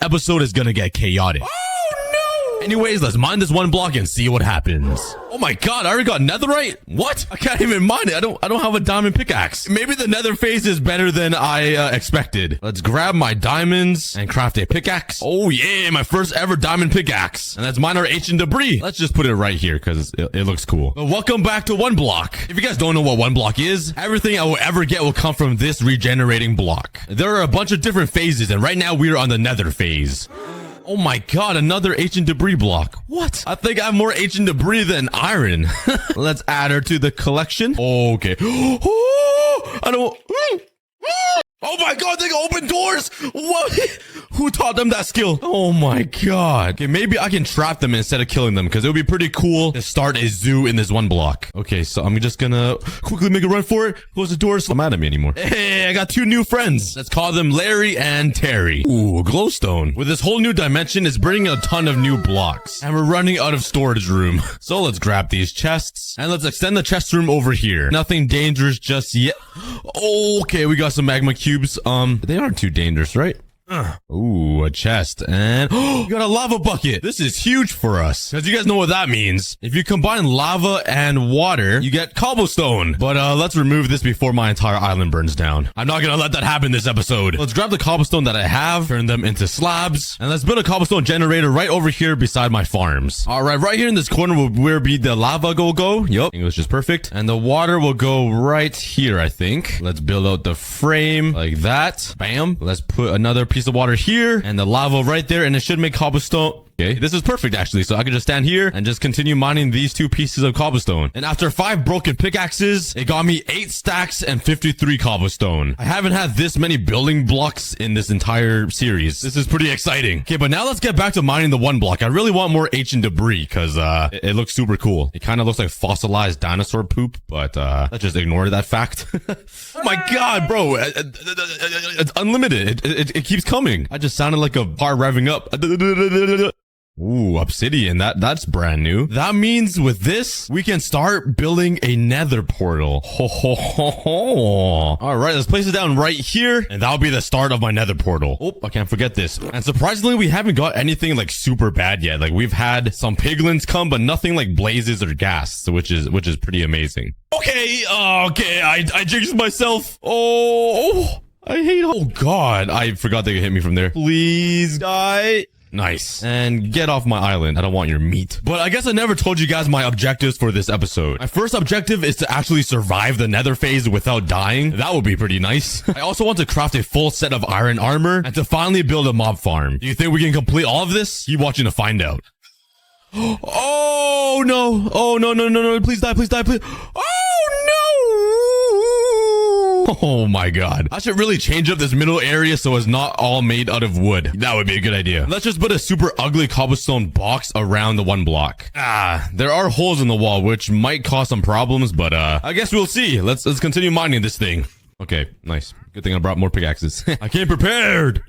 episode is gonna get chaotic. Anyways, let's mine this one block and see what happens. Oh my god, I already got netherite? What? I can't even mine it. I don't have a diamond pickaxe. Maybe the nether phase is better than I expected. Let's grab my diamonds and craft a pickaxe. Oh yeah, my first ever diamond pickaxe. And let's mine our ancient debris. Let's just put it right here because it looks cool. But welcome back to one block. If you guys don't know what one block is, everything I will ever get will come from this regenerating block. There are a bunch of different phases, and right now we are on the nether phase. Oh my god, another ancient debris block. What? I think I have more ancient debris than iron. Let's add her to the collection. Okay. Oh, I don't... Oh my god, they can open doors! What? Who taught them that skill? Oh my god. Okay, maybe I can trap them instead of killing them, because it would be pretty cool to start a zoo in this one block. Okay, so I'm just gonna quickly make a run for it. Close the doors. Not mad at me anymore. Hey, I got 2 new friends. Let's call them Larry and Terry. Ooh, glowstone. With this whole new dimension, it's bringing a ton of new blocks. And we're running out of storage room. So let's grab these chests. And let's extend the chest room over here. Nothing dangerous just yet. Okay, we got some magma cubes. They aren't too dangerous, right? Ooh, a chest. And you got a lava bucket. This is huge for us, because you guys know what that means. If you combine lava and water, you get cobblestone. But let's remove this before my entire island burns down. I'm not gonna let that happen this episode. Let's grab the cobblestone that I have, turn them into slabs, and let's build a cobblestone generator right over here beside my farms. All right, right here in this corner will where be the lava go. Yup, English is perfect. And the water will go right here, I think. Let's build out the frame like that. Bam. Let's put another piece of water here and the lava right there, and it should make cobblestone. Okay, this is perfect actually, so I can just stand here and just continue mining these 2 pieces of cobblestone. And after 5 broken pickaxes, it got me 8 stacks and 53 cobblestone. I haven't had this many building blocks in this entire series. This is pretty exciting. Okay, but now let's get back to mining the one block. I really want more ancient debris because it looks super cool. It kind of looks like fossilized dinosaur poop, but let's just ignore that fact. Oh my god, bro, it's unlimited. It keeps coming. I just sounded like a car revving up. Ooh, obsidian. That's brand new. That means with this, we can start building a nether portal. Ho, ho, ho, ho. All right, let's place it down right here, and that'll be the start of my nether portal. Oh, I can't forget this. And surprisingly, we haven't got anything like super bad yet. Like we've had some piglins come, but nothing like blazes or gas, which is pretty amazing. Okay, I jinxed myself. Oh, I hate. Oh god, I forgot they could hit me from there. Please die. Nice. And get off my island. I don't want your meat. But I guess I never told you guys my objectives for this episode. My first objective is to actually survive the nether phase without dying. That would be pretty nice. I also want to craft a full set of iron armor and to finally build a mob farm. Do you think we can complete all of this? Keep watching to find out. Oh no. Oh no. Please die, please. Oh no. Oh my god. I should really change up this middle area so it's not all made out of wood. That would be a good idea. Let's just put a super ugly cobblestone box around the one block. There are holes in the wall, which might cause some problems, but I guess we'll see. Let's continue mining this thing. Okay, nice. Good thing I brought more pickaxes. I came prepared.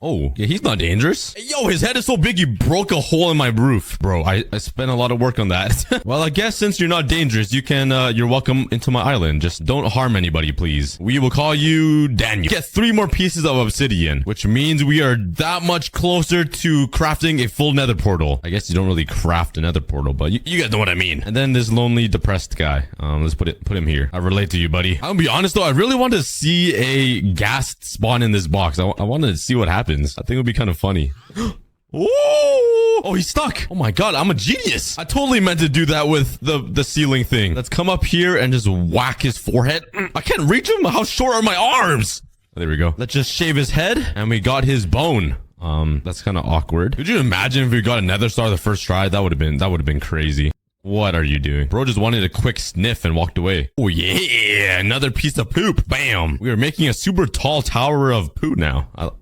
Oh, yeah, he's not dangerous. Hey, yo, his head is so big he broke a hole in my roof. Bro, I spent a lot of work on that. Well, I guess since you're not dangerous, you can, you're welcome into my island. Just don't harm anybody, please. We will call you Daniel. Get 3 more pieces of obsidian, which means we are that much closer to crafting a full nether portal. I guess you don't really craft a nether portal, but you guys know what I mean. And then this lonely, depressed guy. Let's put him here. I relate to you, buddy. I'm gonna be honest though, I really want to see a gas spawn in this box. I wanted to see what happens. I think it would be kind of funny. Oh, he's stuck. Oh my god, I'm a genius. I totally meant to do that with the ceiling thing. Let's come up here and just whack his forehead. I can't reach him. How short are my arms? There we go. Let's just shave his head and we got his bone. That's kind of awkward. Could you imagine if we got a nether star the first try? That would have been crazy. What are you doing? Bro just wanted a quick sniff and walked away. Oh yeah, another piece of poop. Bam. We are making a super tall tower of poo now.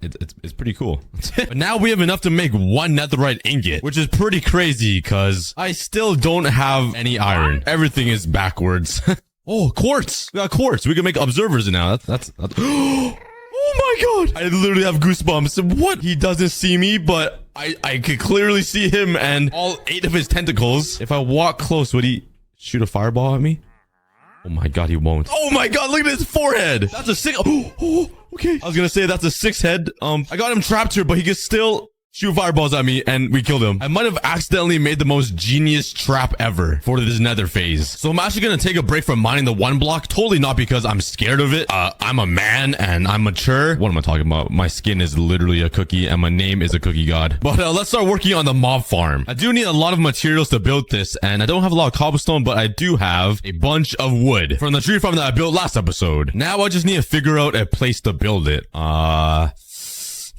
It's pretty cool. But now we have enough to make 1 netherite ingot, which is pretty crazy because I still don't have any iron. Everything is backwards. Oh, quartz. We got quartz. We can make observers now. That's Oh my god. I literally have goosebumps. What? He doesn't see me, but I could clearly see him and all 8 of his tentacles. If I walk close, would he shoot a fireball at me? Oh my god, he won't. Oh my god, look at his forehead. That's a six. Oh, okay. I was gonna say that's a 6-head. I got him trapped here, but he can still shoot fireballs at me, and we killed him. I might have accidentally made the most genius trap ever for this nether phase. So I'm actually gonna take a break from mining the 1 block. Totally not because I'm scared of it. I'm a man and I'm mature. What am I talking about? My skin is literally a cookie and my name is a cookie god. But let's start working on the mob farm. I do need a lot of materials to build this, and I don't have a lot of cobblestone, but I do have a bunch of wood from the tree farm that I built last episode. Now I just need to figure out a place to build it.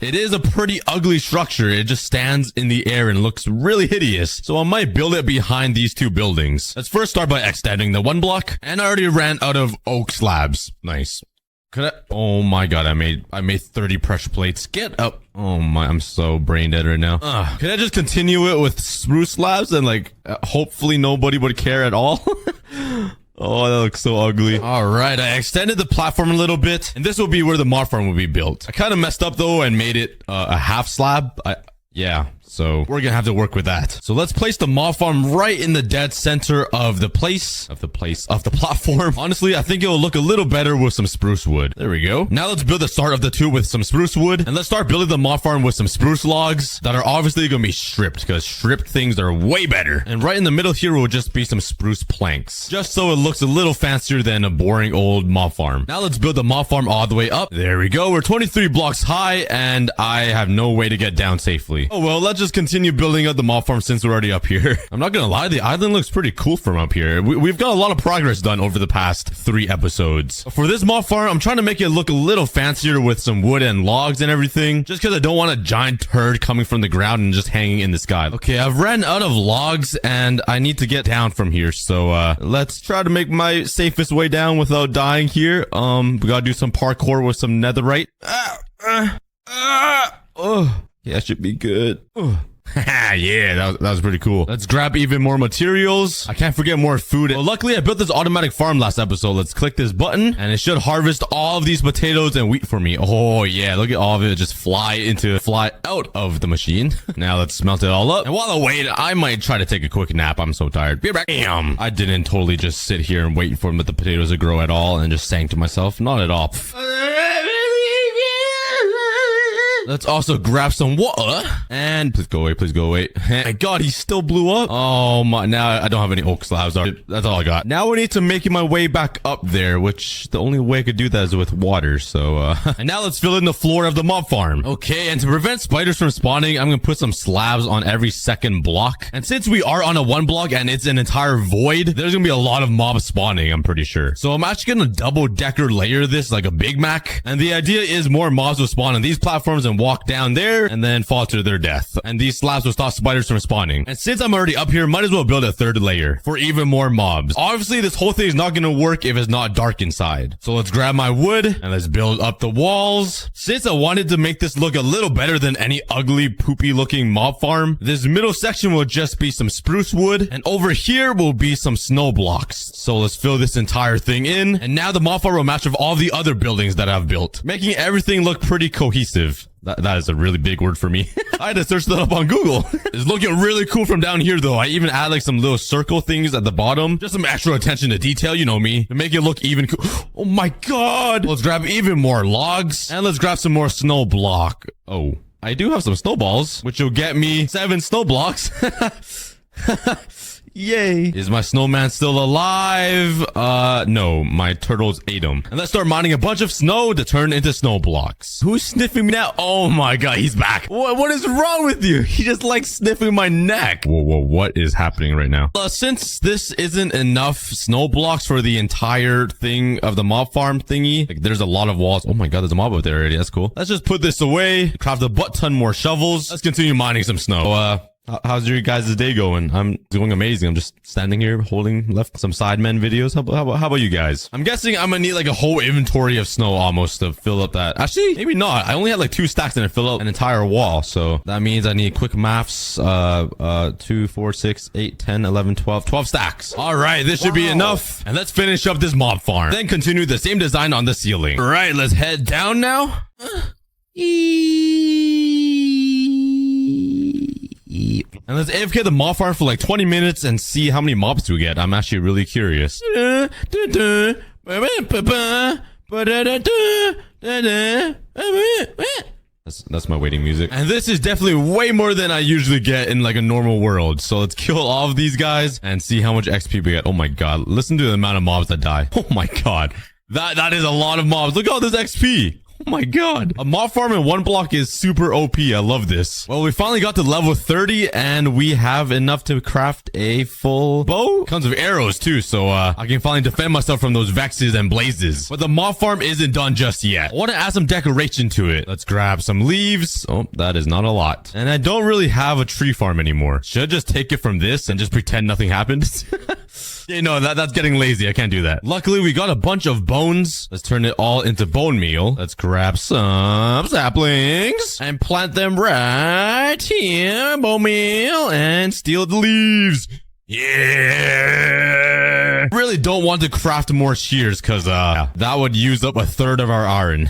It is a pretty ugly structure. It just stands in the air and looks really hideous. So I might build it behind these 2 buildings. Let's first start by extending the 1 block. And I already ran out of oak slabs. Nice. Could I? Oh my god, I made 30 pressure plates. Get up. Oh my, I'm so brain dead right now. Can I just continue it with spruce slabs and like, hopefully nobody would care at all? Oh, that looks so ugly. All right, I extended the platform a little bit, and this will be where the mob farm will be built. I kind of messed up though and made it a half slab. Yeah, so we're gonna have to work with that. So let's place the mob farm right in the dead center of the platform. Honestly, I think it'll look a little better with some spruce wood. There we go. Now let's build the start of the 2 with some spruce wood, and let's start building the mob farm with some spruce logs that are obviously gonna be stripped because stripped things are way better. And right in the middle here will just be some spruce planks, just so it looks a little fancier than a boring old mob farm. Now let's build the mob farm all the way up. There we go. We're 23 blocks high, and I have no way to get down safely. Oh well, let's just continue building up the mob farm since we're already up here. I'm not gonna lie, the island looks pretty cool from up here. We've got a lot of progress done over the past 3 episodes. For this mob farm, I'm trying to make it look a little fancier with some wood and logs and everything, just because I don't want a giant turd coming from the ground and just hanging in the sky. Okay, I've ran out of logs and I need to get down from here, so let's try to make my safest way down without dying here. We gotta do some parkour with some netherite. Yeah, that should be good. Yeah, that was pretty cool. Let's grab even more materials. I can't forget more food. Well, luckily I built this automatic farm last episode. Let's click this button and it should harvest all of these potatoes and wheat for me. Oh yeah, look at all of it just fly out of the machine. Now let's smelt it all up. And while I wait, I might try to take a quick nap. I'm so tired. Be right back. Damn. I didn't totally just sit here and wait for the potatoes to grow at all and just sang to myself. Not at all. Let's also grab some water. And please go away, please go away. My god, he still blew up. Oh my, now I don't have any oak slabs. That's all I got. Now we need to make my way back up there, which the only way I could do that is with water. So, and now let's fill in the floor of the mob farm. Okay, and to prevent spiders from spawning, I'm gonna put some slabs on every second block. And since we are on a 1 block and it's an entire void, there's gonna be a lot of mobs spawning, I'm pretty sure. So I'm actually gonna double-decker layer this like a Big Mac. And the idea is more mobs will spawn on these platforms and walk down there and then fall to their death. And these slabs will stop spiders from spawning. And since I'm already up here, might as well build a 3rd layer for even more mobs. Obviously, this whole thing is not gonna work if it's not dark inside. So let's grab my wood and let's build up the walls. Since I wanted to make this look a little better than any ugly, poopy looking mob farm, this middle section will just be some spruce wood and over here will be some snow blocks. So let's fill this entire thing in. And now the mob farm will match with all the other buildings that I've built, making everything look pretty cohesive. That is a really big word for me. I had to search that up on Google. It's looking really cool from down here, though. I even add like some little circle things at the bottom. Just some extra attention to detail, you know me, to make it look even cool. Oh my god. Let's grab even more logs and let's grab some more snow block. Oh, I do have some snowballs, which will get me 7 snow blocks. Yay. Is my snowman still alive? No, my turtles ate him. And let's start mining a bunch of snow to turn into snow blocks. Who's sniffing me now? Oh my god, he's back. What is wrong with you? He just likes sniffing my neck. Whoa, what is happening right now? Since this isn't enough snow blocks for the entire thing of the mob farm thingy, like there's a lot of walls. Oh my god, there's a mob up there already. That's cool. Let's just put this away, craft a butt ton more shovels. Let's continue mining some snow. How's your guys' day going? I'm doing amazing. I'm just standing here left some Sidemen videos. How about you guys? I'm guessing I'm gonna need like a whole inventory of snow almost to fill up that. Actually, maybe not. I only had like 2 stacks and it fill up an entire wall. So that means I need quick maths. 2, 4, 6, 8, 10, 11, 12. 12 stacks. All right, this should be enough. And let's finish up this mob farm. Then continue the same design on the ceiling. All right, let's head down now. And let's AFK the mob farm for like 20 minutes and see how many mobs we get. I'm actually really curious. That's my waiting music. And this is definitely way more than I usually get in like a normal world. So let's kill all of these guys and see how much XP we get. Oh my god. Listen to the amount of mobs that die. Oh my god. That is a lot of mobs. Look at all this XP. Oh my god. A mob farm in one block is super OP. I love this. Well, we finally got to level 30 and we have enough to craft a full bow. Tons of arrows too, so I can finally defend myself from those vexes and blazes. But the mob farm isn't done just yet. I want to add some decoration to it. Let's grab some leaves. Oh, that is not a lot. And I don't really have a tree farm anymore. Should I just take it from this and just pretend nothing happened? Yeah, no, that's getting lazy. I can't do that. Luckily, we got a bunch of bones. Let's turn it all into bone meal. Let's grab some saplings and plant them right here. Bone meal and steal the leaves. Yeah. Really don't want to craft more shears because that would use up a third of our iron.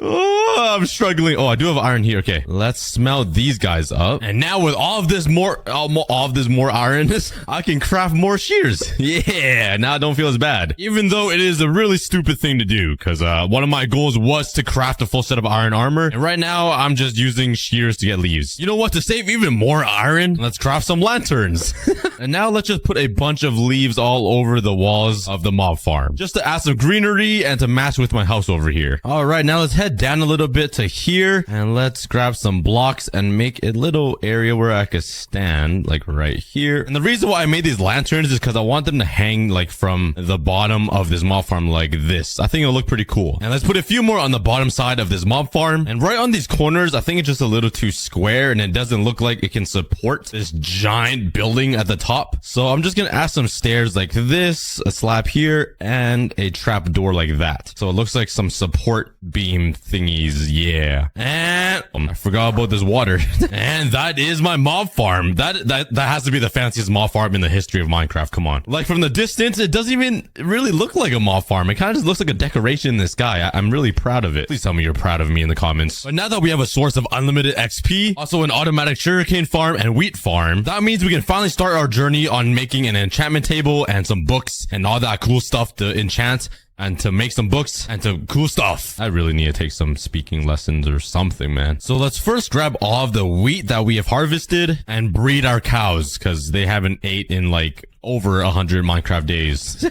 Oh, I'm struggling. Oh, I do have iron here. Okay, let's smelt these guys up. And now with all of this more iron, I can craft more shears. Yeah, now I don't feel as bad. Even though it is a really stupid thing to do, because one of my goals was to craft a full set of iron armor. And right now, I'm just using shears to get leaves. You know what? To save even more iron, let's craft some lanterns. And now let's just put a bunch of leaves all over the walls of the mob farm, just to add some greenery and to match with my house over here. All right, now let's head down a little bit to here and let's grab some blocks and make a little area where I could stand, like right here. And the reason why I made these lanterns is because I want them to hang like from the bottom of this mob farm like this. I think it'll look pretty cool. And let's put a few more on the bottom side of this mob farm. And right on these corners, I think it's just a little too square and it doesn't look like it can support this giant building at the top. So I'm just gonna add some stairs like this, a slab here, and a trap door like that. So it looks like some support beam thingies. Yeah. And I forgot about this water. And that is my mob farm. That has to be the fanciest mob farm in the history of Minecraft. Come on. Like from the distance, it doesn't even really look like a mob farm. It kind of just looks like a decoration in the sky. I'm really proud of it. Please tell me you're proud of me in the comments. But now that we have a source of unlimited XP, also an automatic sugarcane farm and wheat farm, that means we can finally start our journey on making an enchantment table and some books and all that cool stuff to enchant and to make some books and to cool stuff. I really need to take some speaking lessons or something, man. So let's first grab all of the wheat that we have harvested and breed our cows because they haven't ate in like over 100 Minecraft days.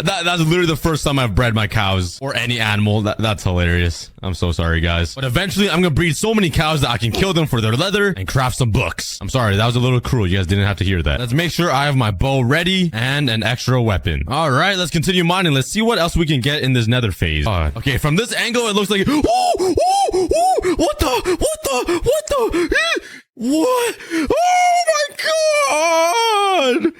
That's literally the first time I've bred my cows or any animal. That's hilarious. I'm so sorry, guys. But eventually, I'm gonna breed so many cows that I can kill them for their leather and craft some books. I'm sorry, that was a little cruel. You guys didn't have to hear that. Let's make sure I have my bow ready and an extra weapon. All right, let's continue mining. Let's see what else we can get in this nether phase. Okay, from this angle, it looks like... What the? What? Oh my god!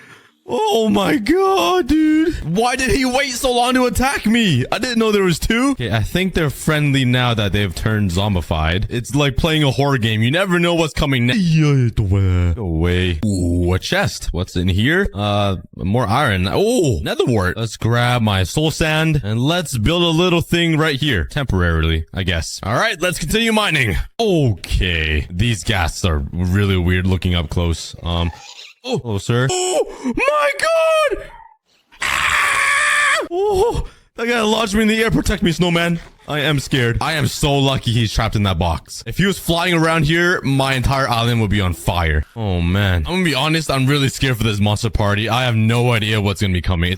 Oh my god, dude. Why did he wait so long to attack me? I didn't know there was two. Okay, I think they're friendly now that they've turned zombified. It's like playing a horror game. You never know what's coming next. Go away. Ooh, a chest. What's in here? More iron. Oh, nether wart. Let's grab my soul sand and let's build a little thing right here. Temporarily, I guess. All right, let's continue mining. Okay. These ghasts are really weird looking up close. Oh, hello, sir. Oh, my God! Ah! Oh, that guy launched me in the air. Protect me, snowman. I am scared. I am so lucky he's trapped in that box. If he was flying around here, my entire island would be on fire. Oh, man. I'm gonna be honest. I'm really scared for this monster party. I have no idea what's gonna be coming.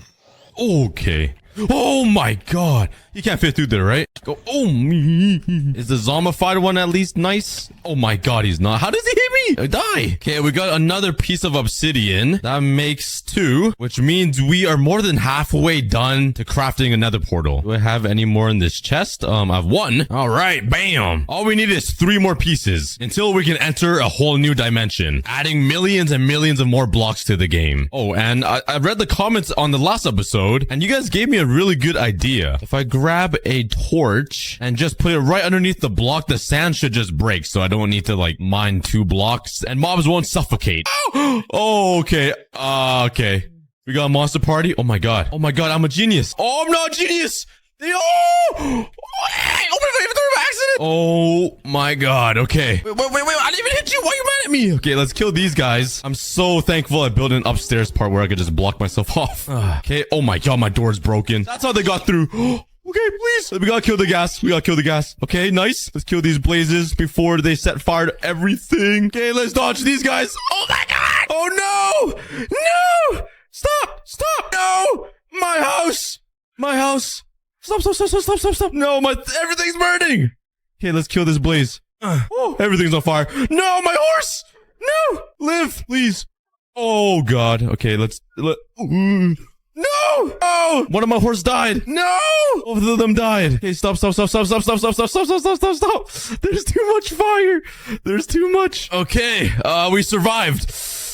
Okay. Oh my god. He can't fit through there, right? Go. Oh, me. Is the zombified one at least nice? Oh my god, he's not. How does he hit me? I die. Okay, we got another piece of obsidian. That makes 2, which means we are more than halfway done to crafting another portal. Do I have any more in this chest? I have 1. All right, bam. All we need is 3 more pieces until we can enter a whole new dimension, adding millions and millions of more blocks to the game. Oh, and I read the comments on the last episode, and you guys gave me a really good idea. If I grab a torch and just put it right underneath the block, the sand should just break, so I don't need to like mine 2 blocks and mobs won't suffocate. Oh, okay. Okay. We got a monster party. Oh my god. Oh my god, I'm a genius. Oh, I'm not a genius. They oh! Hey, open my inventory by accident! Oh my god, okay. Wait, I didn't even hit you. Why are you mad at me? Okay, let's kill these guys. I'm so thankful I built an upstairs part where I could just block myself off. Okay, oh my god, my door is broken. That's how they got through. Okay, please. We gotta kill the gas. Okay, nice. Let's kill these blazes before they set fire to everything. Okay, let's dodge these guys. Oh my god! Oh no! No! Stop! No! My house! Stop! No, everything's burning! Okay, let's kill this blaze. Oh, everything's on fire. No, my horse! No! Live, please. Oh god. Okay, no! Oh! One of my horse died. No! Both of them died. Okay, stop. There's too much fire. There's too much. Okay, we survived.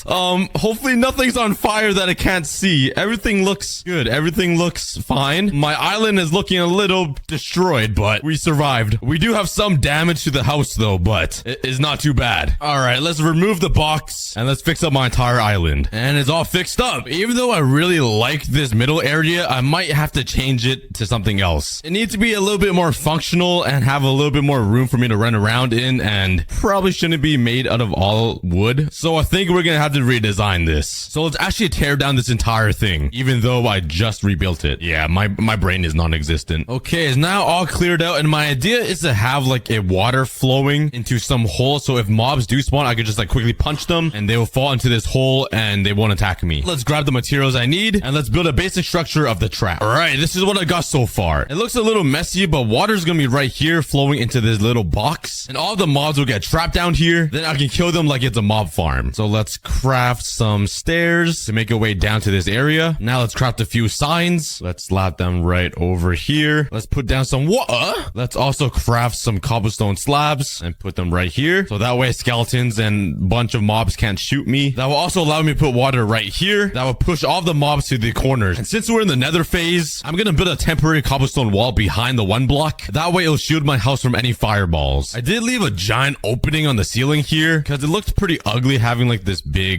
Hopefully nothing's on fire that I can't see. Everything looks good. Everything looks fine. My island is looking a little destroyed, but we survived. We do have some damage to the house though, but it is not too bad. All right, let's remove the box and let's fix up my entire island. And it's all fixed up. Even though I really like this middle area, I might have to change it to something else. It needs to be a little bit more functional and have a little bit more room for me to run around in, and probably shouldn't be made out of all wood. So I think we're gonna have to redesign this. So let's actually tear down this entire thing, even though I just rebuilt it. Yeah, my brain is non-existent. Okay, it's now all cleared out, and my idea is to have like a water flowing into some hole, so if mobs do spawn, I could just like quickly punch them and they will fall into this hole and they won't attack me. Let's grab the materials I need and let's build a basic structure of the trap. All right, this is what I got so far. It looks a little messy, but water's gonna be right here flowing into this little box, and all the mobs will get trapped down here. Then I can kill them like it's a mob farm. So let's craft some stairs to make a way down to this area. Now let's craft a few signs. Let's slap them right over here. Let's put down some water. Let's also craft some cobblestone slabs and put them right here. So that way skeletons and bunch of mobs can't shoot me. That will also allow me to put water right here. That will push all the mobs to the corners. And since we're in the nether phase, I'm gonna build a temporary cobblestone wall behind the one block. That way it'll shield my house from any fireballs. I did leave a giant opening on the ceiling here because it looked pretty ugly having like this big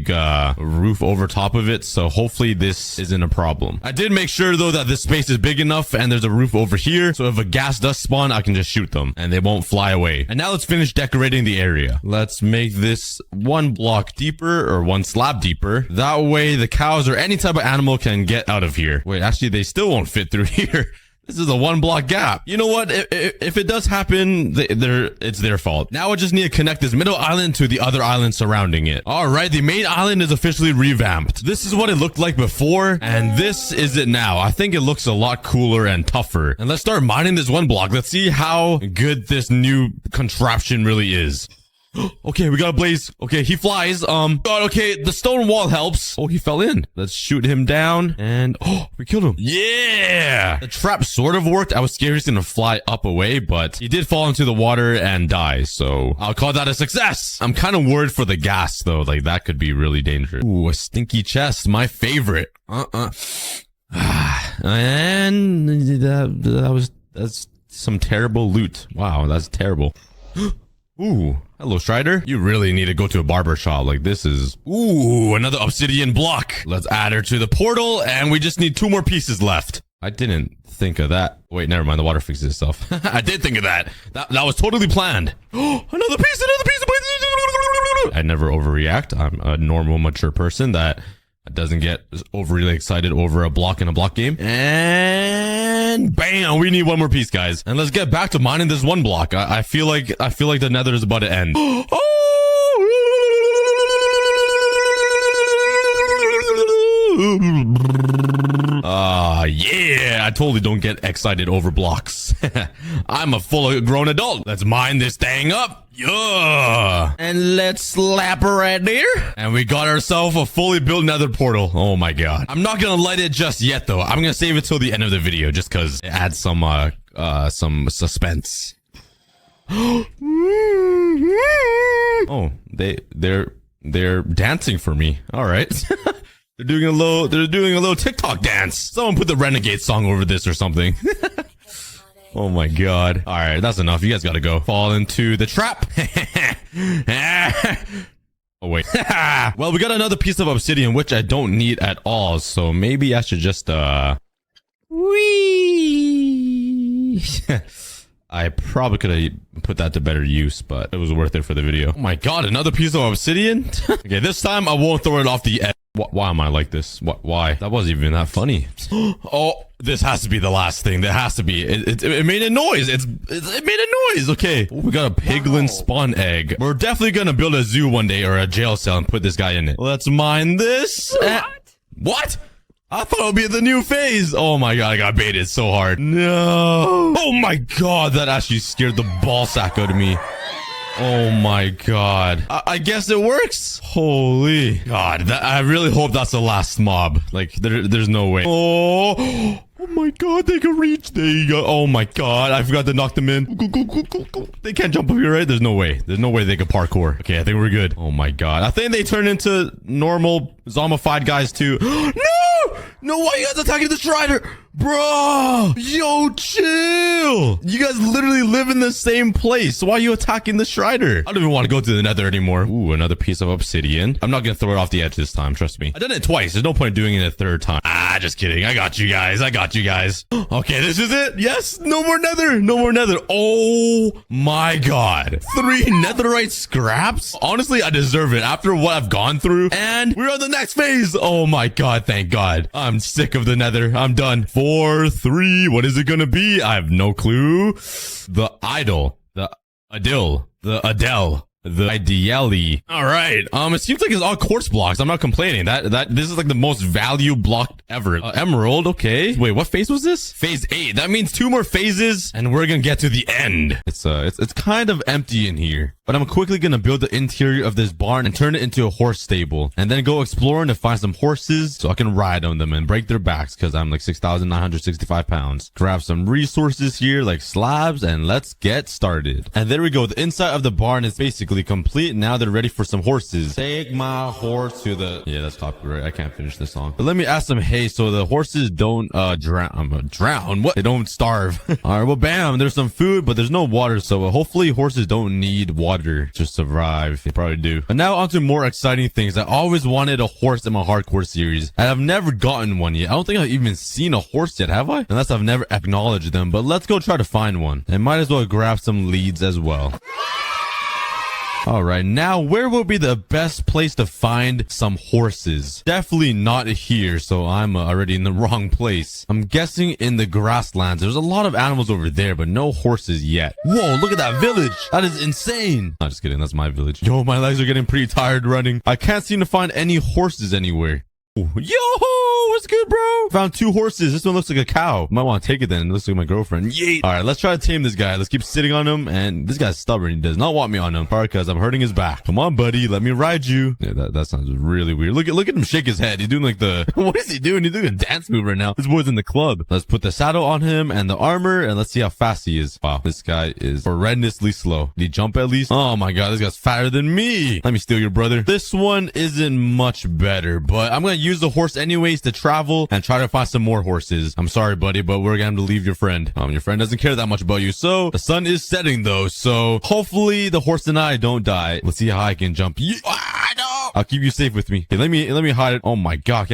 roof over top of it, so hopefully this isn't a problem. I did make sure though that this space is big enough and there's a roof over here, so if a gas does spawn, I can just shoot them and they won't fly away. And now let's finish decorating the area. Let's make this one block deeper, or one slab deeper. That way the cows or any type of animal can get out of here. Wait, actually they still won't fit through here. This is a one block gap. You know what? If it does happen, it's their fault. Now I just need to connect this middle island to the other island surrounding it. All right, the main island is officially revamped. This is what it looked like before, and this is it now. I think it looks a lot cooler and tougher. And let's start mining this one block. Let's see how good this new contraption really is. Okay, we got a blaze. Okay, he flies. God, okay, the stone wall helps. Oh, he fell in. Let's shoot him down. And, oh, we killed him. Yeah! The trap sort of worked. I was scared he's gonna fly up away, but he did fall into the water and die, so I'll call that a success. I'm kind of worried for the gas, though. Like, that could be really dangerous. Ooh, a stinky chest. My favorite. And that's some terrible loot. Wow, that's terrible. Ooh, hello, Strider. You really need to go to a barber shop. Like, this is... Ooh, another obsidian block. Let's add her to the portal, and we just need 2 more pieces left. I didn't think of that. Wait, never mind. The water fixes itself. I did think of that. That was totally planned. Another piece. I never overreact. I'm a normal, mature person that doesn't get overly excited over a block in a block game. And bam, we need 1 more piece, guys. And let's get back to mining this one block. I feel like the nether is about to end. Yeah, I totally don't get excited over blocks. I'm a full grown adult. Let's mine this thing up. Yeah. And let's slap her right there. And we got ourselves a fully built nether portal. Oh my god. I'm not gonna light it just yet though. I'm gonna save it till the end of the video just because it adds some suspense. Oh, they're dancing for me. All right. They're doing a little TikTok dance. Someone put the Renegade song over this or something. Oh my god. All right, that's enough. You guys gotta go. Fall into the trap. Oh wait. Well, we got another piece of obsidian, which I don't need at all. So maybe I should just whee! Oh, another piece of obsidian, which I don't need at all. So maybe I should just whee! Oh, another piece of obsidian, which I don't need at all. So maybe I should just whee! Oh, another piece of obsidian, which I don't need at all. So maybe I should just whee! Oh, another piece of obsidian, which I don't need at all. So maybe I should just whee! money. I probably could have put that to better use, but it was worth it for the video. Oh my god, another piece of obsidian? Okay, this time I won't throw it off the edge. Why am I like this? Why? That wasn't even that funny. Oh, this has to be the last thing. There has to be. It made a noise. It made a noise. Okay. Oh, we got a piglin spawn egg. We're definitely going to build a zoo one day or a jail cell and put this guy in it. Let's mine this. What? I thought it would be the new phase. Oh my god, I got baited so hard. No. Oh my god, that actually scared the ball sack out of me. Oh my god. I guess it works. Holy god. I really hope that's the last mob. Like, there's no way. Oh my god, they can reach. There you go. Oh my god, I forgot to knock them in. Go. They can't jump up here, right? There's no way. There's no way they could parkour. Okay, I think we're good. Oh my god. I think they turn into normal zombified guys too. No, why are you guys attacking the Strider? Bro, yo, chill. You guys literally live in the same place. So why are you attacking the Strider? I don't even want to go to the nether anymore. Ooh, another piece of obsidian. I'm not going to throw it off the edge this time. Trust me. I done it twice. There's no point doing it a third time. Just kidding. I got you guys. Okay, this is it. Yes, no more nether. Oh my god. 3 netherite scraps? Honestly, I deserve it after what I've gone through. And we're on the next phase. Oh my god, thank god. I'm sick of the nether. I'm done. 4, 3. What is it gonna be? I have no clue. The idol. The Adele. The ideally. All right. It seems like it's all quartz blocks. I'm not complaining. This is like the most value block ever. Emerald. Okay. Wait, what phase was this? Phase 8. That means 2 more phases and we're gonna get to the end. It's kind of empty in here, but I'm quickly gonna build the interior of this barn and turn it into a horse stable and then go exploring to find some horses so I can ride on them and break their backs because I'm like 6,965 pounds. Grab some resources here like slabs and let's get started. And there we go. The inside of the barn is basically complete. Now they're ready for some horses. Take my horse to the... Yeah, that's copyright. I can't finish this song. But let me ask them, hey, so the horses don't drown? What? They don't starve. All right, well, bam, there's some food, but there's no water, so hopefully horses don't need water to survive. They probably do. But now on to more exciting things. I always wanted a horse in my hardcore series, and I've never gotten one yet. I don't think I've even seen a horse yet, have I? Unless I've never acknowledged them, but let's go try to find one. And might as well grab some leads as well. All right, now where will be the best place to find some horses? Definitely not here, so I'm already in the wrong place. I'm guessing in the grasslands. There's a lot of animals over there, but no horses yet. Whoa, look at that village. That is insane. Not just kidding, that's my village. Yo, my legs are getting pretty tired running. I can't seem to find any horses anywhere. Yo, what's good, bro? Found 2 horses. This one looks like a cow. Might want to take it then. It looks like my girlfriend. Yeet. All right, let's try to tame this guy. Let's keep sitting on him. And this guy's stubborn. He does not want me on him. Probably because I'm hurting his back. Come on, buddy. Let me ride you. Yeah, that sounds really weird. Look at him shake his head. He's doing like the... What is he doing? He's doing a dance move right now. This boy's in the club. Let's put the saddle on him and the armor. And let's see how fast he is. Wow, this guy is horrendously slow. Did he jump at least? Oh my god, this guy's fatter than me. Let me steal your brother. This one isn't much better, but I'm going to use the horse anyways to travel and try to find some more horses. I'm sorry, buddy, but we're going to leave your friend. Your friend doesn't care that much about you. So the sun is setting though. So hopefully the horse and I don't die. Let's see how I can jump. No. I'll keep you safe with me. Okay, let me hide it. Oh my god.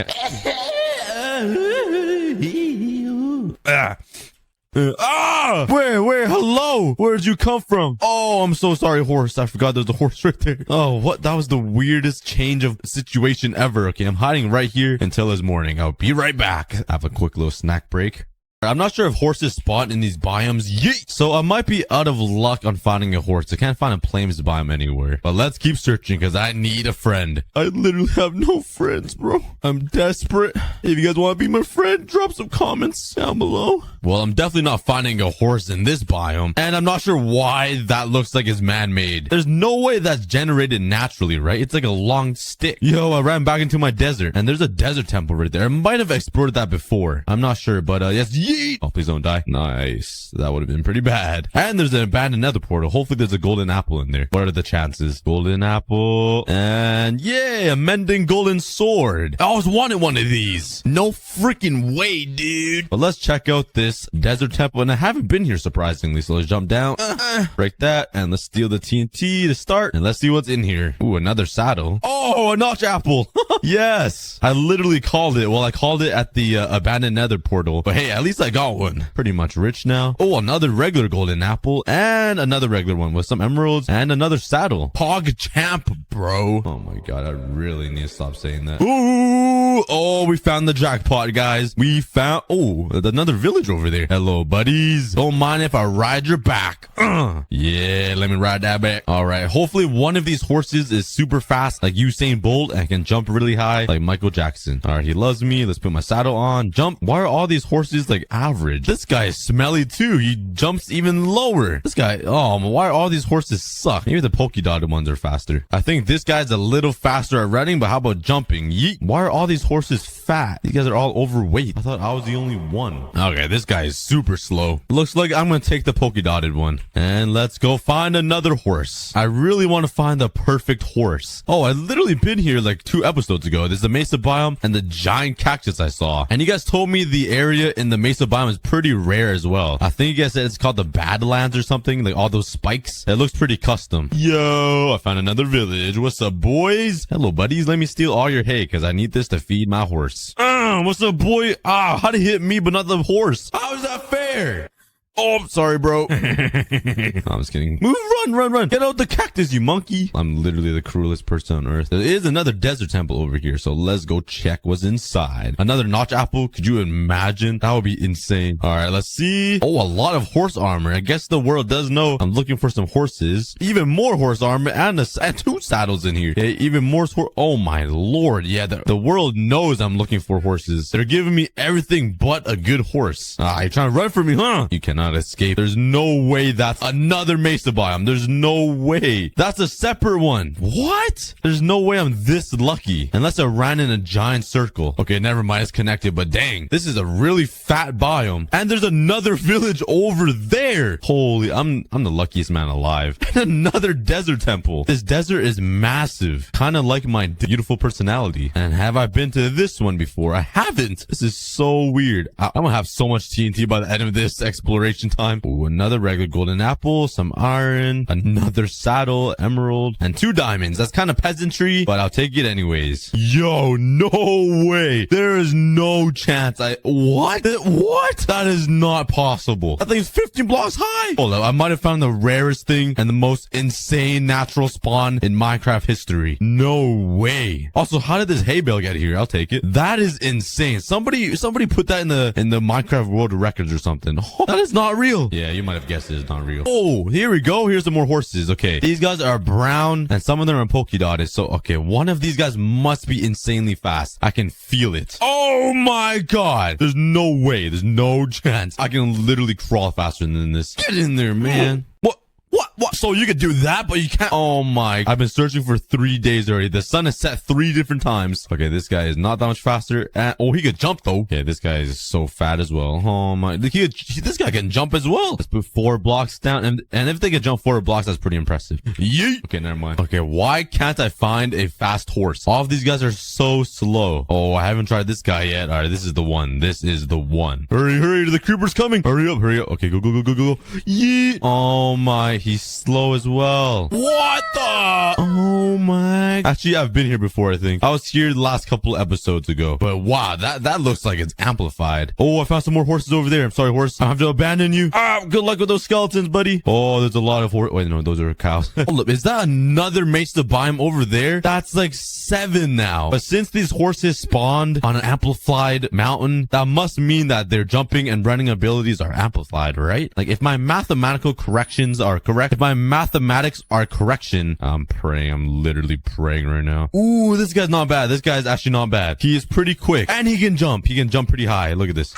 Where? Hello? Where'd you come from? Oh, I'm so sorry, horse. I forgot there's a horse right there. Oh, what? That was the weirdest change of situation ever. Okay, I'm hiding right here until it's morning. I'll be right back. Have a quick little snack break. I'm not sure if horses spawn in these biomes. Yeet! So I might be out of luck on finding a horse. I can't find a plains biome anywhere. But let's keep searching because I need a friend. I literally have no friends, bro. I'm desperate. If you guys want to be my friend, drop some comments down below. Well, I'm definitely not finding a horse in this biome. And I'm not sure why that looks like it's man-made. There's no way that's generated naturally, right? It's like a long stick. Yo, I ran back into my desert. And there's a desert temple right there. I might have explored that before. I'm not sure, but yes. Yeet! Oh, please don't die. Nice. That would have been pretty bad. And there's an abandoned nether portal. Hopefully there's a golden apple in there. What are the chances? Golden apple. And yeah, a mending golden sword. I always wanted one of these. No freaking way, dude. But let's check out this desert temple. And I haven't been here, surprisingly. So let's jump down. Break that. And let's steal the TNT to start. And let's see what's in here. Ooh, another saddle. Oh, a notch apple. Yes. I literally called it. Well, I called it at the abandoned nether portal. But hey, at least I got one. Pretty much rich now. Oh, another regular golden apple and another regular one with some emeralds and another saddle. Pog champ, bro. Oh my god, I really need to stop saying that. Ooh, oh, we found the jackpot, guys. We found, oh, another village over there. Hello, buddies. Don't mind if I ride your back. Yeah, let me ride that back. All right, hopefully one of these horses is super fast like Usain Bolt and can jump really high like Michael Jackson. All right, he loves me. Let's put my saddle on. Jump. Why are all these horses like average? This guy is smelly too. He jumps even lower. This guy, oh, why are all these horses suck? Maybe the polka dotted ones are faster. I think this guy's a little faster at running, but how about jumping? Yeet. Why are all these horses fat? These guys are all overweight. I thought I was the only one. Okay, this guy is super slow. Looks like I'm gonna take the polka dotted one. And let's go find another horse. I really want to find the perfect horse. Oh, I literally been here like 2 episodes ago. There's the Mesa biome and the giant cactus I saw. And you guys told me the area in the Mesa biome is pretty rare as well. I think you guys said it's called the Badlands or something. Like all those spikes. It looks pretty custom. Yo, I found another village. What's up, boys? Hello, buddies. Let me steal all your hay because I need this to feed my horse. What's up, boy? How'd it hit me but not the horse? How is that fair? Oh, I'm sorry, bro. I'm just kidding. Move, run. Get out the cactus, you monkey. I'm literally the cruelest person on earth. There is another desert temple over here, so let's go check what's inside. Another notch apple. Could you imagine? That would be insane. All right, let's see. Oh, a lot of horse armor. I guess the world does know I'm looking for some horses. Even more horse armor and 2 saddles in here. Yeah, even more oh my lord. Yeah, the world knows I'm looking for horses. They're giving me everything but a good horse. You're trying to run from me, huh? You cannot escape. There's no way that's another Mesa biome. There's no way. That's a separate one. What? There's no way I'm this lucky. Unless I ran in a giant circle. Okay, never mind. It's connected, but dang. This is a really fat biome. And there's another village over there. Holy, I'm the luckiest man alive. And another desert temple. This desert is massive. Kind of like my beautiful personality. And have I been to this one before? I haven't. This is so weird. I'm gonna have so much TNT by the end of this exploration time. Ooh, another regular golden apple, some iron, another saddle, emerald, and 2 diamonds. That's kind of peasantry, but I'll take it anyways. Yo, no way. There is no chance. What? That is not possible. That thing's 15 blocks high. Hold up, I might have found the rarest thing and the most insane natural spawn in Minecraft history. No way. Also, how did this hay bale get here? I'll take it. That is insane. Somebody put that in the Minecraft World Records or something. Oh, that is not real. Yeah, you might have guessed it's not real. Oh, here we go. Here's some more horses. Okay, these guys are brown and some of them are polka dotted. So, okay, one of these guys must be insanely fast. I can feel it. Oh my god. There's no way. There's no chance. I can literally crawl faster than this. Get in there, man. What? So you could do that, but you can't. Oh my. I've been searching for 3 days already. The sun is set 3 different times. Okay, this guy is not that much faster. And, oh, he could jump though. Okay, this guy is so fat as well. Oh my. This guy can jump as well. Let's put 4 blocks down. And if they can jump 4 blocks, that's pretty impressive. Yeet. Okay, never mind. Okay, why can't I find a fast horse? All of these guys are so slow. Oh, I haven't tried this guy yet. All right, this is the one. This is the one. Hurry. The creeper's coming. Hurry up. Okay, go. Yeet. Oh my. He's slow as well. What the? Oh my. Actually, I've been here before, I think. I was here the last couple episodes ago. But wow, that looks like it's amplified. Oh, I found some more horses over there. I'm sorry, horse. I have to abandon you. Good luck with those skeletons, buddy. Oh, there's a lot of horses. Wait, no, those are cows. Hold up, is that another Mesa biome over there? That's like 7 now. But since these horses spawned on an amplified mountain, that must mean that their jumping and running abilities are amplified, right? Like if my mathematical corrections are correct, if my mathematics are correction, I'm praying. I'm literally praying right now. Ooh, this guy's not bad. This guy's actually not bad. He is pretty quick and he can jump. He can jump pretty high. Look at this.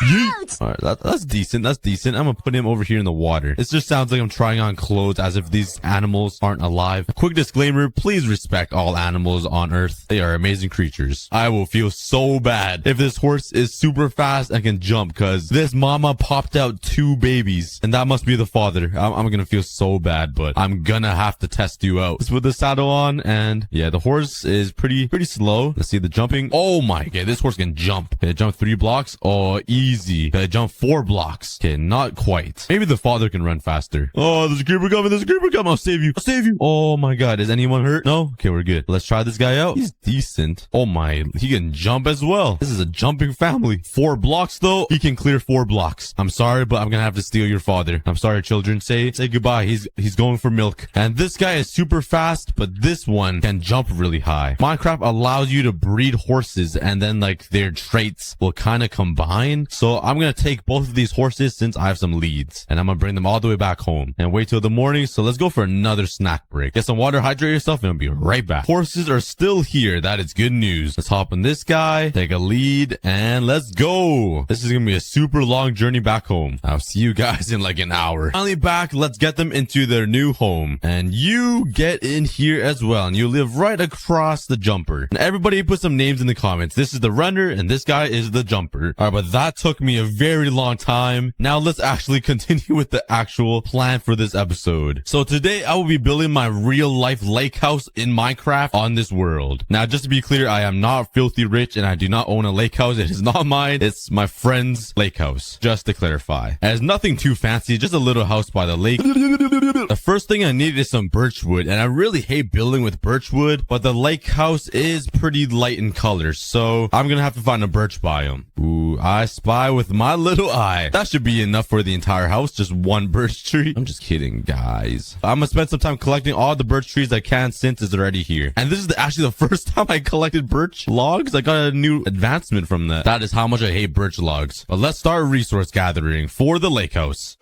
All right, that's decent. That's decent. I'm gonna put him over here in the water. It just sounds like I'm trying on clothes as if these animals aren't alive. A quick disclaimer, please respect all animals on Earth. They are amazing creatures. I will feel so bad if this horse is super fast and can jump because this mama popped out 2 babies and that must be the father. I'm gonna feel so bad, but I'm gonna have to test you out. Let's put the saddle on And yeah, the horse is pretty slow. Let's see the jumping. Oh my, okay, this horse can jump. Can it jump 3 blocks? Oh, easy. Can it jump 4 blocks? Okay, not quite. Maybe the father can run faster. Oh, there's a creeper coming. There's a creeper coming. I'll save you. I'll save you. Oh my god, is anyone hurt? No? Okay, we're good. Let's try this guy out. He's decent. Oh my, he can jump as well. This is a jumping family. 4 blocks though. He can clear 4 blocks. I'm sorry, but I'm gonna have to steal your father. I'm sorry, children. Say goodbye. He's going for milk. And this guy is super fast, but this one can jump really high. Minecraft allows you to breed horses, and then like their traits will kind of combine. So I'm gonna take both of these horses since I have some leads, and I'm gonna bring them all the way back home and wait till the morning. So let's go for another snack break. Get some water, hydrate yourself, and I'll be right back. Horses are still here. That is good news. Let's hop on this guy, take a lead, and let's go. This is gonna be a super long journey back home. I'll see you guys in like an hour. Finally back. Let's get them into their new home, and you get in here as well, and you live right across the jumper. And everybody put some names in the comments. This is the runner, and this guy is the jumper. All right, but that took me a very long time. Now let's actually continue with the actual plan for this episode. So today I will be building my real life lake house in Minecraft on this world. Now, just to be clear, I am not filthy rich and I do not own a lake house. It is not mine. It's my friend's lake house. Just to clarify. It has nothing too fancy, just a little house by the lake. The first thing I need is some birch wood, and I really hate building with birch wood, but the lake house is pretty light in color, so I'm gonna have to find a birch biome. Ooh, I spy with my little eye. That should be enough for the entire house, just one birch tree. I'm just kidding, guys. I'm gonna spend some time collecting all the birch trees I can since it's already here. And this is actually the first time I collected birch logs. I got a new advancement from that. That is how much I hate birch logs. But let's start resource gathering for the lake house.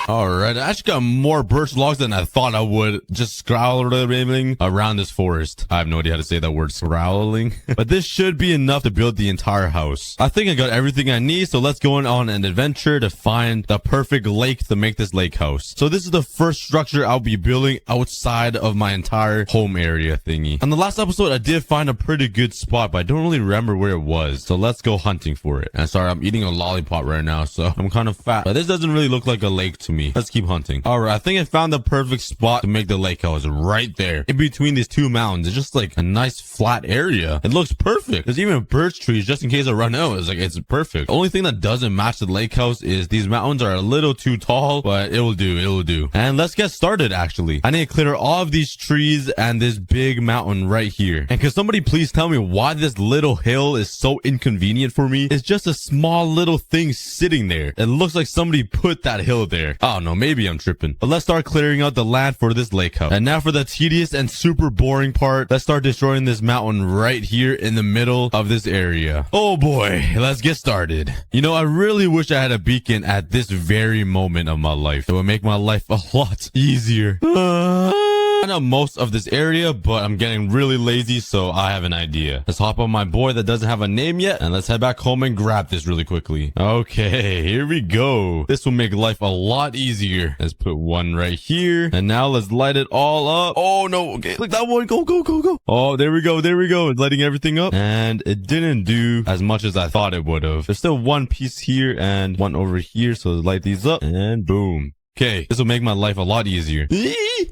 Alright, I actually got more birch logs than I thought I would, just scrolling around this forest. I have no idea how to say that word, scrolling. But this should be enough to build the entire house. I think I got everything I need, so let's go on an adventure to find the perfect lake to make this lake house. So this is the first structure I'll be building outside of my entire home area thingy. On the last episode, I did find a pretty good spot, but I don't really remember where it was. So let's go hunting for it. And sorry, I'm eating a lollipop right now, so I'm kind of fat. But this doesn't really look like a lake to me. Let's keep hunting. All right, I think I found the perfect spot to make the lake house right there in between these 2 mountains. It's just like a nice flat area. It looks perfect. There's even birch trees just in case I run out. It's perfect. The only thing that doesn't match the lake house is these mountains are a little too tall, but it will do. It will do. And let's get started. Actually, I need to clear all of these trees and this big mountain right here. And can somebody please tell me why this little hill is so inconvenient for me? It's just a small little thing sitting there. It looks like somebody put that hill there. I don't know, maybe I'm tripping. But let's start clearing out the land for this lake house. And now for the tedious and super boring part, let's start destroying this mountain right here in the middle of this area. Oh boy, let's get started. You know, I really wish I had a beacon at this very moment of my life. It would make my life a lot easier. I know most of this area, but I'm getting really lazy, so I have an idea. Let's hop on my boy that doesn't have a name yet, and let's head back home and grab this really quickly. Okay, here we go. This will make life a lot easier. Let's put one right here, and now let's light it all up. Oh no, okay, click that one. Go, go, go, go. Oh, there we go, there we go. It's lighting everything up, and it didn't do as much as I thought it would have. There's still one piece here and one over here, so let's light these up, and boom. Okay, this will make my life a lot easier.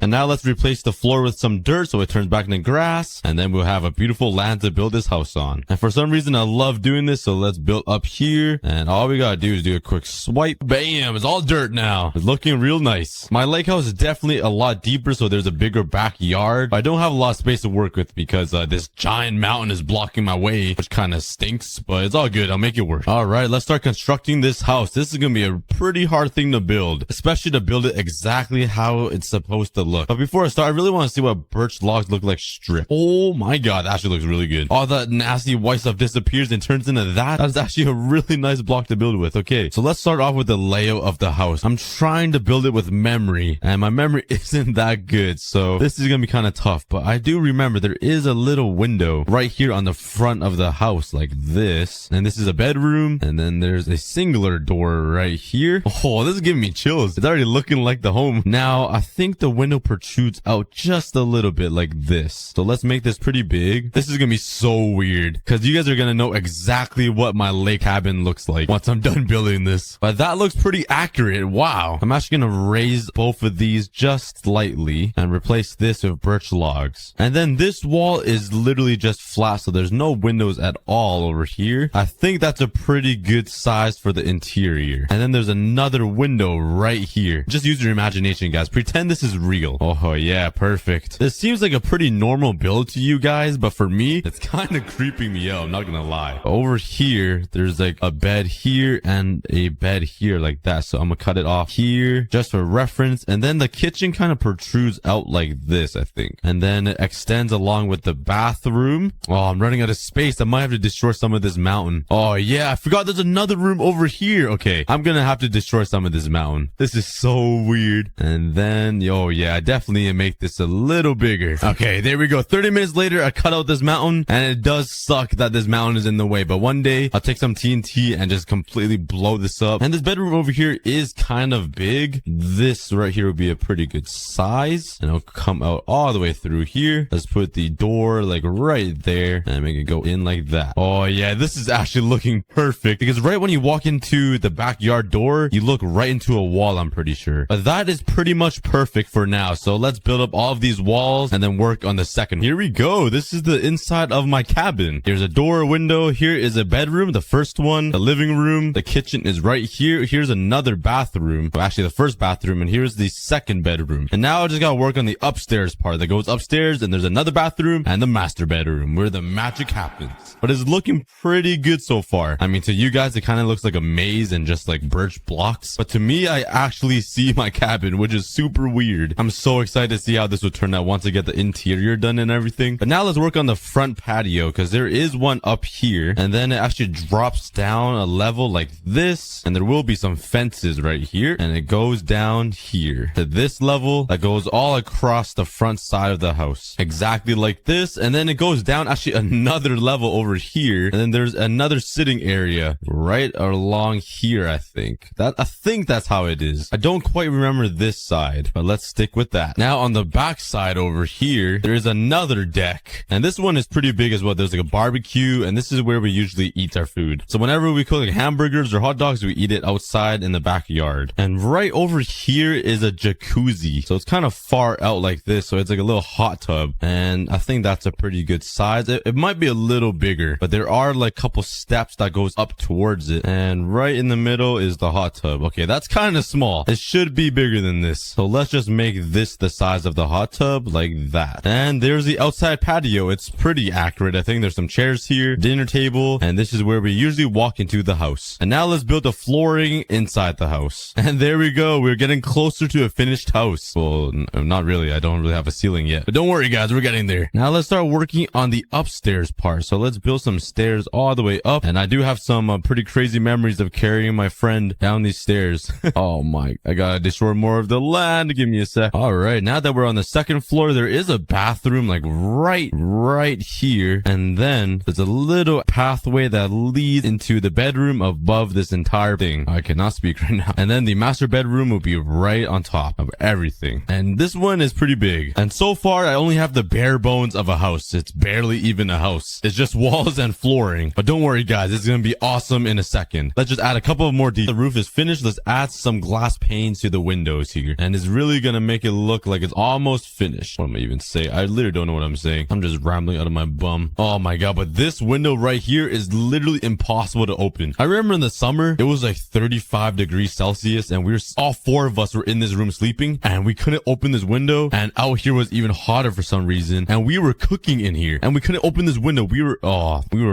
And now let's replace the floor with some dirt so it turns back into grass. And then we'll have a beautiful land to build this house on. And for some reason, I love doing this. So let's build up here. And all we gotta do is do a quick swipe. Bam! It's all dirt now. It's looking real nice. My lake house is definitely a lot deeper, so there's a bigger backyard. But I don't have a lot of space to work with because this giant mountain is blocking my way, which kind of stinks. But it's all good. I'll make it work. All right, let's start constructing this house. This is gonna be a pretty hard thing to build, especially to build it exactly how it's supposed to look. But before I start, I really want to see what birch logs look like stripped. Oh my god, that actually looks really good. All that nasty white stuff disappears and turns into that. That's actually a really nice block to build with. Okay, so let's start off with the layout of the house. I'm trying to build it with memory, and my memory isn't that good, so this is gonna be kind of tough. But I do remember there is a little window right here on the front of the house like this, and this is a bedroom, and then there's a singular door right here. Oh, this is giving me chills. It's already looking like the home. Now, I think the window protrudes out just a little bit like this. So let's make this pretty big. This is gonna be so weird because you guys are gonna know exactly what my lake cabin looks like once I'm done building this. But that looks pretty accurate. Wow. I'm actually gonna raise both of these just slightly and replace this with birch logs. And then this wall is literally just flat, so there's no windows at all over here. I think that's a pretty good size for the interior. And then there's another window right here. Just use your imagination, guys. Pretend this is real. Oh yeah, perfect. This seems like a pretty normal build to you guys, but for me, it's kind of creeping me out. I'm not gonna lie. Over here, there's like a bed here and a bed here like that. So I'm gonna cut it off here just for reference. And then the kitchen kind of protrudes out like this, I think. And then it extends along with the bathroom. Oh, I'm running out of space. I might have to destroy some of this mountain. Oh yeah, I forgot there's another room over here. Okay, I'm gonna have to destroy some of this mountain. This is so weird. And then, oh yeah, I definitely make this a little bigger. Okay, there we go. 30 minutes later, I cut out this mountain, and it does suck that this mountain is in the way. But one day, I'll take some TNT and just completely blow this up. And this bedroom over here is kind of big. This right here would be a pretty good size. And it'll come out all the way through here. Let's put the door like right there and make it go in like that. Oh yeah, this is actually looking perfect because right when you walk into the backyard door, you look right into a wall, I'm pretty sure. But that is pretty much perfect for now. So let's build up all of these walls and then work on the second. Here we go. This is the inside of my cabin. Here's a door, a window. Here is a bedroom, the first one, the living room. The kitchen is right here. Here's another bathroom. Well, actually the first bathroom, and here's the second bedroom. And now I just gotta work on the upstairs part that goes upstairs, and there's another bathroom and the master bedroom where the magic happens. But it's looking pretty good so far. I mean, to you guys, it kind of looks like a maze and just like birch blocks. But to me, I actually see my cabin, which is super weird. I'm so excited to see how this will turn out once I get the interior done and everything. But now let's work on the front patio because there is one up here, and then it actually drops down a level like this, and there will be some fences right here, and it goes down here to this level that goes all across the front side of the house, exactly like this. And then it goes down actually another level over here, and then there's another sitting area right along here. I think that's how it is. I don't quite remember this side, but let's stick with that. Now on the back side over here, there is another deck, and this one is pretty big as well. There's like a barbecue, and this is where we usually eat our food. So whenever we cook like hamburgers or hot dogs, we eat it outside in the backyard. And right over here is a jacuzzi, so it's kind of far out like this, so it's like a little hot tub, and I think that's a pretty good size. It might be a little bigger, but there are like a couple steps that goes up towards it, and right in the middle is the hot tub. Okay, that's kind of small. It should be bigger than this, so let's just make this the size of the hot tub like that. And there's the outside patio. It's pretty accurate. I think there's some chairs here, dinner table, and this is where we usually walk into the house. And now let's build the flooring inside the house. And there we go. We're getting closer to a finished house. Well, not really. I don't really have a ceiling yet, but don't worry guys, we're getting there. Now let's start working on the upstairs part. So let's build some stairs all the way up, and I do have some pretty crazy memories of carrying my friend down these stairs. Oh my, I gotta destroy more of the land. Give me a sec. All right, now that we're on the second floor, there is a bathroom like right here, and then there's a little pathway that leads into the bedroom above this entire thing. I cannot speak right now. And then the master bedroom will be right on top of everything, and this one is pretty big. And so far I only have the bare bones of a house. It's barely even a house. It's just walls and flooring. But don't worry guys, it's gonna be awesome in a second. Let's just add a couple of more details. The roof is finished. Let's add some glass panes to the windows here, and it's really gonna make it look like it's almost finished. What am I even saying? I literally don't know what I'm saying. I'm just rambling out of my bum. Oh my god, but this window right here is literally impossible to open. I remember in the summer, it was like 35 degrees Celsius, and all four of us were in this room sleeping, and we couldn't open this window, and out here was even hotter for some reason, and we were cooking in here, and we couldn't open this window. We were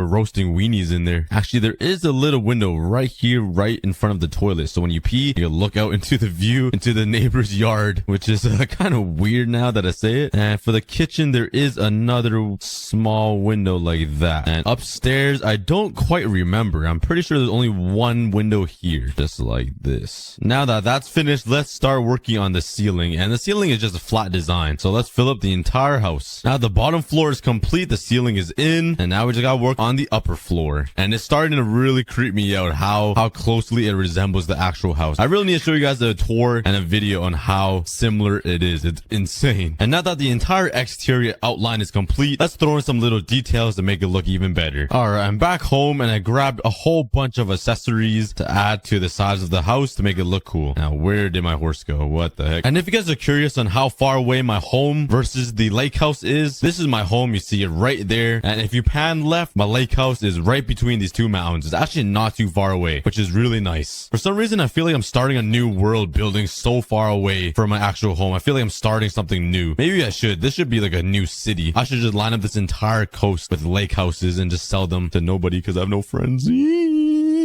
roasting weenies in there. Actually, there is a little window right here, right in front of the toilet, so when you pee, you can look out into the view, into the neighbor's yard, which is kind of weird now that I say it. And for the kitchen, there is another small window like that. And upstairs, I don't quite remember. I'm pretty sure there's only one window here, just like this. Now that that's finished, let's start working on the ceiling. And the ceiling is just a flat design, so let's fill up the entire house. Now the bottom floor is complete, the ceiling is in, and now we just gotta work on the upper floor. And it's starting to really creep me out how closely it resembles the actual house. I really need to show you guys guys a tour and a video on how similar it is. It's insane. And now that the entire exterior outline is complete, let's throw in some little details to make it look even better. All right, I'm back home and I grabbed a whole bunch of accessories to add to the sides of the house to make it look cool. Now, where did my horse go? What the heck? And if you guys are curious on how far away my home versus the lake house is, this is my home. You see it right there. And if you pan left, my lake house is right between these two mountains. It's actually not too far away, which is really nice. For some reason, I feel like I'm starting a new world building so far away from my actual home. I feel like I'm starting something new. Maybe I should. This should be like a new city. I should just line up this entire coast with lake houses and just sell them to nobody because I have no friends.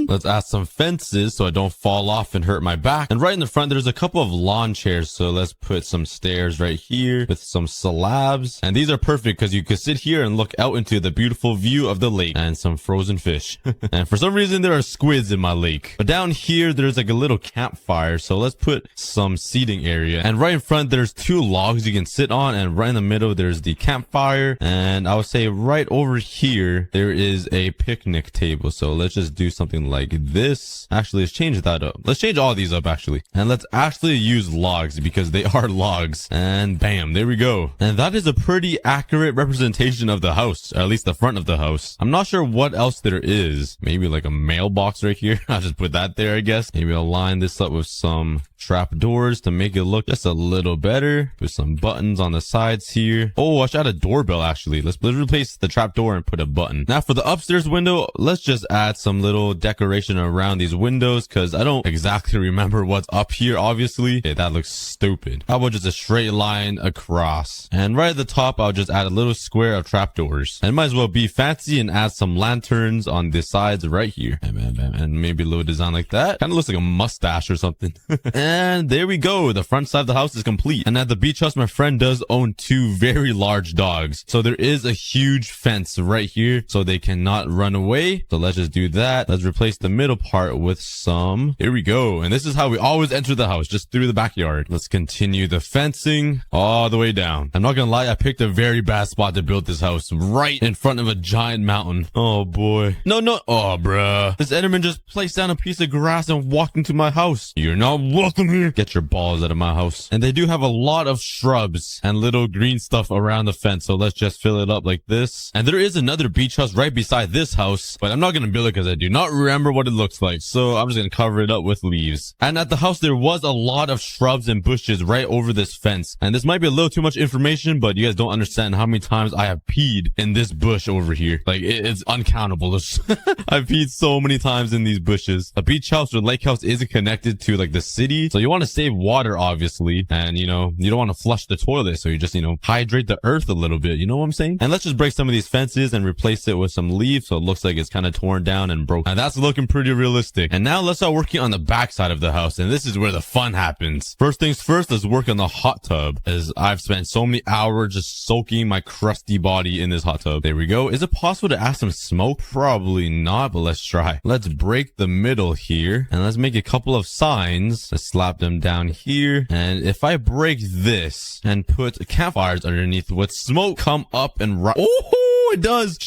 Let's add some fences so I don't fall off and hurt my back. And right in the front, there's a couple of lawn chairs. So let's put some stairs right here with some slabs. And these are perfect because you could sit here and look out into the beautiful view of the lake and some frozen fish. And for some reason, there are squids in my lake. But down here, there's like a little campfire. So let's put some seating area. And right in front, there's two logs you can sit on. And right in the middle, there's the campfire. And I would say right over here, there is a picnic table. So let's just do something like this. Actually, let's change that up. Let's change all these up actually. And let's actually use logs because they are logs. And bam, there we go. And that is a pretty accurate representation of the house, or at least the front of the house. I'm not sure what else there is. Maybe like a mailbox right here. I'll just put that there, I guess. Maybe I'll line this up with some trap doors to make it look just a little better. Put some buttons on the sides here. Oh, I should add a doorbell actually. Let's replace the trap door and put a button. Now for the upstairs window, let's just add some little decoration around these windows because I don't exactly remember what's up here, obviously. Okay, that looks stupid. How about just a straight line across? And right at the top, I'll just add a little square of trapdoors. And might as well be fancy and add some lanterns on the sides right here. And maybe a little design like that. Kind of looks like a mustache or something. And there we go. The front side of the house is complete. And at the beach house, my friend does own two very large dogs. So there is a huge fence right here so they cannot run away. So let's just do that. Let's replace the middle part with some. Here we go. And this is how we always enter the house, just through the backyard. Let's continue the fencing all the way down. I'm not gonna lie, I picked a very bad spot to build this house, right in front of a giant mountain. Oh boy. No. Oh, bruh. This Enderman just placed down a piece of grass and walked into my house. You're not welcome here. Get your balls out of my house. And they do have a lot of shrubs and little green stuff around the fence. So let's just fill it up like this. And there is another beach house right beside this house, but I'm not gonna build it because I do not remember what it looks like. So I'm just gonna cover it up with leaves. And at the house, there was a lot of shrubs and bushes right over this fence. And this might be a little too much information, but you guys don't understand how many times I have peed in this bush over here. Like it's uncountable. I've peed so many times in these bushes. A beach house or lake house isn't connected to like the city. So you want to save water, obviously. And you don't want to flush the toilet. So you just, hydrate the earth a little bit. You know what I'm saying? And let's just break some of these fences and replace it with some leaves. So it looks like it's kind of torn down and broken. And that's looking pretty realistic. And now let's start working on the back side of the house. And this is where the fun happens. First things first, let's work on the hot tub, as I've spent so many hours just soaking my crusty body in this hot tub. There we go. Is it possible to add some smoke? Probably not, but let's try. Let's break the middle here and let's make a couple of signs. Let's slap them down here. And if I break this and put campfires underneath, would smoke come up and oh, it does.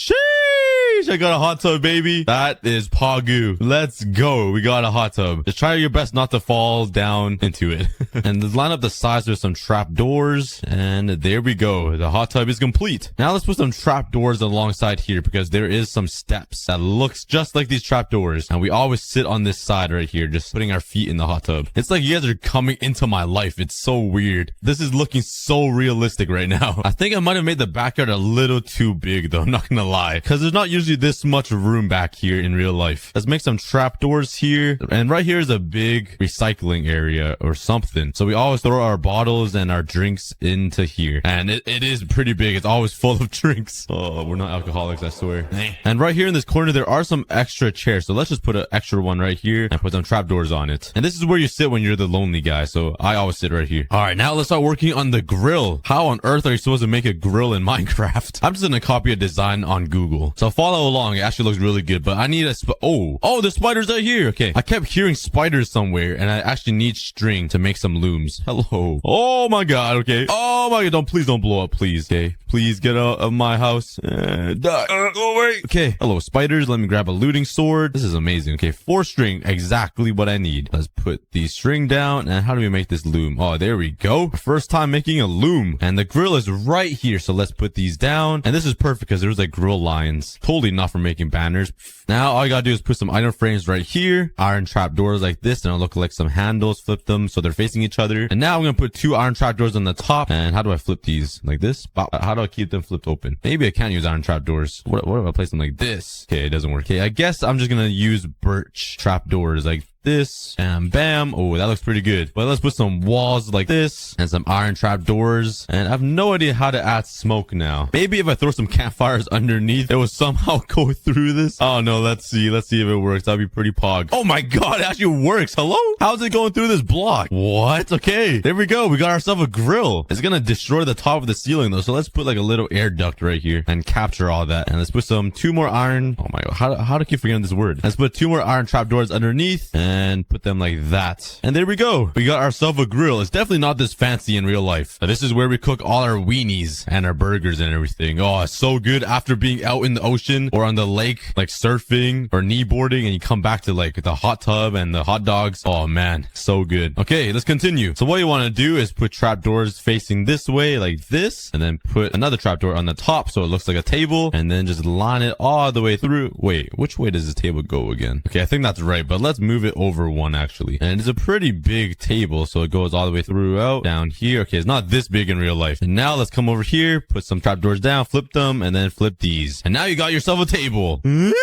I got a hot tub, baby. That is Pagu. Let's go. We got a hot tub. Just try your best not to fall down into it. And let's line up the sides with some trap doors. And there we go. The hot tub is complete. Now let's put some trap doors alongside here because there is some steps that looks just like these trap doors. And we always sit on this side right here, just putting our feet in the hot tub. It's like you guys are coming into my life. It's so weird. This is looking so realistic right now. I think I might have made the backyard a little too big though. I'm not gonna lie, because there's not usually this much room back here in real life. Let's make some trapdoors here. And right here is a big recycling area or something. So we always throw our bottles and our drinks into here. And it is pretty big. It's always full of drinks. Oh, we're not alcoholics, I swear. And right here in this corner, there are some extra chairs. So let's just put an extra one right here and put some trapdoors on it. And this is where you sit when you're the lonely guy. So I always sit right here. All right, now let's start working on the grill. How on earth are you supposed to make a grill in Minecraft? I'm just going to copy a design on Google. So follow follow along. It actually looks really good, but I need a oh, the spiders are here. Okay, I kept hearing spiders somewhere, and I actually need string to make some looms. Hello. Oh my god. Okay. Oh my god. Please don't blow up, please. Okay, please get out of my house. Die. Go away. Okay. Hello, spiders. Let me grab a looting sword. This is amazing. Okay, 4 string, exactly what I need. Let's put the string down. And how do we make this loom? Oh, there we go. First time making a loom, and the grill is right here. So let's put these down, and this is perfect because there's like grill lines. Totally not for making banners. Now all you gotta do is put some iron frames right here, iron trap doors like this, and it'll look like some handles. Flip them so they're facing each other. And now I'm gonna put 2 iron trap doors on the top. And how do I flip these? Like this? How do I keep them flipped open? Maybe I can't use iron trap doors. What if I place them like this? Okay, it doesn't work. Okay, I guess I'm just gonna use birch trap doors like this, and bam. Oh, that looks pretty good. But let's put some walls like this and some iron trap doors. And I have no idea how to add smoke now. Maybe if I throw some campfires underneath, it will somehow go through this. Oh no, let's see if it works. That'd be pretty pog. Oh my god, it actually works. Hello? How's it going through this block? What? Okay, there we go. We got ourselves a grill. It's gonna destroy the top of the ceiling though, so let's put like a little air duct right here and capture all that. And let's put 2 more iron. Oh my god, how do I keep forgetting this word? Let's put 2 more iron trap doors underneath and put them like that. And there we go. We got ourselves a grill. It's definitely not this fancy in real life. This is where we cook all our weenies and our burgers and everything. Oh, it's so good after being out in the ocean or on the lake, like surfing or kneeboarding, and you come back to like the hot tub and the hot dogs. Oh man, so good. Okay, let's continue. So what you want to do is put trap doors facing this way like this, and then put another trap door on the top so it looks like a table, and then just line it all the way through. Wait, which way does this table go again? Okay, I think that's right, but let's move it over one actually. And it's a pretty big table, so it goes all the way throughout down here. Okay, it's not this big in real life. And now let's come over here, put some trapdoors down, flip them, and then flip these. And now you got yourself a table. Run,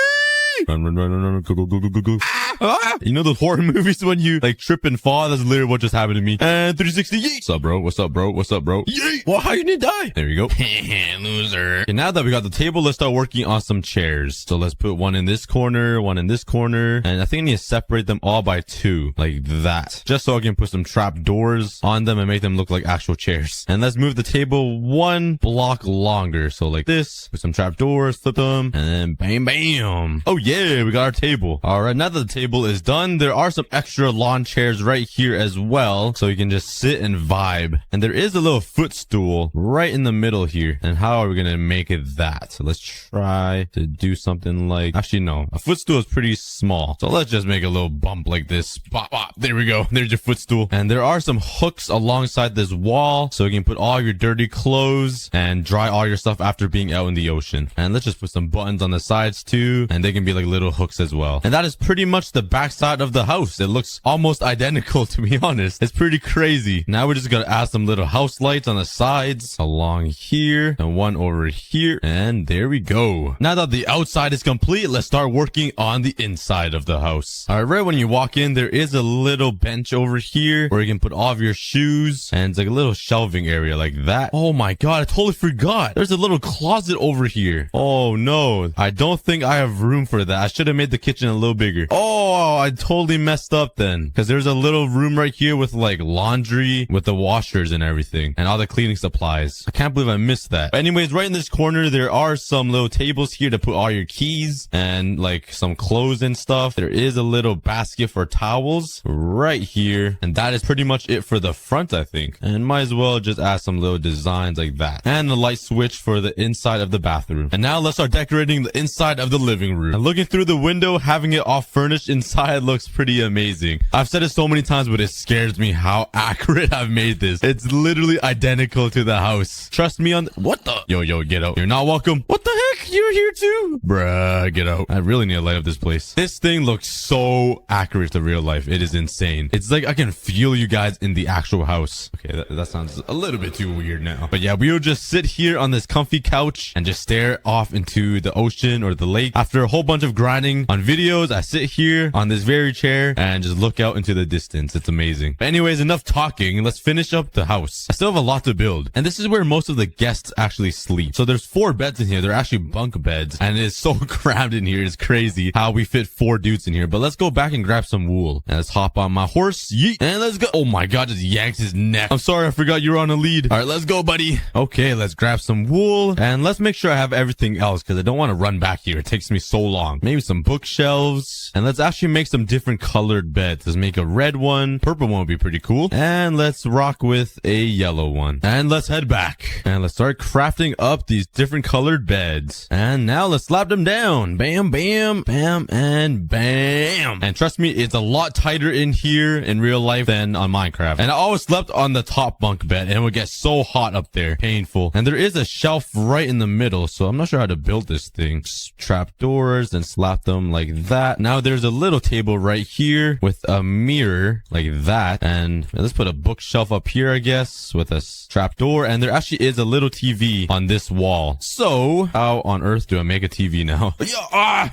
go. You know those horror movies when you like trip and fall? That's literally what just happened to me. And 360, yeet. What's up, bro? What's up, bro? What's up, bro? Yeet. Well, how you didn't die? There you go. Loser. And now that we got the table, let's start working on some chairs. So let's put one in this corner, one in this corner. And I think I need to separate them all by 2, like that. Just so I can put some trap doors on them and make them look like actual chairs. And let's move the table 1 block longer. So like this, put some trap doors, flip them, and then bam, bam. Oh yeah, we got our table. All right, now that the table is done, there are some extra lawn chairs right here as well, so you can just sit and vibe. And there is a little footstool right in the middle here. And how are we gonna make it that? So let's try to do something like, actually no, a footstool is pretty small, so let's just make a little bump like this. Bop, bop. There we go. There's your footstool. And there are some hooks alongside this wall, so you can put all your dirty clothes and dry all your stuff after being out in the ocean. And let's just put some buttons on the sides too, and they can be like little hooks as well. And that is pretty much the backside of the house. It looks almost identical, to be honest. It's pretty crazy. Now we're just gonna add some little house lights on the sides along here and one over here, and there we go. Now that the outside is complete, let's start working on the inside of the house. All right, when you walk in, there is a little bench over here where you can put all of your shoes, and it's like a little shelving area like that. Oh my god, I totally forgot. There's a little closet over here. Oh no, I don't think I have room for that. I should have made the kitchen a little bigger. Oh, I totally messed up then, because there's a little room right here with like laundry with the washers and everything and all the cleaning supplies. I can't believe I missed that. But anyways, right in this corner there are some little tables here to put all your keys and like some clothes and stuff. There is a little basket for towels right here, and that is pretty much it for the front, I think. And might as well just add some little designs like that, and the light switch for the inside of the bathroom. And now let's start decorating the inside of the living room. And looking through the window, having it all furnished inside looks pretty amazing. I've said it so many times, but it scares me how accurate I've made this. It's literally identical to the house. Trust me on what the? Yo, get out. You're not welcome. What the heck? You're here too? Bruh, get out. I really need to light up this place. This thing looks so accurate to real life. It is insane. It's like I can feel you guys in the actual house. Okay, that sounds a little bit too weird now. But yeah, we'll just sit here on this comfy couch and just stare off into the ocean or the lake. After a whole bunch of grinding on videos, I sit here here on this very chair and just look out into the distance. It's amazing. But anyways, enough talking. Let's finish up the house. I still have a lot to build. And this is where most of the guests actually sleep. So there's 4 beds in here. They're actually bunk beds. And it's so crammed in here. It's crazy how we fit 4 dudes in here. But let's go back and grab some wool. And let's hop on my horse. Yeet. And let's go. Oh my god, just yanked his neck. I'm sorry, I forgot you were on a lead. All right, let's go, buddy. Okay, let's grab some wool. And let's make sure I have everything else because I don't want to run back here. It takes me so long. Maybe some bookshelves. And let's actually make some different colored beds. Let's make a red one. Purple one would be pretty cool. And let's rock with a yellow one. And let's head back. And let's start crafting up these different colored beds. And now let's slap them down. Bam, bam, bam, and bam. And trust me, it's a lot tighter in here in real life than on Minecraft. And I always slept on the top bunk bed and it would get so hot up there. Painful. And there is a shelf right in the middle, so I'm not sure how to build this thing. Just trap doors and slap them like that. Now there's a little table right here with a mirror like that. And let's put a bookshelf up here, I guess, with a trap door. And there actually is a little TV on this wall. So how on earth do I make a TV now?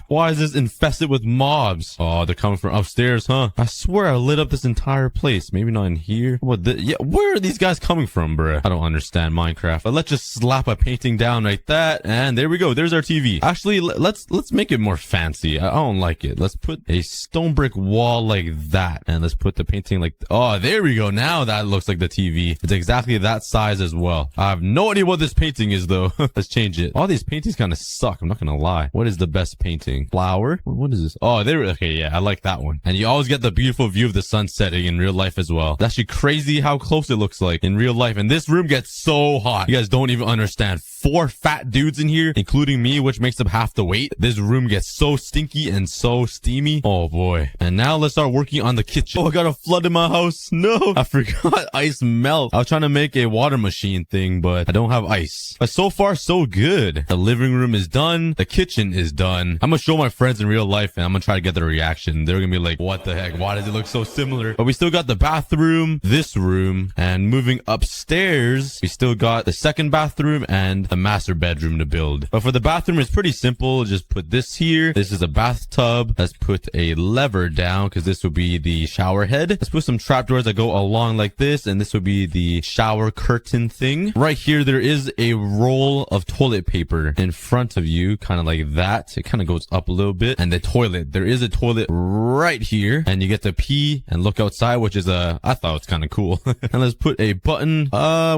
Why is this infested with mobs? Oh, they're coming from upstairs, huh? I swear I lit up this entire place. Maybe not in here. What? Yeah, where are these guys coming from, bruh? I don't understand Minecraft. But let's just slap a painting down like that. And there we go. There's our TV. Actually, let's make it more fancy. I don't like it. Let's put a stone brick wall like that. And let's put the painting like, oh, there we go. Now that looks like the TV. It's exactly that size as well. I have no idea what this painting is though. Let's change it. All these paintings kind of suck. I'm not gonna lie. What is the best painting? Flower? What is this? Oh, there. Okay, yeah, I like that one. And you always get the beautiful view of the sun setting in real life as well. It's actually crazy how close it looks like in real life. And this room gets so hot. You guys don't even understand. 4 fat dudes in here, including me, which makes up half the weight. This room gets so stinky and so steamy. Oh boy. And now let's start working on the kitchen. Oh, I got a flood in my house. No, I forgot ice melt. I was trying to make a water machine thing, but I don't have ice. But so far, so good. The living room is done. The kitchen is done. I'm gonna show my friends in real life and I'm gonna try to get their reaction. They're gonna be like, what the heck? Why does it look so similar? But we still got the bathroom, this room, and moving upstairs, we still got the second bathroom and the master bedroom to build. But for the bathroom, it's pretty simple. Just put this here. This is a bathtub. Let's put a lever down because this will be the shower head. Let's put some trapdoors that go along like this, and this will be the shower curtain thing. Right here, there is a roll of toilet paper in front of you, kind of like that. It kind of goes up a little bit. And the toilet, there is a toilet right here, and you get to pee and look outside, which is I thought it's kind of cool. And let's put a button.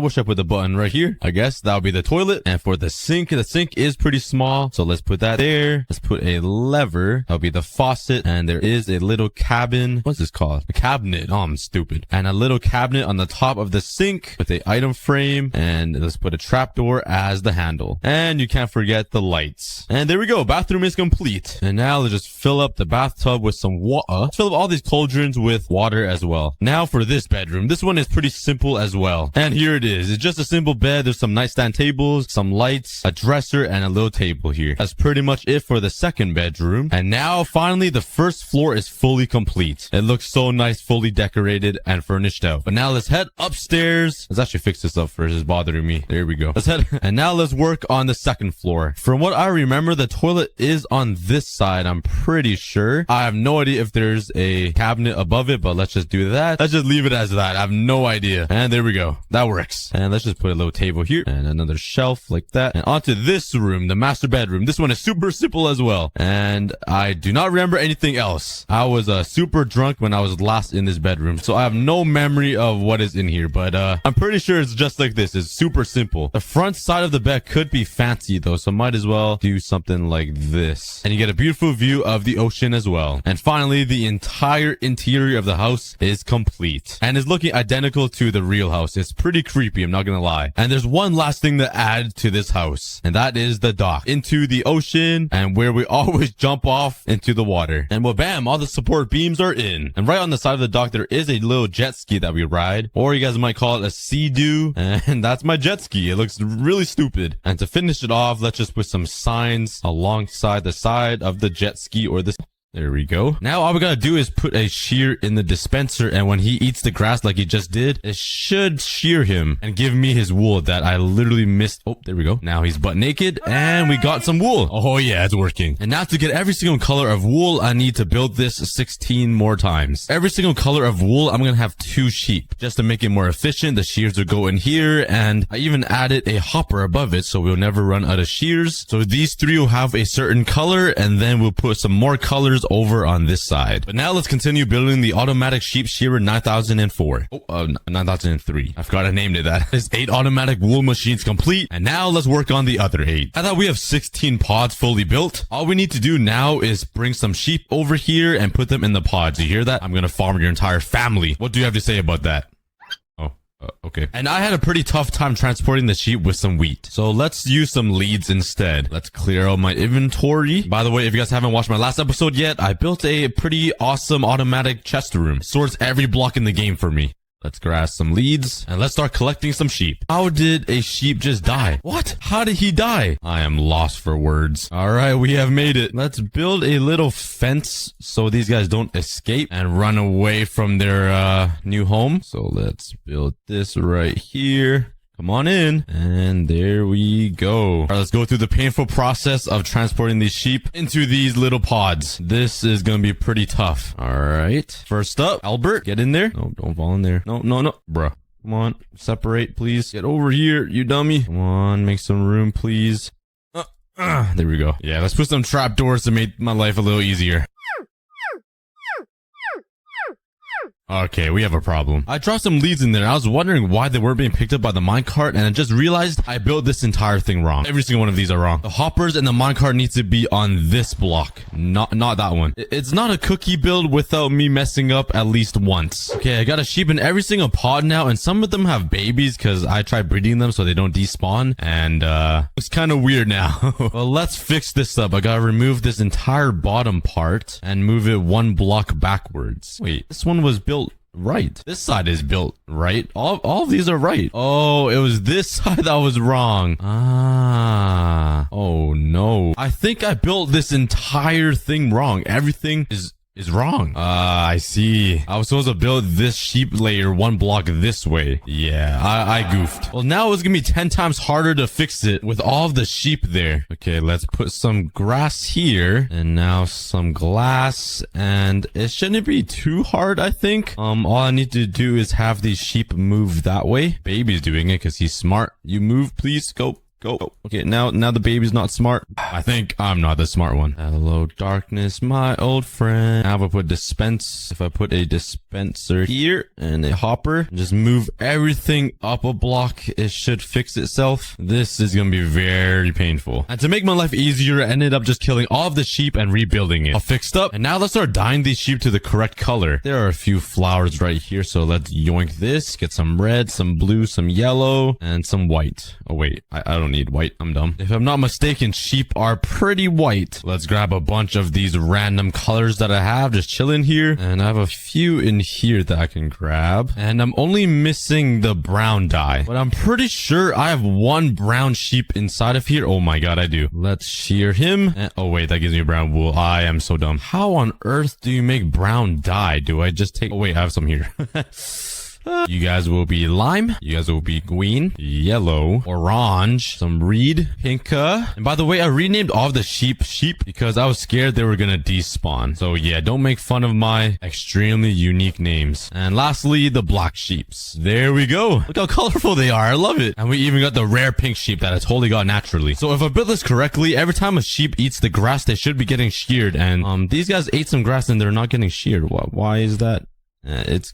Wish I put the button right here. I guess that'll be the toilet. And for the sink is pretty small, so let's put that there. Let's put a lever. That'll be the faucet. And there is a little cabin. What's this called? A cabinet. Oh, I'm stupid. And a little cabinet on the top of the sink with a item frame. And let's put a trapdoor as the handle. And you can't forget the lights. And there we go. Bathroom is complete. And now let's just fill up the bathtub with some water. Let's fill up all these cauldrons with water as well. Now for this bedroom. This one is pretty simple as well. And here it is. It's just a simple bed. There's some nightstand tables, some lights, a dresser, and a little table here. That's pretty much it for the second bedroom. And now finally the first floor is fully complete. It looks so nice, fully decorated and furnished out. But now let's head upstairs. Let's actually fix this up first. It's bothering me. There we go. Let's head. And now let's work on the second floor. From what I remember, the toilet is on this side. I'm pretty sure. I have no idea if there's a cabinet above it, but let's just do that. Let's just leave it as that. I have no idea. And there we go. That works. And let's just put a little table here and another shelf like that. And onto this room, the master bedroom. This one is super simple as well. And I do not remember anything else. I was super drunk when I was last in this bedroom, so I have no memory of what is in here, but I'm pretty sure it's just like this. It's super simple. The front side of the bed could be fancy though, so might as well do something like this. And you get a beautiful view of the ocean as well. And finally, the entire interior of the house is complete and is looking identical to the real house. It's pretty creepy, I'm not gonna lie. And there's one last thing to add to this house, and that is the dock into the ocean, and where we always jump off into the water. And well, bam, all the support beams are in. And right on the side of the dock, there is a little jet ski that we ride, or you guys might call it a sea-doo. And that's my jet ski. It looks really stupid. And to finish it off, let's just put some signs alongside the side of the jet ski or this There we go. Now all we gotta do is put a shear in the dispenser, and when he eats the grass like he just did, it should shear him and give me his wool that I literally missed. Oh, there we go. Now he's butt naked, and we got some wool. Oh yeah, it's working. And now to get every single color of wool, I need to build this 16 more times. Every single color of wool, I'm gonna have 2 sheep. Just to make it more efficient, the shears will go in here, and I even added a hopper above it, so we'll never run out of shears. So these 3 will have a certain color, and then we'll put some more colors over on this side. But now let's continue building the automatic sheep shearer 9004. 9003. I forgot I named it that. This 8 automatic wool machines complete, and now let's work on the other 8. I thought we have 16 pods fully built. All we need to do now is bring some sheep over here and put them in the pods. You hear that? I'm gonna farm your entire family. What do you have to say about that? Okay. And I had a pretty tough time transporting the sheep with some wheat. So let's use some leads instead. Let's clear out my inventory. By the way, if you guys haven't watched my last episode yet, I built a pretty awesome automatic chest room. Sorts every block in the game for me. Let's grab some leads and let's start collecting some sheep. How did a sheep just die? What? How did he die? I am lost for words. All right, we have made it. Let's build a little fence so these guys don't escape and run away from their new home. So let's build this right here. Come on in. And there we go. All right, let's go through the painful process of transporting these sheep into these little pods. This is going to be pretty tough. All right. First up, Albert, get in there. No, don't fall in there. No. Bruh. Come on. Separate, please. Get over here, you dummy. Come on. Make some room, please. There we go. Yeah, let's put some trapdoors to make my life a little easier. Okay, we have a problem. I dropped some leads in there. I was wondering why they weren't being picked up by the minecart, and I just realized I built this entire thing wrong. Every single one of these are wrong. The hoppers and the minecart needs to be on this block, not that one. It's not a cookie build without me messing up at least once. Okay, I got a sheep in every single pod now, and some of them have babies because I tried breeding them so they don't despawn, and it's kind of weird now. Well, let's fix this up. I gotta remove this entire bottom part and move it 1 block backwards. Wait, this one was built right. This side is built right. All of these are right. Oh, it was this side that was wrong. Oh no. I think I built this entire thing wrong. Everything is wrong. I see. I was supposed to build this sheep layer 1 block this way. Yeah, I goofed. Well, now it's gonna be 10 times harder to fix it with all of the sheep there. Okay, let's put some grass here and now some glass, and it shouldn't be too hard, I think. All I need to do is have these sheep move that way. Baby's doing it because he's smart. You move, please. Go. Okay, now the baby's not smart. I think I'm not the smart one. Hello, darkness, my old friend. Now if I put a dispenser here and a hopper, just move everything up a block, it should fix itself. This is gonna be very painful. And to make my life easier, I ended up just killing all of the sheep and rebuilding it. All fixed up. And now let's start dyeing these sheep to the correct color. There are a few flowers right here, so let's yoink this. Get some red, some blue, some yellow, and some white. Oh wait, I don't need white. I'm dumb. If I'm not mistaken, sheep are pretty white. Let's grab a bunch of these random colors that I have just chilling here, and I have a few in here that I can grab, and I'm only missing the brown dye, but I'm pretty sure I have 1 brown sheep inside of here. Oh my god, I do. Let's shear him. Oh wait, that gives me brown wool. I am so dumb. How on earth do you make brown dye? Do I just take... Oh wait, I have some here. You guys will be lime. You guys will be green, yellow, orange, some reed, pink. And by the way, I renamed all of the sheep because I was scared they were gonna despawn. So yeah, don't make fun of my extremely unique names. And lastly, the black sheeps. There we go. Look how colorful they are. I love it. And we even got the rare pink sheep that I totally got naturally. So if I built this correctly, every time a sheep eats the grass, they should be getting sheared. And these guys ate some grass and they're not getting sheared. Why is that? It's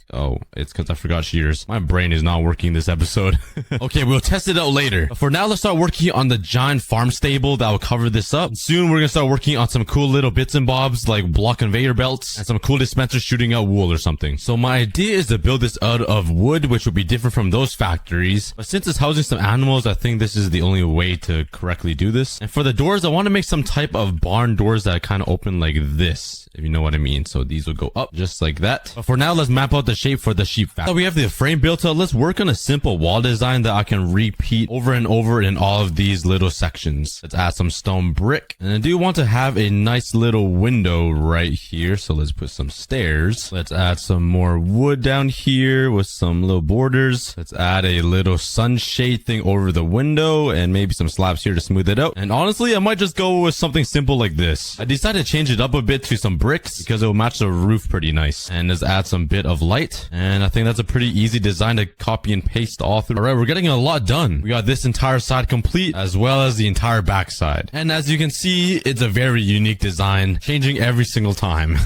because I forgot shears. My brain is not working this episode. Okay, we'll test it out later. But for now, let's start working on the giant farm stable that will cover this up. Soon, we're gonna start working on some cool little bits and bobs like block conveyor belts and some cool dispensers shooting out wool or something. So my idea is to build this out of wood, which will be different from those factories. But since it's housing some animals, I think this is the only way to correctly do this. And for the doors, I want to make some type of barn doors that kind of open like this, if you know what I mean. So these will go up just like that. But for now, now let's map out the shape for the sheep factory. So we have the frame built up. Let's work on a simple wall design that I can repeat over and over in all of these little sections. Let's add some stone brick. And I do want to have a nice little window right here. So let's put some stairs. Let's add some more wood down here with some little borders. Let's add a little sunshade thing over the window and maybe some slabs here to smooth it out. And honestly, I might just go with something simple like this. I decided to change it up a bit to some bricks because it will match the roof pretty nice. And let's add some bit of light. And I think that's a pretty easy design to copy and paste all through. All right, we're getting a lot done. We got this entire side complete as well as the entire back side. And as you can see, it's a very unique design, changing every single time.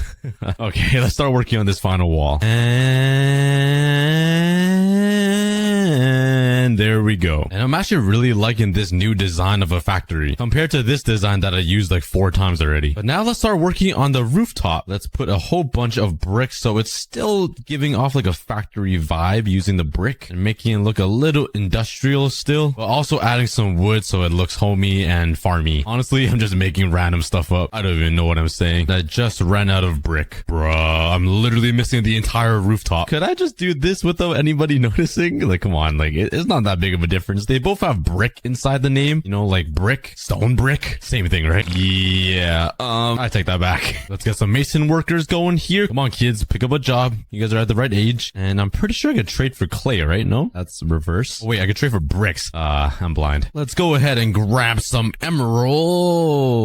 Okay, let's start working on this final wall. And there we go. And I'm actually really liking this new design of a factory compared to this design that I used like 4 times already. But now let's start working on the rooftop. Let's put a whole bunch of bricks so it's still giving off like a factory vibe using the brick and making it look a little industrial still, but also adding some wood so it looks homey and farmy. Honestly, I'm just making random stuff up. I don't even know what I'm saying. I just ran out of brick. Bruh, I'm literally missing the entire rooftop. Could I just do this without anybody noticing? Like, come on, like it's not that big of a difference. They both have brick inside the name, you know, like brick, stone brick, same thing, right? Yeah, I take that back. Let's get some mason workers going here. Come on, kids, pick up a job. You guys are at the right age. And I'm pretty sure I could trade for clay, right? No, that's reverse. Oh, wait, I could trade for bricks. I'm blind. Let's go ahead and grab some emerald.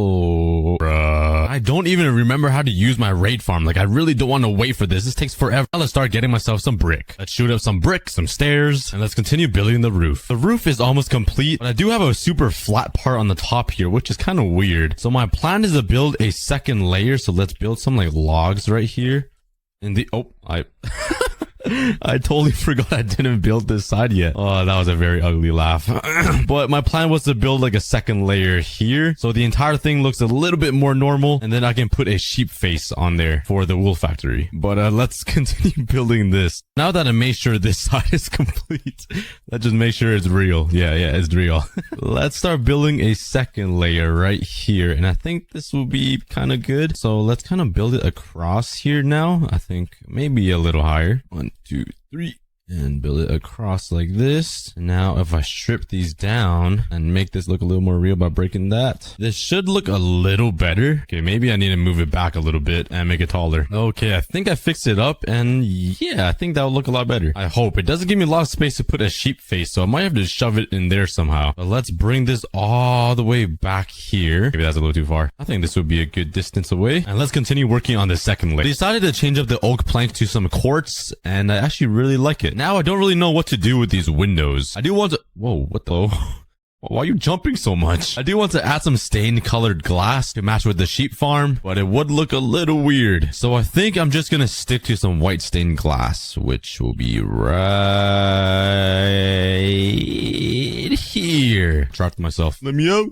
Bruh. I don't even remember how to use my raid farm. Like, I really don't want to wait for this. This takes forever. Now let's start getting myself some brick. Let's shoot up some brick, some stairs, and let's continue building the roof. The roof is almost complete, but I do have a super flat part on the top here, which is kind of weird. So my plan is to build a second layer. So let's build some like logs right here. In the, I totally forgot I didn't build this side yet. Oh, that was a very ugly laugh. But my plan was to build like a second layer here. So the entire thing looks a little bit more normal. And then I can put a sheep face on there for the wool factory. But let's continue building this. Now that I made sure this side is complete, let's just make sure it's real. Yeah, it's real. Let's start building a second layer right here. And I think this will be kind of good. So let's kind of build it across here now. I think maybe a little higher. 1, 2, 3. And build it across like this. Now, if I strip these down and make this look a little more real by breaking that, this should look a little better. Okay, maybe I need to move it back a little bit and make it taller. Okay, I think I fixed it up, and yeah, I think that'll look a lot better. I hope. It doesn't give me a lot of space to put a sheep face, so I might have to shove it in there somehow. But let's bring this all the way back here. Maybe that's a little too far. I think this would be a good distance away. And let's continue working on the second layer. I decided to change up the oak plank to some quartz, and I actually really like it. Now I don't really know what to do with these windows. I do want to... Whoa, what the... Why are you jumping so much? I do want to add some stained colored glass to match with the sheep farm, but it would look a little weird. So I think I'm just gonna stick to some white stained glass, which will be right here. Trapped myself. Let me out,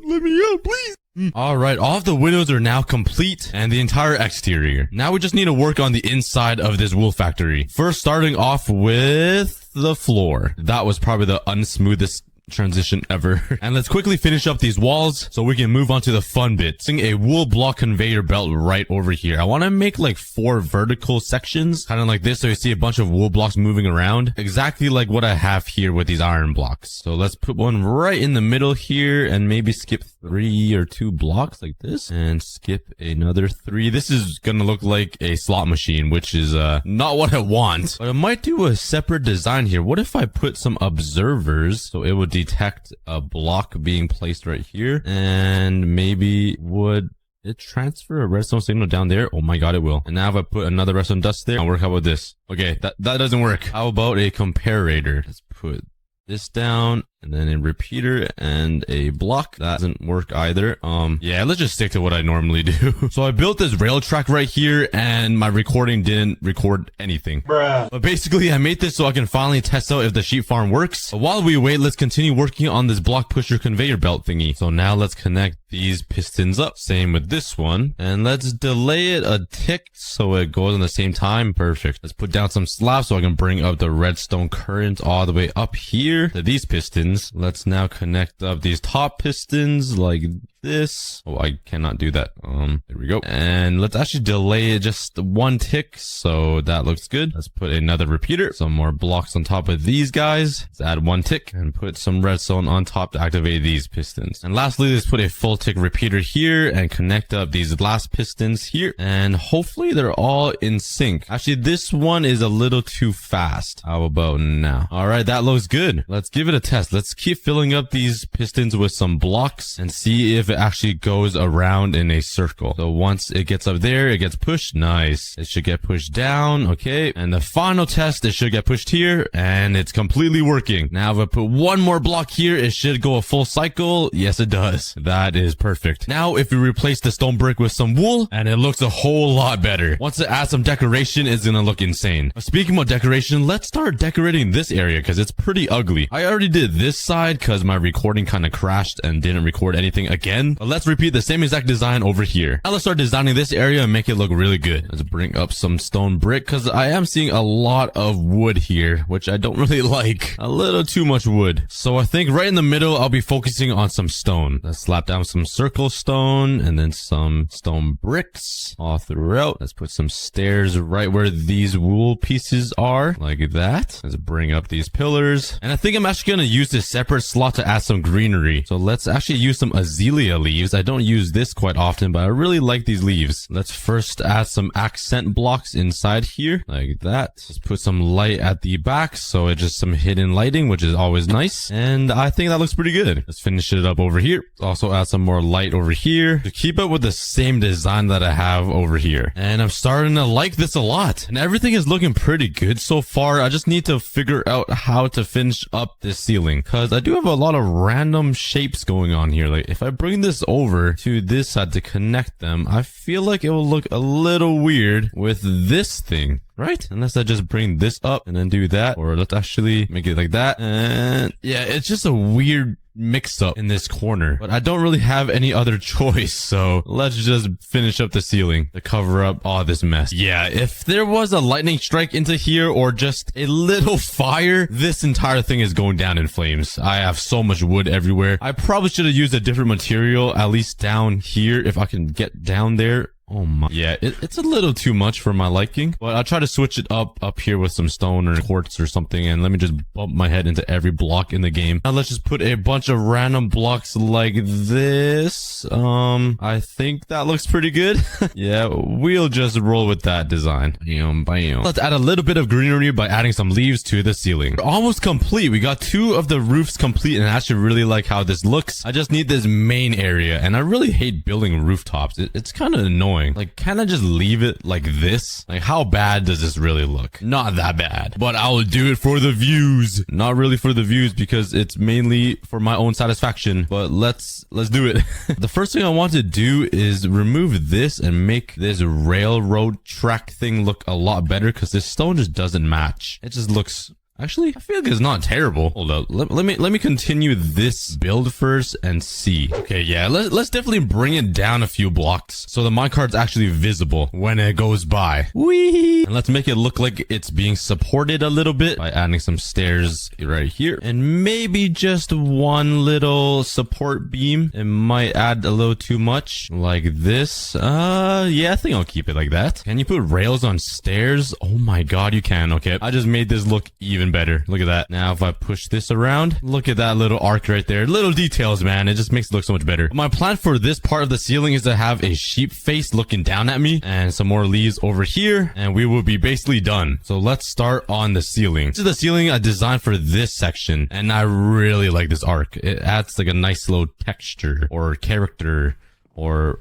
please. All right, all of the windows are now complete and the entire exterior. Now we just need to work on the inside of this wool factory. First, starting off with the floor. That was probably the unsmoothest transition ever. And let's quickly finish up these walls so we can move on to the fun bit. Using a wool block conveyor belt right over here. I want to make like 4 vertical sections, kind of like this, so you see a bunch of wool blocks moving around, exactly like what I have here with these iron blocks. So let's put one right in the middle here and maybe skip 3 or 2 blocks like this and skip another 3. This is gonna look like a slot machine, which is not what I want, but I might do a separate design here. What if I put some observers so it would detect a block being placed right here, and maybe would it transfer a redstone signal down there? Oh my god, it will. And now if I put another redstone dust there, I'll work out with this. Okay, that doesn't work. How about a comparator? Let's put this down and then a repeater and a block. That doesn't work either. Yeah, let's just stick to what I normally do. So I built this rail track right here and my recording didn't record anything. Bruh. But basically I made this so I can finally test out if the sheep farm works. But while we wait, let's continue working on this block pusher conveyor belt thingy. So now let's connect these pistons up. Same with this one. And let's delay it a tick so it goes on the same time. Perfect. Let's put down some slabs so I can bring up the redstone current all the way up here to these pistons. pistons. Let's now connect up these top pistons like this. Oh, I cannot do that. There we go. And let's actually delay it just 1 tick, so that looks good. Let's put another repeater, some more blocks on top of these guys. Let's add 1 tick and put some redstone on top to activate these pistons. And lastly, let's put a full tick repeater here and connect up these last pistons here, and hopefully they're all in sync. Actually, this one is a little too fast. How about now? All right, that looks good. Let's give it a test. Let's keep filling up these pistons with some blocks and see if it actually goes around in a circle. So once it gets up there, it gets pushed. Nice. It should get pushed down. Okay. And the final test, it should get pushed here, and it's completely working. Now if I put 1 more block here, it should go a full cycle. Yes, it does. That is perfect. Now if we replace the stone brick with some wool, and it looks a whole lot better. Once it adds some decoration, it's gonna look insane. Speaking of decoration, let's start decorating this area because it's pretty ugly. I already did this side because my recording kind of crashed and didn't record anything again. But let's repeat the same exact design over here. Now let's start designing this area and make it look really good. Let's bring up some stone brick because I am seeing a lot of wood here, which I don't really like. A little too much wood. So I think right in the middle, I'll be focusing on some stone. Let's slap down some circle stone and then some stone bricks all throughout. Let's put some stairs right where these wool pieces are, like that. Let's bring up these pillars. And I think I'm actually going to use this separate slot to add some greenery. So let's actually use some azalea leaves. I don't use this quite often, but I really like these leaves. Let's first add some accent blocks inside here, like that. Let's put some light at the back, so it's just some hidden lighting, which is always nice. And I think that looks pretty good. Let's finish it up over here. Also add some more light over here to keep up with the same design that I have over here. And I'm starting to like this a lot. And everything is looking pretty good so far. I just need to figure out how to finish up this ceiling, because I do have a lot of random shapes going on here. Like if I bring this over to this side to connect them, I feel like it will look a little weird with this thing, right? Unless I just bring this up and then do that, or let's actually make it like that. And yeah, it's just a weird mix up in this corner, but I don't really have any other choice, so let's just finish up the ceiling to cover up all this mess. Yeah, if there was a lightning strike into here or just a little fire, this entire thing is going down in flames. I have so much wood everywhere. I probably should have used a different material, at least down here, if I can get down there. Oh my. Yeah, it's a little too much for my liking, but I'll try to switch it up here with some stone or quartz or something, and let me just bump my head into every block in the game. Now let's just put a bunch of random blocks like this. I think that looks pretty good. Yeah, we'll just roll with that design. Bam. Let's add a little bit of greenery by adding some leaves to the ceiling. We're almost complete. We got 2 of the roofs complete, and I actually really like how this looks. I just need this main area, and I really hate building rooftops. It's kind of annoying. Like, can I just leave it like this? Like, how bad does this really look? Not that bad, but I'll do it for the views. Not really for the views, because it's mainly for my own satisfaction, but let's do it. The first thing I want to do is remove this and make this railroad track thing look a lot better, because this stone just doesn't match. It just looks... Actually, I feel like it's not terrible. Hold up. Let me continue this build first and see. Okay, yeah, let's definitely bring it down a few blocks so the minecart's actually visible when it goes by. Whee! And let's make it look like it's being supported a little bit by adding some stairs right here. And maybe just 1 little support beam. It might add a little too much. Like this. Yeah, I think I'll keep it like that. Can you put rails on stairs? Oh my god, you can. Okay, I just made this look even better. Look at that. Now if I push this around, look at that little arc right there. Little details, man. It just makes it look so much better. My plan for this part of the ceiling is to have a sheep face looking down at me and some more leaves over here, and we will be basically done. So let's start on the ceiling. This is the ceiling I designed for this section, and I really like this arc. It adds like a nice little texture or character or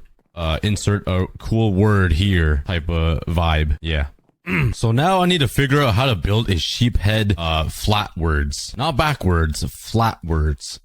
insert a cool word here type of vibe. Yeah. So now I need to figure out how to build a sheep head flatwards, not backwards, flatwards.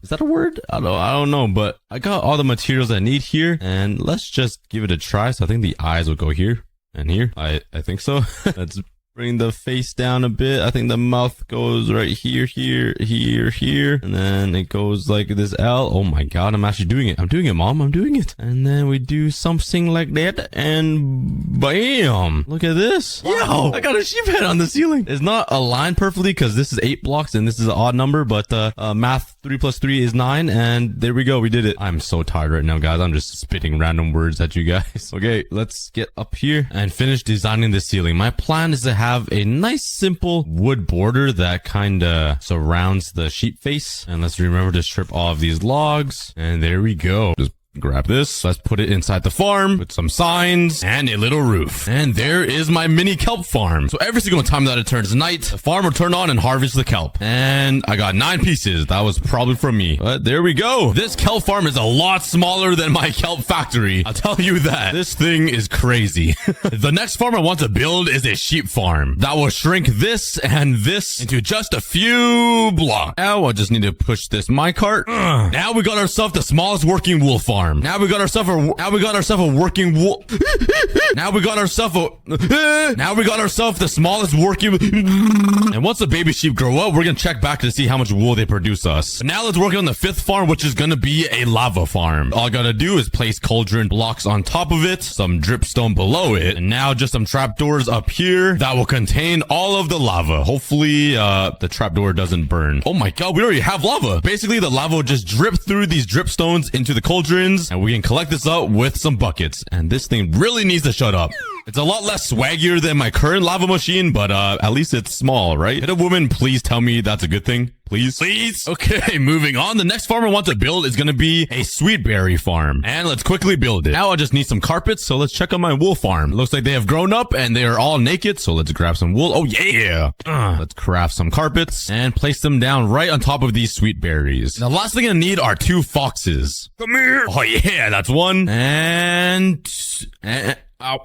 Is that a word? I don't know, but I got all the materials I need here, and let's just give it a try. So I think the eyes will go here and here. I think so. Let's Bring the face down a bit. I think the mouth goes right here, here, here, here. And then it goes like this L. Oh my god, I'm actually doing it. I'm doing it, Mom. I'm doing it. And then we do something like that. And bam. Look at this. Yo, I got a sheep head on the ceiling. It's not aligned perfectly because this is 8 blocks and this is an odd number. But math 3 plus 3 is 9. And there we go. We did it. I'm so tired right now, guys. I'm just spitting random words at you guys. Okay, let's get up here and finish designing the ceiling. My plan is to have a nice simple wood border that kind of surrounds the sheep face. And let's remember to strip all of these logs. And there we go. Just grab this. Let's put it inside the farm with some signs and a little roof. And there is my mini kelp farm. So every single time that it turns night, the farm will turn on and harvest the kelp. And I got 9 pieces. That was probably from me. But there we go. This kelp farm is a lot smaller than my kelp factory. I'll tell you that. This thing is crazy. The next farm I want to build is a sheep farm that will shrink this and this into just a few blocks. Now I just need to push this minecart. Now we got ourselves the smallest working wool farm. Now we got ourselves a working wool. Now we got ourselves the smallest working. And once the baby sheep grow up, we're gonna check back to see how much wool they produce us. So now let's work on the 5th farm, which is gonna be a lava farm. All I gotta do is place cauldron blocks on top of it, some dripstone below it, and now just some trapdoors up here that will contain all of the lava. Hopefully, the trapdoor doesn't burn. Oh my god, we already have lava. Basically, the lava will just drip through these dripstones into the cauldrons, and we can collect this up with some buckets. And this thing really needs to shut up. It's a lot less swaggier than my current lava machine, but at least it's small, right? Could a woman please tell me that's a good thing? Please. Okay, moving on. The next farm I want to build is going to be a sweet berry farm. And let's quickly build it. Now I just need some carpets, so let's check on my wool farm. It looks like they have grown up and they are all naked, so let's grab some wool. Oh yeah! Let's craft some carpets and place them down right on top of these sweet berries. The last thing I need are 2 foxes. Come here! Oh yeah, that's one. And ow.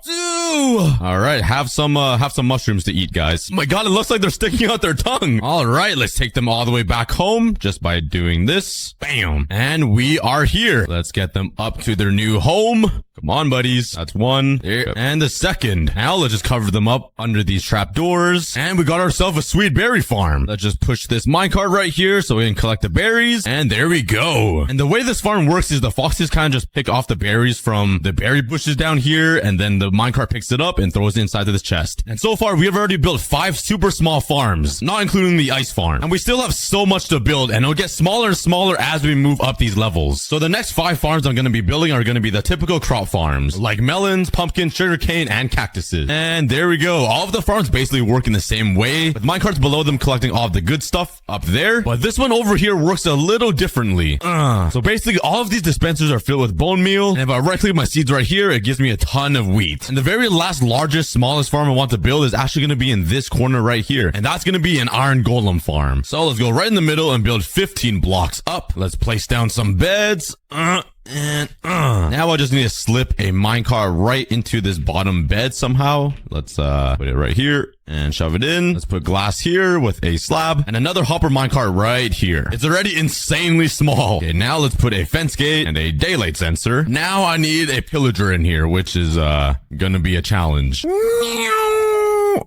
All right, have some mushrooms to eat, guys. Oh my god, it looks like they're sticking out their tongue. All right, let's take them all the way back home just by doing this. Bam. And we are here. Let's get them up to their new home. Come on, buddies. That's one. There. And the second. Now let's just cover them up under these trapdoors. And we got ourselves a sweet berry farm. Let's just push this minecart right here so we can collect the berries. And there we go. And the way this farm works is the foxes kind of just pick off the berries from the berry bushes down here, and then the minecart picks it up and throws it inside of this chest. And so far, we have already built 5 super small farms, not including the ice farm. And we still have so much to build, and it'll get smaller and smaller as we move up these levels. So the next 5 farms I'm going to be building are going to be the typical crop farms, like melons, pumpkin, sugarcane, and cactuses. And there we go. All of the farms basically work in the same way, with minecarts below them collecting all of the good stuff up there. But this one over here works a little differently. So basically, all of these dispensers are filled with bone meal, and if I right-click my seeds right here, it gives me a ton of wheat. And the very last, largest, smallest farm I want to build is actually going to be in this corner right here, and that's going to be an iron golem farm. So let's go right in the middle and build 15 blocks up. Let's place down some beds. Now I just need to slip a minecart right into this bottom bed somehow. Let's put it right here and shove it in. Let's put glass here with a slab and another hopper minecart right here. It's already insanely small. Okay, now let's put a fence gate and a daylight sensor. Now I need a pillager in here, which is gonna be a challenge.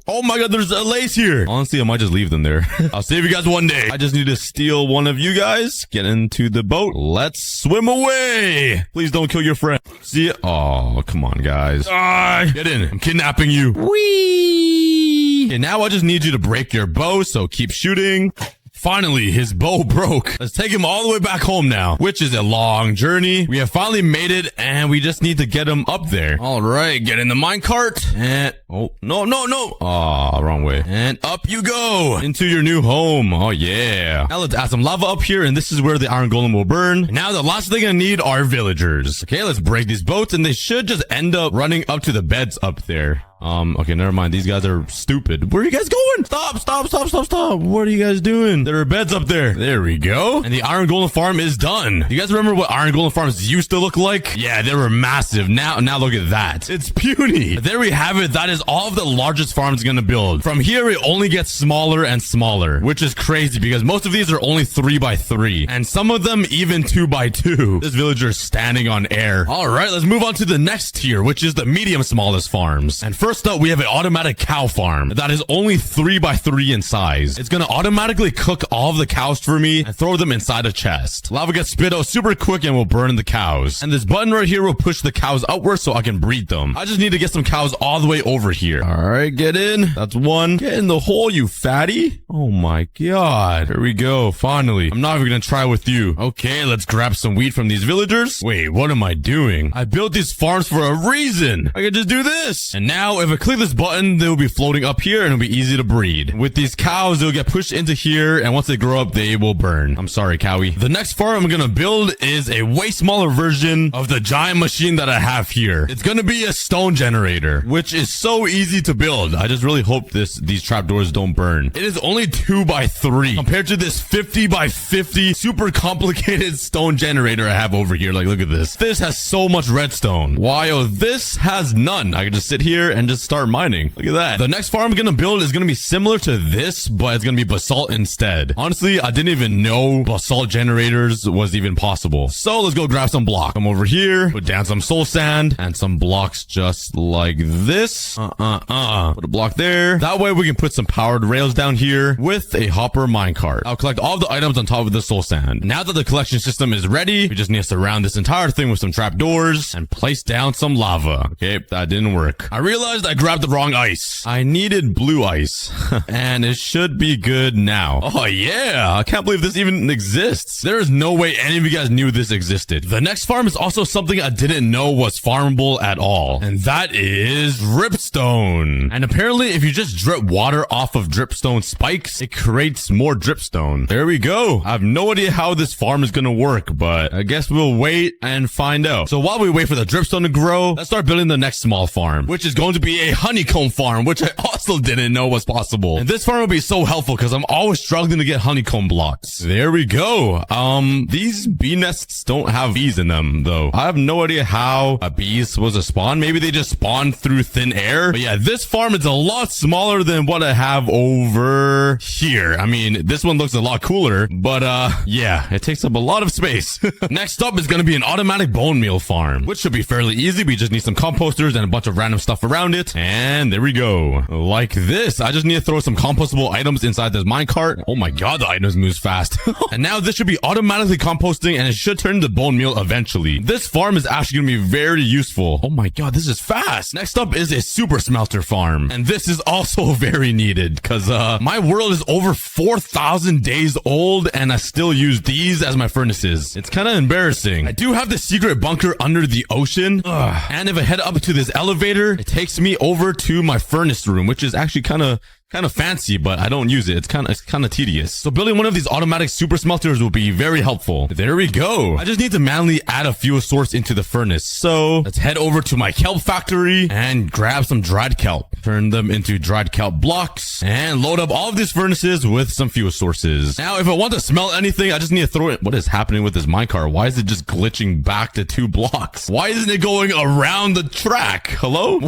Oh my god, there's a lace here. Honestly, I might just leave them there. I'll save you guys one day. I just need to steal one of you guys. Get into the boat. Let's swim away. Please don't kill your friend. See ya. Oh, come on, guys. Get in. I'm kidnapping you. Whee! Okay, now I just need you to break your bow, so keep shooting. Finally, his bow broke. Let's take him all the way back home now, which is a long journey. We have finally made it, and we just need to get him up there. All right, get in the minecart. And, oh, no. Oh, wrong way. And up you go into your new home. Oh, yeah. Now let's add some lava up here, and this is where the iron golem will burn. And now the last thing I need are villagers. Okay, let's break these boats, and they should just end up running up to the beds up there. Okay, never mind. These guys are stupid. Where are you guys going? Stop. What are you guys doing? There are beds up there. There we go. And the iron golem farm is done. You guys remember what iron golem farms used to look like? Yeah, they were massive. Now look at that. It's puny. There we have it. That is all of the largest farms gonna build. From here, it only gets smaller and smaller, which is crazy because most of these are only 3 by 3, and some of them even 2 by 2. This villager is standing on air. All right, let's move on to the next tier, which is the medium smallest farms. And first, first up, we have an automatic cow farm that is only 3x3 in size. It's gonna automatically cook all of the cows for me and throw them inside a chest. Lava gets spit out super quick and will burn the cows. And this button right here will push the cows outward so I can breed them. I just need to get some cows all the way over here. All right, get in. That's one. Get in the hole, you fatty. Oh my god. Here we go. Finally. I'm not even gonna try with you. Okay, let's grab some wheat from these villagers. Wait, what am I doing? I built these farms for a reason. I can just do this. And now if I click this button, they'll be floating up here and it'll be easy to breed. With these cows, they'll get pushed into here, and once they grow up, they will burn. I'm sorry, Cowie. The next farm I'm gonna build is a way smaller version of the giant machine that I have here. It's gonna be a stone generator, which is so easy to build. I just really hope these trapdoors don't burn. It is only 2x3 compared to this 50x50 super complicated stone generator I have over here. Like, look at this. This has so much redstone, while this has none. I can just sit here and just start mining. Look at that. The next farm I'm gonna build is gonna be similar to this, but it's gonna be basalt instead. Honestly, I didn't even know basalt generators was even possible. So let's go grab some block. Come over here, put down some soul sand and some blocks just like this. Put a block there. That way we can put some powered rails down here with a hopper minecart. I'll collect all the items on top of the soul sand. Now that the collection system is ready, we just need to surround this entire thing with some trapdoors and place down some lava. Okay, that didn't work. I realized I grabbed the wrong ice. I needed blue ice. And it should be good now. Oh yeah, I can't believe this even exists. There is no way any of you guys knew this existed. The next farm is also something I didn't know was farmable at all, and that is dripstone. And apparently if you just drip water off of dripstone spikes, it creates more dripstone. There we go. I have no idea how this farm is gonna work, but I guess we'll wait and find out. So while we wait for the dripstone to grow, let's start building the next small farm, which is going to be a honeycomb farm, which I also didn't know was possible. And this farm will be so helpful because I'm always struggling to get honeycomb blocks. There we go. These bee nests don't have bees in them though. I have no idea how a bee is supposed to spawn. Maybe they just spawn through thin air. But yeah, this farm is a lot smaller than what I have over here. I mean, this one looks a lot cooler, but yeah, it takes up a lot of space. Next up is going to be an automatic bone meal farm, which should be fairly easy. We just need some composters and a bunch of random stuff around it. And there we go. Like this. I just need to throw some compostable items inside this minecart. Oh my god, the items moves fast. And now this should be automatically composting and it should turn into bone meal eventually. This farm is actually going to be very useful. Oh my god, this is fast. Next up is a super smelter farm. And this is also very needed because my world is over 4,000 days old and I still use these as my furnaces. It's kind of embarrassing. I do have the secret bunker under the ocean. And if I head up to this elevator, it takes me over to my furnace room, which is actually kind of fancy, but I don't use it. It's kind of tedious. So building one of these automatic super smelters will be very helpful. There we go. I just need to manually add a fuel source into the furnace. So let's head over to my kelp factory and grab some dried kelp. Turn them into dried kelp blocks and load up all of these furnaces with some fuel sources. Now, if I want to smelt anything, I just need to throw it. What is happening with this minecart? Why is it just glitching back to 2 blocks? Why isn't it going around the track? Hello?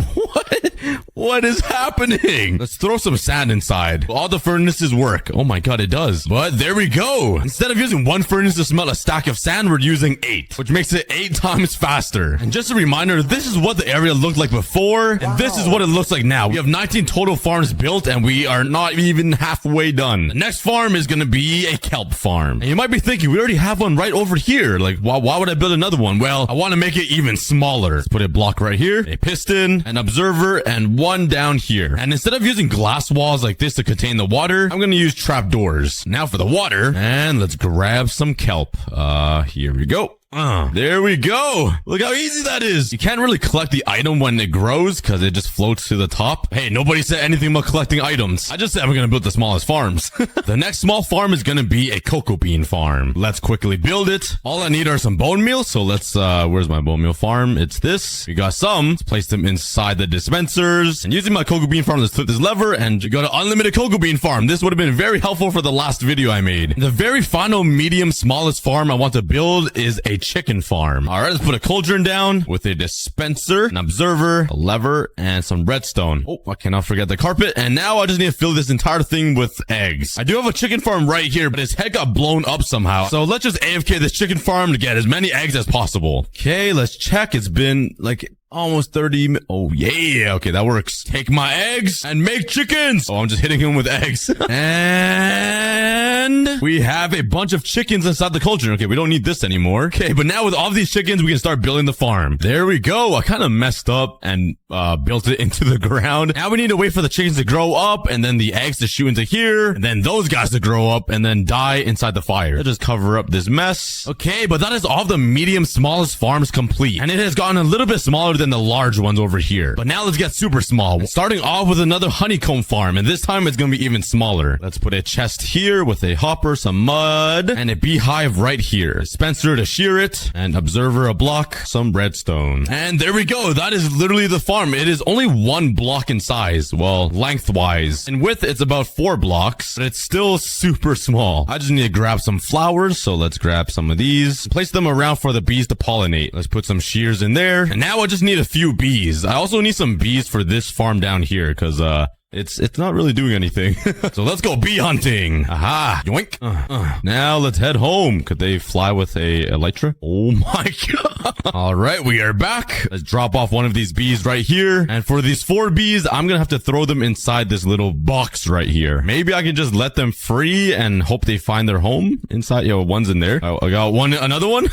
What is happening? Let's throw some sand inside. Will all the furnaces work? Oh my god, it does. But there we go. Instead of using 1 furnace to smelt a stack of sand, we're using 8, which makes it 8 times faster. And just a reminder, this is what the area looked like before, and this is what it looks like now. We have 19 total farms built, and we are not even halfway done. The next farm is going to be a kelp farm. And you might be thinking, we already have one right over here. Like, why would I build another one? Well, I want to make it even smaller. Let's put a block right here, a piston, an observer, and 1 down here. And instead of using glass walls like this to contain the water, I'm going to use trapdoors. Now for the water, and let's grab some kelp. Here we go. There we go. Look how easy that is. You can't really collect the item when it grows because it just floats to the top. Hey, nobody said anything about collecting items. I just said we're going to build the smallest farms. The next small farm is going to be a cocoa bean farm. Let's quickly build it. All I need are some bone meal. So let's, where's my bone meal farm? It's this. We got some. Let's place them inside the dispensers. And using my cocoa bean farm, let's flip this lever and you got an unlimited cocoa bean farm. This would have been very helpful for the last video I made. The very final medium smallest farm I want to build is a chicken farm. All right, let's put a cauldron down with a dispenser, an observer, a lever, and some redstone. Oh, I cannot forget the carpet. And now I just need to fill this entire thing with eggs. I do have a chicken farm right here, but its head got blown up somehow. So let's just AFK this chicken farm to get as many eggs as possible. Okay, let's check. It's been like Almost 30. Oh, yeah. Okay, that works. Take my eggs and make chickens. Oh, I'm just hitting him with eggs. And we have a bunch of chickens inside the cauldron. Okay, we don't need this anymore. Okay, but now with all of these chickens, we can start building the farm. There we go. I kind of messed up and built it into the ground. Now we need to wait for the chickens to grow up and then the eggs to shoot into here and then those guys to grow up and then die inside the fire. Let's just cover up this mess. Okay, but that is all of the medium smallest farms complete. And it has gotten a little bit smaller than the large ones over here. But now let's get super small. Starting off with another honeycomb farm, and this time it's going to be even smaller. Let's put a chest here with a hopper, some mud, and a beehive right here. Dispenser to shear it, and observer a block, some redstone. And there we go. That is literally the farm. It is only 1 block in size. Well, lengthwise. In width, it's about 4 blocks, but it's still super small. I just need to grab some flowers, so let's grab some of these. Place them around for the bees to pollinate. Let's put some shears in there. And now I just need a few bees. I also need some bees for this farm down here because it's not really doing anything. So let's go bee hunting. Aha, yoink. Now let's head home. Could they fly with a elytra? Oh my god. All right, we are back. Let's drop off one of these bees right here. And for these 4 bees, I'm gonna have to throw them inside this little box right here. Maybe I can just let them free and hope they find their home inside. Yo, one's in there. Oh, I got one, another one.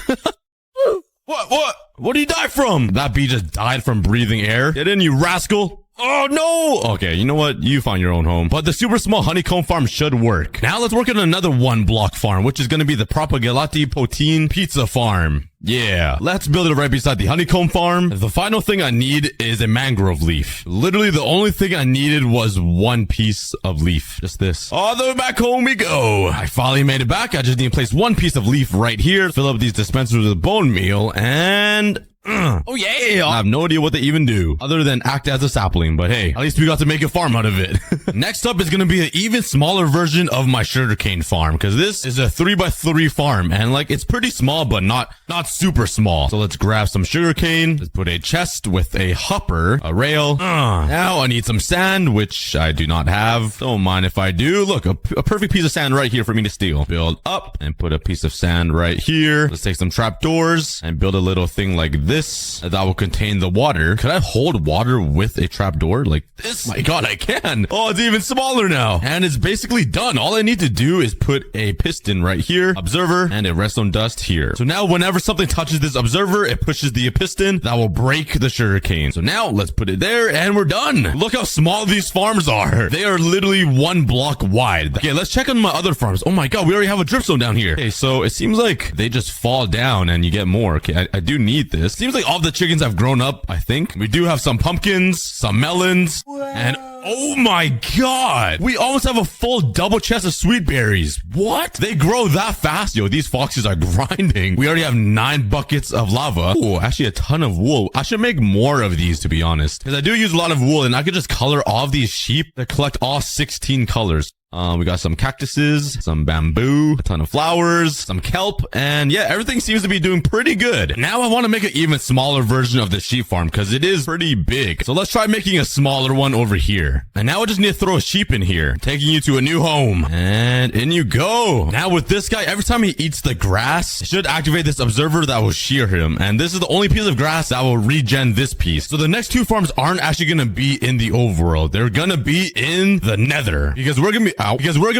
What did he die from? That bee just died from breathing air. Get in, you rascal. Oh, no. Okay, you know what? You find your own home. But the super small honeycomb farm should work. Now let's work on another 1 block farm, which is going to be the Propagolati Poutine Pizza Farm. Yeah, let's build it right beside the honeycomb farm. The final thing I need is a mangrove leaf. Literally, the only thing I needed was 1 piece of leaf. Just this. All the way back home we go. I finally made it back. I just need to place 1 piece of leaf right here. Fill up these dispensers with bone meal and... Oh yeah! I have no idea what they even do other than act as a sapling, but hey, at least we got to make a farm out of it. Next up is going to be an even smaller version of my sugarcane farm because this is a 3x3 farm and like it's pretty small but not super small. So let's grab some sugarcane. Let's put a chest with a hopper, a rail. Now I need some sand, which I do not have. Don't mind if I do. Look, a perfect piece of sand right here for me to steal. Build up and put a piece of sand right here. Let's take some trapdoors and build a little thing like this that will contain the water. Could I hold water with a trapdoor like this? My god, I can. Oh, it's even smaller now. And it's basically done. All I need to do is put a piston right here, observer, and a redstone dust here. So now whenever something touches this observer, it pushes the piston that will break the sugarcane. So now let's put it there and we're done. Look how small these farms are. They are literally 1 block wide. Okay, let's check on my other farms. Oh my god, we already have a dripstone down here. Okay, so it seems like they just fall down and you get more. Okay, I do need this. Seems like all the chickens have grown up, I think. We do have some pumpkins, some melons, and oh my god, we almost have a full double chest of sweet berries. What? They grow that fast? Yo, these foxes are grinding. We already have 9 buckets of lava. Oh, actually a ton of wool. I should make more of these, to be honest, because I do use a lot of wool and I could just color all of these sheep to collect all 16 colors. We got some cactuses, some bamboo, a ton of flowers, some kelp, and yeah, everything seems to be doing pretty good. Now I want to make an even smaller version of the sheep farm because it is pretty big. So let's try making a smaller one over here. And now I just need to throw a sheep in here, taking you to a new home. And in you go. Now with this guy, every time he eats the grass, it should activate this observer that will shear him. And this is the only piece of grass that will regen this piece. So the next 2 farms aren't actually going to be in the overworld. They're going to be in the nether because we're going to be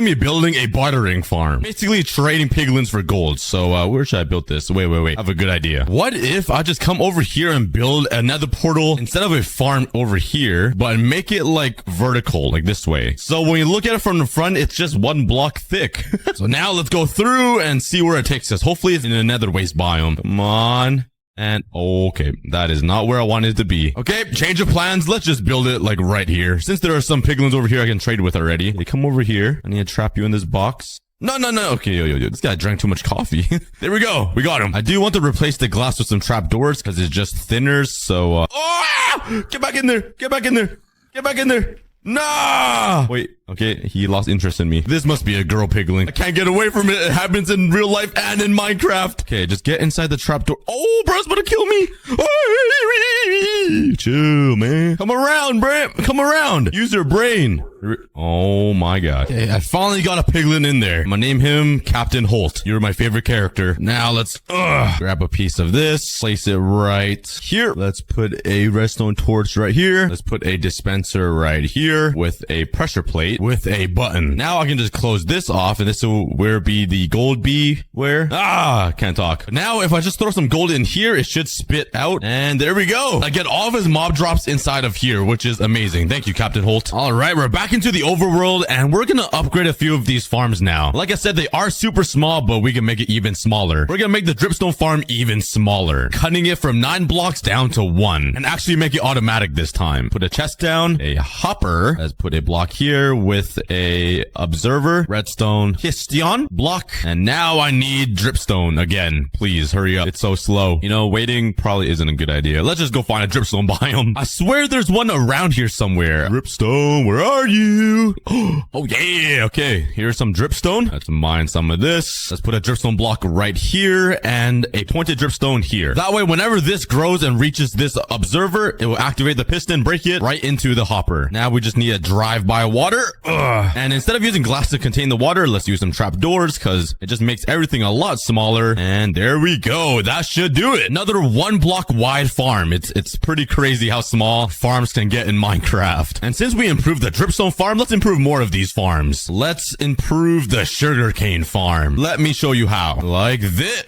be building a bartering farm, basically trading piglins for gold. So where should I build this? Wait, I have a good idea. What if I just come over here and build another portal instead of a farm over here, but make it like vertical, like this way? So when you look at it from the front, it's just 1 block thick. So now let's go through and see where it takes us. Hopefully it's in a nether waste biome. Come on. And okay, that is not where I wanted it to be. Okay, change of plans. Let's just build it like right here. Since there are some piglins over here I can trade with already. They come over here. I need to trap you in this box. No. Okay, yo. This guy drank too much coffee. There we go. We got him. I do want to replace the glass with some trapdoors because it's just thinners. So, get back in there. Get back in there. Get back in there. No! Wait, okay, he lost interest in me. This must be a girl piglin. I can't get away from it. It happens in real life and in Minecraft. Okay, just get inside the trapdoor. Oh, bro's about to kill me. Chill, man. Come around, Brent. Come around. Use your brain. Oh my god. Okay, I finally got a piglin in there. I'm gonna name him Captain Holt. You're my favorite character. Now let's grab a piece of this, place it right here. Let's put a redstone torch right here. Let's put a dispenser right here with a pressure plate with a button. Now I can just close this off, and this will where be the gold be where? Can't talk. Now if I just throw some gold in here, it should spit out, and there we go. I get all of his mob drops inside of here, which is amazing. Thank you, Captain Holt. All right, we're back into the overworld, and we're gonna upgrade a few of these farms now. Like I said, they are super small, but we can make it even smaller. We're gonna make the dripstone farm even smaller, cutting it from 9 blocks down to 1, and actually make it automatic this time. Put a chest down, a hopper. Let's put a block here with a observer, redstone, histion block, and now I need dripstone again. Please hurry up. It's so slow. You know, waiting probably isn't a good idea. Let's just go find a dripstone biome. I swear there's one around here somewhere. Dripstone, where are you? Oh yeah, okay. Here's some dripstone. Let's mine some of this. Let's put a dripstone block right here and a pointed dripstone here. That way, whenever this grows and reaches this observer, it will activate the piston, break it right into the hopper. Now we just need a drive-by water. And instead of using glass to contain the water, let's use some trapdoors because it just makes everything a lot smaller. And there we go. That should do it. Another 1 block wide farm. It's pretty crazy how small farms can get in Minecraft. And since we improved the dripstone farm, let's improve more of these farms. Let's improve the sugarcane farm. Let me show you how. Like this.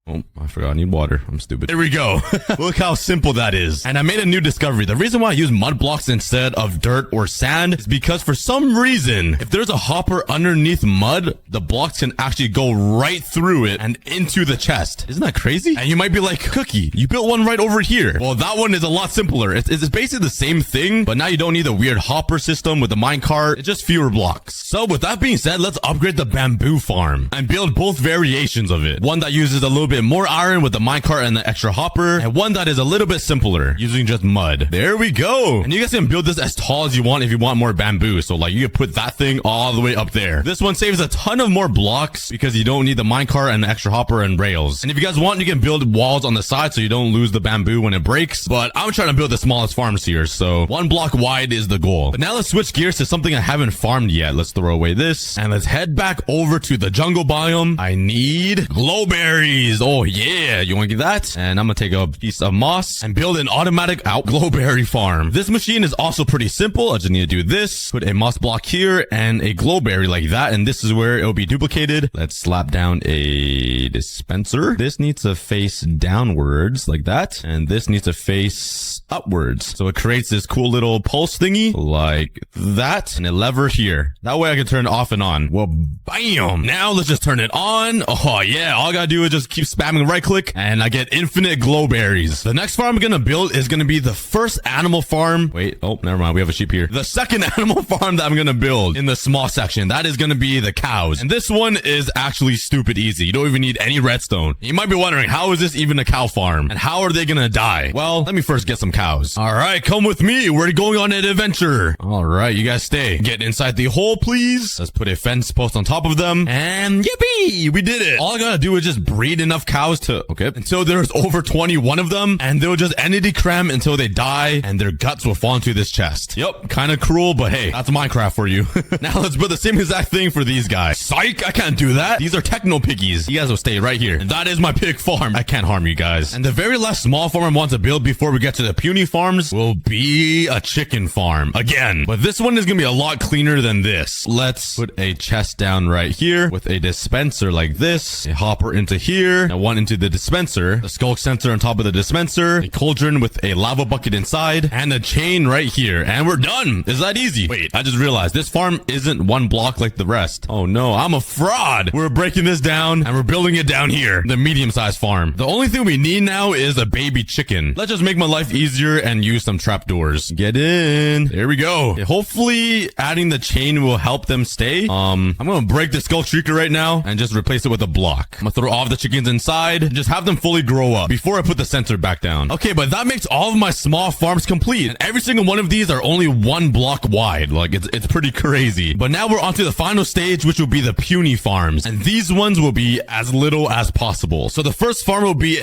Oh, I forgot I need water. I'm stupid. There we go. Look how simple that is. And I made a new discovery. The reason why I use mud blocks instead of dirt or sand is because for some reason, if there's a hopper underneath mud, the blocks can actually go right through it and into the chest. Isn't that crazy? And you might be like, Cookie, you built one right over here. Well, that one is a lot simpler. It's basically the same thing, but now you don't need the weird hopper system with the minecart. It's just fewer blocks. So with that being said, let's upgrade the bamboo farm and build both variations of it. One that uses a little bit more iron with the minecart and the extra hopper, and one that is a little bit simpler using just mud. There we go. And you guys can build this as tall as you want if you want more bamboo. So like you can put that thing all the way up there. This one saves a ton of more blocks because you don't need the minecart and the extra hopper and rails. And if you guys want, you can build walls on the side so you don't lose the bamboo when it breaks. But I'm trying to build the smallest farms here, so 1 block wide is the goal. But now let's switch gears to something I haven't farmed yet. Let's throw away this and let's head back over to the jungle biome. I need glowberries. Oh yeah, you want to get that? And I'm gonna take a piece of moss and build an automatic glowberry farm. This machine is also pretty simple. I just need to do this, put a moss block here and a glowberry like that, and this is where it'll be duplicated. Let's slap down a dispenser. This needs to face downwards like that, and this needs to face upwards. So it creates this cool little pulse thingy like that, and a lever here. That way I can turn it off and on. Well, bam! Now let's just turn it on. Oh yeah, all I gotta do is just keep spamming right click and I get infinite glowberries. The next farm I'm gonna build is gonna be the first animal farm. Wait, oh, never mind. We have a sheep here. The second animal farm that I'm gonna build in the small section, that is gonna be the cows. And this one is actually stupid easy. You don't even need any redstone. You might be wondering, how is this even a cow farm? And how are they gonna die? Well, let me first get some cows. All right, come with me. We're going on an adventure. All right, you guys stay. Get inside the hole, please. Let's put a fence post on top of them. And yippee! We did it. All I gotta do is just breed enough cows until there's over 21 of them, and they'll just entity cram until they die and their guts will fall into this chest. Yep, kind of cruel, but hey, that's Minecraft for you. Now let's build the same exact thing for these guys. Psych, I can't do that. These are techno piggies. You guys will stay right here. And that is my pig farm. I can't harm you guys. And the very last small farm I want to build before we get to the puny farms will be a chicken farm again. But this one is gonna be a lot cleaner than this. Let's put a chest down right here with a dispenser like this, a hopper into here, and one into the dispenser, the skulk sensor on top of the dispenser, a cauldron with a lava bucket inside, and a chain right here, and we're done. Is that easy? Wait, I just realized this farm isn't 1 block like the rest. Oh no, I'm a fraud. We're breaking this down and we're building it down here, the medium-sized farm. The only thing we need now is a baby chicken. Let's just make my life easier and use some trapdoors. Get in. There we go. Okay, hopefully adding the chain will help them stay. I'm gonna break the skull shrieker right now and just replace it with a block. I'm gonna throw all of the chickens inside and just have them fully grow up before I put the sensor back down. Okay, but that makes all of my small farms complete, and every single one of these are only 1 block wide. Like it's pretty crazy. But now we're on to the final stage, which will be the puny farms, and these ones will be as little as possible. So the first farm will be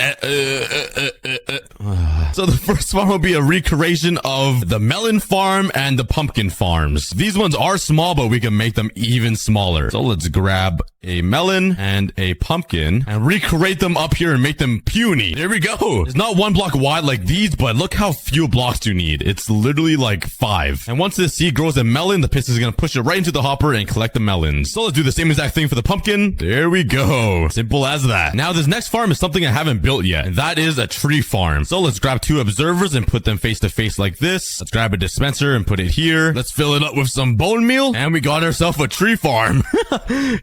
So the first farm will be a recreation of the melon farm and the pumpkin farms. These ones are small, but we can make them even smaller. So let's grab a melon and a pumpkin and recreate them up here and make them puny. There we go. It's not 1 block wide like these, but look how few blocks you need. It's literally like 5. And once this seed grows a melon, the piston is going to push it right into the hopper and collect the melons. So let's do the same exact thing for the pumpkin. There we go. Simple as that. Now this next farm is something I haven't built yet, and that is a tree farm. So let's grab 2 observers and put them face to face like this. Let's grab a dispenser and put it here. Let's fill it up with some bone meal, and we got ourselves a tree farm.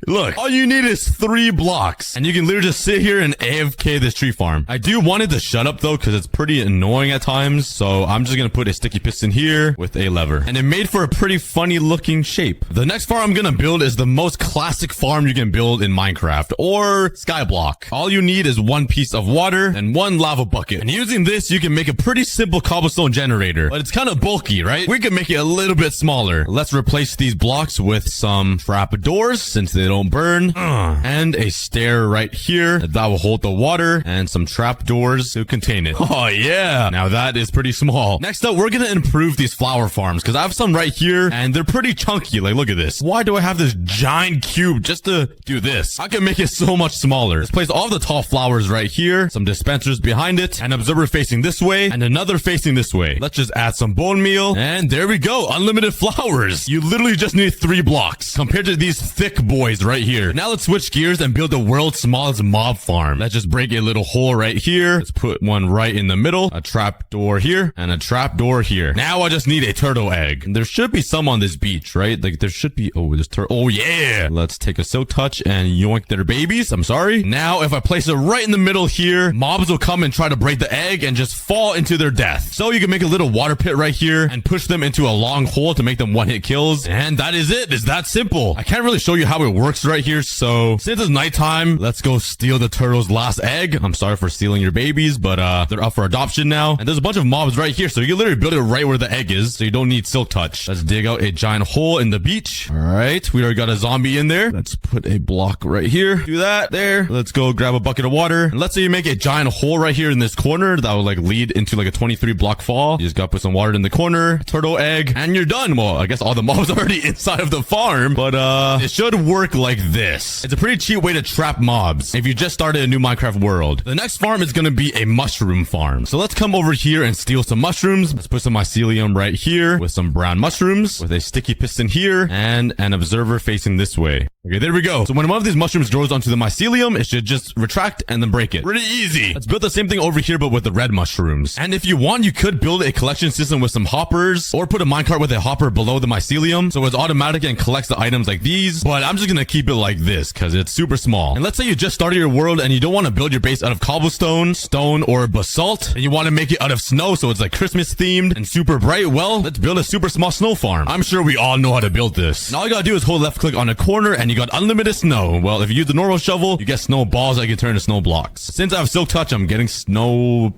Look, all you need is 3 blocks, and you can literally just sit here and AFK this tree farm. I do want it to shut up though, because it's pretty annoying at times. So I'm just gonna put a sticky piston here with a lever, and it made for a pretty funny looking shape. The next farm I'm gonna build is the most classic farm you can build in Minecraft or Skyblock. All you need is 1 piece of water and 1 lava bucket, and using this you can make a pretty simple cobblestone generator, but it's kind of bulky, right? We can make it a little bit smaller. Let's replace these blocks with some trapdoors since they don't burn, and a stair right here that will hold the water, and some trapdoors to contain it. Oh yeah, now that is pretty small. Next up, we're gonna improve these flower farms because I have some right here and they're pretty chunky. Like, look at this. Why do I have this giant cube just to do this? I can make it so much smaller. Let's place all the tall flowers right here, some dispensers behind it, an observer facing this way, and another facing this way. Let's just add some bone meal, and there we go. Unlimited flowers. You literally just need 3 blocks compared to these thick boys right here. Now let's switch gears and build the world's smallest mob farm. Let's just break a little hole right here. Let's put one right in the middle, a trap door here, and a trap door here. Now I just need a turtle egg. There should be some on this beach, right? Like there should be. Oh, this turtle. Oh yeah. Let's take a silk touch and yoink their babies. I'm sorry. Now if I place it right in the middle here, mobs will come and try to break the egg and just fall into their death. So you can make a little water pit right here and push them into a long hole to make them 1-hit kills. And that is it. It's that simple. I can't really show you how it works right here. So since it's nighttime, let's go steal the turtle's last egg. I'm sorry for stealing your babies, but they're up for adoption now. And there's a bunch of mobs right here. So you can literally build it right where the egg is. So you don't need silk touch. Let's dig out a giant hole in the beach. All right. We already got a zombie in there. Let's put a block right here. Do that there. Let's go grab a bucket of water. And let's say you make a giant hole right here in this corner that will like lead into like a 23 block fall. You just gotta put some water in the corner, turtle egg, and you're done. Well, I guess all the mobs are already inside of the farm, but it should work like this. It's a pretty cheap way to trap mobs if you just started a new Minecraft world. The next farm is gonna be a mushroom farm. So let's come over here and steal some mushrooms. Let's put some mycelium right here with some brown mushrooms with a sticky piston here and an observer facing this way. Okay, there we go. So when one of these mushrooms grows onto the mycelium, it should just retract and then break it. Pretty easy. Let's build the same thing over here, but with the red mushrooms. And if you want, you could build a collection system with some hoppers or put a minecart with a hopper below the mycelium. So it's automatic and collects the items like these. But I'm just going to keep it like this because it's super small. And let's say you just started your world and you don't want to build your base out of cobblestone, stone, or basalt. And you want to make it out of snow so it's like Christmas themed and super bright. Well, let's build a super small snow farm. I'm sure we all know how to build this. And all you got to do is hold left click on a corner and you got unlimited snow. Well, if you use the normal shovel, you get snowballs that you can turn into snow blocks. Since I have silk touch, I'm getting snow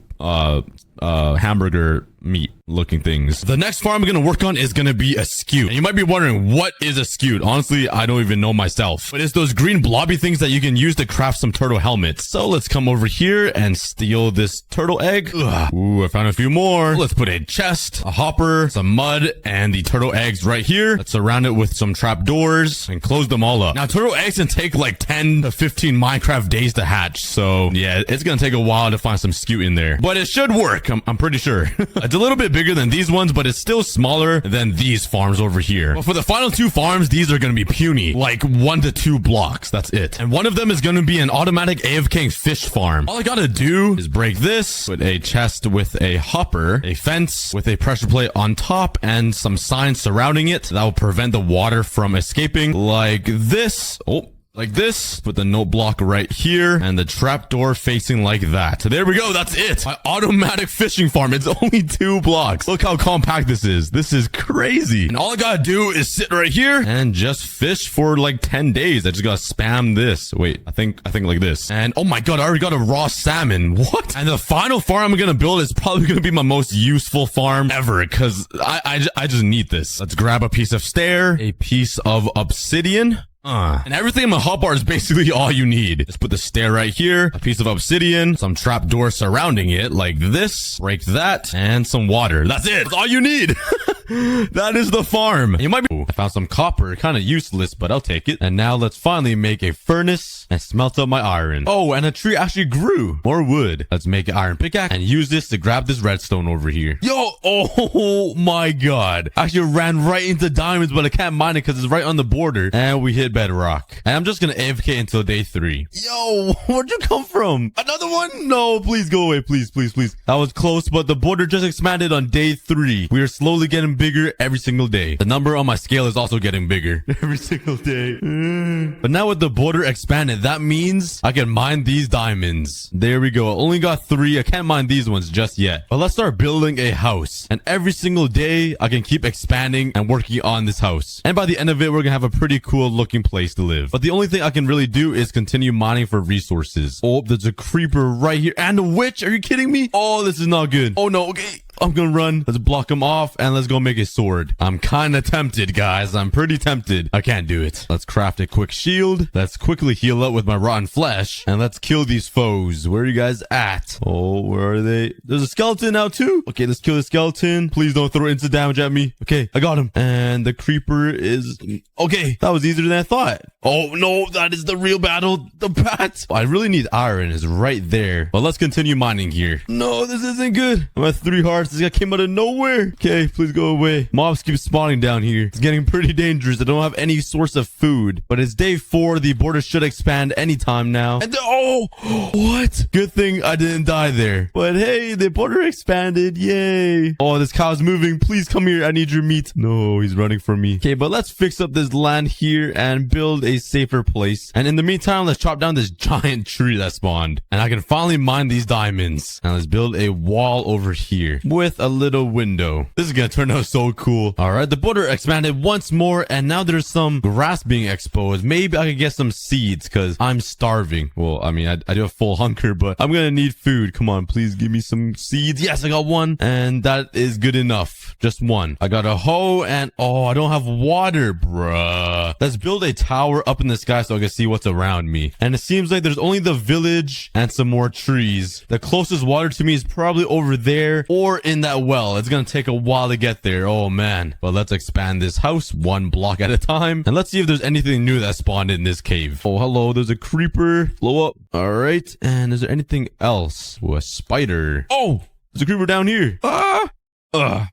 hamburger meat looking things. The next farm I'm going to work on is going to be a scute. And you might be wondering, what is a scute? Honestly, I don't even know myself. But it's those green blobby things that you can use to craft some turtle helmets. So let's come over here and steal this turtle egg. Ugh. Ooh, I found a few more. Let's put a chest, a hopper, some mud, and the turtle eggs right here. Let's surround it with some trap doors and close them all up. Now, turtle eggs can take like 10 to 15 Minecraft days to hatch. So yeah, it's going to take a while to find some scute in there. But it should work. I'm pretty sure. It's a little bit bigger than these ones, but it's still smaller than these farms over here. But for the final 2 farms, these are going to be puny, like 1 to 2 blocks. That's it. And one of them is going to be an automatic AFK fish farm. All I got to do is break this, put a chest with a hopper, a fence with a pressure plate on top, and some signs surrounding it that will prevent the water from escaping like this. Oh. Like this, put the note block right here, and the trapdoor facing like that. So there we go, that's it. My automatic fishing farm. It's only 2 blocks. Look how compact this is. This is crazy. And all I gotta do is sit right here and just fish for like 10 days. I just gotta spam this. Wait, I think like this. And oh my god, I already got a raw salmon. What? And the final farm I'm gonna build is probably gonna be my most useful farm ever, because I just need this. Let's grab a piece of stair, a piece of obsidian, And everything in my hotbar is basically all you need. Just put the stair right here, a piece of obsidian, some trapdoors surrounding it like this, break that, and some water. That's it. That's all you need. That is the farm. You might be... I found some copper, kind of useless, but I'll take it. And now let's finally make a furnace and smelt up my iron. Oh, and a tree actually grew. More wood. Let's make an iron pickaxe and use this to grab this redstone over here. Yo, oh my god. Actually ran right into diamonds, but I can't mine it because it's right on the border. And we hit bedrock. And I'm just gonna AFK until day 3. Yo, where'd you come from? Another one? No, please go away. Please, please, please. That was close, but the border just expanded on day 3. We are slowly getting bigger every single day. The number on my scale is also getting bigger every single day. But now with the border expanded, that means I can mine these diamonds. There we go. I only got 3. I can't mine these ones just yet. But let's start building a house. And every single day, I can keep expanding and working on this house. And by the end of it, we're gonna have a pretty cool looking place to live. But the only thing I can really do is continue mining for resources. Oh, there's a creeper right here. And a witch. Are you kidding me? Oh, this is not good. Oh no, okay. I'm gonna run. Let's block him off and let's go make a sword. I'm kind of tempted, guys. I'm pretty tempted. I can't do it. Let's craft a quick shield. Let's quickly heal up with my rotten flesh. And let's kill these foes. Where are you guys at? Oh, where are they? There's a skeleton now too. Okay, let's kill the skeleton. Please don't throw instant damage at me. Okay, I got him. And the creeper is... Okay, that was easier than I thought. Oh no, that is the real battle. The bat. I really need iron. It's right there. But let's continue mining here. No, this isn't good. I'm at 3 hearts. This guy came out of nowhere. Okay, please go away. Mobs keep spawning down here. It's getting pretty dangerous. I don't have any source of food. But it's day 4. The border should expand anytime now. And oh, what? Good thing I didn't die there. But hey, the border expanded. Yay. Oh, this cow's moving. Please come here. I need your meat. No, he's running from me. Okay, but let's fix up this land here and build a safer place. And in the meantime, let's chop down this giant tree that spawned. And I can finally mine these diamonds. And let's build a wall over here with a little window. This is gonna turn out so cool. All right, the border expanded once more, and now there's some grass being exposed. Maybe I could get some seeds because I'm starving. Well, I mean, I do have full hunger, but I'm gonna need food. Come on, please give me some seeds. Yes, I got one, and that is good enough. Just one. I got a hoe, and oh, I don't have water, bruh. Let's build a tower up in the sky so I can see what's around me. And it seems like there's only the village and some more trees. The closest water to me is probably over there or in that well. It's gonna take a while to get there. Oh man. But let's expand this house 1 block at a time. And let's see if there's anything new that spawned in this cave. Oh, hello. There's a creeper. Blow up. All right. And is there anything else? Oh, a spider. Oh, there's a creeper down here. Ah!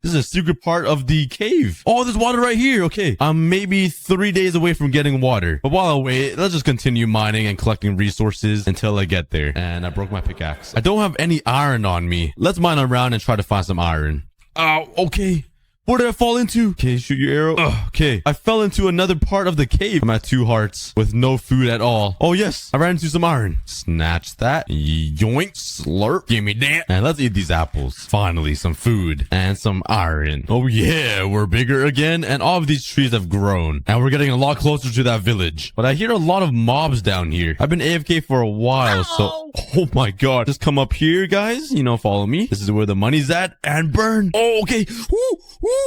This is a secret part of the cave. Oh, there's water right here. Okay. I'm maybe 3 days away from getting water. But while I wait, let's just continue mining and collecting resources until I get there. And I broke my pickaxe. I don't have any iron on me. Let's mine around and try to find some iron. Oh, okay. Where did I fall into? Okay, shoot your arrow. Okay, I fell into another part of the cave. I'm at 2 hearts with no food at all. Oh, yes. I ran into some iron. Snatch that. Yoink. Slurp. Give me that. And let's eat these apples. Finally, some food and some iron. Oh, yeah. We're bigger again. And all of these trees have grown. And we're getting a lot closer to that village. But I hear a lot of mobs down here. I've been AFK for a while, so... Oh, my God. Just come up here, guys. You know, follow me. This is where the money's at. And burn. Oh, okay. Woo, woo.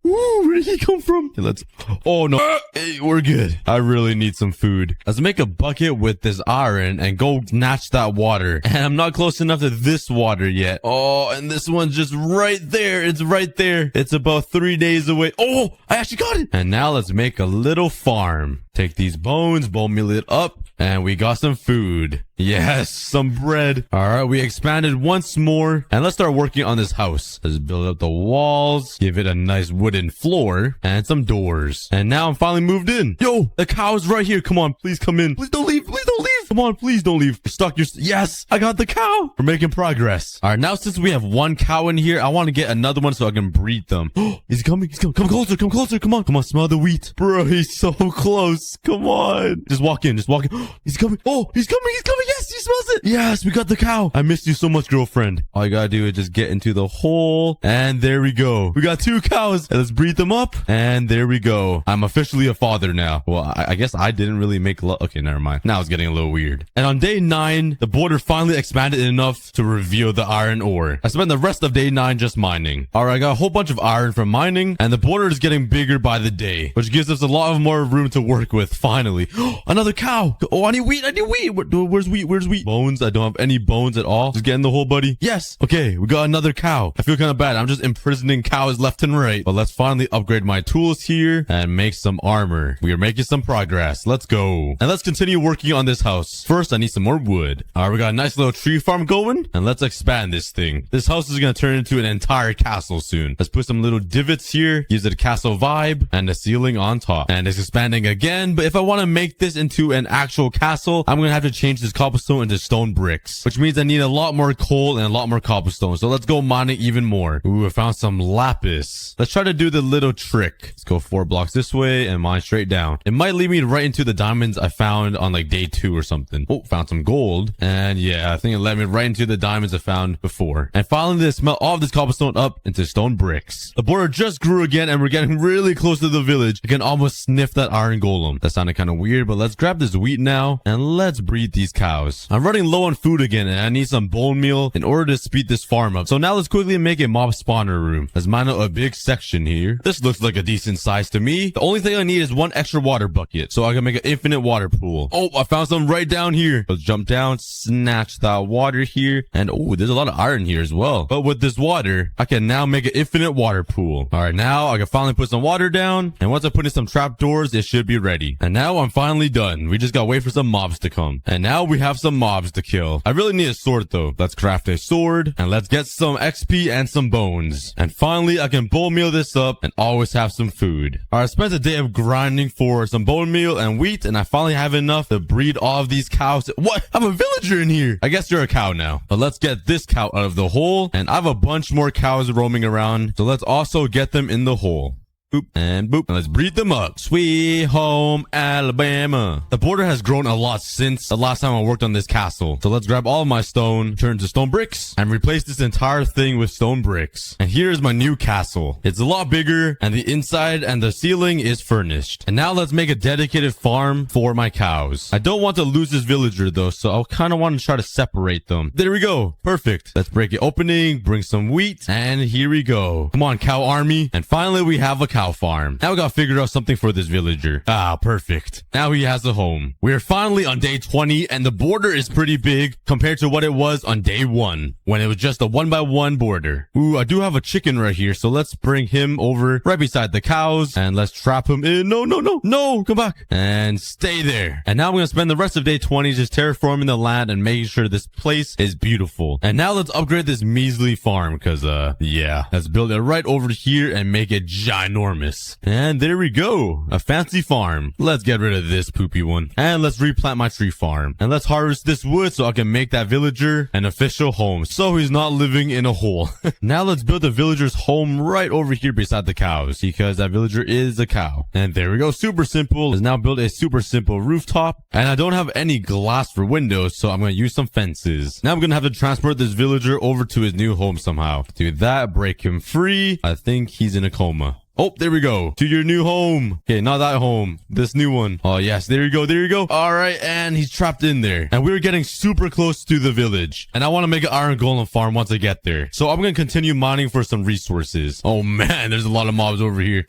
Ooh, where did he come from? Okay, let's... Oh, no. Hey, we're good. I really need some food. Let's make a bucket with this iron and go snatch that water. And I'm not close enough to this water yet. Oh, and this one's just right there. It's right there. It's about 3 days away. Oh, I actually got it. And now let's make a little farm. Take these bones, bone meal it up, and we got some food. Yes, some bread. All right, we expanded once more, and let's start working on this house. Let's build up the walls, give it a nice wooden floor, and some doors. And now I'm finally moved in. Yo, the cow is right here. Come on, please come in. Please don't leave. Please don't leave. Come on, please don't leave. You're stuck. Yes, I got the cow. We're making progress. All right, now since we have 1 cow in here, I want to get another one so I can breed them. He's coming. He's coming. Come closer. Come closer. Come on. Come on, smell the wheat. Bro, he's so close. Come on. Just walk in. Just walk in. He's coming. Oh, he's coming. He's coming. Yes, he smells it. Yes, we got the cow. I missed you so much, girlfriend. All you gotta do is just get into the hole. And there we go. We got 2 cows. And let's breed them up. And there we go. I'm officially a father now. Well, I guess I didn't really make love. Okay, never mind. Now it's getting a little weird. weird. And on day 9, the border finally expanded enough to reveal the iron ore. I spent the rest of day 9 just mining. Alright, I got a whole bunch of iron from mining, and the border is getting bigger by the day, which gives us a lot of more room to work with, finally. Another cow! Oh, I need wheat! Where's wheat? Bones? I don't have any bones at all. Just getting the whole buddy. Yes! Okay, we got another cow. I feel kind of bad. I'm just imprisoning cows left and right. But let's finally upgrade my tools here and make some armor. We are making some progress. Let's go. And let's continue working on this house. First, I need some more wood. Alright, we got a nice little tree farm going, and let's expand this thing. This house is gonna turn into an entire castle soon. Let's put some little divots here, use the castle vibe, and the ceiling on top. And it's expanding again, but if I want to make this into an actual castle, I'm gonna have to change this cobblestone into stone bricks, which means I need a lot more coal and a lot more cobblestone. So let's go mining even more. Ooh, I found some lapis. Let's try to do the little trick. Let's go 4 blocks this way and mine straight down. It might lead me right into the diamonds I found on like day 2 or something. Oh, found some gold. And yeah, I think it led me right into the diamonds I found before. And finally, to smelt all of this cobblestone up into stone bricks. The border just grew again, and we're getting really close to the village. I can almost sniff that iron golem. That sounded kind of weird, but let's grab this wheat now, and let's breed these cows. I'm running low on food again, and I need some bone meal in order to speed this farm up. So now let's quickly make a mob spawner room. Let's mine out a big section here. This looks like a decent size to me. The only thing I need is 1 extra water bucket, so I can make an infinite water pool. Oh, I found some right down here. Let's jump down, snatch that water here, and oh, there's a lot of iron here as well. But with this water, I can now make an infinite water pool. All right, now I can finally put some water down, and once I put in some trapdoors, it should be ready. And now I'm finally done. We just gotta wait for some mobs to come. And now we have some mobs to kill. I really need a sword though. Let's craft a sword, and let's get some XP and some bones. And finally, I can bone meal this up and always have some food. All right, I spent a day of grinding for some bone meal and wheat, and I finally have enough to breed all of these cows. What? I have a villager in here. I guess you're a cow now. But let's get this cow out of the hole, and I have a bunch more cows roaming around, so let's also get them in the hole. Boop and boop. And let's breed them up. Sweet home Alabama. The border has grown a lot since the last time I worked on this castle. So let's grab all of my stone, turn to stone bricks, and replace this entire thing with stone bricks. And here's my new castle. It's a lot bigger, and the inside and the ceiling is furnished. And now let's make a dedicated farm for my cows. I don't want to lose this villager though, so I kind of want to try to separate them. There we go. Perfect. Let's break it opening, bring some wheat, and here we go. Come on, cow army. And finally, we have a cow farm. Now we gotta figure out something for this villager. Ah, perfect. Now he has a home. We are finally on day 20, and the border is pretty big compared to what it was on day 1, when it was just a 1x1 border. Ooh, I do have a chicken right here, so let's bring him over right beside the cows, and let's trap him in. No, come back. And stay there. And now I'm gonna spend the rest of day 20 just terraforming the land and making sure this place is beautiful. And now let's upgrade this measly farm, because, yeah. Let's build it right over here and make it ginormous. And there we go. A fancy farm. Let's get rid of this poopy one. And let's replant my tree farm. And let's harvest this wood so I can make that villager an official home, so he's not living in a hole. Now let's build the villager's home right over here beside the cows, because that villager is a cow. And there we go. Super simple. Let's now build a super simple rooftop. And I don't have any glass for windows, so I'm going to use some fences. Now I'm going to have to transport this villager over to his new home somehow. Do that, break him free. I think he's in a coma. Oh, there we go. To your new home. Okay, not that home. This new one. Oh, yes. There you go. All right. And he's trapped in there. And we're getting super close to the village. And I want to make an iron golem farm once I get there. So I'm going to continue mining for some resources. Oh, man. There's a lot of mobs over here.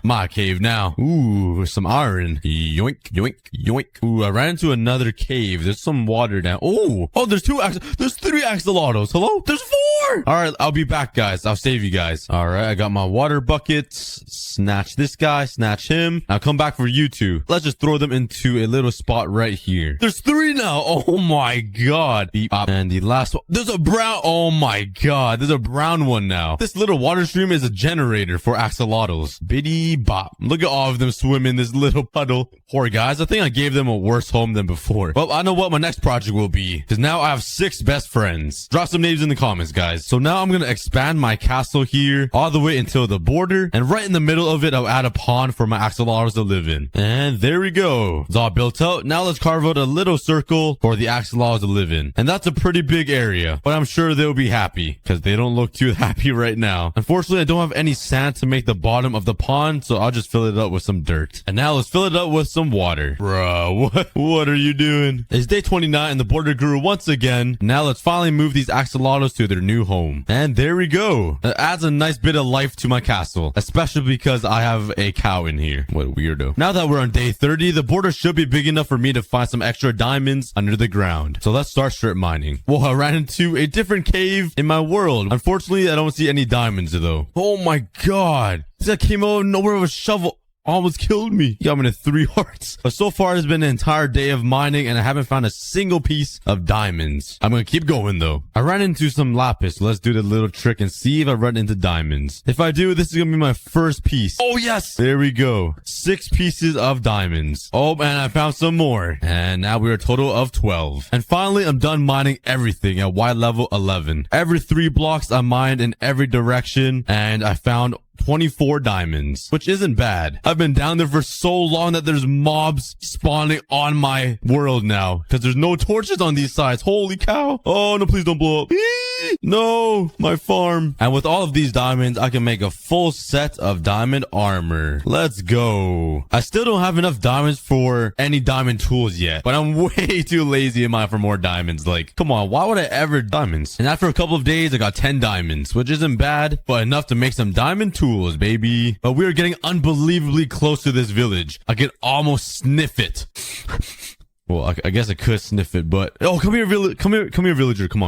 My cave now. Ooh, some iron. Yoink. Ooh, I ran into another cave. There's some water down. Oh, there's 3 axolotls. Hello? There's 4. All right. I'll be back, guys. I'll save you guys. All right. I got my water buckets. Snatch this guy, snatch him. I'll come back for you two. Let's just throw them into a little spot right here. There's 3 now. Oh my god. And the last one. There's a brown. Oh my god. There's a brown one now. This little water stream is a generator for axolotls. Biddy bop. Look at all of them swim in this little puddle. Poor guys. I think I gave them a worse home than before. Well, I know what my next project will be, because now I have 6 best friends. Drop some names in the comments, guys. guys. So now I'm going to expand my castle here all the way until the border. And right in the middle of it, I'll add a pond for my axolotls to live in. And there we go. It's all built out. Now let's carve out a little circle for the axolotls to live in. And that's a pretty big area, but I'm sure they'll be happy because they don't look too happy right now. Unfortunately, I don't have any sand to make the bottom of the pond, so I'll just fill it up with some dirt. And now let's fill it up with some water. Bruh, what are you doing? It's day 29 and the border grew once again. Now let's finally move these axolotls to their new home. And there we go. That adds a nice bit of life to my castle, especially because I have a cow in here. What a weirdo. Now that we're on day 30, the border should be big enough for me to find some extra diamonds under the ground. So let's start strip mining. Whoa, I ran into a different cave in my world. Unfortunately, I don't see any diamonds though. Oh my god. This guy came out of nowhere with a shovel. Almost killed me. He got me to 3 hearts. But so far, it's been an entire day of mining and I haven't found a single piece of diamonds. I'm going to keep going though. I ran into some lapis. Let's do the little trick and see if I run into diamonds. If I do, this is going to be my first piece. Oh yes. There we go. 6 pieces of diamonds. Oh, and I found some more. And now we're a total of 12. And finally, I'm done mining everything at Y level 11. Every 3 blocks I mined in every direction and I found 24 diamonds, which isn't bad. I've been down there for so long that there's mobs spawning on my world now because there's no torches on these sides. Holy cow. Oh no, please don't blow up. No, my farm. And with all of these diamonds, I can make a full set of diamond armor. Let's go. I still don't have enough diamonds for any diamond tools yet, but I'm way too lazy in mine for more diamonds. Like, come on, why would I ever diamonds? And after a couple of days, I got 10 diamonds, which isn't bad, but enough to make some diamond tools, baby. But we're getting unbelievably close to this village. I can almost sniff it. Well, I guess I could sniff it, but oh, come here, villager. Come on.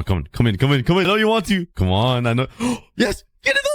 I know you want to. Come on, I know. Yes, get in the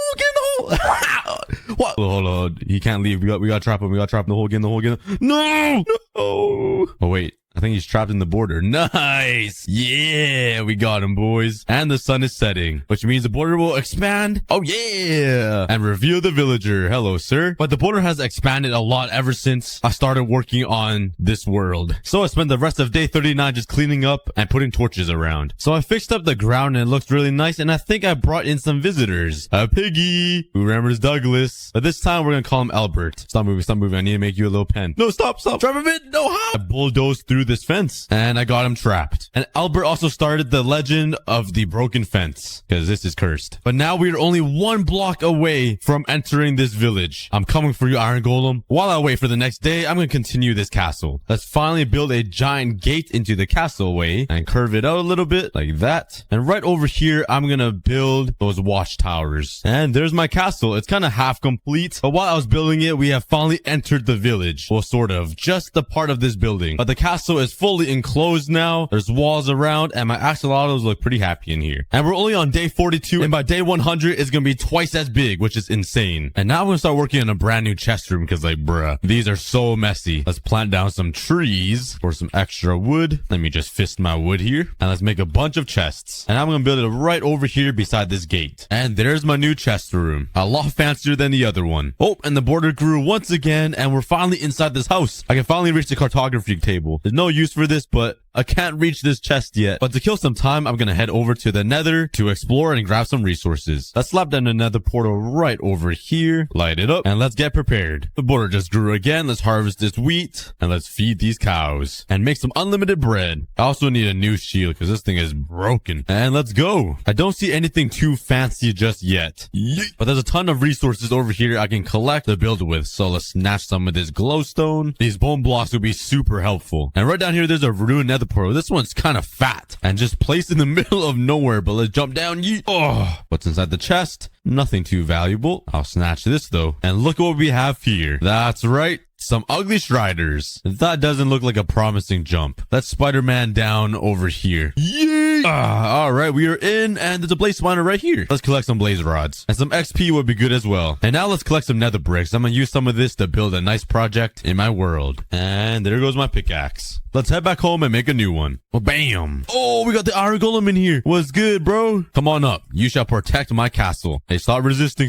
hole. What? Hold on. He can't leave. We got to trap him. We got to trap him. Get in the hole. No. Oh wait. I think he's trapped in the border. Nice. Yeah, we got him, boys. And the sun is setting, which means the border will expand. Oh, yeah. And reveal the villager. Hello, sir. But the border has expanded a lot ever since I started working on this world. So I spent the rest of day 39 just cleaning up and putting torches around. So I fixed up the ground and it looks really nice. And I think I brought in some visitors. A piggy who remembers Douglas. But this time we're going to call him Albert. Stop moving. I need to make you a little pen. No, stop. Trap him in. No, how? I bulldozed through this fence and I got him trapped. And Albert also started the legend of the broken fence because this is cursed. But now we're only 1 block away from entering this village. I'm coming for you, Iron Golem. While I wait for the next day, I'm going to continue this castle. Let's finally build a giant gate into the castleway and curve it out a little bit like that. And right over here, I'm going to build those watchtowers. And there's my castle. It's kind of half complete. But while I was building it, we have finally entered the village. Well, sort of. Just the part of this building. But the castle is fully enclosed now. There's walls around and my axolotls look pretty happy in here. And we're only on day 42 and by day 100 it's gonna be twice as big, which is insane. And now I'm gonna start working on a brand new chest room because like bruh, these are so messy. Let's plant down some trees for some extra wood. Let me just fist my wood here and let's make a bunch of chests. And I'm gonna build it right over here beside this gate. And there's my new chest room. A lot fancier than the other one. Oh, and the border grew once again and we're finally inside this house. I can finally reach the cartography table. There's no use for this, but I can't reach this chest yet. But to kill some time, I'm gonna head over to the nether to explore and grab some resources. Let's slap down another portal right over here, light it up, and let's get prepared. The border just grew again. Let's harvest this wheat and let's feed these cows and make some unlimited bread. I also need a new shield because this thing is broken. And let's go. I don't see anything too fancy just yet. But there's a ton of resources over here I can collect to build with. So let's snatch some of this glowstone. These bone blocks will be super helpful. And right down here, there's a ruined nether portal. This one's kind of fat and just placed in the middle of nowhere, but let's jump down. Oh, what's inside the chest? Nothing too valuable. I'll snatch this though. And look what we have here. That's right. Some ugly striders. That doesn't look like a promising jump. Let's Spider-Man down over here. Yay! All right, we are in, and there's a blaze spawner right here. Let's collect some blaze rods, and some XP would be good as well. And now let's collect some nether bricks. I'm gonna use some of this to build a nice project in my world. And there goes my pickaxe. Let's head back home and make a new one. Well, bam! Oh, we got the iron golem in here. What's good, bro? Come on up. You shall protect my castle. Hey, stop resisting.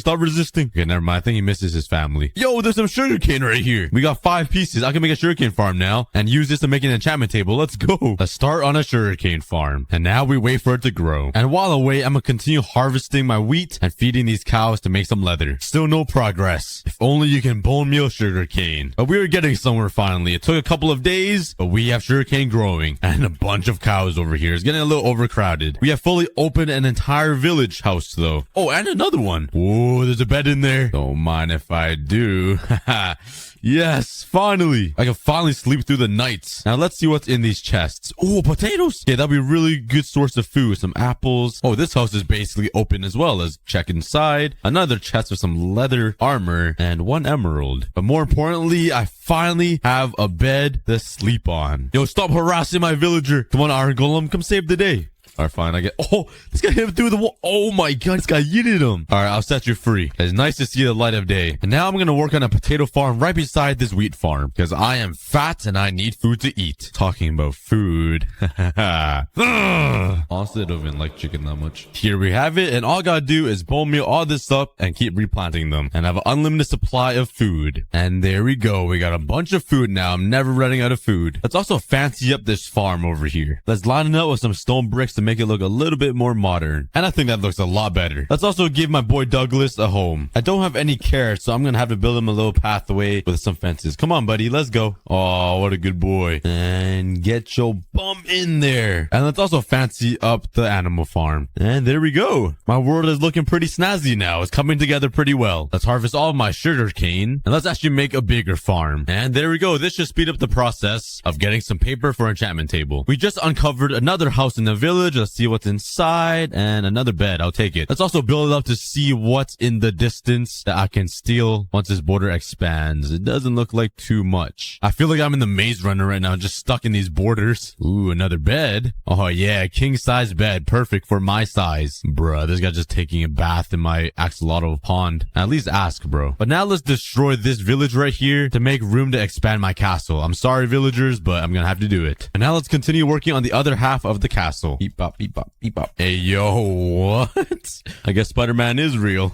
Okay, never mind. I think he misses his family. Yo, there's some sugarcane right here. We got 5 pieces. I can make a sugarcane farm now and use this to make an enchantment table. Let's go. Let's start on a sugarcane farm. And now we wait for it to grow. And while I wait, I'm gonna continue harvesting my wheat and feeding these cows to make some leather. Still no progress. If only you can bone meal sugarcane. But we were getting somewhere finally. It took a couple of days, but we have sugarcane growing. And a bunch of cows over here. It's getting a little overcrowded. We have fully opened an entire village house though. Oh, and another one. Whoa, there's a bed in there. Don't mind if I do. Yes, finally. I can finally sleep through the nights. Now let's see what's in these chests. Oh, potatoes. Okay, that'll be a really good source of food. Some apples. Oh, this house is basically open as well. Let's check inside. Another chest with some leather armor and 1 emerald. But more importantly, I finally have a bed to sleep on. Yo, stop harassing my villager. Come on, Iron Golem. Come save the day. All right, fine. This guy hit him through the wall. Oh my God, this guy yeeted him. All right, I'll set you free. It's nice to see the light of day. And now I'm going to work on a potato farm right beside this wheat farm because I am fat and I need food to eat. Talking about food. Honestly, I don't even like chicken that much. Here we have it. And all I got to do is bone meal all this up and keep replanting them. And have an unlimited supply of food. And there we go. We got a bunch of food now. I'm never running out of food. Let's also fancy up this farm over here. Let's line it up with some stone bricks to make it look a little bit more modern. And I think that looks a lot better. Let's also give my boy Douglas a home. I don't have any carrots, so I'm gonna have to build him a little pathway with some fences. Come on, buddy, let's go. Oh, what a good boy. And get your bum in there. And let's also fancy up the animal farm. And there we go. My world is looking pretty snazzy now. It's coming together pretty well. Let's harvest all of my sugar cane. And let's actually make a bigger farm. And there we go. This should speed up the process of getting some paper for enchantment table. We just uncovered another house in the village. Let's see what's inside. And another bed. I'll take it. Let's also build it up to see what's in the distance that I can steal once this border expands. It doesn't look like too much. I feel like I'm in the Maze Runner right now, just stuck in these borders. Ooh, another bed. Oh yeah, king size bed. Perfect for my size. Bruh, this guy just taking a bath in my axolotl pond. At least ask, bro. But now let's destroy this village right here to make room to expand my castle. I'm sorry, villagers, but I'm gonna have to do it. And now let's continue working on the other half of the castle. Beep bop, beep bop, beep bop. Hey, yo, what? I guess Spider-Man is real.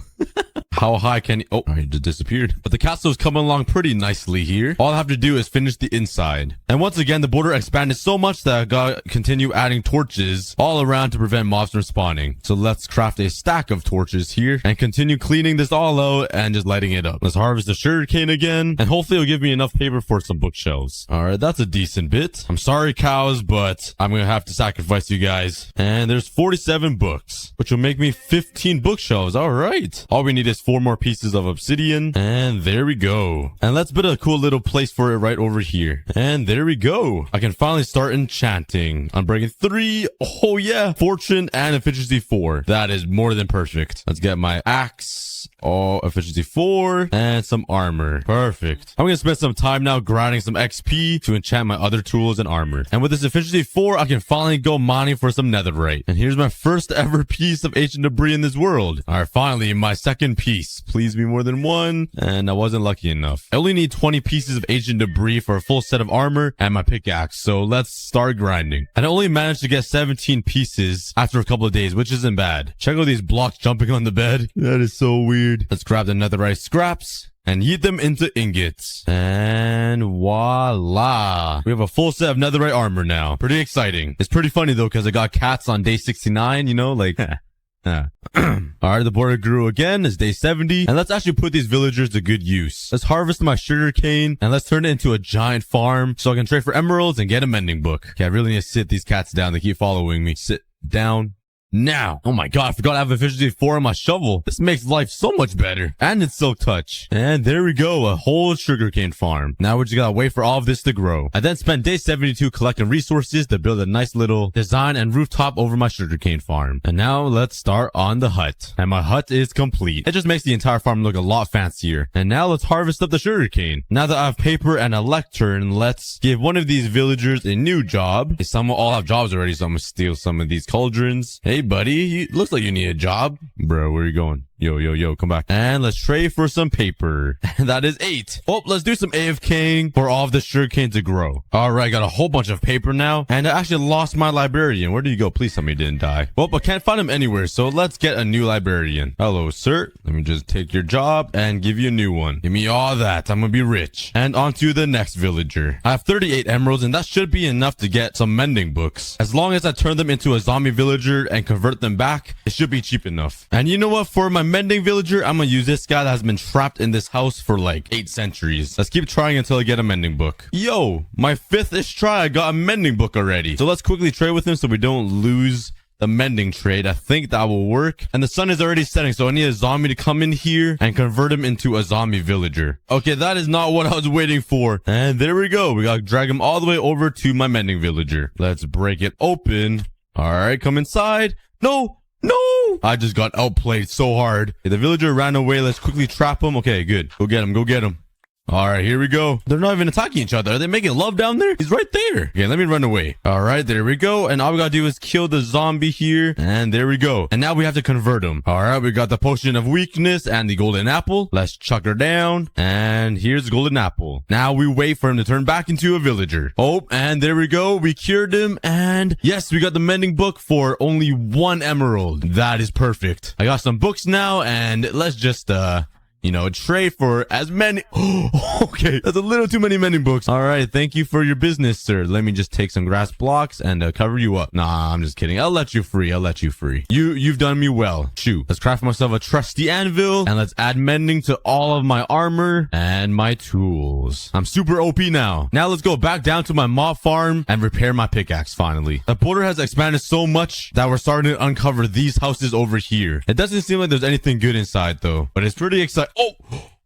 How high can he? Oh, he just disappeared. But the castle is coming along pretty nicely here. All I have to do is finish the inside. And once again, the border expanded so much that I gotta continue adding torches all around to prevent mobs from spawning. So let's craft a stack of torches here and continue cleaning this all out and just lighting it up. Let's harvest the sugarcane again. And hopefully it'll give me enough paper for some bookshelves. All right, that's a decent bit. I'm sorry, cows, but I'm gonna have to sacrifice you guys. And there's 47 books, which will make me 15 bookshelves. All right. All we need is 4 more pieces of obsidian. And there we go. And let's build a cool little place for it right over here. And there we go. I can finally start enchanting. Unbreaking 3. Oh yeah. Fortune and efficiency 4. That is more than perfect. Let's get my axe. Oh, efficiency 4 and some armor. Perfect. I'm gonna spend some time now grinding some XP to enchant my other tools and armor. And with this efficiency 4, I can finally go mining for some netherite. And here's my first ever piece of ancient debris in this world. All right, finally, my second piece. Please be more than 1. And I wasn't lucky enough. I only need 20 pieces of ancient debris for a full set of armor and my pickaxe. So let's start grinding. And I only managed to get 17 pieces after a couple of days, which isn't bad. Check out these blocks jumping on the bed. That is so weird. Let's grab the netherite scraps and yeet them into ingots. And voila. We have a full set of netherite armor now. Pretty exciting. It's pretty funny though, because I got cats on day 69, you know, like... Alright, the border grew again. It's day 70. And let's actually put these villagers to good use. Let's harvest my sugar cane and let's turn it into a giant farm so I can trade for emeralds and get a mending book. Okay, I really need to sit these cats down. They keep following me. Sit down. Now. Oh my god, I forgot I have efficiency 4 on my shovel. This makes life so much better. And it's silk touch. And there we go, a whole sugarcane farm. Now we just gotta wait for all of this to grow. I then spent day 72 collecting resources to build a nice little design and rooftop over my sugarcane farm. And now let's start on the hut. And my hut is complete. It just makes the entire farm look a lot fancier. And now let's harvest up the sugarcane. Now that I have paper and a lectern, let's give one of these villagers a new job. Hey, some all have jobs already, so I'm gonna steal some of these cauldrons. Hey buddy, looks like you need a job. Bro, where are you going? Yo, come back. And let's trade for some paper. And that is 8. Oh, let's do some AFKing for all of the sugarcane to grow. All right, got a whole bunch of paper now. And I actually lost my librarian. Where did you go? Please tell me he didn't die. Well, I can't find him anywhere, so let's get a new librarian. Hello, sir. Let me just take your job and give you a new one. Give me all that. I'm gonna be rich. And on to the next villager. I have 38 emeralds, and that should be enough to get some mending books. As long as I turn them into a zombie villager and convert them back, it should be cheap enough. And you know what? For my mending villager, I'm gonna use this guy that has been trapped in this house for like 8 centuries. Let's keep trying until I get a mending book. Yo, my 5th-ish try, I got a mending book already. So let's quickly trade with him so we don't lose the mending trade. I think that will work. And the sun is already setting, so I need a zombie to come in here and convert him into a zombie villager. Okay, that is not what I was waiting for. And there we go. We gotta drag him all the way over to my mending villager. Let's break it open. All right, come inside. No! I just got outplayed so hard. Okay, the villager ran away. Let's quickly trap him. Okay, good. Go get him. All right, here we go. They're not even attacking each other. Are they making love down there? He's right there. Okay, let me run away. All right, there we go. And all we gotta do is kill the zombie here. And there we go. And now we have to convert him. All right, we got the potion of weakness and the golden apple. Let's chuck her down. And here's the golden apple. Now we wait for him to turn back into a villager. Oh, and there we go. We cured him. And yes, we got the mending book for only 1 emerald. That is perfect. I got some books now. And let's just, trade for as many. Okay, that's a little too many mending books. All right, thank you for your business, sir. Let me just take some grass blocks and cover you up. Nah, I'm just kidding. I'll let you free. You've done me well. Shoot, let's craft myself a trusty anvil and let's add mending to all of my armor and my tools. I'm super OP now. Now let's go back down to my mob farm and repair my pickaxe finally. The border has expanded so much that we're starting to uncover these houses over here. It doesn't seem like there's anything good inside though, but it's pretty exciting.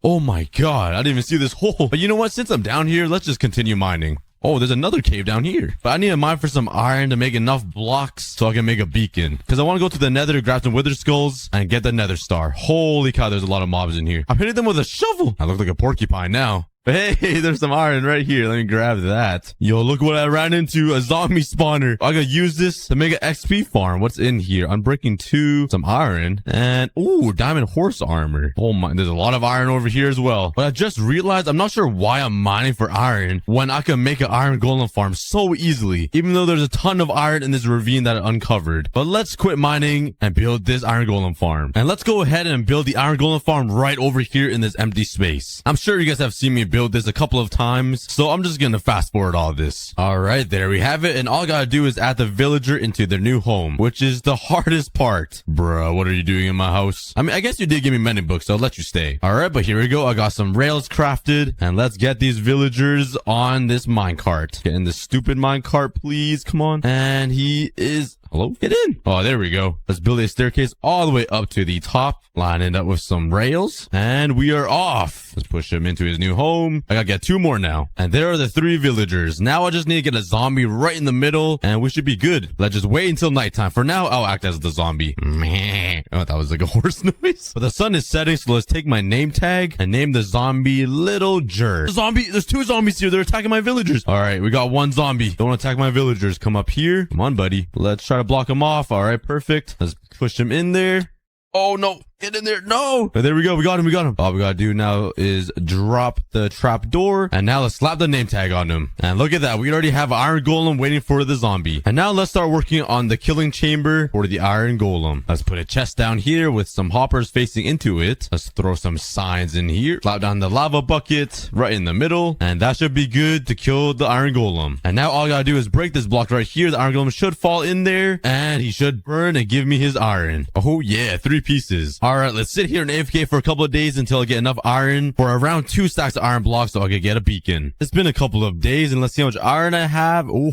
Oh my god, I didn't even see this hole. But you know what? Since I'm down here, let's just continue mining. Oh, there's another cave down here. But I need to mine for some iron to make enough blocks so I can make a beacon. Because I want to go to the nether, grab some wither skulls, and get the nether star. Holy cow, there's a lot of mobs in here. I'm hitting them with a shovel. I look like a porcupine now. Hey, there's some iron right here. Let me grab that. Yo, look what I ran into. A zombie spawner. I gotta use this to make an XP farm. What's in here? Unbreaking 2, some iron, and ooh, diamond horse armor. Oh my, there's a lot of iron over here as well. But I just realized I'm not sure why I'm mining for iron when I can make an iron golem farm so easily, even though there's a ton of iron in this ravine that I uncovered. But let's quit mining and build this iron golem farm. And let's go ahead and build the iron golem farm right over here in this empty space. I'm sure you guys have seen me build this a couple of times, so I'm just gonna fast forward all this. All right, there we have it, and all I gotta do is add the villager into their new home, which is the hardest part. Bruh, what are you doing in my house? I mean, I guess you did give me mending books, so I'll let you stay. All right, but here we go. I got some rails crafted, and let's get these villagers on this minecart. Get in this stupid minecart, please. Come on. And he is... Hello? Get in. Oh, there we go. Let's build a staircase all the way up to the top. Line it up with some rails. And we are off. Let's push him into his new home. I gotta get 2 more now. And there are the 3 villagers. Now I just need to get a zombie right in the middle. And we should be good. Let's just wait until nighttime. For now, I'll act as the zombie. Meh. Oh, that was like a horse noise. But the sun is setting, so let's take my name tag and name the zombie Little Jerk. There's 2 zombies here. They're attacking my villagers. All right, we got 1 zombie. Don't attack my villagers. Come up here. Come on, buddy. Let's try to block him off. All right, perfect. Let's push him in there. Oh no, get in there. No. But there we go. We got him. All we gotta do now is drop the trap door. And now let's slap the name tag on him. And look at that. We already have Iron Golem waiting for the zombie. And now let's start working on the killing chamber for the Iron Golem. Let's put a chest down here with some hoppers facing into it. Let's throw some signs in here. Slap down the lava bucket right in the middle. And that should be good to kill the Iron Golem. And now all I gotta do is break this block right here. The Iron Golem should fall in there. And he should burn and give me his iron. Oh yeah, 3 pieces. All right, let's sit here and AFK for a couple of days until I get enough iron for around 2 stacks of iron blocks so I can get a beacon. It's been a couple of days and let's see how much iron I have. Oh,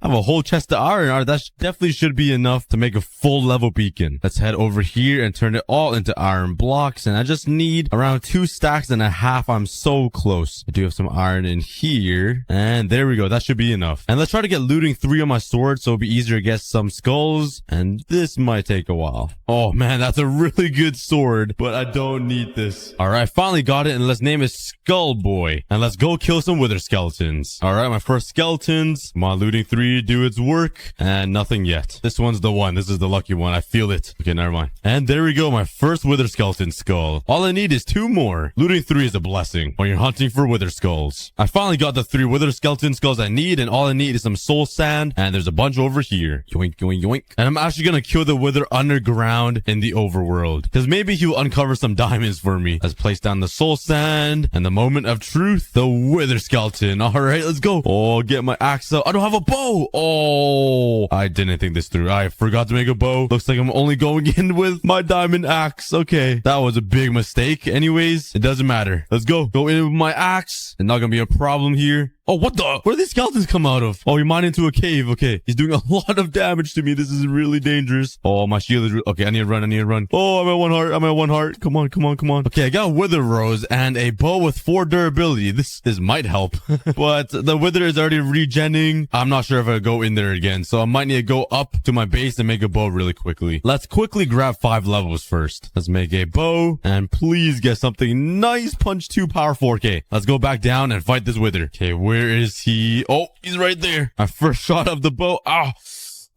I have a whole chest of iron. All right, that definitely should be enough to make a full level beacon. Let's head over here and turn it all into iron blocks. And I just need around 2 stacks and a half. I'm so close. I do have some iron in here. And there we go. That should be enough. And let's try to get looting 3 on my sword so it'll be easier to get some skulls. And this might take a while. Oh man, that's a really good sword, but I don't need this. All right, finally got it. And let's name it Skull Boy. And let's go kill some wither skeletons. All right, my first skeletons. Come on, looting 3. Hopefully do its work. And nothing yet. This one's the one. This is the lucky one. I feel it. Okay, never mind. And there we go. My first wither skeleton skull. All I need is 2 more. Looting 3 is a blessing when you're hunting for wither skulls. I finally got the 3 wither skeleton skulls I need, and all I need is some soul sand, and there's a bunch over here. Yoink, yoink, yoink. And I'm actually gonna kill the wither underground in the overworld, because maybe he'll uncover some diamonds for me. Let's place down the soul sand, and the moment of truth, the wither skeleton. All right, let's go. Oh, get my axe out. I don't have a bow. Oh, I didn't think this through. I forgot to make a bow. Looks like I'm only going in with my diamond axe. Okay, that was a big mistake. Anyways, it doesn't matter. Let's go. Go in with my axe. It's not gonna be a problem here. Oh, what the? Where did these skeletons come out of? Oh, he mined into a cave. Okay. He's doing a lot of damage to me. This is really dangerous. Oh, my shield is... Okay, I need to run. I need to run. Oh, I'm at 1 heart. I'm at 1 heart. Come on, come on, come on. Okay, I got wither rose and a bow with 4 durability. This might help. But the wither is already regenning. I'm not sure if I go in there again. So I might need to go up to my base and make a bow really quickly. Let's quickly grab 5 levels first. Let's make a bow. And please get something nice. Punch 2, power 4. Okay, let's go back down and fight this wither. Okay, where is he? Oh, he's right there. My first shot of the bow. Ah.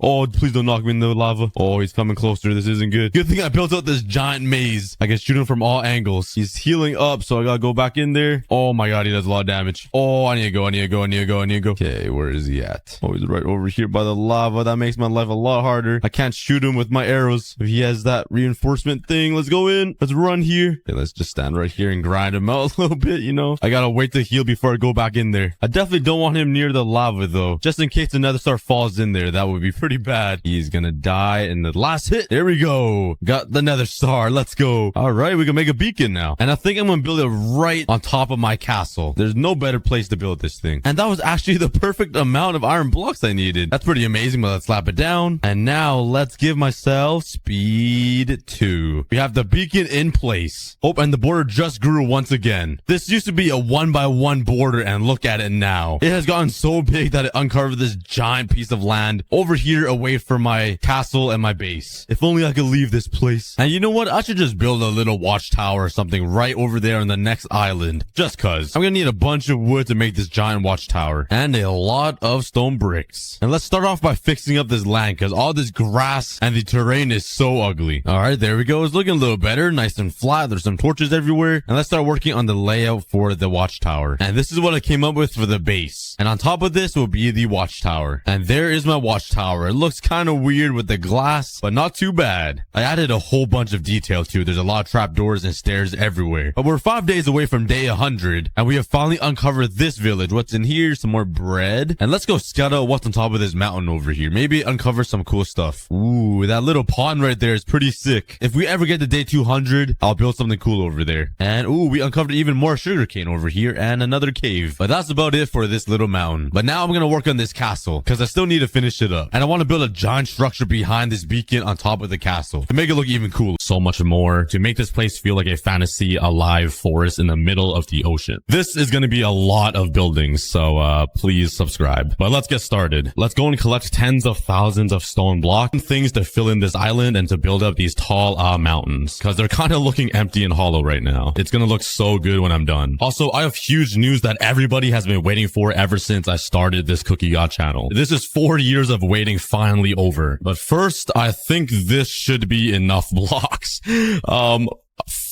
Oh, please don't knock me in the lava. Oh, he's coming closer. This isn't good. Good thing I built out this giant maze. I can shoot him from all angles. He's healing up, so I gotta go back in there. Oh my god, he does a lot of damage. Oh, I need to go. I need to go. I need to go. I need to go. Okay, where is he at? Oh, he's right over here by the lava. That makes my life a lot harder. I can't shoot him with my arrows. If he has that reinforcement thing, let's go in. Let's run here. Okay, let's just stand right here and grind him out a little bit, you know? I gotta wait to heal before I go back in there. I definitely don't want him near the lava, though. Just in case another star falls in there, that would be pretty bad. He's gonna die in the last hit. There we go. Got the nether star. Let's go. All right, we can make a beacon now. And I think I'm gonna build it right on top of my castle. There's no better place to build this thing. And that was actually the perfect amount of iron blocks I needed. That's pretty amazing, but let's slap it down. And now let's give myself speed 2. We have the beacon in place. Oh, and the border just grew once again. This used to be a 1x1 border, and look at it now. It has gotten so big that it uncovered this giant piece of land over here away from my castle and my base. If only I could leave this place. And you know what? I should just build a little watchtower or something right over there on the next island. Just cause. I'm gonna need a bunch of wood to make this giant watchtower. And a lot of stone bricks. And let's start off by fixing up this land, cause all this grass and the terrain is so ugly. Alright, there we go. It's looking a little better. Nice and flat. There's some torches everywhere. And let's start working on the layout for the watchtower. And this is what I came up with for the base. And on top of this will be the watchtower. And there is my watchtower. It looks kind of weird with the glass, but not too bad. I added a whole bunch of detail too. There's a lot of trapdoors and stairs everywhere. But we're 5 days away from day 100, and we have finally uncovered this village. What's in here? Some more bread. And let's go scout out what's on top of this mountain over here. Maybe uncover some cool stuff. Ooh, that little pond right there is pretty sick. If we ever get to day 200, I'll build something cool over there. And ooh, we uncovered even more sugarcane over here and another cave. But that's about it for this little mountain. But now I'm gonna work on this castle, because I still need to finish it up. And I want to build a giant structure behind this beacon on top of the castle to make it look even cooler. So much more to make this place feel like a fantasy alive forest in the middle of the ocean. This is going to be a lot of buildings, so please subscribe. But let's get started. Let's go and collect tens of thousands of stone blocks and things to fill in this island and to build up these tall mountains, because they're kind of looking empty and hollow right now. It's going to look so good when I'm done. Also, I have huge news that everybody has been waiting for ever since I started this CookieGod channel. This is 4 years of waiting finally over. But first, I think this should be enough blocks.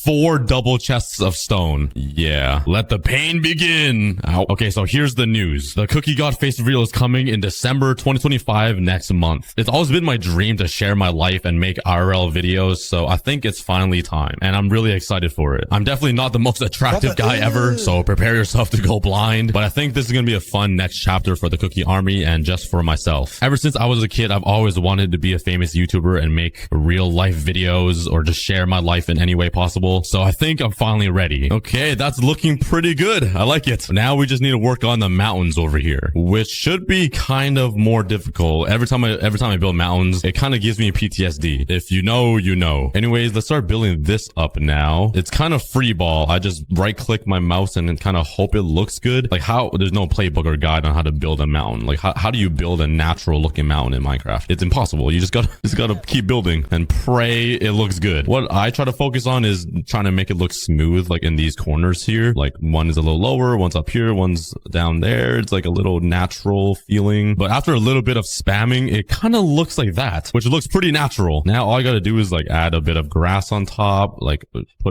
4 double chests of stone. Yeah. Let the pain begin. Ow. Okay, so here's the news. The CookieGod face reveal is coming in December 2025 next month. It's always been my dream to share my life and make IRL videos, so I think it's finally time. And I'm really excited for it. I'm definitely not the most attractive guy ever, so prepare yourself to go blind. But I think this is gonna be a fun next chapter for the Cookie Army and just for myself. Ever since I was a kid, I've always wanted to be a famous YouTuber and make real life videos or just share my life in any way possible. So I think I'm finally ready. Okay, that's looking pretty good. I like it. Now we just need to work on the mountains over here, which should be kind of more difficult. Every time I build mountains, it kind of gives me PTSD. If you know, you know. Anyways, let's start building this up now. It's kind of free ball. I just right click my mouse and then kind of hope it looks good. Like there's no playbook or guide on how to build a mountain. Like how do you build a natural looking mountain in Minecraft? It's impossible. You just gotta keep building and pray it looks good. What I try to focus on is trying to make it look smooth, like in these corners here. Like one is a little lower, one's up here, one's down there. It's like a little natural feeling. But after a little bit of spamming, it kind of looks like that, which looks pretty natural. Now all I gotta do is like add a bit of grass on top, like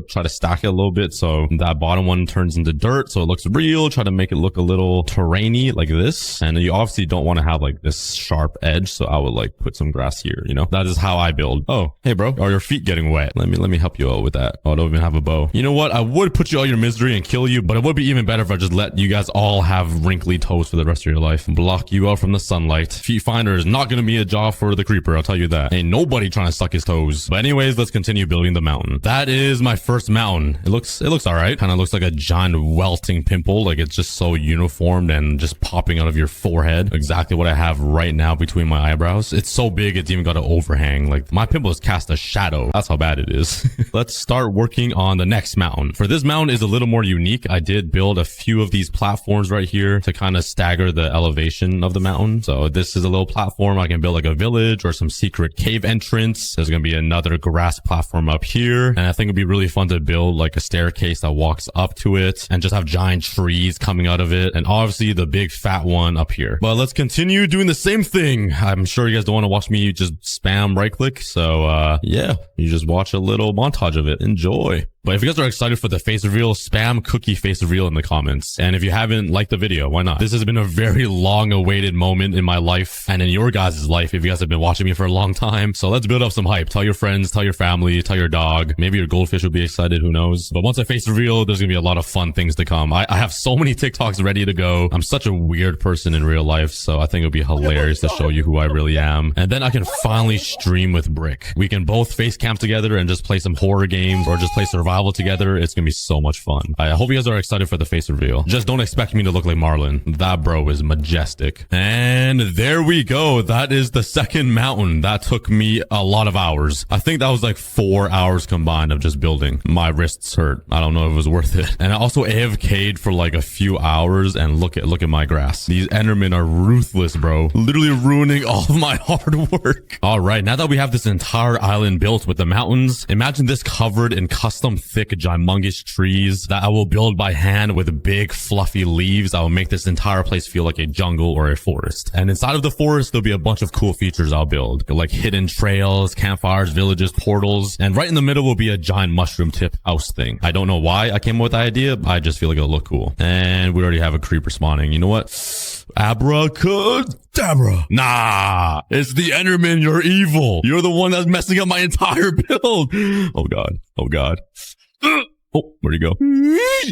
try to stack it a little bit so that bottom one turns into dirt so it looks real. Try to make it look a little terrainy like this. And you obviously don't want to have like this sharp edge, so I would like put some grass here, you know? That is how I build. Oh, hey bro, are your feet getting wet? Let me help you out with that. Oh, I don't even have a bow. You know what? I would put you all your misery and kill you, but it would be even better if I just let you guys all have wrinkly toes for the rest of your life and block you out from the sunlight. Feet finder is not gonna be a job for the creeper, I'll tell you that. Ain't nobody trying to suck his toes. But anyways, let's continue building the mountain. That is my first mountain. It looks all right. Kind of looks like a giant welting pimple. Like it's just so uniformed and just popping out of your forehead. Exactly what I have right now between my eyebrows. It's so big, it's even got an overhang. Like my pimple has cast a shadow. That's how bad it is. Let's start working on the next mountain. For this mountain is a little more unique. I did build a few of these platforms right here to kind of stagger the elevation of the mountain. So this is a little platform. I can build like a village or some secret cave entrance. There's going to be another grass platform up here. And I think it'd be really fun to build like a staircase that walks up to it and just have giant trees coming out of it. And obviously the big fat one up here. But let's continue doing the same thing. I'm sure you guys don't want to watch me just spam right click. So yeah, you just watch a little montage of it. Enjoy. But if you guys are excited for the face reveal, spam cookie face reveal in the comments. And if you haven't liked the video, why not? This has been a very long awaited moment in my life and in your guys' life if you guys have been watching me for a long time. So let's build up some hype. Tell your friends, tell your family, tell your dog. Maybe your goldfish will be excited, who knows? But once I face reveal, there's gonna be a lot of fun things to come. I have so many TikToks ready to go. I'm such a weird person in real life, so I think it'll be hilarious to show you who I really am. And then I can finally stream with Brick. We can both face camp together and just play some horror games or just play survival together. It's gonna be so much fun. I hope you guys are excited for the face reveal. Just don't expect me to look like Marlon. That bro is majestic. And there we go. That is the second mountain. That took me a lot of hours. I think that was like 4 hours combined of just building. My wrists hurt. I don't know if it was worth it. And I also AFK'd for like a few hours and look at my grass. These Endermen are ruthless, bro. Literally ruining all of my hard work. All right, now that we have this entire island built with the mountains, imagine this covered in custom thick, humongous trees that I will build by hand with big, fluffy leaves. I will make this entire place feel like a jungle or a forest. And inside of the forest, there'll be a bunch of cool features I'll build, like hidden trails, campfires, villages, portals. And right in the middle will be a giant mushroom tip house thing. I don't know why I came up with the idea. I just feel like it'll look cool. And we already have a creeper spawning. You know what? Abracadabra. Nah, it's the Enderman. You're evil. You're the one that's messing up my entire build. Oh God. Oh God. Oh, where'd he go?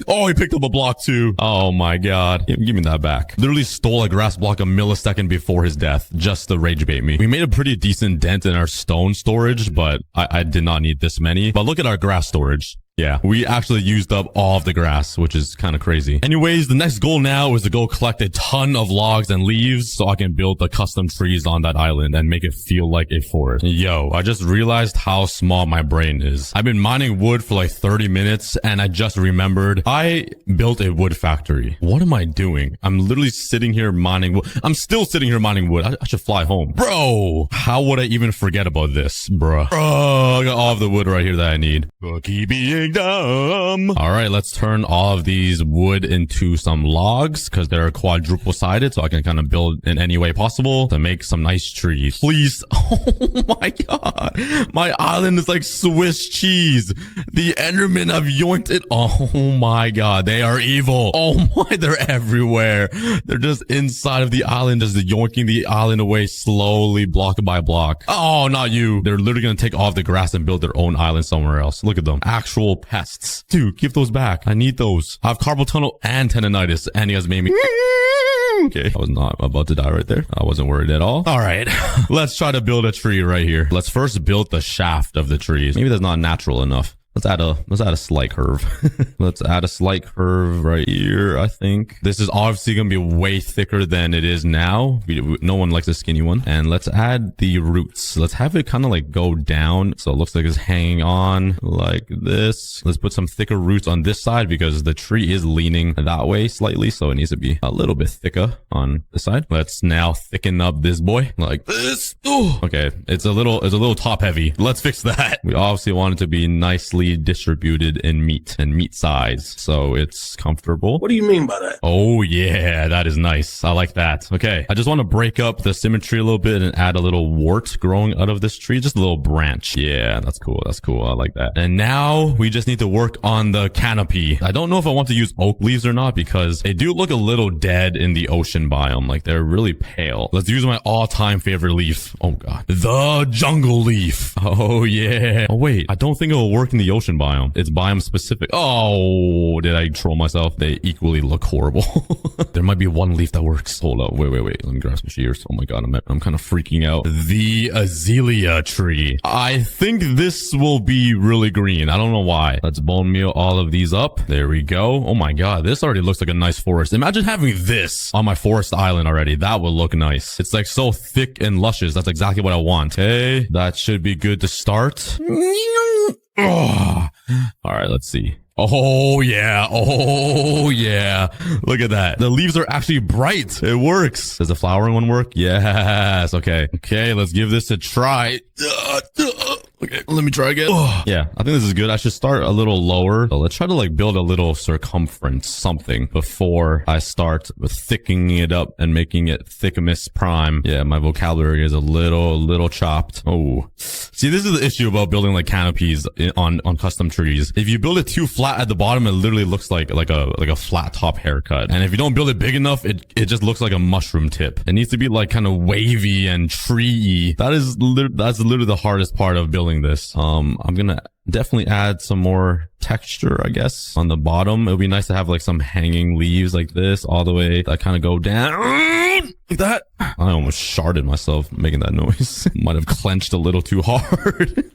Oh, he picked up a block too. Oh my God. Give me that back. Literally stole a grass block a millisecond before his death just to rage bait me. We made a pretty decent dent in our stone storage, but I did not need this many. But look at our grass storage. Yeah, we actually used up all of the grass, which is kind of crazy. Anyways, the next goal now is to go collect a ton of logs and leaves so I can build the custom trees on that island and make it feel like a forest. Yo, I just realized how small my brain is. I've been mining wood for like 30 minutes and I just remembered I built a wood factory. What am I doing? I'm literally sitting here mining wood. I'm still sitting here mining wood. I should fly home. Bro, how would I even forget about this, bro? I got all of the wood right here that I need. Cookie being dumb. All right, let's turn all of these wood into some logs because they're quadruple sided, so I can kind of build in any way possible to make some nice trees. Please. Oh my God. My island is like Swiss cheese. The Endermen have yoinked it. Oh my God. They are evil. Oh my, they're everywhere. They're just inside of the island, just yoinking the island away slowly, block by block. Oh, not you. They're literally going to take off the grass and build their own island somewhere else. Look at them. Actual pests. Dude, give those back. I need those. I have carpal tunnel and tendonitis, and you guys made me... Okay, I was not about to die right there. I wasn't worried at all. All right, let's try to build a tree right here. Let's first build the shaft of the trees. Maybe that's not natural enough. Let's add a slight curve. Let's add a slight curve right here, I think. This is obviously going to be way thicker than it is now. No one likes a skinny one. And let's add the roots. Let's have it kind of like go down. So it looks like it's hanging on like this. Let's put some thicker roots on this side because the tree is leaning that way slightly. So it needs to be a little bit thicker on this side. Let's now thicken up this boy like this. Ooh. Okay, it's a little top heavy. Let's fix that. We obviously want it to be nicely evenly distributed in meat and meat size. So it's comfortable. What do you mean by that? Oh yeah, that is nice. I like that. Okay. I just want to break up the symmetry a little bit and add a little wart growing out of this tree. Just a little branch. Yeah, that's cool. That's cool. I like that. And now we just need to work on the canopy. I don't know if I want to use oak leaves or not because they do look a little dead in the ocean biome. Like they're really pale. Let's use my all-time favorite leaf. Oh god. The jungle leaf. Oh yeah. Oh wait. I don't think it will work in the ocean biome. It's biome specific. Oh, did I troll myself? They equally look horrible. There might be one leaf that works. Hold up. Wait. Let me grab some shears. Oh my god. I'm kind of freaking out. The azalea tree. I think this will be really green. I don't know why. Let's bone meal all of these up. There we go. Oh my god. This already looks like a nice forest. Imagine having this on my forest island already. That would look nice. It's like so thick and luscious. That's exactly what I want. Okay. That should be good to start. Oh. All right. Let's see. Oh yeah. Oh yeah. Look at that. The leaves are actually bright. It works. Does the flowering one work? Yes. Okay. Okay. Let's give this a try. Okay, let me try again. Yeah, I think this is good. I should start a little lower. So let's try to like build a little circumference, something, before I start thickening it up and making it thickamus prime. Yeah, my vocabulary is a little chopped. Oh, see, this is the issue about building like canopies on custom trees. If you build it too flat at the bottom, it literally looks like a flat top haircut. And if you don't build it big enough, it just looks like a mushroom tip. It needs to be like kind of wavy and tree-y. That's literally the hardest part of building this. I'm gonna definitely add some more texture, I guess, on the bottom. It would be nice to have like some hanging leaves like this all the way that kind of go down like that. I almost sharded myself making that noise. Might have clenched a little too hard.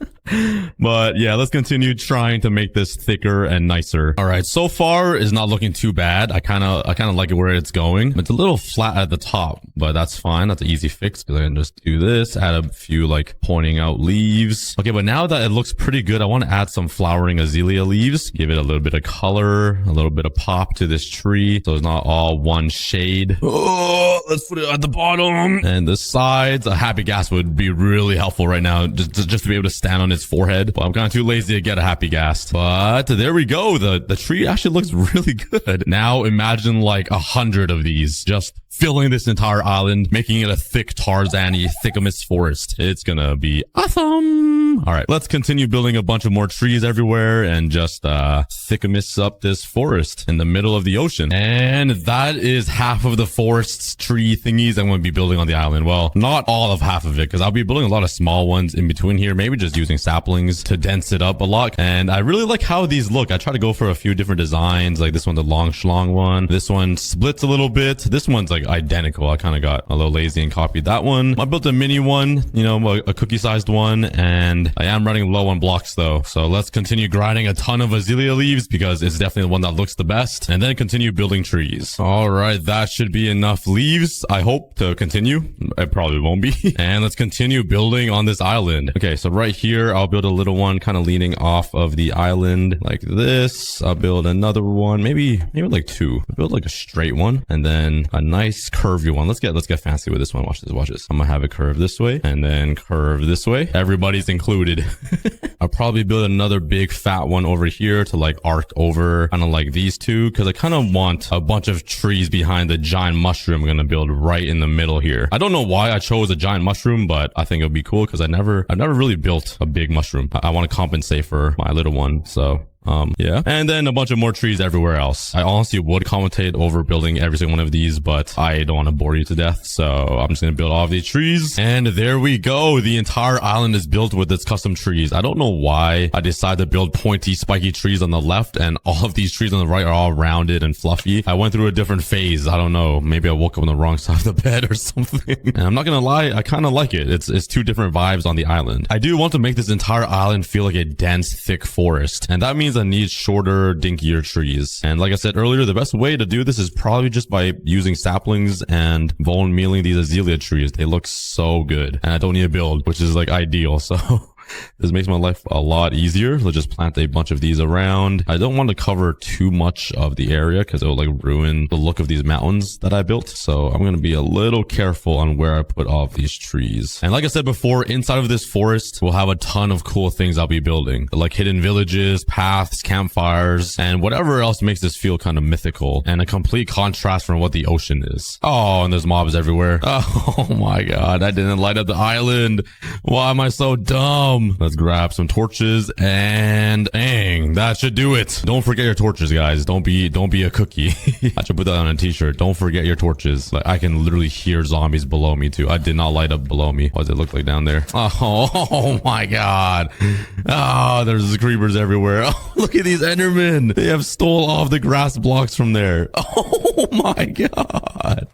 But yeah, let's continue trying to make this thicker and nicer. All right, so far is not looking too bad. I kind of like it where it's going. It's a little flat at the top, but that's fine. That's an easy fix because I can just do this, add a few like pointing out leaves. Okay, but now that it looks pretty good, I want to add some flowering azalea leaves, give it a little bit of color, a little bit of pop to this tree so it's not all one shade. Oh, let's put it at the bottom and the sides. A happy gas would be really helpful right now, just to be able to stand on its forehead, but I'm kind of too lazy to get a happy gas. But there we go. The tree actually looks really good. Now imagine like 100 of these just filling this entire island, making it a thick Tarzan-y thickamus forest. It's gonna be awesome. All right, let's continue building a bunch of more trees everywhere and just thickamus up this forest in the middle of the ocean. And that is half of the forest's tree thingies I'm going to be building on the island. Well, not all of half of it, because I'll be building a lot of small ones in between here, maybe just using saplings to dense it up a lot. And I really like how these look. I try to go for a few different designs, like this one's a long schlong one. This one splits a little bit. This one's like identical. I kind of got a little lazy and copied that one. I built a mini one, you know, a cookie sized one, and I am running low on blocks though. So let's continue grinding a ton of azalea leaves because it's definitely the one that looks the best, and then continue building trees. All right, that should be enough leaves, I hope, to continue. It probably won't be. And let's continue building on this island. Okay, so right here, I'll build a little one kind of leaning off of the island like this. I'll build another one, maybe like two. I'll build like a straight one and then a nice curvy one. Let's get fancy with this one. Watch this. I'm gonna have it curve this way and then curve this way. Everybody's included. I'll probably build another big fat one over here to like arc over kind of like these two, because I kind of want a bunch of trees behind the giant mushroom I'm gonna build right in the middle here. I don't know why I chose a giant mushroom, but I think it'll be cool because I've never really built a big mushroom. I want to compensate for my little one, so yeah. And then a bunch of more trees everywhere else. I honestly would commentate over building every single one of these, but I don't want to bore you to death. So I'm just going to build all of these trees. And there we go. The entire island is built with its custom trees. I don't know why I decided to build pointy, spiky trees on the left, and all of these trees on the right are all rounded and fluffy. I went through a different phase. I don't know. Maybe I woke up on the wrong side of the bed or something. And I'm not going to lie, I kind of like it. It's two different vibes on the island. I do want to make this entire island feel like a dense, thick forest. And that means I need shorter, dinkier trees. And like I said earlier, the best way to do this is probably just by using saplings and bone mealing these azalea trees. They look so good. And I don't need a build, which is like ideal. So This makes my life a lot easier. Let's just plant a bunch of these around. I don't want to cover too much of the area because it will like ruin the look of these mountains that I built. So I'm going to be a little careful on where I put all of these trees. And like I said before, inside of this forest, we'll have a ton of cool things I'll be building, like hidden villages, paths, campfires, and whatever else makes this feel kind of mythical and a complete contrast from what the ocean is. Oh, and there's mobs everywhere. Oh my god, I didn't light up the island. Why am I so dumb? Let's grab some torches and dang, that should do it. Don't forget your torches, guys. Don't be a cookie. I should put that on a t-shirt. Don't forget your torches. Like, I can literally hear zombies below me too. I did not light up below me. What does it look like down there? Oh my god. Oh, there's creepers everywhere. Oh, look at these endermen. They have stole off the grass blocks from there. Oh my god.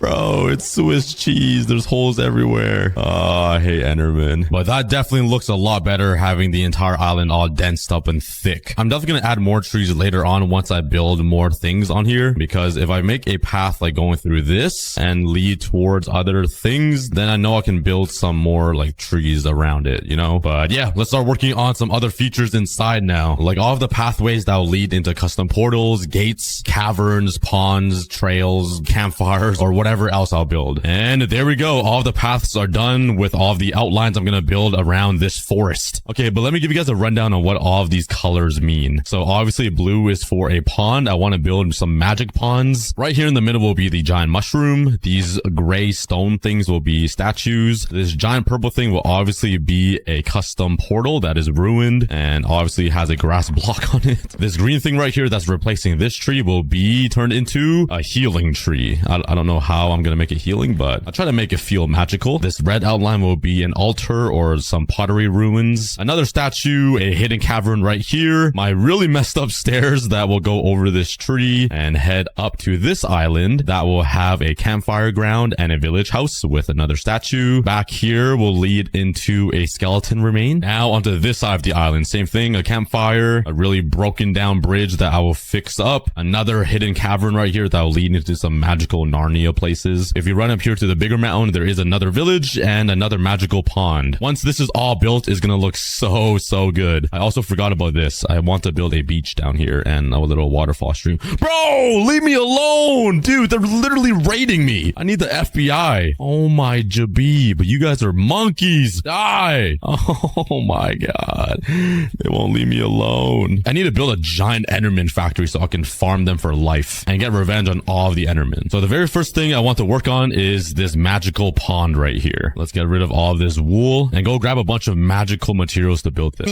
Bro, it's Swiss cheese. There's holes everywhere. Oh, I hate endermen. But that definitely looks a lot better having the entire island all densed up and thick. I'm definitely going to add more trees later on once I build more things on here, because if I make a path like going through this and lead towards other things, then I know I can build some more like trees around it, you know? But yeah, let's start working on some other features inside now. Like all of the pathways that will lead into custom portals, gates, caverns, ponds, trails, campfires, or whatever else I'll build. And there we go. All of the paths are done with all of the outlines I'm going to build around this forest. Okay, but let me give you guys a rundown on what all of these colors mean. So obviously blue is for a pond. I want to build some magic ponds. Right here in the middle will be the giant mushroom. These gray stone things will be statues. This giant purple thing will obviously be a custom portal that is ruined and obviously has a grass block on it. This green thing right here that's replacing this tree will be turned into a healing tree. I don't know how I'm going to make it healing, but I'll try to make it feel magical. This red outline will be an altar or some pottery ruins. Another statue, a hidden cavern right here. My really messed up stairs that will go over this tree and head up to this island that will have a campfire ground and a village house with another statue. Back here will lead into a skeleton remain. Now onto this side of the island. Same thing, a campfire, a really broken down bridge that I will fix up. Another hidden cavern right here that will lead into some magical Narnia places. If you run up here to the bigger mountain, there is another village and another magical pond. Once this is all built, it's gonna look so good. I also forgot about this. I want to build a beach down here and a little waterfall stream. Bro, leave me alone, dude. They're literally raiding me. I need the FBI. Oh my jabib, you guys are monkeys. Die. Oh my god, they won't leave me alone. I need to build a giant enderman factory so I can farm them for life and get revenge on all of the endermen. So the very first thing I want to work on is this magical pond right here. Let's get rid of all of this wool and go grab a bunch of magical materials to build this.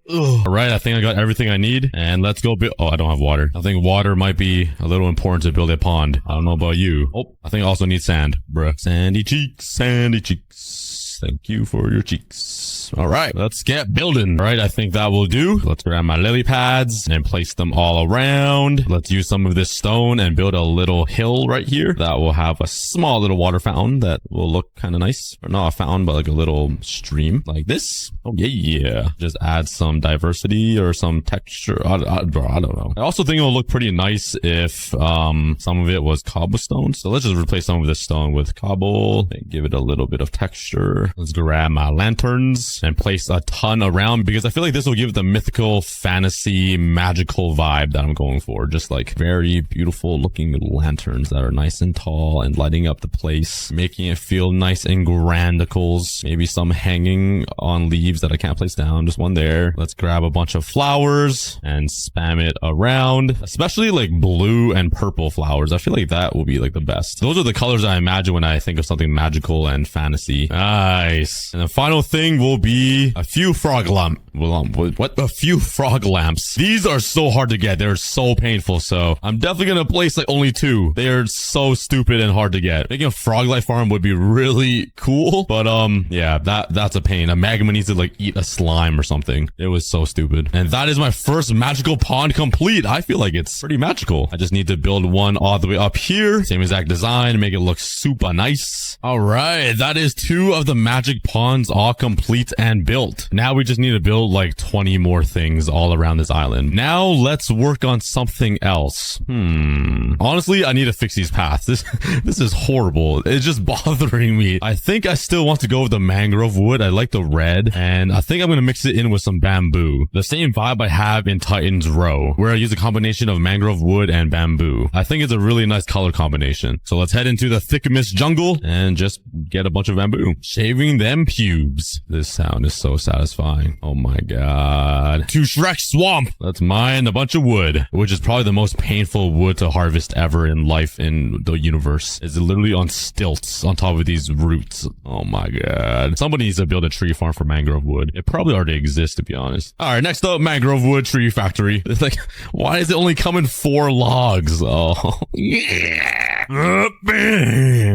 All right, I think I got everything I need, and let's go build. Oh, I don't have water. I think water might be a little important to build a pond. I don't know about you. Oh, I think I also need sand, bruh. Sandy cheeks, sandy cheeks. Thank you for your cheeks. All right, let's get building. All right, I think that will do. Let's grab my lily pads and place them all around. Let's use some of this stone and build a little hill right here that will have a small little water fountain that will look kind of nice. Or not a fountain, but like a little stream like this. Oh yeah. Just add some diversity or some texture. I don't know. I also think it will look pretty nice if some of it was cobblestone. So let's just replace some of this stone with cobble and give it a little bit of texture. Let's grab my lanterns and place a ton around, because I feel like this will give the mythical, fantasy, magical vibe that I'm going for. Just like very beautiful looking lanterns that are nice and tall and lighting up the place, making it feel nice and grandicles. Maybe some hanging on leaves that I can't place down. Just one there. Let's grab a bunch of flowers and spam it around, especially like blue and purple flowers. I feel like that will be like the best. Those are the colors I imagine when I think of something magical and fantasy. Nice. And the final thing will be a few frog lamp. What? A few frog lamps. These are so hard to get. They're so painful. So I'm definitely going to place like only 2. They are so stupid and hard to get. Making a frog life farm would be really cool. But yeah, that's a pain. A magma needs to like eat a slime or something. It was so stupid. And that is my first magical pond complete. I feel like it's pretty magical. I just need to build one all the way up here. Same exact design. Make it look super nice. All right. That is 2 of the magic ponds all complete and built. Now we just need to build like 20 more things all around this island. Now let's work on something else. Honestly, I need to fix these paths. This is horrible. It's just bothering me. I think I still want to go with the mangrove wood. I like the red, and I think I'm going to mix it in with some bamboo. The same vibe I have in Titan's Row, where I use a combination of mangrove wood and bamboo. I think it's a really nice color combination. So let's head into the thick mist jungle and just get a bunch of bamboo. Shaving them pubes. This sound is so satisfying. Oh my god. To Shrek Swamp. Let's mine a bunch of wood, which is probably the most painful wood to harvest ever in life in the universe. It's literally on stilts on top of these roots. Oh my god. Somebody needs to build a tree farm for mangrove wood. It probably already exists, to be honest. All right, next up, mangrove wood tree factory. It's like, why is it only coming 4 logs? Oh, yeah.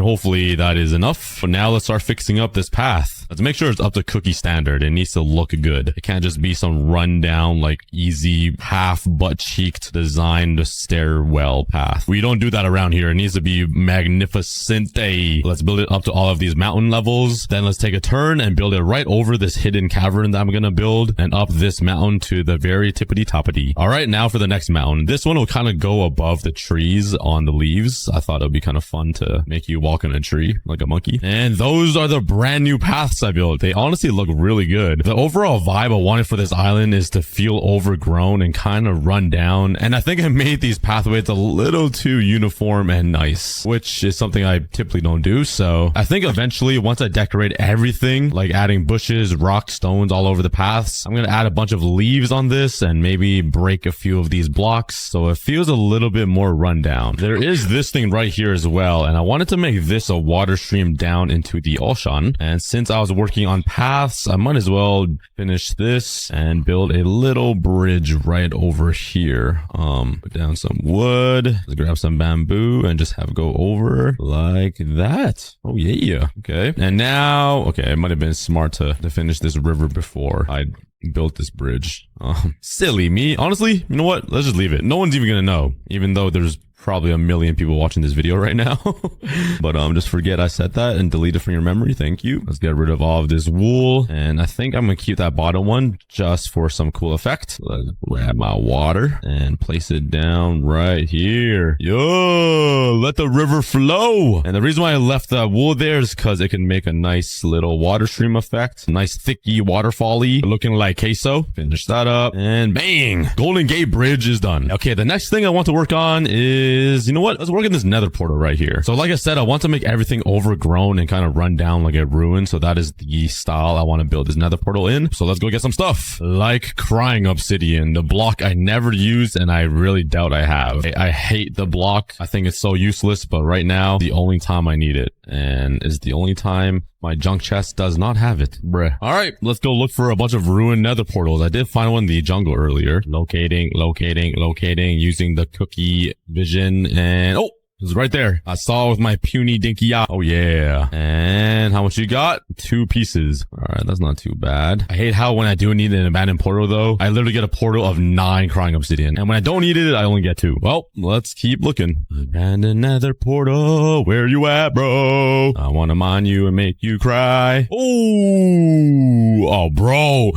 Hopefully that is enough. But now let's start fixing up this path. Let's make sure it's up to cookie standard. It needs to look good. It can't just be some rundown, like easy, half butt-cheeked designed stairwell path. We don't do that around here. It needs to be magnificent. Let's build it up to all of these mountain levels. Then let's take a turn and build it right over this hidden cavern that I'm gonna build, and up this mountain to the very tippity-toppity. All right, now for the next mountain. This one will kind of go above the trees on the leaves. I thought it would be kind of fun to make you walk in a tree like a monkey. And those are the brand new paths I built. They honestly look really good. The overall vibe I wanted for this island is to feel overgrown and kind of run down. And I think I made these pathways a little too uniform and nice, which is something I typically don't do. So I think eventually, once I decorate everything, like adding bushes, rocks, stones all over the paths, I'm going to add a bunch of leaves on this and maybe break a few of these blocks so it feels a little bit more rundown. There is this thing right here as well, and I wanted to make this a water stream down into the ocean. And since I was working on paths, I might as well finish this and build a little bridge right over here. Put down some wood, let's grab some bamboo and just have it go over like that. Oh yeah. Okay. And now, okay, it might have been smart to finish this river before I built this bridge. Silly me. Honestly, you know what? Let's just leave it. No one's even gonna know, even though there's probably 1 million people watching this video right now. But just forget I said that and delete it from your memory. Thank you. Let's get rid of all of this wool, and I think I'm gonna keep that bottom one just for some cool effect. Let's grab my water and place it down right here. Yo, let the river flow. And the reason why I left that wool there is because it can make a nice little water stream effect. Nice thicky waterfall-y looking like queso. Finish that up and bang, Golden Gate Bridge is done. Okay, the next thing I want to work on is, you know what? Let's work in this nether portal right here. So like I said, I want to make everything overgrown and kind of run down like a ruin. So that is the style I want to build this nether portal in. So let's go get some stuff like crying obsidian, the block I never used and I really doubt I have. I hate the block. I think it's so useless, but right now, the only time I need it, and is the only time my junk chest does not have it. Bruh. All right, let's go look for a bunch of ruined nether portals. I did find one in the jungle earlier. Locating, using the cookie vision, and oh, it's right there. I saw it with my puny dinky eye. Oh yeah. And how much you got? 2 pieces. All right, that's not too bad. I hate how when I do need an abandoned portal though, I literally get a portal of 9 crying obsidian. And when I don't need it, I only get 2. Well, let's keep looking. Abandoned nether portal, where you at, bro? I want to mine you and make you cry. Oh, bro.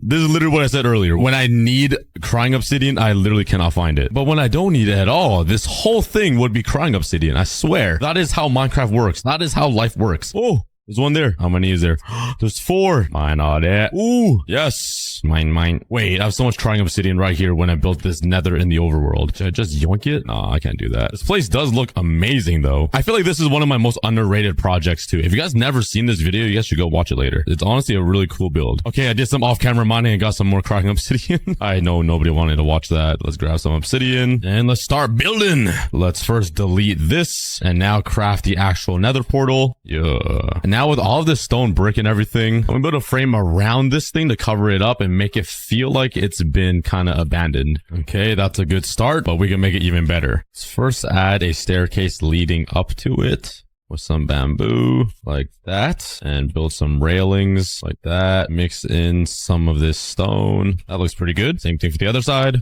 This is literally what I said earlier. When I need crying obsidian, I literally cannot find it. But when I don't need it at all, this whole thing would be crying obsidian. I swear. That is how Minecraft works. That is how life works. Oh, there's one there. How many is there? There's 4. Mine all that. Ooh, yes. Mine. Wait, I have so much crying obsidian right here when I built this nether in the overworld. Should I just yoink it? No, I can't do that. This place does look amazing though. I feel like this is one of my most underrated projects too. If you guys never seen this video, you guys should go watch it later. It's honestly a really cool build. Okay, I did some off-camera mining and got some more crying obsidian. I know nobody wanted to watch that. Let's grab some obsidian and let's start building. Let's first delete this and now craft the actual nether portal. Yeah. And now with all of this stone brick and everything, I'm gonna build a frame around this thing to cover it up and make it feel like it's been kind of abandoned. Okay, that's a good start, but we can make it even better. Let's first add a staircase leading up to it with some bamboo like that, and build some railings like that. Mix in some of this stone. That looks pretty good. Same thing for the other side.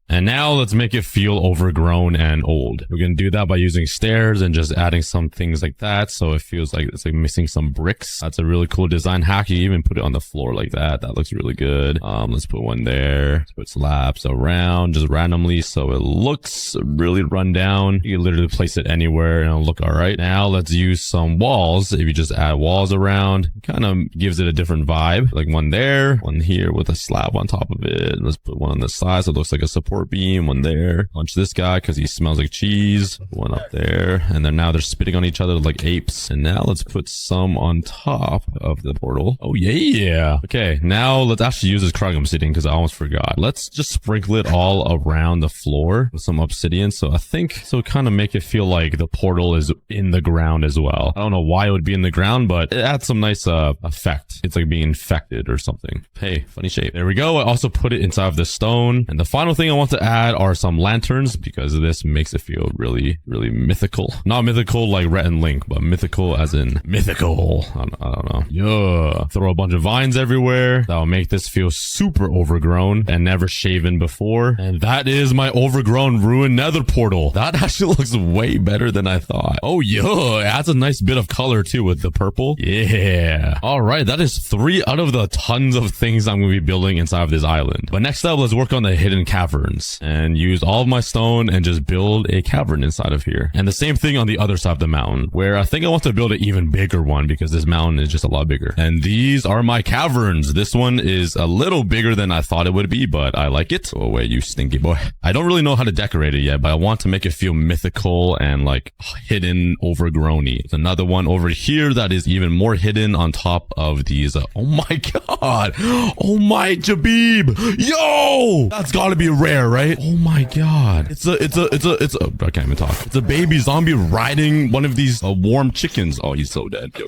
And now let's make it feel overgrown and old. We're gonna do that by using stairs and just adding some things like that, so it feels like it's like missing some bricks. That's a really cool design hack. You even put it on the floor like that. That looks really good. Let's put one there. Let's put slabs around just randomly so it looks really run down. You can literally place it anywhere and it'll look all right. Now let's use some walls. If you just add walls around, it kind of gives it a different vibe. Like one there, one here with a slab on top of it. Let's put one on the side so it looks like a support beam. One there. Punch this guy because he smells like cheese. One up there. And then now they're spitting on each other like apes. And now let's put some on top of the portal. Oh yeah. Okay, now let's actually use this crack obsidian because I almost forgot. Let's just sprinkle it all around the floor with some obsidian. So I think so kind of make it feel like the portal is in the ground as well. I don't know why it would be in the ground, but it adds some nice effect. It's like being infected or something. Hey, funny shape. There we go. I also put it inside of the stone. And the final thing I want to add are some lanterns because this makes it feel really, really mythical. Not mythical like Rhett and Link, but mythical as in mythical. I don't know. Yeah. Throw a bunch of vines everywhere. That will make this feel super overgrown and never shaven before. And that is my overgrown ruined nether portal. That actually looks way better than I thought. Oh yeah. It adds a nice bit of color too with the purple. Yeah. All right. That is 3 out of the tons of things I'm going to be building inside of this island. But next up, let's work on the hidden caverns and use all of my stone and just build a cavern inside of here. And the same thing on the other side of the mountain, where I think I want to build an even bigger one because this mountain is just a lot bigger. And these are my caverns. This one is a little bigger than I thought it would be, but I like it. Go away, you stinky boy. I don't really know how to decorate it yet, but I want to make it feel mythical and like hidden, overgrown-y. There's another one over here that is even more hidden on top of these. Oh my god. Oh my Jabib. Yo! That's gotta be rare, right? Oh my god. It's a I can't even talk. It's a baby zombie riding one of these warm chickens. Oh, he's so dead. Yo,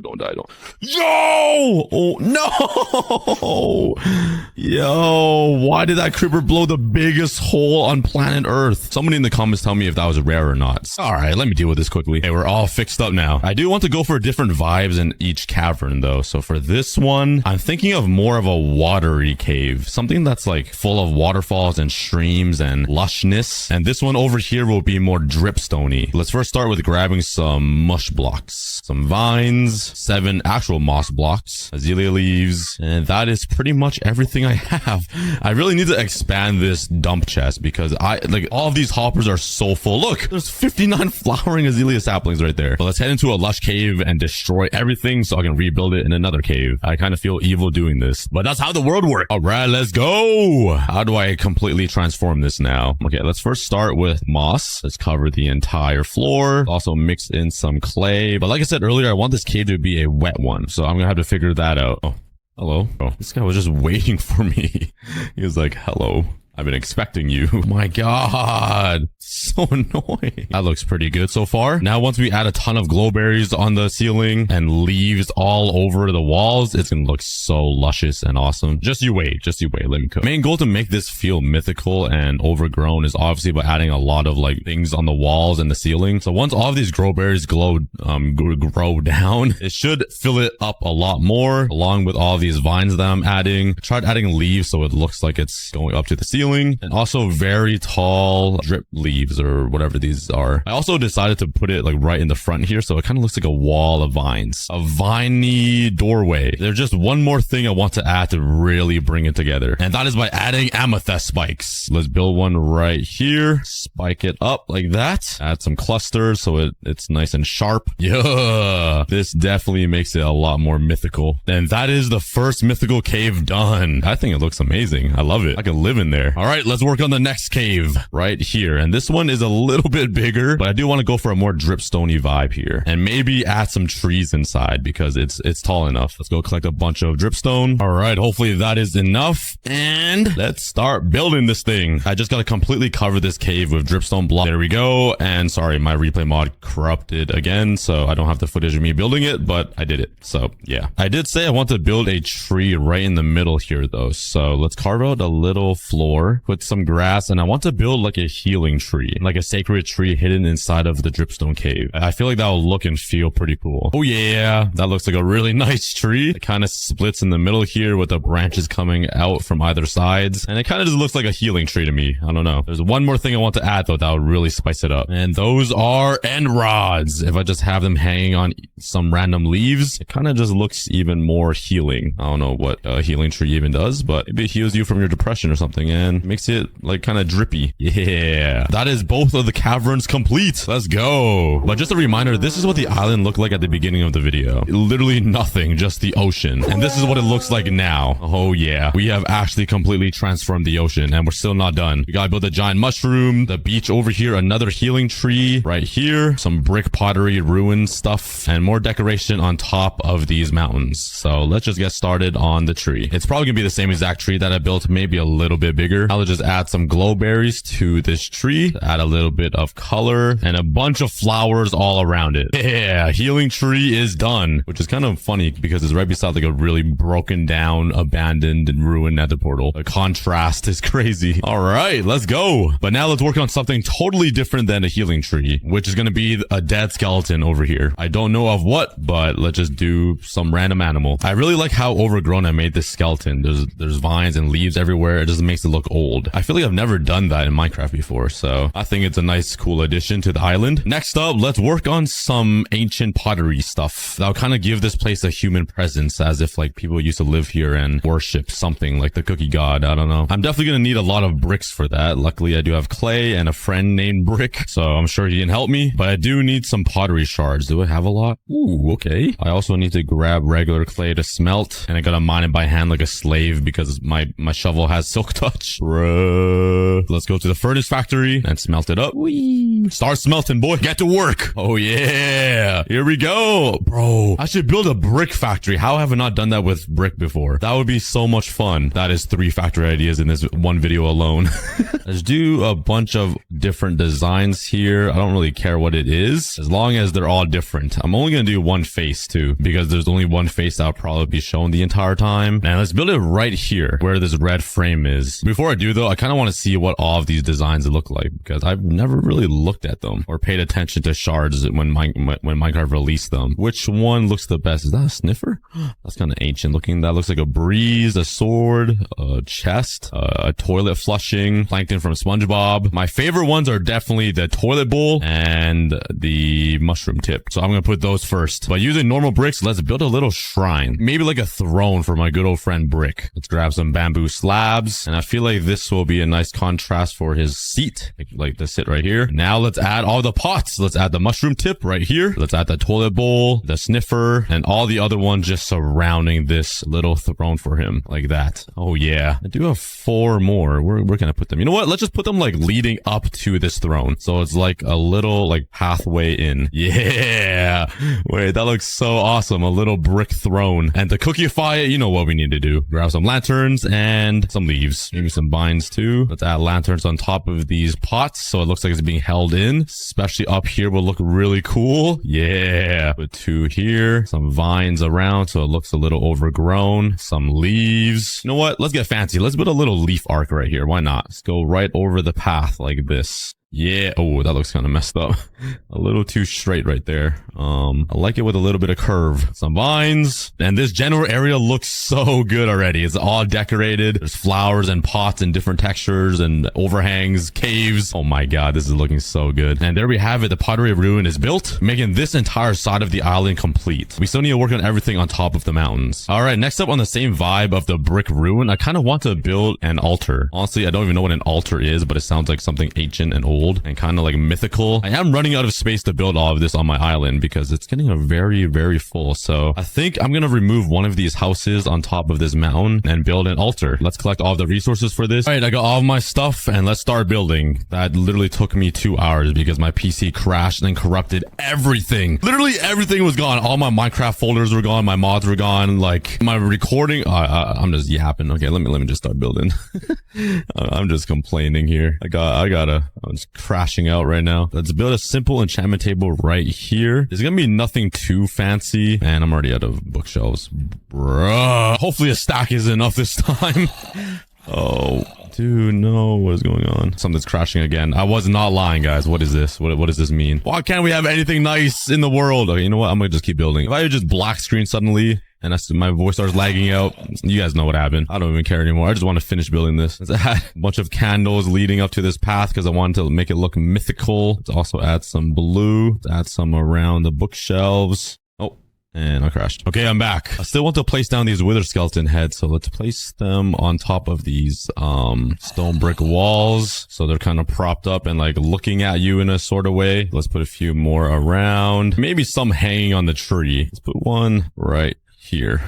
don't die, don't. Yo! Oh, no! Yo, why did that creeper blow the biggest hole on planet Earth? Somebody in the comments tell me if that was rare or not. All right, let me deal with this quickly. Hey, we're all fixed up now. I do want to go for different vibes in each cavern though. So for this one, I'm thinking of more of a watery cave. Something that's like full of waterfalls and streams and lushness. And this one over here will be more dripstony. Let's first start with grabbing some mush blocks, some vines, 7 actual moss blocks, azalea leaves, and that is pretty much everything I have. I really need to expand this dump chest because all of these hoppers are so full. Look, there's 59 flowering azalea saplings right there. But let's head into a lush cave and destroy everything so I can rebuild it in another cave. I kind of feel evil doing this, but that's how the world works. All right, let's go. How do I completely transform this now? Okay, let's first start with moss. Let's cover the entire floor. Also mix in some clay. But like I said earlier, I want this cave to be a wet one. So I'm gonna have to figure that out. Oh, hello. Oh, this guy was just waiting for me. He was like, hello. I've been expecting you. Oh my god. So annoying. That looks pretty good so far. Now, once we add a ton of glowberries on the ceiling and leaves all over the walls, it's gonna look so luscious and awesome. Just you wait. Let me cook. Main goal to make this feel mythical and overgrown is obviously by adding a lot of like things on the walls and the ceiling. So once all of these glowberries grow down, it should fill it up a lot more, along with all these vines that I'm adding. I tried adding leaves so it looks like it's going up to the ceiling. And also very tall drip leaves or whatever these are. I also decided to put it like right in the front here, so it kind of looks like a wall of vines, a viney doorway. There's just one more thing I want to add to really bring it together, and that is by adding amethyst spikes. Let's build one right here, spike it up like that, add some clusters so it's nice and sharp. Yeah, this definitely makes it a lot more mythical. And that is the first mythical cave done. I think it looks amazing. I love it. I can live in there. All right, let's work on the next cave right here. And this one is a little bit bigger, but I do want to go for a more dripstony vibe here and maybe add some trees inside because it's tall enough. Let's go collect a bunch of dripstone. All right, hopefully that is enough. And let's start building this thing. I just got to completely cover this cave with dripstone block. There we go. And sorry, my replay mod corrupted again, so I don't have the footage of me building it, but I did it. So yeah, I did say I want to build a tree right in the middle here though. So let's carve out a little floor floor, put some grass, and I want to build like a healing tree, like a sacred tree hidden inside of the dripstone cave. I feel like that will look and feel pretty cool. Oh yeah, that looks like a really nice tree. It kind of splits in the middle here with the branches coming out from either sides, and it kind of just looks like a healing tree to me. I don't know. There's one more thing I want to add though that would really spice it up, and those are end rods. If I just have them hanging on some random leaves, it kind of just looks even more healing. I don't know what a healing tree even does, but maybe it heals you from your depression or something and makes it like kind of drippy. Yeah, that is both of the caverns complete. Let's go. But just a reminder, this is what the island looked like at the beginning of the video. Literally nothing, just the ocean. And this is what it looks like now. Oh yeah, we have actually completely transformed the ocean, and we're still not done. We gotta build a giant mushroom, the beach over here, another healing tree right here, some brick pottery ruin stuff, and more decoration on top of these mountains. So let's just get started on the tree. It's probably gonna be the same exact tree that I built, maybe a little bit bigger. I'll just add some glow berries to this tree, add a little bit of color and a bunch of flowers all around it. Yeah, healing tree is done, which is kind of funny because it's right beside like a really broken down, abandoned and ruined nether portal. The contrast is crazy. All right, let's go. But now let's work on something totally different than a healing tree, which is going to be a dead skeleton over here. I don't know of what, but let's just do some random animal. I really like how overgrown I made this skeleton. There's vines and leaves everywhere. It just makes it look old. I feel like I've never done that in Minecraft before, so I think it's a nice, cool addition to the island. Next up, let's work on some ancient pottery stuff. That'll kind of give this place a human presence, as if like people used to live here and worship something like the cookie god. I don't know. I'm definitely going to need a lot of bricks for that. Luckily, I do have clay and a friend named Brick, so I'm sure he can help me, but I do need some pottery shards. Do I have a lot? Ooh, okay. I also need to grab regular clay to smelt, and I gotta mine it by hand like a slave because my shovel has silk touch. Let's go to the furnace factory and smelt it up. Whee! Start smelting, boy. Get to work. Oh yeah, here we go. Bro, I should build a brick factory. How have I not done that with brick before? That would be so much fun. That is 3 factory ideas in this one video alone. Let's do a bunch of different designs here. I don't really care what it is, as long as they're all different. I'm only gonna do one face too, because there's only one face that'll probably be shown the entire time. And let's build it right here where this red frame is. Before I do though, I kind of want to see what all of these designs look like, because I've never really looked at them or paid attention to shards when Minecraft released them. Which one looks the best? Is that a sniffer? That's kind of ancient looking. That looks like a breeze, a sword, a chest, a toilet flushing, plankton from SpongeBob. My favorite ones are definitely the toilet bowl and the mushroom tip. So I'm going to put those first. But using normal bricks, let's build a little shrine. Maybe like a throne for my good old friend Brick. Let's grab some bamboo slabs. And I feel like this will be a nice contrast for his seat. Like to sit right here. Now let's add all the pots. Let's add the mushroom tip right here. Let's add the toilet bowl, the sniffer, and all the other ones just surrounding this little throne for him. Like that. Oh yeah. I do have 4 more. Where can I put them? You know what? Let's just put them like leading up to this throne. So it's like a little like pathway in. Yeah. Wait, that looks so awesome. A little brick throne. And to cookify it, you know what we need to do. Grab some lanterns and some leaves. Maybe some vines too. Let's add lanterns on top of these pots so it looks like it's being held in. Especially up here will look really cool. Yeah. Put 2 here. Some vines around so it looks a little overgrown. Some leaves. You know what? Let's get fancy. Let's put a little leaf arc right here. Why not? Let's go right over the path like this. Yeah. Oh, that looks kind of messed up. A little too straight right there. I like it with a little bit of curve. Some vines. And this general area looks so good already. It's all decorated. There's flowers and pots and different textures and overhangs, caves. Oh my god, this is looking so good. And there we have it. The pottery ruin is built, making this entire side of the island complete. We still need to work on everything on top of the mountains. All right, next up on the same vibe of the brick ruin, I kind of want to build an altar. Honestly, I don't even know what an altar is, but it sounds like something ancient and old and kind of like mythical. I am running out of space to build all of this on my island because it's getting a very full. So I think I'm going to remove one of these houses on top of this mountain and build an altar. Let's collect all the resources for this. All right, I got all of my stuff and let's start building. That literally took me 2 hours because my PC crashed and corrupted everything. Literally everything was gone. All my Minecraft folders were gone. My mods were gone. Like my recording. I'm just yapping. Okay, let me just start building. I'm just complaining here. I'm just crashing out right now. Let's build a simple enchantment table right here. There's gonna be nothing too fancy. Man, I'm already out of bookshelves. Bruh. Hopefully a stack is enough this time. Oh Dude, no. What is going on? Something's crashing again. I was not lying, guys. What is this? What does this mean? Why can't we have anything nice in the world? Okay, you know what? I'm gonna just keep building. If I just black screen suddenly and my voice starts lagging out, you guys know what happened. I don't even care anymore. I just want to finish building this. Let's add a bunch of candles leading up to this path because I wanted to make it look mythical. Let's also add some blue. Let's add some around the bookshelves. Oh, and I crashed. Okay, I'm back. I still want to place down these wither skeleton heads, so let's place them on top of these stone brick walls so they're kind of propped up and like looking at you in a sort of way. Let's put a few more around. Maybe some hanging on the tree. Let's put one right here.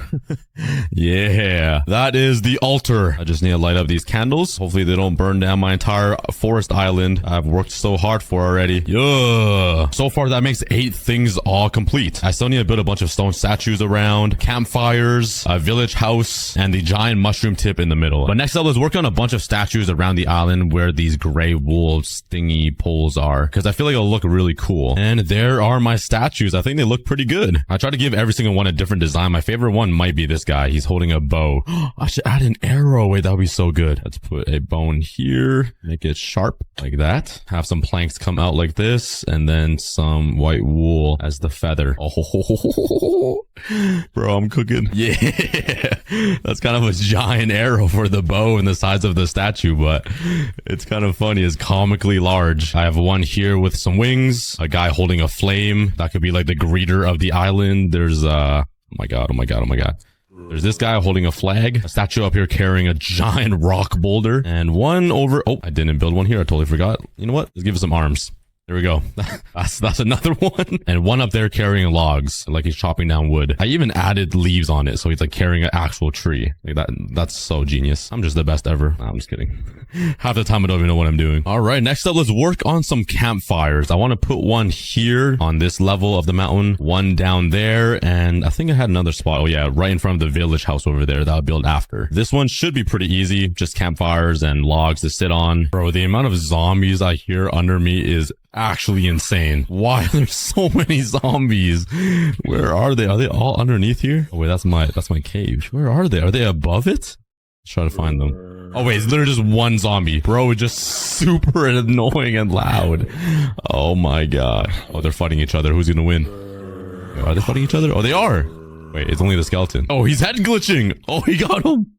Yeah, that is the altar. I just need to light up these candles. Hopefully they don't burn down my entire forest island I've worked so hard for already. Yeah. So far that makes 8 things all complete. I still need to build a bunch of stone statues around, campfires, a village house, and the giant mushroom tip in the middle. But next up, let's work on a bunch of statues around the island where these gray wool stingy poles are, because I feel like it'll look really cool. And there are my statues. I think they look pretty good. I try to give every single one a different design. My favorite one might be this guy. He's holding a bow. I should add an arrow. Wait, that would be so good. Let's put a bone here. Make it sharp like that. Have some planks come out like this. And then some white wool as the feather. Oh, bro, I'm cooking. Yeah. That's kind of a giant arrow for the bow and the size of the statue, but it's kind of funny. It's comically large. I have one here with some wings. A guy holding a flame. That could be like the greeter of the island. There's oh my god. There's this guy holding a flag, a statue up here carrying a giant rock boulder, and one over. Oh, I didn't build one here. I totally forgot. You know what? Let's give it some arms. There we go. That's another one. And one up there carrying logs, like he's chopping down wood. I even added leaves on it, so he's like carrying an actual tree. Like that's so genius. I'm just the best ever. Nah, I'm just kidding. Half the time I don't even know what I'm doing. All right, next up, let's work on some campfires. I want to put one here on this level of the mountain, one down there, and I think I had another spot. Oh yeah, right in front of the village house over there that I'll build after. This one should be pretty easy. Just campfires and logs to sit on. Bro, the amount of zombies I hear under me is actually insane. Why are there so many zombies? Where are they? Are they all underneath here? Oh wait, that's my cave. Where are they? Are they above it? Let's try to find them. Oh wait, it's literally just one zombie. Bro, it's just super annoying and loud. Oh my god. Oh, they're fighting each other. Who's gonna win? Are they fighting each other? Oh, they are. Wait, it's only the skeleton. Oh, he's head glitching. Oh, he got him.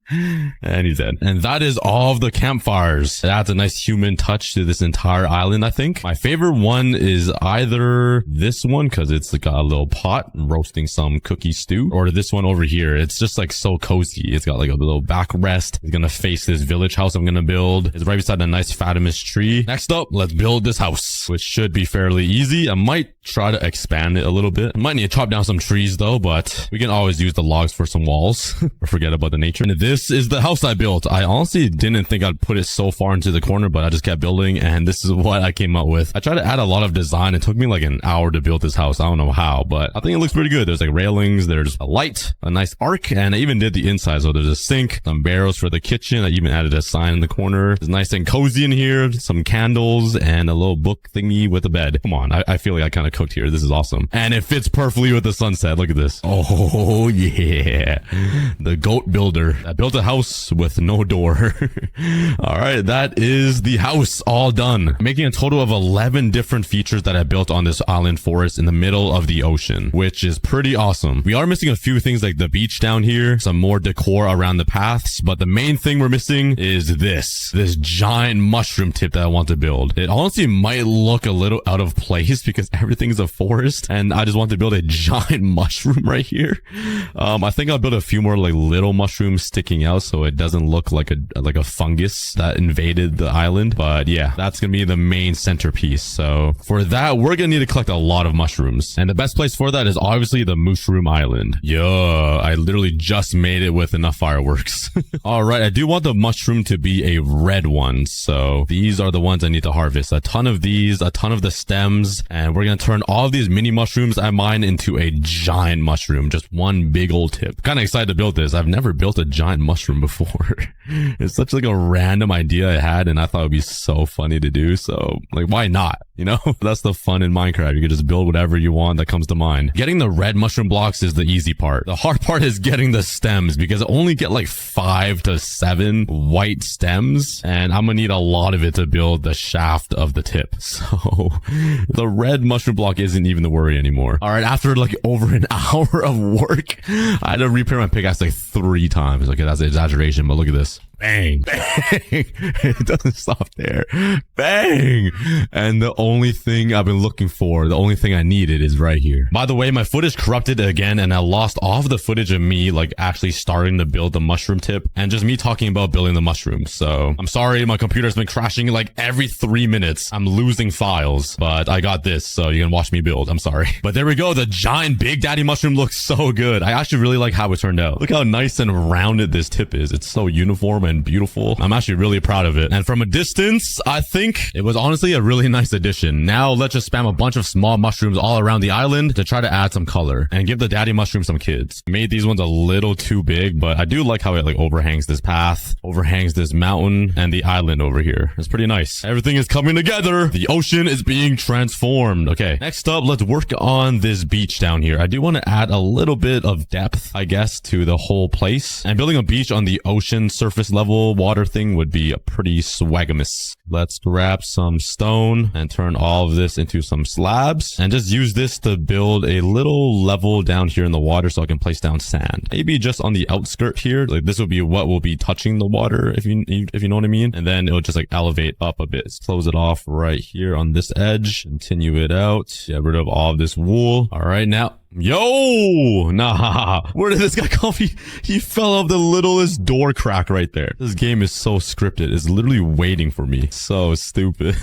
And he's dead. And that is all of the campfires. It adds a nice human touch to this entire island, I think. My favorite one is either this one, because it's got a little pot roasting some cookie stew, or this one over here. It's just like so cozy. It's got like a little backrest. It's gonna face this village house I'm gonna build. It's right beside a nice fatimus tree. Next up, let's build this house, which should be fairly easy. I might try to expand it a little bit. I might need to chop down some trees though, but we can always use the logs for some walls or forget about the nature. And this is the house I built. I honestly didn't think I'd put it so far into the corner, but I just kept building and this is what I came up with. I tried to add a lot of design. It took me like an hour to build this house. I don't know how, but I think it looks pretty good. There's like railings, there's a light, a nice arc, and I even did the inside. So there's a sink, some barrels for the kitchen. I even added a sign in the corner. It's nice and cozy in here, some candles and a little book thingy with a bed. Come on, I feel like I kind of cooked here. This is awesome. And it fits perfectly with the sunset. Look at this. Oh yeah. The goat builder. I built a house with no door. All right, that is the house all done. Making a total of 11 different features that I built on this island forest in the middle of the ocean, which is pretty awesome. We are missing a few things like the beach down here, some more decor around the paths, but the main thing we're missing is this giant mushroom tip that I want to build. It honestly might look a little out of place because everything's a forest and I just want to build a giant mushroom right here. I think I'll build a few more like little mushrooms sticking out so it doesn't look like a fungus that invaded the island. But yeah, that's gonna be the main centerpiece. So for that, we're gonna need to collect a lot of mushrooms, and the best place for that is obviously the mushroom island. Yeah, I literally just made it with enough fireworks. All right, I do want the mushroom to be a red one, so these are the ones I need to harvest. A ton of these, a ton of the stems, and we're gonna turn all of these mini mushrooms I mine into a giant mushroom, just one big old tip. Kind of excited to build this. I've never built a giant mushroom before. It's such like a random idea I had and I thought it would be so funny to do. So like, why not? You know, that's the fun in Minecraft. You can just build whatever you want that comes to mind. Getting the red mushroom blocks is the easy part. The hard part is getting the stems, because I only get like 5 to 7 white stems, and I'm gonna need a lot of it to build the shaft of the tip. So the red mushroom block isn't even the worry anymore. All right, after like over an hour of work, I had to repair my pickaxe like 3 times. Okay, that's an exaggeration, but look at this. Bang, bang. It doesn't stop there. Bang. And the only thing I've been looking for, the only thing I needed is right here. By the way, my footage corrupted again, and I lost all of the footage of me like actually starting to build the mushroom tip and just me talking about building the mushrooms. So I'm sorry, my computer's been crashing like every 3 minutes. I'm losing files, but I got this, so you can watch me build. I'm sorry. But there we go. The giant Big Daddy mushroom looks so good. I actually really like how it turned out. Look how nice and rounded this tip is. It's so uniform and beautiful. I'm actually really proud of it. And from a distance, I think it was honestly a really nice addition. Now let's just spam a bunch of small mushrooms all around the island to try to add some color and give the daddy mushroom some kids. Made these ones a little too big, but I do like how it like overhangs this path, overhangs this mountain, and the island over here. It's pretty nice. Everything is coming together. The ocean is being transformed. Okay, next up, let's work on this beach down here. I do want to add a little bit of depth, I guess, to the whole place. And building a beach on the ocean surface level water thing would be pretty swagamus. Let's grab some stone and turn all of this into some slabs and just use this to build a little level down here in the water so I can place down sand. Maybe just on the outskirt here. Like this will be what will be touching the water, if you know what I mean. And then it'll just like elevate up a bit. Let's close it off right here on this edge. Continue it out. Get rid of all of this wool. All right, now. Yo, nah, where did this guy come? He fell off the littlest door crack right there. This game is so scripted. It's literally waiting for me. So stupid.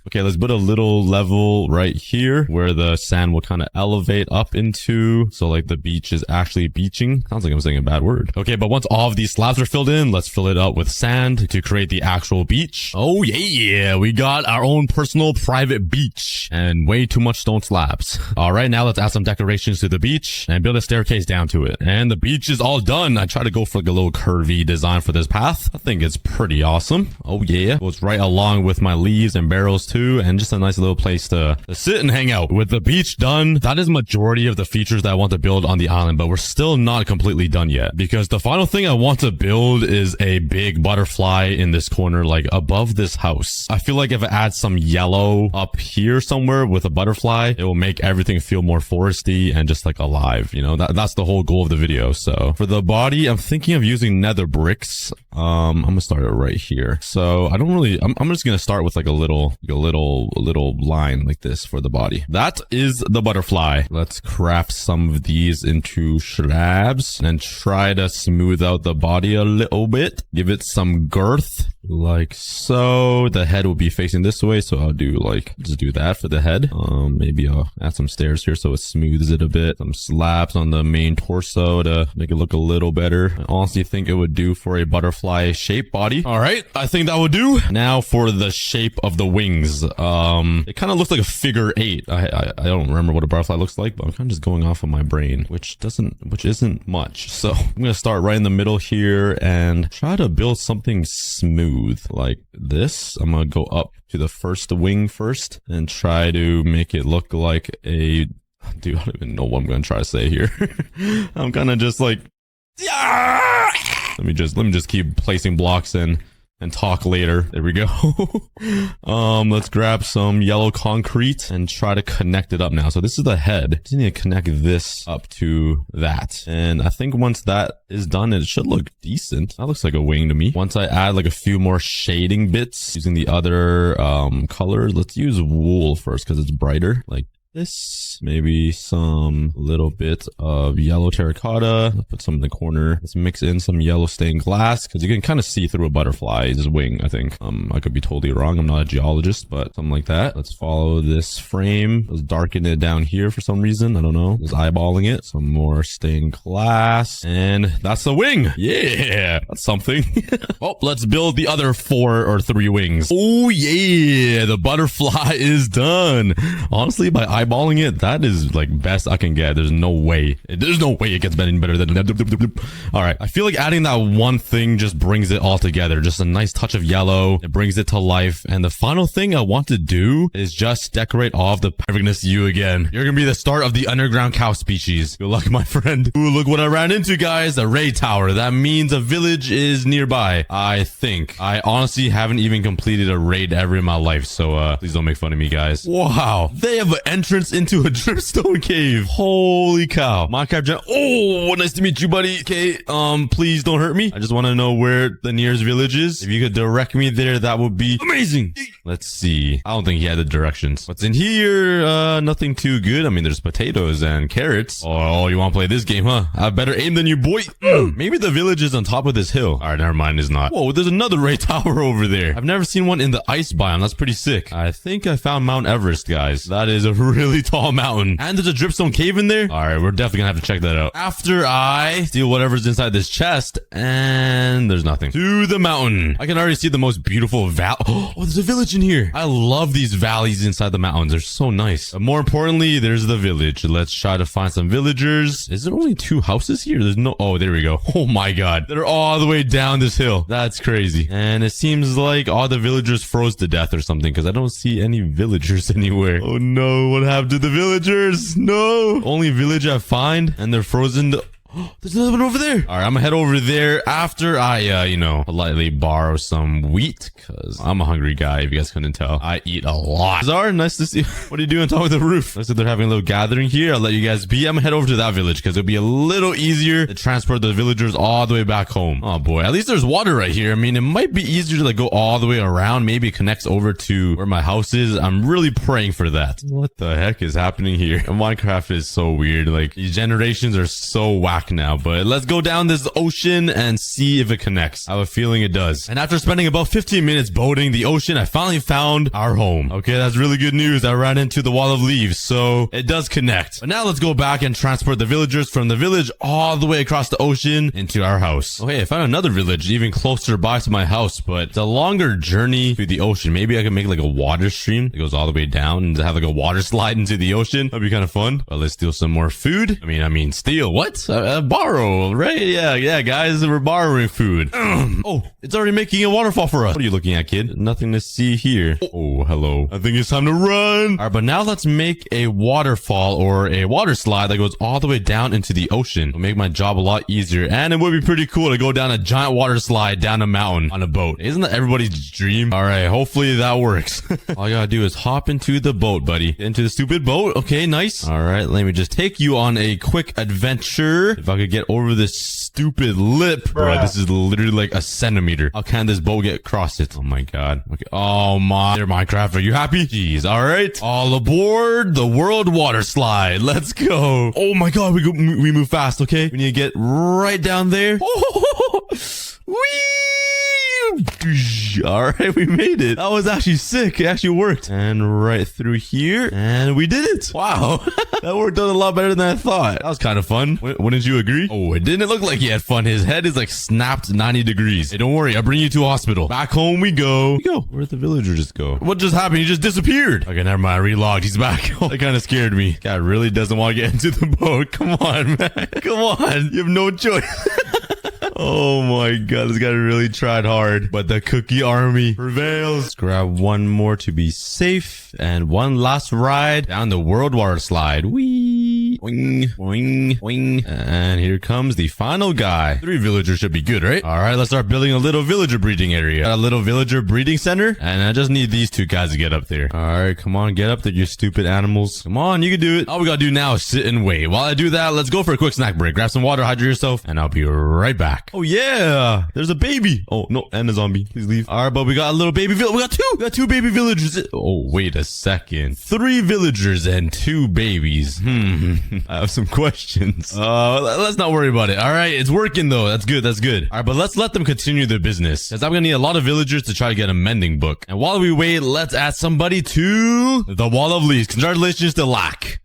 Okay, let's put a little level right here where the sand will kind of elevate up into. So like the beach is actually beaching. Sounds like I'm saying a bad word. Okay, but once all of these slabs are filled in, let's fill it up with sand to create the actual beach. Oh yeah, we got our own personal private beach and way too much stone slabs. All right, now let's add some decorations to the beach and build a staircase down to it. And the beach is all done. I try to go for like a little curvy design for this path. I think it's pretty awesome. Oh yeah. Goes right along with my leaves and barrels too, and just a nice little place to sit and hang out. With the beach done, that is majority of the features that I want to build on the island, but we're still not completely done yet, because the final thing I want to build is a big butterfly in this corner, like above this house. I feel like if I add some yellow up here somewhere with a butterfly, it will make everything feel more foresty and just like alive, you know. That's the whole goal of the video. So for the body, I'm thinking of using nether bricks. I'm gonna start it right here. So I don't really, I'm just gonna start with like a little line like this for the body. That is the butterfly. Let's craft some of these into slabs and try to smooth out the body a little bit. Give it some girth. Like so. The head will be facing this way, so I'll do like just do that for the head. Maybe I'll add some stairs here so it smooths it a bit. Some slabs on the main torso to make it look a little better. I honestly think it would do for a butterfly shaped body. All right, I think that would do. Now for the shape of the wings. It kind of looks like a figure 8. I don't remember what a butterfly looks like, but I'm kind of just going off of my brain, which isn't much. So I'm gonna start right in the middle here and try to build something smooth like this. I'm gonna go up to the first wing first and try to make it look like a, dude, I don't even know what I'm gonna try to say here. I'm kind of just like, yeah! Let me just keep placing blocks in and talk later. There we go. Let's grab some yellow concrete and try to connect it up now. So this is the head. Just need to connect this up to that. And I think once that is done, it should look decent. That looks like a wing to me. Once I add like a few more shading bits using the other colors, let's use wool first because it's brighter. Like this, maybe some little bit of yellow terracotta. Let's put some in the corner. Let's mix in some yellow stained glass because you can kind of see through a butterfly's wing, I think. I could be totally wrong. I'm not a geologist, but something like that. Let's follow this frame. Let's darken it down here for some reason. I don't know. Just eyeballing it. Some more stained glass. And that's the wing. Yeah, that's something. Oh, let's build the other 4 or 3 wings. Oh yeah, the butterfly is done. Honestly, by eyeballing it. That is like best I can get. There's no way. There's no way it gets any better than that. All right. I feel like adding that one thing just brings it all together. Just a nice touch of yellow. It brings it to life. And the final thing I want to do is just decorate all of the perfectness you again. You're gonna be the start of the underground cow species. Good luck, my friend. Ooh, look what I ran into, guys. A raid tower. That means a village is nearby. I think. I honestly haven't even completed a raid ever in my life, so please don't make fun of me, guys. Wow. They have an entrance into a dripstone cave. Holy cow. Minecraft Gen. Oh, nice to meet you, buddy. Okay, please don't hurt me. I just want to know where the nearest village is. If you could direct me there, that would be amazing. Let's see. I don't think he had the directions. What's in here? Nothing too good. I mean, there's potatoes and carrots. Oh, you want to play this game, huh? I have better aim than you, boy. Maybe the village is on top of this hill. All right, never mind. It's not. Whoa, there's another raid tower over there. I've never seen one in the ice biome. That's pretty sick. I think I found Mount Everest, guys. That is a really tall mountain. And there's a dripstone cave in there. All right, we're definitely gonna have to check that out. After I steal whatever's inside this chest, and there's nothing. To the mountain. I can already see the most beautiful valley. Oh, there's a village in here. I love these valleys inside the mountains. They're so nice. But more importantly, there's the village. Let's try to find some villagers. Is there only 2 houses here? There's no... Oh, there we go. Oh my god. They're all the way down this hill. That's crazy. And it seems like all the villagers froze to death or something because I don't see any villagers anywhere. Oh no, what happened to the villagers? No. Only village I find and they're frozen to... There's another one over there. All right, I'm gonna head over there after I, politely borrow some wheat because I'm a hungry guy. If you guys couldn't tell, I eat a lot. Zara, nice to see you. What are you doing? Talk with the roof. Looks like they're having a little gathering here. I'll let you guys be. I'm gonna head over to that village because it'll be a little easier to transport the villagers all the way back home. Oh boy, at least there's water right here. I mean, it might be easier to like go all the way around. Maybe it connects over to where my house is. I'm really praying for that. What the heck is happening here? Minecraft is so weird. Like these generations are so whack now, but let's go down this ocean and see if it connects. I have a feeling it does. And after spending about 15 minutes boating the ocean, I finally found our home. Okay, that's really good news. I ran into the wall of leaves, so it does connect. But now let's go back and transport the villagers from the village all the way across the ocean into our house. Oh, hey, I found another village even closer by to my house, but it's a longer journey to the ocean. Maybe I can make like a water stream that goes all the way down and have like a water slide into the ocean. That'd be kind of fun. Well, let's steal some more food. I mean, steal. What? Borrow, right? Yeah, guys, we're borrowing food. Oh, it's already making a waterfall for us. What are you looking at, kid? Nothing to see here. Oh, hello. I think it's time to run. All right, but now let's make a waterfall or a water slide that goes all the way down into the ocean. It'll make my job a lot easier, and it would be pretty cool to go down a giant water slide down a mountain on a boat. Isn't that everybody's dream? All right, hopefully that works. All I gotta do is hop into the boat, buddy. Into the stupid boat. Okay, nice. All right, let me just take you on a quick adventure. If I could get over this stupid lip. Bro, this is literally like a centimeter. How can this boat get across it? Oh my god. Okay. Oh my. There, Minecraft. Are you happy? Jeez. All right. All aboard the world water slide. Let's go. Oh my god. We move fast. Okay. We need to get right down there. Whee! All right, we made it. That was actually sick. It actually worked. And right through here. And we did it. Wow. That worked out a lot better than I thought. That was kind of fun. Wouldn't you agree? Oh, it didn't look like he had fun. His head is like snapped 90 degrees. Hey, don't worry. I'll bring you to a hospital. Back home we go. Where'd the villager just go? What just happened? He just disappeared. Okay, never mind. I relogged. He's back. Oh, that kind of scared me. Guy really doesn't want to get into the boat. Come on, man. Come on. You have no choice. Oh my god, this guy really tried hard, but the cookie army prevails. Let's grab one more to be safe, and one last ride down the world water slide. Whee! Boing, boing, boing. And here comes the final guy. 3 villagers should be good, right? All right, let's start building a little villager breeding area. Got a little villager breeding center, and I just need these 2 guys to get up there. All right, come on, get up there, you stupid animals. Come on, you can do it. All we gotta do now is sit and wait. While I do that, let's go for a quick snack break. Grab some water, hydrate yourself, and I'll be right back. Oh yeah, there's a baby. Oh no, and a zombie. Please leave. All right, but we got a little baby village. We got 2 baby villagers. Oh, wait a second. 3 villagers and 2 babies. I have some questions. Let's not worry about it. All right, it's working though. That's good. All right, but let's let them continue their business because I'm gonna need a lot of villagers to try to get a mending book. And while we wait, let's add somebody to the wall of leaves. Congratulations to Lack.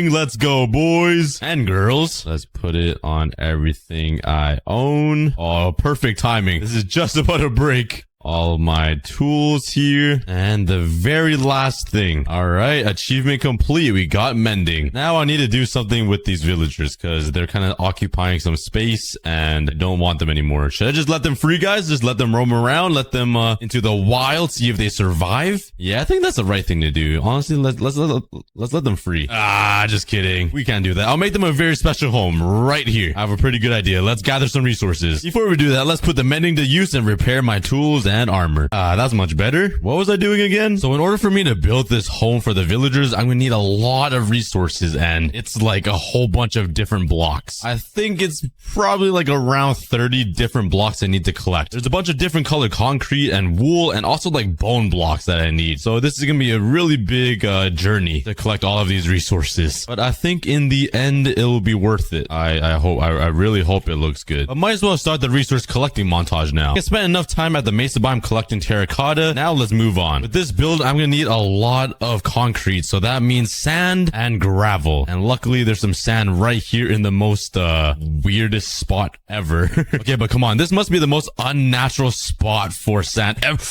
mining. Let's go, boys and girls. Let's put it on everything I own. Oh, perfect timing. This is just about to break. All of my tools here. And the very last thing. All right. Achievement complete. We got mending. Now I need to do something with these villagers because they're kind of occupying some space and I don't want them anymore. Should I just let them free, guys? Just let them roam around? Let them into the wild, see if they survive? Yeah, I think that's the right thing to do. Honestly, let's let them free. Ah, just kidding. We can't do that. I'll make them a very special home right here. I have a pretty good idea. Let's gather some resources. Before we do that, let's put the mending to use and repair my tools and armor. That's much better. What was I doing again? So in order for me to build this home for the villagers, I'm gonna need a lot of resources and it's like a whole bunch of different blocks. I think it's probably like around 30 different blocks I need to collect. There's a bunch of different colored concrete and wool and also like bone blocks that I need. So this is gonna be a really big journey to collect all of these resources. But I think in the end, it will be worth it. I really hope it looks good. I might as well start the resource collecting montage now. I spent enough time at the Mesa Biome collecting terracotta. Now let's move on. With this build, I'm gonna need a lot of concrete. So that means sand and gravel. And luckily there's some sand right here in the most weirdest spot ever. Okay, but come on. This must be the most unnatural spot for sand ever.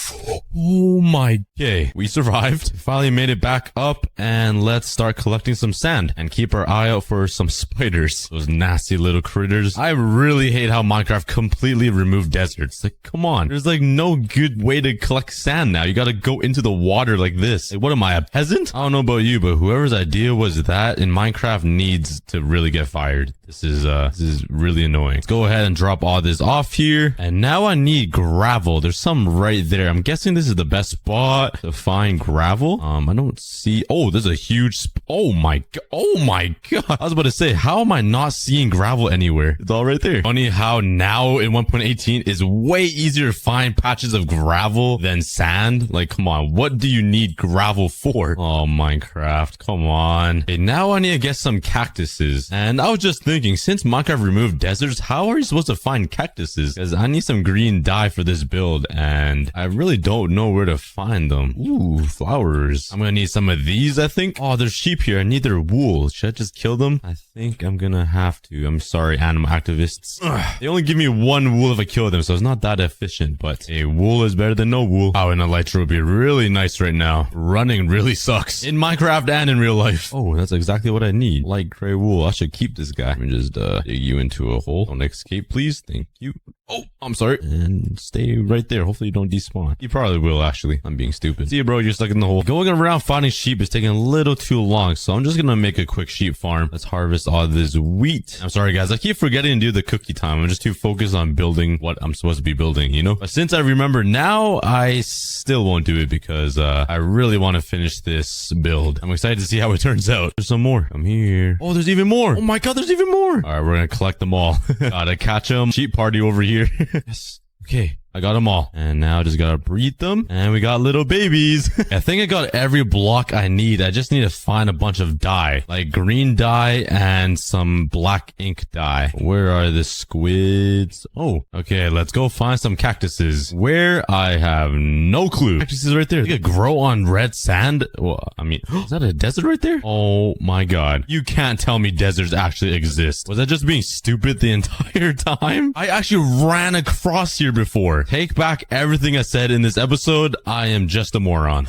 Oh my. Okay, we survived. Finally made it back up and let's start collecting some sand and keep our eye out for some spiders. Those nasty little critters. I really hate how Minecraft completely removed deserts. Like, come on. There's like no good way to collect sand now. You gotta go into the water like this. Like, what am I, a peasant? I don't know about you, but whoever's idea was that in Minecraft needs to really get fired. This is really annoying. Let's go ahead and drop all this off here. And now I need gravel. There's some right there. I'm guessing this is the best spot to find gravel. I don't see. Oh, there's a huge. Oh my god. Oh my god. I was about to say, how am I not seeing gravel anywhere? It's all right there. Funny how now in 1.18 is way easier to find patches of gravel than sand. Like, come on. What do you need gravel for? Oh, Minecraft. Come on. Okay, now I need to get some cactuses. And I was just thinking, since Minecraft removed deserts, how are you supposed to find cactuses? Because I need some green dye for this build, and I really don't know where to find them. Ooh, flowers. I'm gonna need some of these, I think. Oh, there's sheep here. I need their wool. Should I just kill them? I think I'm gonna have to. I'm sorry, animal activists. Ugh. They only give me one wool if I kill them, so it's not that efficient, but a wool is better than no wool. Oh, and elytra would be really nice right now. Running really sucks. In Minecraft and in real life. Oh, that's exactly what I need. Light gray wool. I should keep this guy. Let me just dig you into a hole. Don't escape, please. Thank you. Oh, I'm sorry. And stay right there. Hopefully you don't despawn. You probably will, actually. I'm being stupid. See you, bro. You're stuck in the hole. Going around finding sheep is taking a little too long, so I'm just gonna make a quick sheep farm. Let's harvest all this wheat. I'm sorry, guys. I keep forgetting to do the cookie time. I'm just too focused on building what I'm supposed to be building, you know? But since I remember now, I still won't do it because I really want to finish this build. I'm excited to see how it turns out. There's some more. I'm here. Oh, there's even more. Oh my god, there's even more. All right, we're gonna collect them all. Gotta catch them. Sheep party over here. Yes. Okay. I got them all. And now I just gotta breed them. And we got little babies. I think I got every block I need. I just need to find a bunch of dye. Like green dye and some black ink dye. Where are the squids? Oh, okay. Let's go find some cactuses. Where? I have no clue. Cactuses right there. They could grow on red sand. Well, I mean, is that a desert right there? Oh my god. You can't tell me deserts actually exist. Was I just being stupid the entire time? I actually ran across here before. Take back everything I said in this episode. I am just a moron.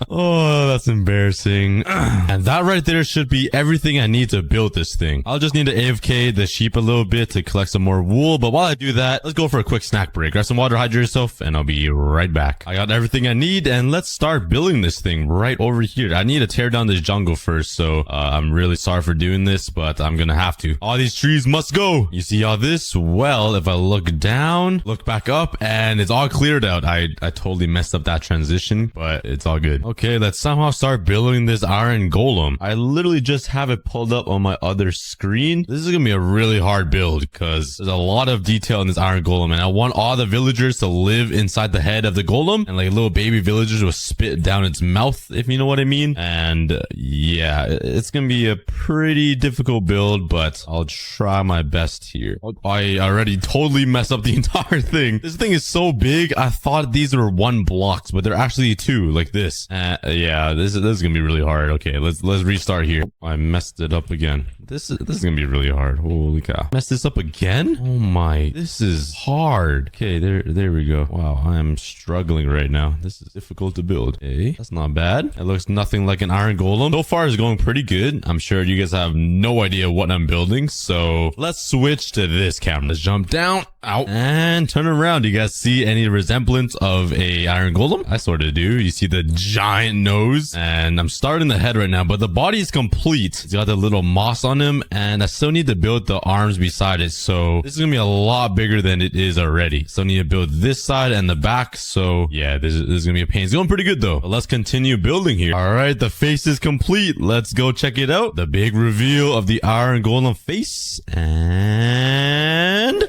Oh, that's embarrassing. And that right there should be everything I need to build this thing. I'll just need to AFK the sheep a little bit to collect some more wool. But while I do that, let's go for a quick snack break. Grab some water, hydrate yourself, and I'll be right back. I got everything I need, and let's start building this thing right over here. I need to tear down this jungle first, so I'm really sorry for doing this, but I'm gonna have to. All these trees must go. You see all this? Well, if I look down, look back up, and it's all cleared out. I totally messed up that transition, but it's all good. Okay, let's somehow start building this iron golem. I literally just have it pulled up on my other screen. This is gonna be a really hard build because there's a lot of detail in this iron golem, and I want all the villagers to live inside the head of the golem, and like little baby villagers will spit down its mouth, if you know what I mean. And yeah, it's gonna be a pretty difficult build, but I'll try my best here. I already totally messed up the entire thing. This thing is so big. I thought these were 1 blocks, but they're actually 2, like this. this. Yeah, this is gonna be really hard. Okay, let's restart here. I messed it up again. This is gonna be really hard. Holy cow. Messed this up again? Oh my, this is hard. Okay, there we go. Wow, I am struggling right now. This is difficult to build. Okay, that's not bad. It looks nothing like an iron golem. So far it's going pretty good. I'm sure you guys have no idea what I'm building. So let's switch to this camera. Let's jump down, out, and turn around. Do you guys see any resemblance of a iron golem? I sort of do. You see the giant nose, and I'm starting the head right now, but the body is complete. It's got the little moss on him, and I still need to build the arms beside it. So this is gonna be a lot bigger than it is already. So I need to build this side and the back. So yeah, this is gonna be a pain. It's going pretty good though. But let's continue building here. All right, the face is complete. Let's go check it out. The big reveal of the iron golem face, and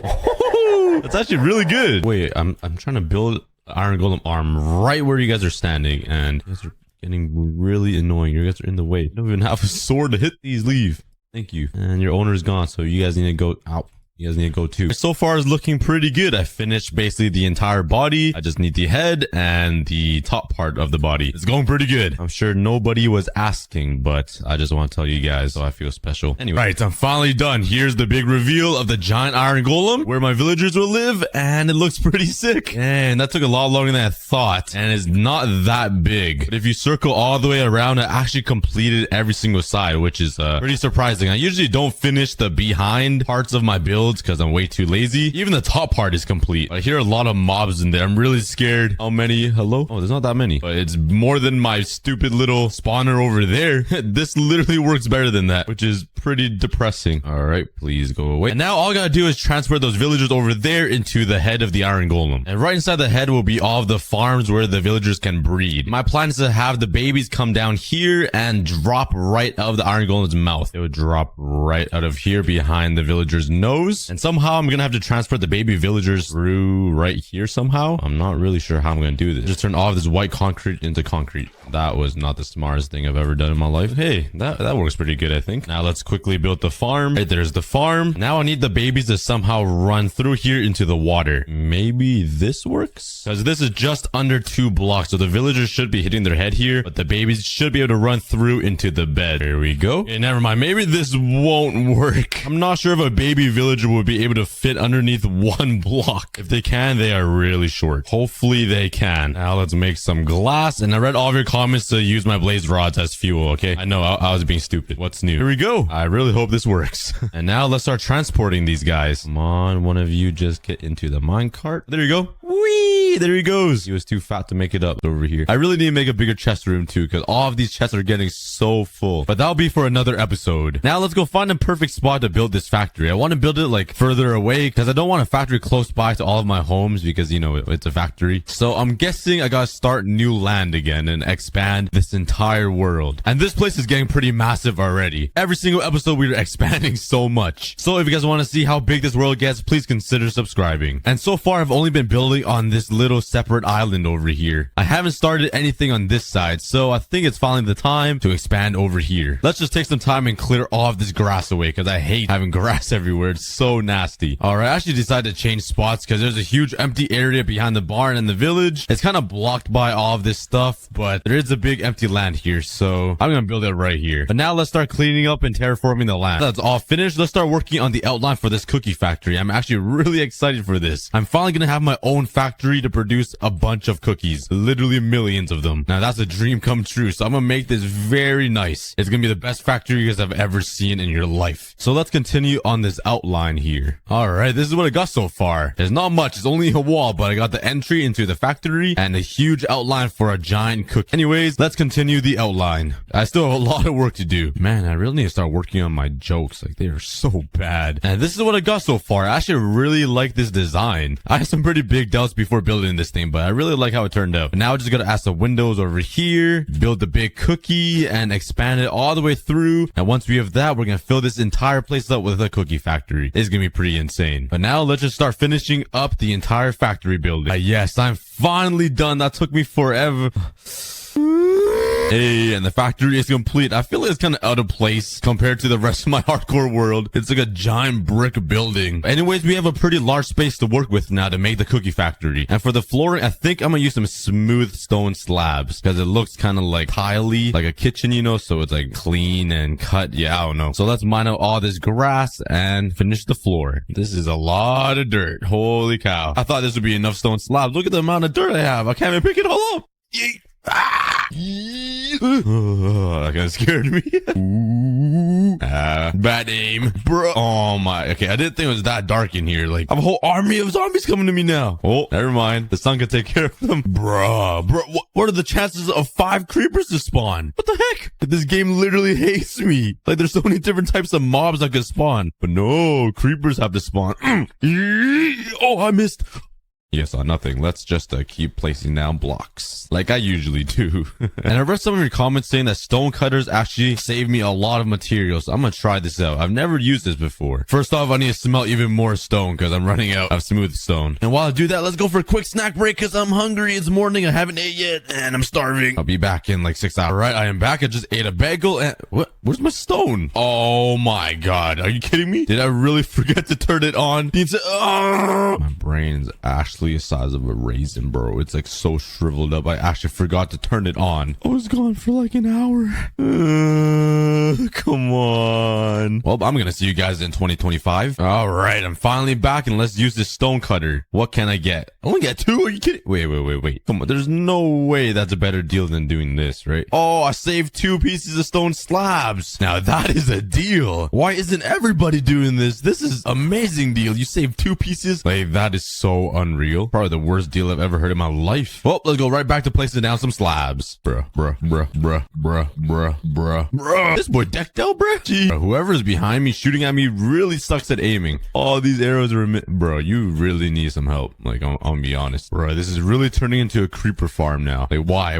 that's actually really good. Wait, I'm trying to build iron golem arm right where you guys are standing, and you guys are getting really annoying. You guys are in the way. I don't even have a sword to hit these. Leave. Thank you. And your owner is gone, so you guys need to go out. You guys need to go too. So far it's looking pretty good. I finished basically the entire body. I just need the head and the top part of the body. It's going pretty good. I'm sure nobody was asking, but I just want to tell you guys, so I feel special. Anyway, right, I'm finally done. Here's the big reveal of the giant iron golem, where my villagers will live, and it looks pretty sick. And that took a lot longer than I thought, and it's not that big. But if you circle all the way around, I actually completed every single side, which is pretty surprising. I usually don't finish the behind parts of my builds because I'm way too lazy. Even the top part is complete. I hear a lot of mobs in there. I'm really scared. How many? Hello? Oh, there's not that many, but it's more than my stupid little spawner over there. This literally works better than that, which is pretty depressing. All right, please go away. And now all I gotta do is transfer those villagers over there into the head of the iron golem. And right inside the head will be all of the farms where the villagers can breed. My plan is to have the babies come down here and drop right out of the iron golem's mouth. It would drop right out of here behind the villager's nose. And somehow I'm gonna have to transfer the baby villagers through right here somehow. I'm not really sure how I'm gonna do this. Just turn all of this white concrete into concrete. That was not the smartest thing I've ever done in my life. Hey, that works pretty good, I think. Now let's quickly build the farm. Right, there's the farm. Now I need the babies to somehow run through here into the water. Maybe this works? Because this is just under 2 blocks, so the villagers should be hitting their head here, but the babies should be able to run through into the bed. There we go. Okay, never mind. Maybe this won't work. I'm not sure if a baby villager will be able to fit underneath 1 block. If they can, they are really short. Hopefully they can. Now let's make some glass. And I read all of your comments to use my blaze rods as fuel, okay? I know, I was being stupid. What's new? Here we go. I really hope this works. And now let's start transporting these guys. Come on, one of you just get into the minecart. There you go. Whee! There he goes. He was too fat to make it up over here. I really need to make a bigger chest room too, because all of these chests are getting so full. But that'll be for another episode. Now let's go find a perfect spot to build this factory. I want to build it like further away because I don't want a factory close by to all of my homes because, you know, it's a factory. So I'm guessing I gotta start new land again and expand this entire world. And this place is getting pretty massive already. Every single episode we're expanding so much. So if you guys want to see how big this world gets, please consider subscribing. And so far I've only been building on this little separate island over here. I haven't started anything on this side, so I think it's finally the time to expand over here. Let's just take some time and clear all of this grass away because I hate having grass everywhere. It's so nasty. All right, I actually decided to change spots because there's a huge empty area behind the barn and the village. It's kind of blocked by all of this stuff, but there is a big empty land here, so I'm gonna build it right here. But now let's start cleaning up and terraforming the land. That's all finished. Let's start working on the outline for this cookie factory. I'm actually really excited for this. I'm finally gonna have my own factory to produce a bunch of cookies, literally millions of them. Now that's a dream come true, so I'm gonna make this very nice. It's gonna be the best factory you guys have ever seen in your life. So let's continue on this outline here. All right, this is what I got so far. There's not much, it's only a wall, but I got the entry into the factory and a huge outline for a giant cookie. Anyways, let's continue the outline. I still have a lot of work to do. Man, I really need to start working on my jokes. Like, they are so bad. And this is what I got so far. I actually really like this design. I had some pretty big doubts before building this thing, but I really like how it turned out. But now I just gotta add some windows over here, build the big cookie, and expand it all the way through. And once we have that, we're gonna fill this entire place up with a cookie factory. It's gonna be pretty insane. But now let's just start finishing up the entire factory building. Yes, I'm finally done. That took me forever. Hey, and the factory is complete. I feel like it's kind of out of place compared to the rest of my hardcore world. It's like a giant brick building. Anyways, we have a pretty large space to work with now to make the cookie factory. And for the flooring, I think I'm gonna use some smooth stone slabs because it looks kind of like tiley, like a kitchen, you know, so it's like clean and cut. Yeah, I don't know. So let's mine out all this grass and finish the floor. This is a lot of dirt. Holy cow. I thought this would be enough stone slabs. Look at the amount of dirt I have. I can't even pick it all up. Yeet. Ah! That kind of scared me. Bad aim, bro. Oh my. Okay, I didn't think it was that dark in here. Like, I have a whole army of zombies coming to me now. Oh, never mind. The sun can take care of them. Bro, what are the chances of 5 creepers to spawn? What the heck? This game literally hates me. Like, there's so many different types of mobs that can spawn. But no, creepers have to spawn. Oh, I missed. Yes, nothing. Let's just keep placing down blocks like I usually do. And I read some of your comments saying that stone cutters actually save me a lot of materials. So I'm gonna try this out. I've never used this before. First off, I need to smelt even more stone because I'm running out of smooth stone. And while I do that, let's go for a quick snack break because I'm hungry. It's morning. I haven't ate yet and I'm starving. I'll be back in like 6 hours. All right, I am back. I just ate a bagel and what? Where's my stone? Oh my God. Are you kidding me? Did I really forget to turn it on? My brain's actually the size of a raisin, bro. It's like so shriveled up. I actually forgot to turn it on. I was gone for like an hour. Come on. Well, I'm gonna see you guys in 2025. All right, I'm finally back and let's use this stone cutter. What can I get? I only get 2? Are you kidding? Wait. Come on. There's no way that's a better deal than doing this, right? Oh, I saved 2 pieces of stone slabs. Now that is a deal. Why isn't everybody doing this? This is amazing deal. You saved 2 pieces. Like, that is so unreal. Probably the worst deal I've ever heard in my life. Well, let's go right back to placing down some slabs. Bruh. This boy decked out, bruh. Gee. Whoever is behind me shooting at me really sucks at aiming. All these arrows are bro, you really need some help. Like, I'll be honest. Bro, this is really turning into a creeper farm now. Like, why?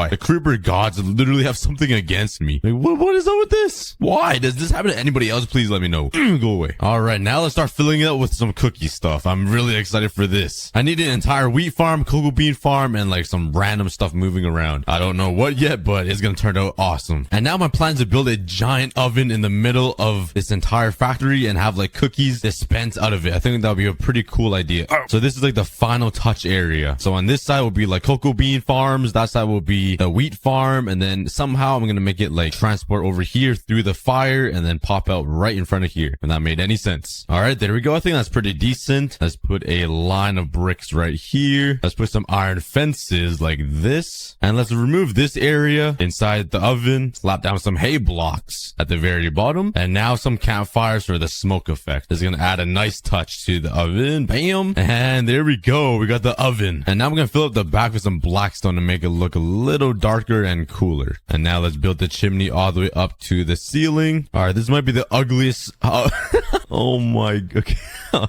The creeper gods literally have something against me. Like, what is up with this? Why? Does this happen to anybody else? Please let me know. Go away. All right, now let's start filling it up with some cookie stuff. I'm really excited for this. I need an entire wheat farm, cocoa bean farm, and like some random stuff moving around. I don't know what yet, but it's gonna turn out awesome. And now my plan is to build a giant oven in the middle of this entire factory and have like cookies dispensed out of it. I think that would be a pretty cool idea. So this is like the final touch area. So on this side will be like cocoa bean farms. That side will be the wheat farm. And then somehow I'm gonna make it like transport over here through the fire and then pop out right in front of here. If that made any sense. All right, there we go. I think that's pretty decent. Let's put a line of bricks right here. Let's put some iron fences like this. And let's remove this area inside the oven. Slap down some hay blocks at the very bottom. And now some campfires for the smoke effect. This is going to add a nice touch to the oven. Bam. And there we go. We got the oven. And now I'm going to fill up the back with some blackstone to make it look a little darker and cooler. And now let's build the chimney all the way up to the ceiling. All right, this might be the ugliest. Oh my. Okay.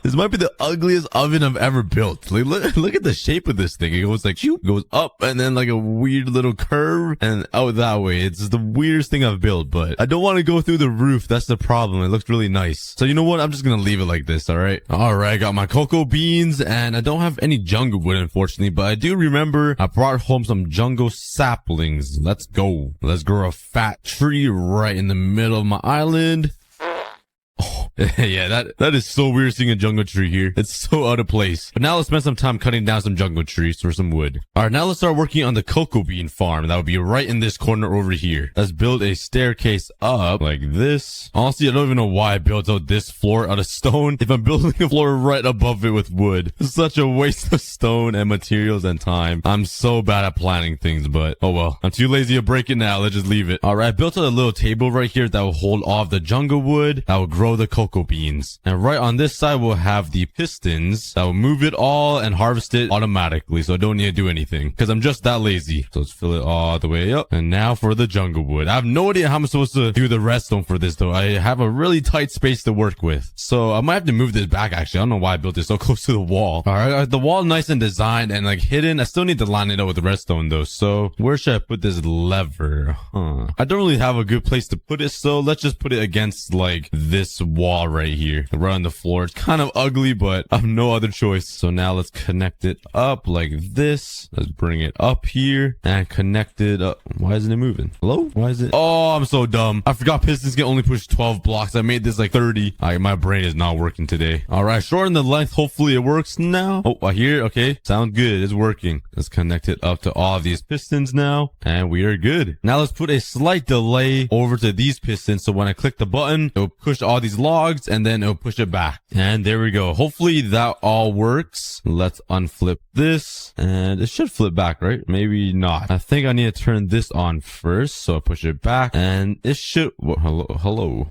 This might be the ugliest oven I've ever built. Like, look at the shape of this thing. It goes like, shoot, goes up and then like a weird little curve and out that way. It's the weirdest thing I've built, but I don't want to go through the roof. That's the problem. It looks really nice. So you know what? I'm just going to leave it like this. All right. All right. I got my cocoa beans and I don't have any jungle wood, unfortunately, but I do remember I brought home some jungle saplings. Let's go. Let's grow a fat tree right in the middle of my island. Yeah, that is so weird seeing a jungle tree here. It's so out of place. But now let's spend some time cutting down some jungle trees for some wood. All right, now let's start working on the cocoa bean farm. That would be right in this corner over here. Let's build a staircase up like this. Honestly, I don't even know why I built out this floor out of stone if I'm building a floor right above it with wood. It's such a waste of stone and materials and time. I'm so bad at planning things, but oh well. I'm too lazy to break it now. Let's just leave it. All right, I built out a little table right here that will hold all of the jungle wood. That will grow the cocoa beans. And right on this side, we'll have the pistons that will move it all and harvest it automatically. So I don't need to do anything because I'm just that lazy. So let's fill it all the way up. And now for the jungle wood. I have no idea how I'm supposed to do the redstone for this though. I have a really tight space to work with. So I might have to move this back actually. I don't know why I built this so close to the wall. All right. The wall nice and designed and like hidden. I still need to line it up with the redstone though. So where should I put this lever? I don't really have a good place to put it. So let's just put it against like this wall wall right here, right on the floor. It's kind of ugly, but I have no other choice. So now let's connect it up like this. Let's bring it up here and connect it up. Why isn't it moving? Hello? Why is it? Oh, I'm so dumb. I forgot pistons can only push 12 blocks. I made this like 30. My brain is not working today. All right, shorten the length. Hopefully it works now. Oh, I hear it. Okay, sound good. It's working. Let's connect it up to all of these pistons now, and we are good. Now let's put a slight delay over to these pistons, so when I click the button, it'll push all these logs, and then it'll push it back. And there we go. Hopefully that all works. Let's unflip this, and it should flip back, right? Maybe not. I think I need to turn this on first, so I push it back, and it should... Hello.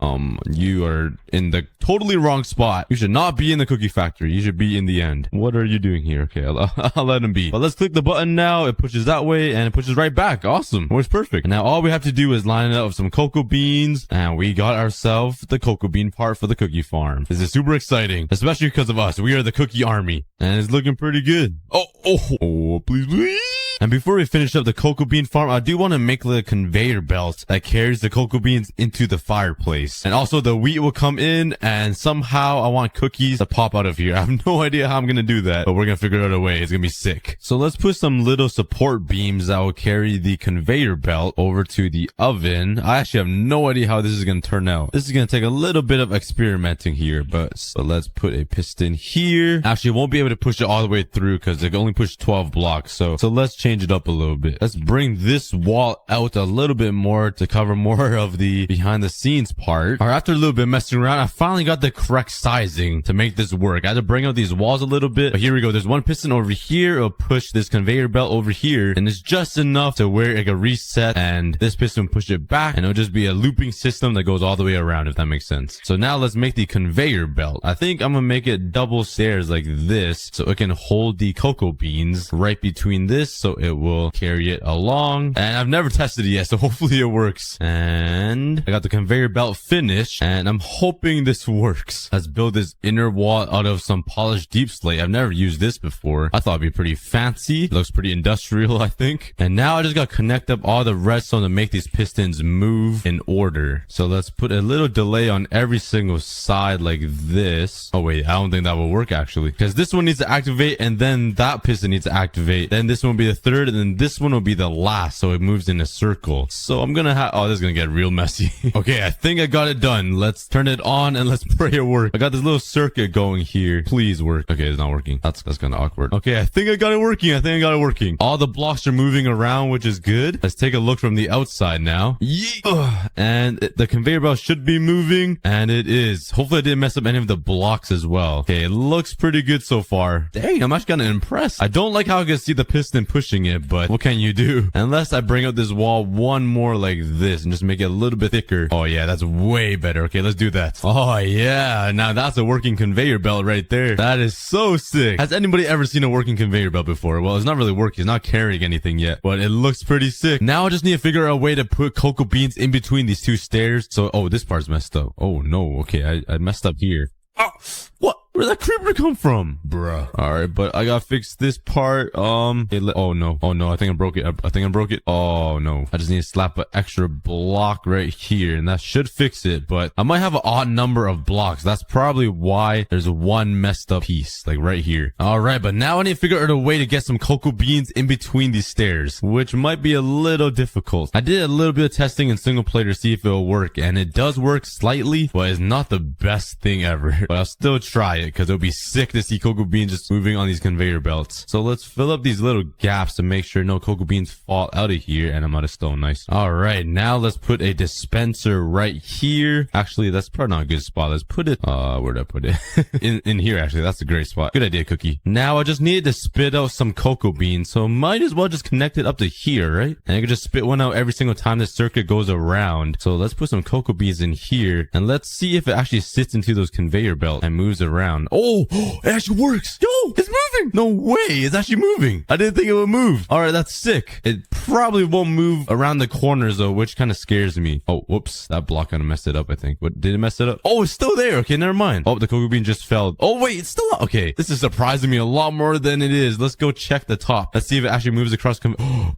You are in the totally wrong spot. You should not be in the cookie factory. You should be in the end. What are you doing here? Okay, I'll let him be. But let's click the button now. It pushes that way, and it pushes right back. Awesome. Works perfect. And now all we have to do is line it up with some cocoa beans, and we got ourselves the cocoa bean part for the cookie farm. This is super exciting, especially because of us. We are the cookie army, and it's looking pretty good. Oh, please. And before we finish up the cocoa bean farm, I do want to make the conveyor belt that carries the cocoa beans into the fireplace. And also the wheat will come in, and somehow I want cookies to pop out of here. I have no idea how I'm going to do that, but we're going to figure out a way. It's going to be sick. So let's put some little support beams that will carry the conveyor belt over to the oven. I actually have no idea how this is going to turn out. This is going to take a little bit of experimenting here, but so let's put a piston here. Actually, I won't be able to push it all the way through because it can only push 12 blocks. So let's change it up a little bit. Let's bring this wall out a little bit more to cover more of the behind the scenes part. All right, after a little bit messing around, I finally got the correct sizing to make this work. I had to bring out these walls a little bit, but here we go. There's one piston over here. It'll push this conveyor belt over here, and it's just enough to where it can reset, and this piston will push it back, and it'll just be a looping system that goes all the way around, if that makes sense. So now let's make the conveyor belt. I think I'm gonna make it double stairs like this, so it can hold the cocoa beans right between this, so it will carry it along. And I've never tested it yet, so hopefully it works. And I got the conveyor belt finished, and I'm hoping this works. Let's build this inner wall out of some polished deep slate. I've never used this before. I thought it'd be pretty fancy. It looks pretty industrial, I think. And now I just got to connect up all the redstone to make these pistons move in order. So let's put a little delay on every single side like this. Oh wait, I don't think that will work actually, because this one needs to activate, and then that piston needs to activate. Then this one will be the third, and then this one will be the last, so it moves in a circle. So I'm gonna have... Oh, this is gonna get real messy. Okay, I think I got it done. Let's turn it on, and let's pray it work. I got this little circuit going here. Please work. Okay, it's not working. That's kind of awkward. Okay, I think I got it working. All the blocks are moving around, which is good. Let's take a look from the outside now. And the conveyor belt should be moving, and it is. Hopefully I didn't mess up any of the blocks as well. Okay, it looks pretty good so far. Dang, I'm actually kind of impressed. I don't like how I can see the piston pushing it, but what can you do? Unless I bring out this wall one more like this and just make it a little bit thicker. Oh yeah, that's way better. Okay, let's do that. Oh yeah, now that's a working conveyor belt right there. That is so sick. Has anybody ever seen a working conveyor belt before? Well, it's not really working. It's not carrying anything yet, but it looks pretty sick. Now I just need to figure out a way to put cocoa beans in between these two stairs. So, oh, this part's messed up. Oh no, okay, I messed up here. Oh, what? Where'd that creeper come from? Bruh. Alright, but I gotta fix this part. Oh no. I think I broke it. Oh no. I just need to slap an extra block right here, and that should fix it, but I might have an odd number of blocks. That's probably why there's one messed up piece, like right here. Alright, but now I need to figure out a way to get some cocoa beans in between these stairs, which might be a little difficult. I did a little bit of testing in single player to see if it'll work, and it does work slightly, but it's not the best thing ever. But I'll still try it, because it'll be sick to see cocoa beans just moving on these conveyor belts. So let's fill up these little gaps to make sure no cocoa beans fall out of here, and I'm out of stone. Nice. All right, now let's put a dispenser right here. Actually, that's probably not a good spot. Let's put it where'd I put it? in here. Actually, that's a great spot. Good idea, Cookie. Now I just needed to spit out some cocoa beans, so might as well just connect it up to here, right? And I can just spit one out every single time the circuit goes around. So let's put some cocoa beans in here, and let's see if it actually sits into those conveyor belts and moves around. Oh, it actually works. Yo, it's moving. No way. It's actually moving. I didn't think it would move. All right, that's sick. It probably won't move around the corners though, which kind of scares me. Oh, whoops. That block kind of messed it up, I think. What, did it mess it up? Oh, it's still there. Okay, never mind. Oh, the cocoa bean just fell. Oh, wait, it's still up. Okay, this is surprising me a lot more than it is. Let's go check the top. Let's see if it actually moves across.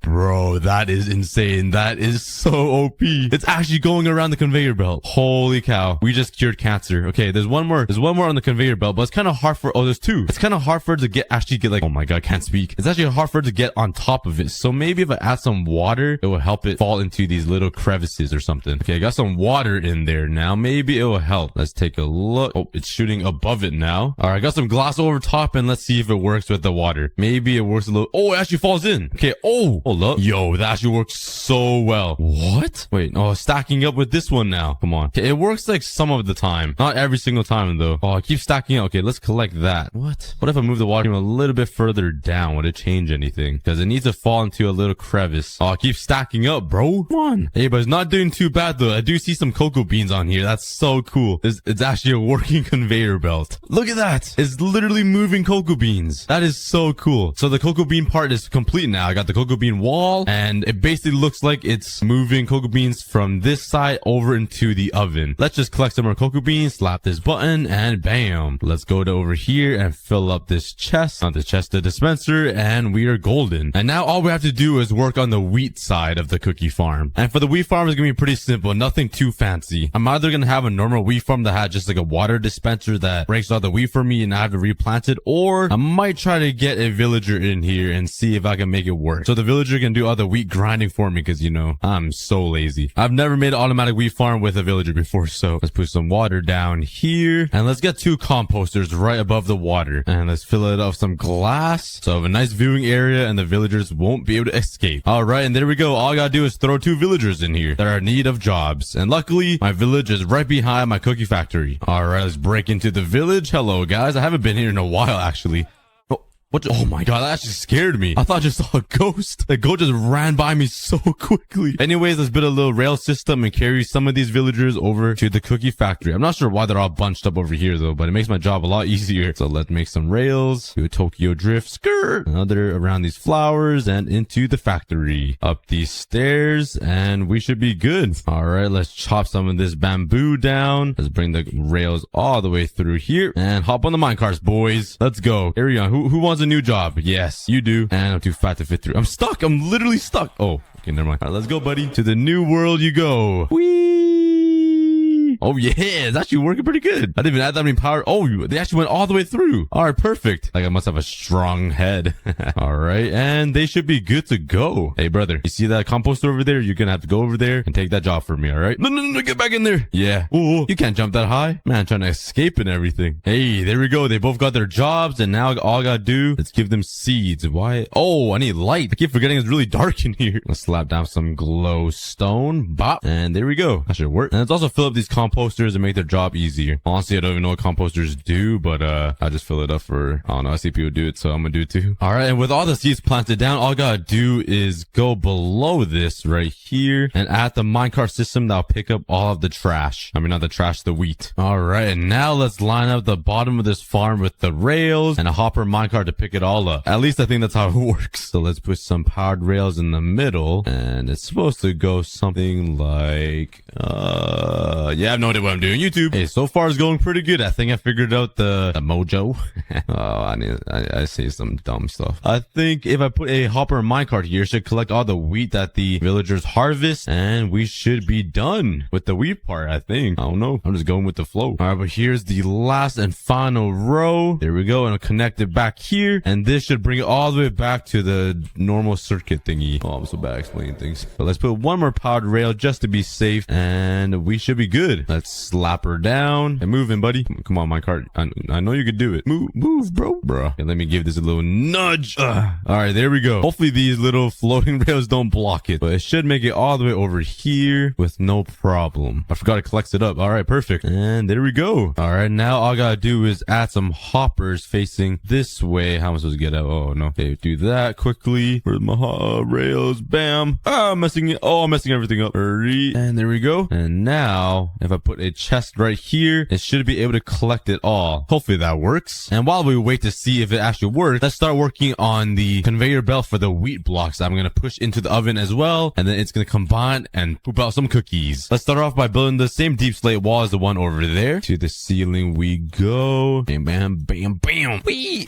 Bro, that is insane. That is so OP. It's actually going around the conveyor belt. Holy cow. We just cured cancer. Okay, there's one more. There's one more on the conveyor belt, but it's kind of hard for, oh, there's two. It's kind of hard for it to actually get like, oh my God, I can't speak. It's actually hard for it to get on top of it. So maybe if I add some water, it will help it fall into these little crevices or something. Okay, I got some water in there now. Maybe it will help. Let's take a look. Oh, it's shooting above it now. All right, I got some glass over top and let's see if it works with the water. Maybe it works a little. Oh, it actually falls in. Okay. Oh, hold up. Yo, that actually works so well. What? Wait, oh, stacking up with this one now. Come on. Okay, it works like some of the time. Not every single time though. Oh, I keep stacking up. Okay, let's collect that. What? What if I move the water a little bit further down? Would it change anything? Because it needs to fall into a little crevice. Oh, I keep stacking up, bro. Come on. Hey, but it's not doing too bad though. I do see some cocoa beans on here. That's so cool. It's actually a working conveyor belt. Look at that. It's literally moving cocoa beans. That is so cool. So the cocoa bean part is complete now. I got the cocoa bean wall and it basically looks like it's moving cocoa beans from this side over into the oven. Let's just collect some more cocoa beans, slap this button and bam. Let's go to over here and fill up this chest, not the chest, the dispenser, and we are golden. And now all we have to do is work on the wheat side of the cookie farm. And for the wheat farm, it's gonna be pretty simple, nothing too fancy. I'm either gonna have a normal wheat farm that had just like a water dispenser that breaks all the wheat for me and I have to replant it, or I might try to get a villager in here and see if I can make it work. So the villager can do all the wheat grinding for me because, you know, I'm so lazy. I've never made an automatic wheat farm with a villager before, so let's put some water down here and let's get 2 composters right above the water and let's fill it up with some glass so I have a nice viewing area and the villagers won't be able to escape. All right, and there we go. All I gotta do is throw 2 villagers in here that are in need of jobs, and luckily my village is right behind my cookie factory. All right, let's break into the village. Hello guys, I haven't been here in a while actually. What? Oh my God, that actually scared me. I thought I just saw a ghost. The ghost just ran by me so quickly. Anyways, let's build a little rail system and carry some of these villagers over to the cookie factory. I'm not sure why they're all bunched up over here though, but it makes my job a lot easier. So let's make some rails. Do a Tokyo drift, skirt, another around these flowers and into the factory. Up these stairs and we should be good. All right, let's chop some of this bamboo down. Let's bring the rails all the way through here and hop on the minecarts, boys. Let's go. Carry on. Who wants a new job? Yes, you do. And I'm too fat to fit through. I'm stuck. I'm literally stuck. Oh, okay, never mind. All right, let's go, buddy. To the new world you go. Whee! Oh yeah, it's actually working pretty good. I didn't even add that many power. Oh, they actually went all the way through. All right, perfect. Like I must have a strong head. All right, and they should be good to go. Hey, brother, you see that composter over there? You're gonna have to go over there and take that job for me, all right? No, get back in there. Yeah. Oh, you can't jump that high. Man, trying to escape and everything. Hey, there we go. They both got their jobs, and now all I gotta do is give them seeds. Why? Oh, I need light. I keep forgetting it's really dark in here. Let's slap down some glowstone. Bop. And there we go. That should work. And let's also fill up these composters and make their job easier. Honestly, I don't even know what composters do, but I just fill it up for, I don't know, I see people do it, so I'm gonna do it too. All right, and with all the seeds planted down, all I gotta do is go below this right here and add the minecart system that'll pick up all of the trash. I mean, not the trash, the wheat. All right, and now let's line up the bottom of this farm with the rails and a hopper minecart to pick it all up. At least I think that's how it works. So let's put some powered rails in the middle, and it's supposed to go something like, yeah, I have no idea what I'm doing. YouTube. Hey, so far it's going pretty good. I think I figured out the mojo. Oh, I say some dumb stuff. I think if I put a hopper minecart here, it should collect all the wheat that the villagers harvest, and we should be done with the wheat part, I think. I don't know. I'm just going with the flow. All right, but here's the last and final row. There we go, and I'll connect it back here, and this should bring it all the way back to the normal circuit thingy. Oh, I'm so bad explaining things. But let's put one more powered rail just to be safe, and we should be good. Let's slap her down and move in, buddy. Come on, minecart. I know you could do it. Move, bro. Okay, let me give this a little nudge. All right, there we go. Hopefully these little floating rails don't block it, but it should make it all the way over here with no problem. I forgot it collects it up. All right, perfect. And there we go. All right, now all I gotta do is add some hoppers facing this way. How am I supposed to get out? Oh, no. Okay, do that quickly. Where's my rails? Bam. I'm messing everything up. Hurry. And there we go. And now, if I put a chest right here, it should be able to collect it all. Hopefully that works. And while we wait to see if it actually works, let's start working on the conveyor belt for the wheat blocks I'm going to push into the oven as well. And then it's going to combine and poop out some cookies. Let's start off by building the same deep slate wall as the one over there. To the ceiling we go. Bam, bam, bam, bam. Whee!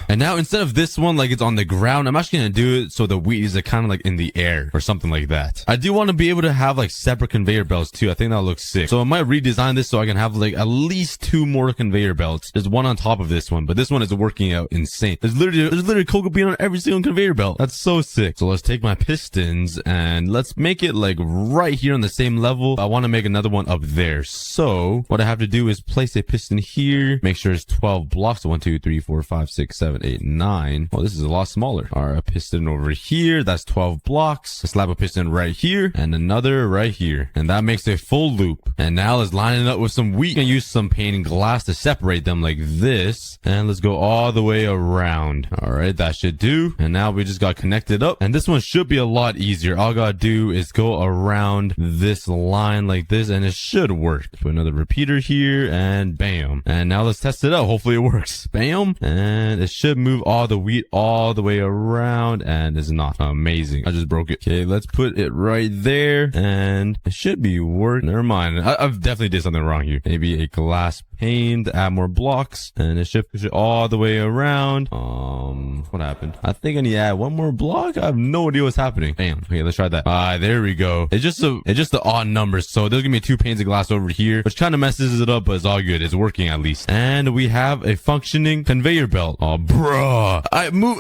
And now instead of this one like it's on the ground, I'm actually going to do it so the wheat is kind of like in the air or something like that. I do want to be able to have like separate conveyor belts too. I think that looks sick. So I might redesign this so I can have like at least 2 more conveyor belts. There's one on top of this one, but this one is working out insane. There's literally cocoa bean on every single conveyor belt. That's so sick. So let's take my pistons and let's make it like right here on the same level. I want to make another one up there. So what I have to do is place a piston here. Make sure it's 12 blocks. 1, 2, 3, 4, 5, 6, 7, 8, 9. Oh, this is a lot smaller. All right, a piston over here. That's 12 blocks. A slab of piston right here and another right here. And that makes a full loop. And now let's line it up with some wheat and use some pane glass to separate them like this. And let's go all the way around. All right, that should do. And now we just got connected up. And this one should be a lot easier. All I gotta do is go around this line like this and it should work. Put another repeater here and bam. And now let's test it out. Hopefully it works. Bam. And it should move all the wheat all the way around and it's not. Amazing. I just broke it. Okay, let's put it right there and it should be working. Never mind. I've definitely did something wrong here. Maybe a glass pane to add more blocks and it should push it all the way around. What happened? I think I need to add one more block. I have no idea what's happening. Bam. Okay, let's try that. There we go. It's just the odd numbers. So there's gonna be 2 panes of glass over here, which kind of messes it up, but it's all good. It's working at least. And we have a functioning conveyor belt. Oh, bruh.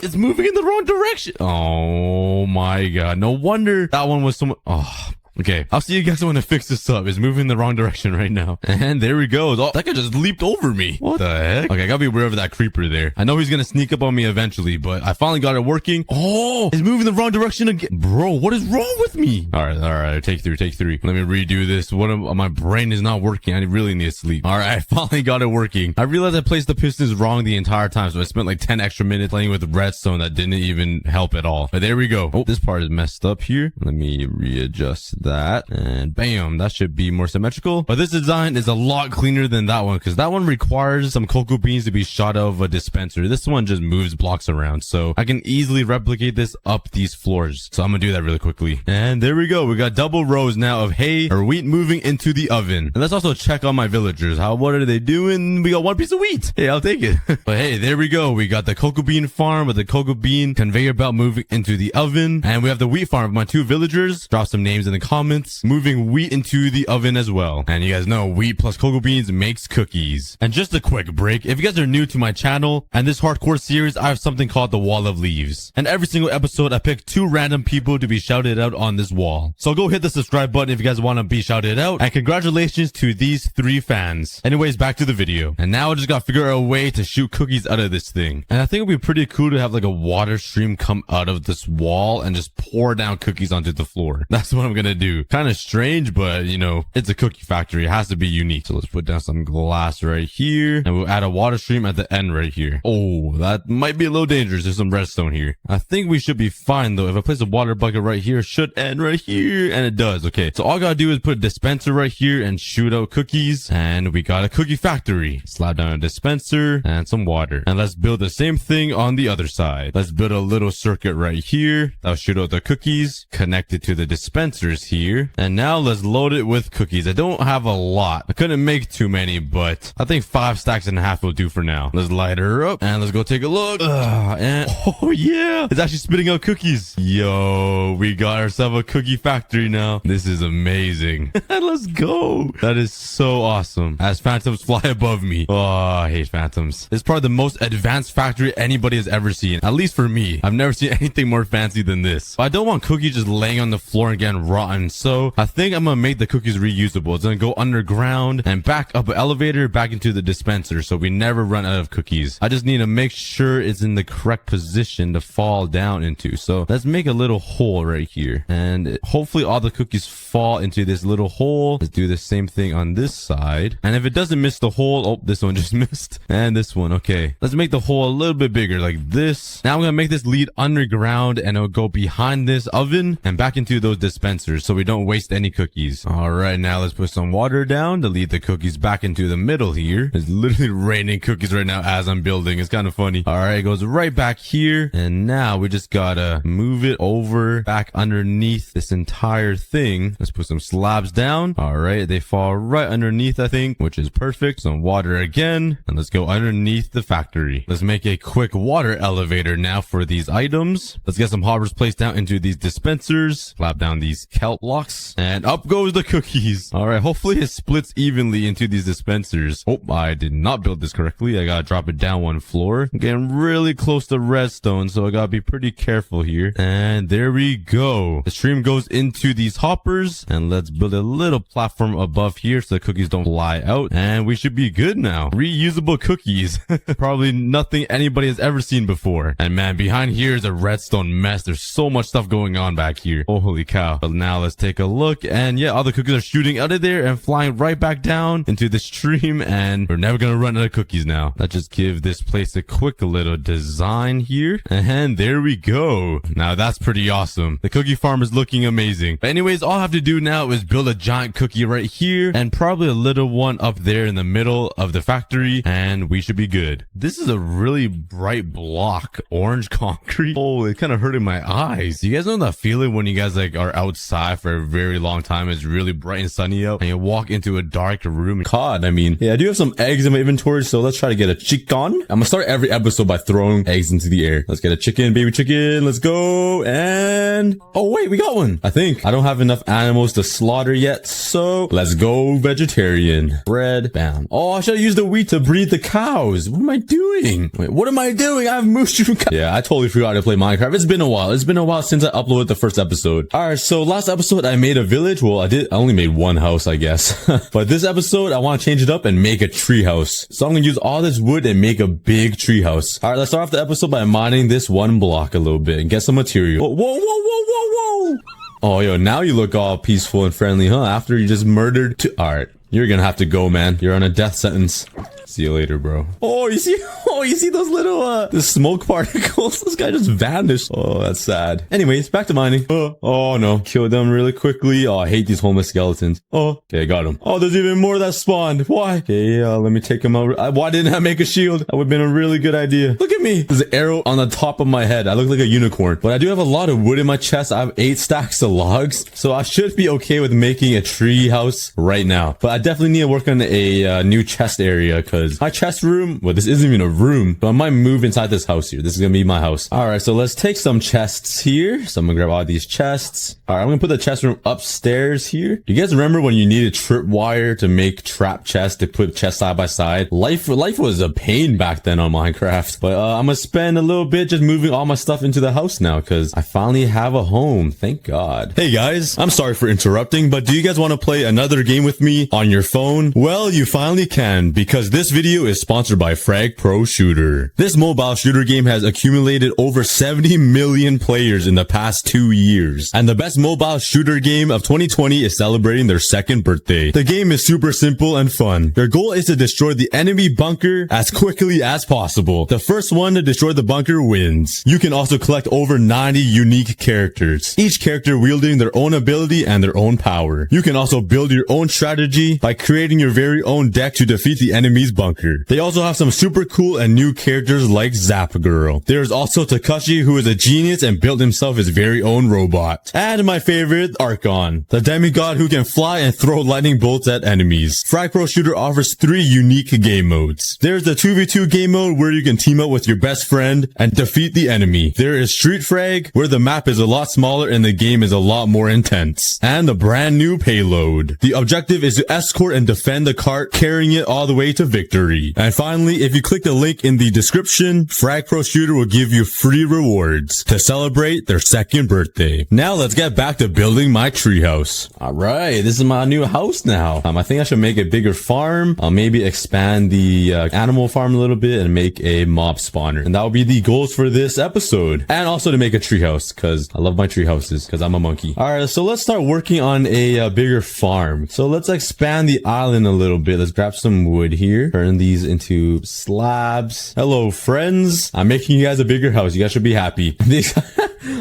It's moving in the wrong direction. Oh my god. No wonder that one was someone. Oh. Okay, I'll see you guys when I fix this up. It's moving in the wrong direction right now. And there we go. Oh, that guy just leaped over me. What the heck? Okay, I gotta be aware of that creeper there. I know he's gonna sneak up on me eventually, but I finally got it working. Oh, it's moving the wrong direction again. Bro, what is wrong with me? All right. Take three. Let me redo this. My brain is not working. I really need to sleep. All right, I finally got it working. I realized I placed the pistons wrong the entire time, so I spent like 10 extra minutes playing with redstone that didn't even help at all. But there we go. Oh, this part is messed up here. Let me readjust that and bam, that should be more symmetrical. But this design is a lot cleaner than that one because that one requires some cocoa beans to be shot out of a dispenser. This one just moves blocks around, so I can easily replicate this up these floors. So I'm gonna do that really quickly. And there we go. We got double rows now of hay or wheat moving into the oven. And let's also check on my villagers. What are they doing? We got 1 piece of wheat. Hey, I'll take it. But hey, there we go. We got the cocoa bean farm with the cocoa bean conveyor belt moving into the oven, and we have the wheat farm with my 2 villagers. Drop some names in the comments. Moving wheat into the oven as well. And you guys know wheat plus cocoa beans makes cookies. And just a quick break. If you guys are new to my channel and this hardcore series, I have something called the Wall of Leaves. And every single episode, I pick 2 random people to be shouted out on this wall. So go hit the subscribe button if you guys want to be shouted out. And congratulations to these 3 fans. Anyways, back to the video. And now I just got to figure out a way to shoot cookies out of this thing. And I think it'd be pretty cool to have like a water stream come out of this wall and just pour down cookies onto the floor. That's what I'm gonna do. Kind of strange, but you know, it's a cookie factory. It has to be unique. So let's put down some glass right here and we'll add a water stream at the end right here. Oh, that might be a little dangerous. There's some redstone here. I think we should be fine though. If I place a water bucket right here, it should end right here, and it does. Okay, so all I gotta do is put a dispenser right here and shoot out cookies, and we got a cookie factory. Slap down a dispenser and some water, and let's build the same thing on the other side. Let's build a little circuit right here that'll shoot out the cookies, connect it to the dispensers here. And now let's load it with cookies. I don't have a lot. I couldn't make too many, but I think 5 stacks and a half will do for now. Let's light her up and let's go take a look. And oh yeah, it's actually spitting out cookies. Yo, we got ourselves a cookie factory now. This is amazing. Let's go. That is so awesome. As phantoms fly above me. Oh, I hate phantoms. It's probably the most advanced factory anybody has ever seen. At least for me. I've never seen anything more fancy than this. But I don't want cookies just laying on the floor and getting rotten. So I think I'm gonna make the cookies reusable. It's gonna go underground and back up an elevator back into the dispenser so we never run out of cookies. I just need to make sure it's in the correct position to fall down into. So let's make a little hole right here, and hopefully all the cookies fall into this little hole. Let's do the same thing on this side, and if it doesn't miss the hole, oh, this one just missed, and this one. Okay, let's make the hole a little bit bigger like this. Now I'm gonna make this lead underground and it'll go behind this oven and back into those dispensers. so we don't waste any cookies. All right, now let's put some water down to lead the cookies back into the middle here. It's literally raining cookies right now as I'm building. It's kind of funny. All right, it goes right back here. And now we just gotta move it over back underneath this entire thing. Let's put some slabs down. All right, they fall right underneath, I think, which is perfect. Some water again, and let's go underneath the factory. Let's make a quick water elevator now for these items. Let's get some hoppers placed down into these dispensers. Slap down these kelp blocks, and up goes the cookies. All right, hopefully it splits evenly into these dispensers. Oh, I did not build this correctly. I gotta drop it down one floor. I'm getting really close to redstone, so I gotta be pretty careful here. And there we go. The stream goes into these hoppers, and let's build a little platform above here so the cookies don't fly out, and we should be good now. Reusable cookies. Probably nothing anybody has ever seen before. And man, behind here is a redstone mess. There's so much stuff going on back here. Oh, holy cow. But now let's take a look, and yeah, all the cookies are shooting out of there and flying right back down into the stream, and we're never gonna run out of cookies now. Let's just give this place a quick little design here, and there we go. Now that's pretty awesome. The cookie farm is looking amazing. But anyways, all I have to do now is build a giant cookie right here, and probably a little one up there in the middle of the factory, and we should be good. This is a really bright block, orange concrete. Oh, it kind of hurting my eyes. You guys know that feeling when you guys like are outside for a very long time? It's really bright and sunny out, and you walk into a dark room. COD, I mean. Yeah, I do have some eggs in my inventory, so let's try to get a chicken. I'm gonna start every episode by throwing eggs into the air. Let's get a chicken, baby chicken. Let's go. And oh wait, we got one. I think I don't have enough animals to slaughter yet, so let's go vegetarian. Bread, bam. Oh, I should have used the wheat to breed the cows. What am I doing? Wait, what am I doing? I have mushroom cows. Yeah, I totally forgot to play Minecraft. It's been a while. It's been a while since I uploaded the first episode. All right, so last episode I made a village. Well, I only made one house, I guess. But this episode I want to change it up and make a tree house. So I'm gonna use all this wood and make a big tree house. All right, let's start off the episode by mining this one block a little bit and get some material. Whoa, whoa, whoa, whoa, whoa, whoa. Oh, yo, now you look all peaceful and friendly, huh? After you just murdered two. All right, you're gonna have to go, man. You're on a death sentence. See you later, bro. Oh, you see those little, the smoke particles? This guy just vanished. Oh, that's sad. Anyways, back to mining. Oh no. Kill them really quickly. Oh, I hate these homeless skeletons. Oh, okay, got him. Oh, there's even more that spawned. Why? Okay, let me take him out. Why didn't I make a shield? That would have been a really good idea. Look at me. There's an arrow on the top of my head. I look like a unicorn. But I do have a lot of wood in my chest. I have 8 stacks of logs. So I should be okay with making a tree house right now. But I definitely need to work on a new chest area, because my chest room, well, this isn't even a room, but I might move inside this house here. This is gonna be my house. All right, so let's take some chests here. So I'm gonna grab all these chests. All right, I'm gonna put the chest room upstairs here. Do you guys remember when you needed tripwire to make trap chests to put chests side by side? Life was a pain back then on Minecraft. But I'm gonna spend a little bit just moving all my stuff into the house now, because I finally have a home. Thank God. Hey guys, I'm sorry for interrupting, but do you guys want to play another game with me on your phone? Well, you finally can, because this video is sponsored by Frag Pro Shooter. This mobile shooter game has accumulated over 70 million players in the past 2 years. And the best mobile shooter game of 2020 is celebrating their 2nd birthday. The game is super simple and fun. Your goal is to destroy the enemy bunker as quickly as possible. The first one to destroy the bunker wins. You can also collect over 90 unique characters, each character wielding their own ability and their own power. You can also build your own strategy by creating your very own deck to defeat the enemy's bunker. They also have some super cool and new characters like Zap Girl. There's also Takashi, who is a genius and built himself his very own robot. And my favorite, Archon, the demigod who can fly and throw lightning bolts at enemies. Frag Pro Shooter offers 3 unique game modes. There's the 2v2 game mode where you can team up with your best friend and defeat the enemy. There is Street Frag, where the map is a lot smaller and the game is a lot more intense. And the brand new Payload. The objective is to escort and defend the cart, carrying it all the way to victory. And finally, if you click the link in the description, Frag Pro Shooter will give you free rewards to celebrate their 2nd birthday. Now let's get back to building my treehouse. All right, this is my new house now. I think I should make a bigger farm. I'll maybe expand the animal farm a little bit and make a mob spawner. And that will be the goals for this episode. And also to make a treehouse, because I love my tree houses, because I'm a monkey. All right, so let's start working on a bigger farm. So let's expand the island a little bit. Let's grab some wood here. Turn these into slabs. Hello, friends. I'm making you guys a bigger house. You guys should be happy.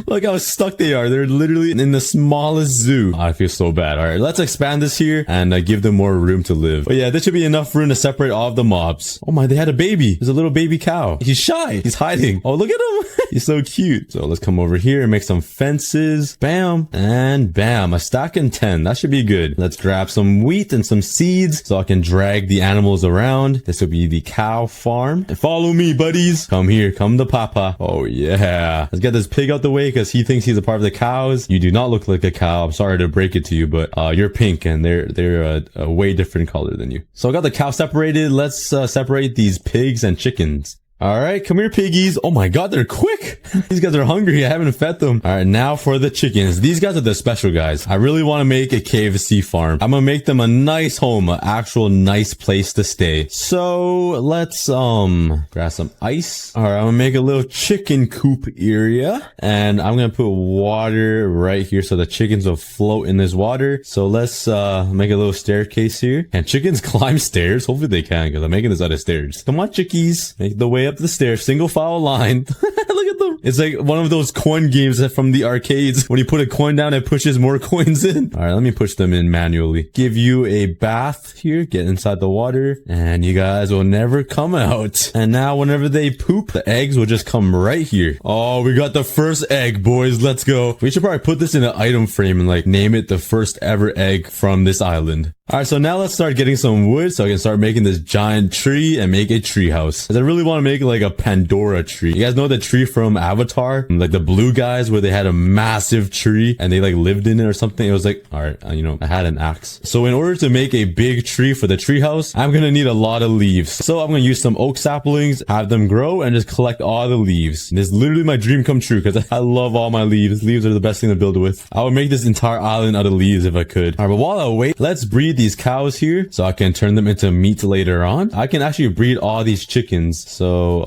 Look how stuck they are. They're literally in the smallest zoo. Oh, I feel so bad. All right, let's expand this here and give them more room to live. But yeah, this should be enough room to separate all of the mobs. Oh my, they had a baby. There's a little baby cow. He's shy. He's hiding. Oh, look at him. He's so cute. So let's come over here and make some fences. Bam. And bam. A stack and 10. That should be good. Let's grab some wheat and some seeds so I can drag the animals around. This will be the cow farm. And follow me, buddies. Come here. Come to Papa. Oh, yeah. Let's get this pig out the way because he thinks he's a part of the cows. You do not look like a cow. I'm sorry to break it to you, but you're pink and they're a way different color than you. So I got the cow separated. Let's separate these pigs and chickens. All right, come here, piggies. Oh my god, they're quick. These guys are hungry. I haven't fed them. All right, now for the chickens. These guys are the special guys. I really want to make a KFC farm. I'm gonna make them a nice home, an actual nice place to stay. So let's grab some ice. All right, I'm gonna make a little chicken coop area, and I'm gonna put water right here so the chickens will float in this water. So let's make a little staircase here. Can chickens climb stairs? Hopefully they can, because I'm making this out of stairs. Come on, chickies, make the way up the stairs, single file line. Look at them. It's like one of those coin games from the arcades. When you put a coin down, it pushes more coins in. All right, let me push them in manually. Give you a bath here. Get inside the water, and you guys will never come out. And now whenever they poop, the eggs will just come right here. Oh, we got the first egg, boys. Let's go. We should probably put this in an item frame and like name it the first ever egg from this island. All right, so now let's start getting some wood so I can start making this giant tree and make a tree house. I really want to make like a Pandora tree. You guys know the tree from Avatar? Like the blue guys where they had a massive tree and they like lived in it or something. It was like, all right, you know, I had an axe. So in order to make a big tree for the tree house, I'm going to need a lot of leaves. So I'm going to use some oak saplings, have them grow, and just collect all the leaves. This is literally my dream come true because I love all my leaves. Leaves are the best thing to build with. I would make this entire island out of leaves if I could. All right, but while I wait, let's breed these cows here so I can turn them into meat later on. I can actually breed all these chickens. So,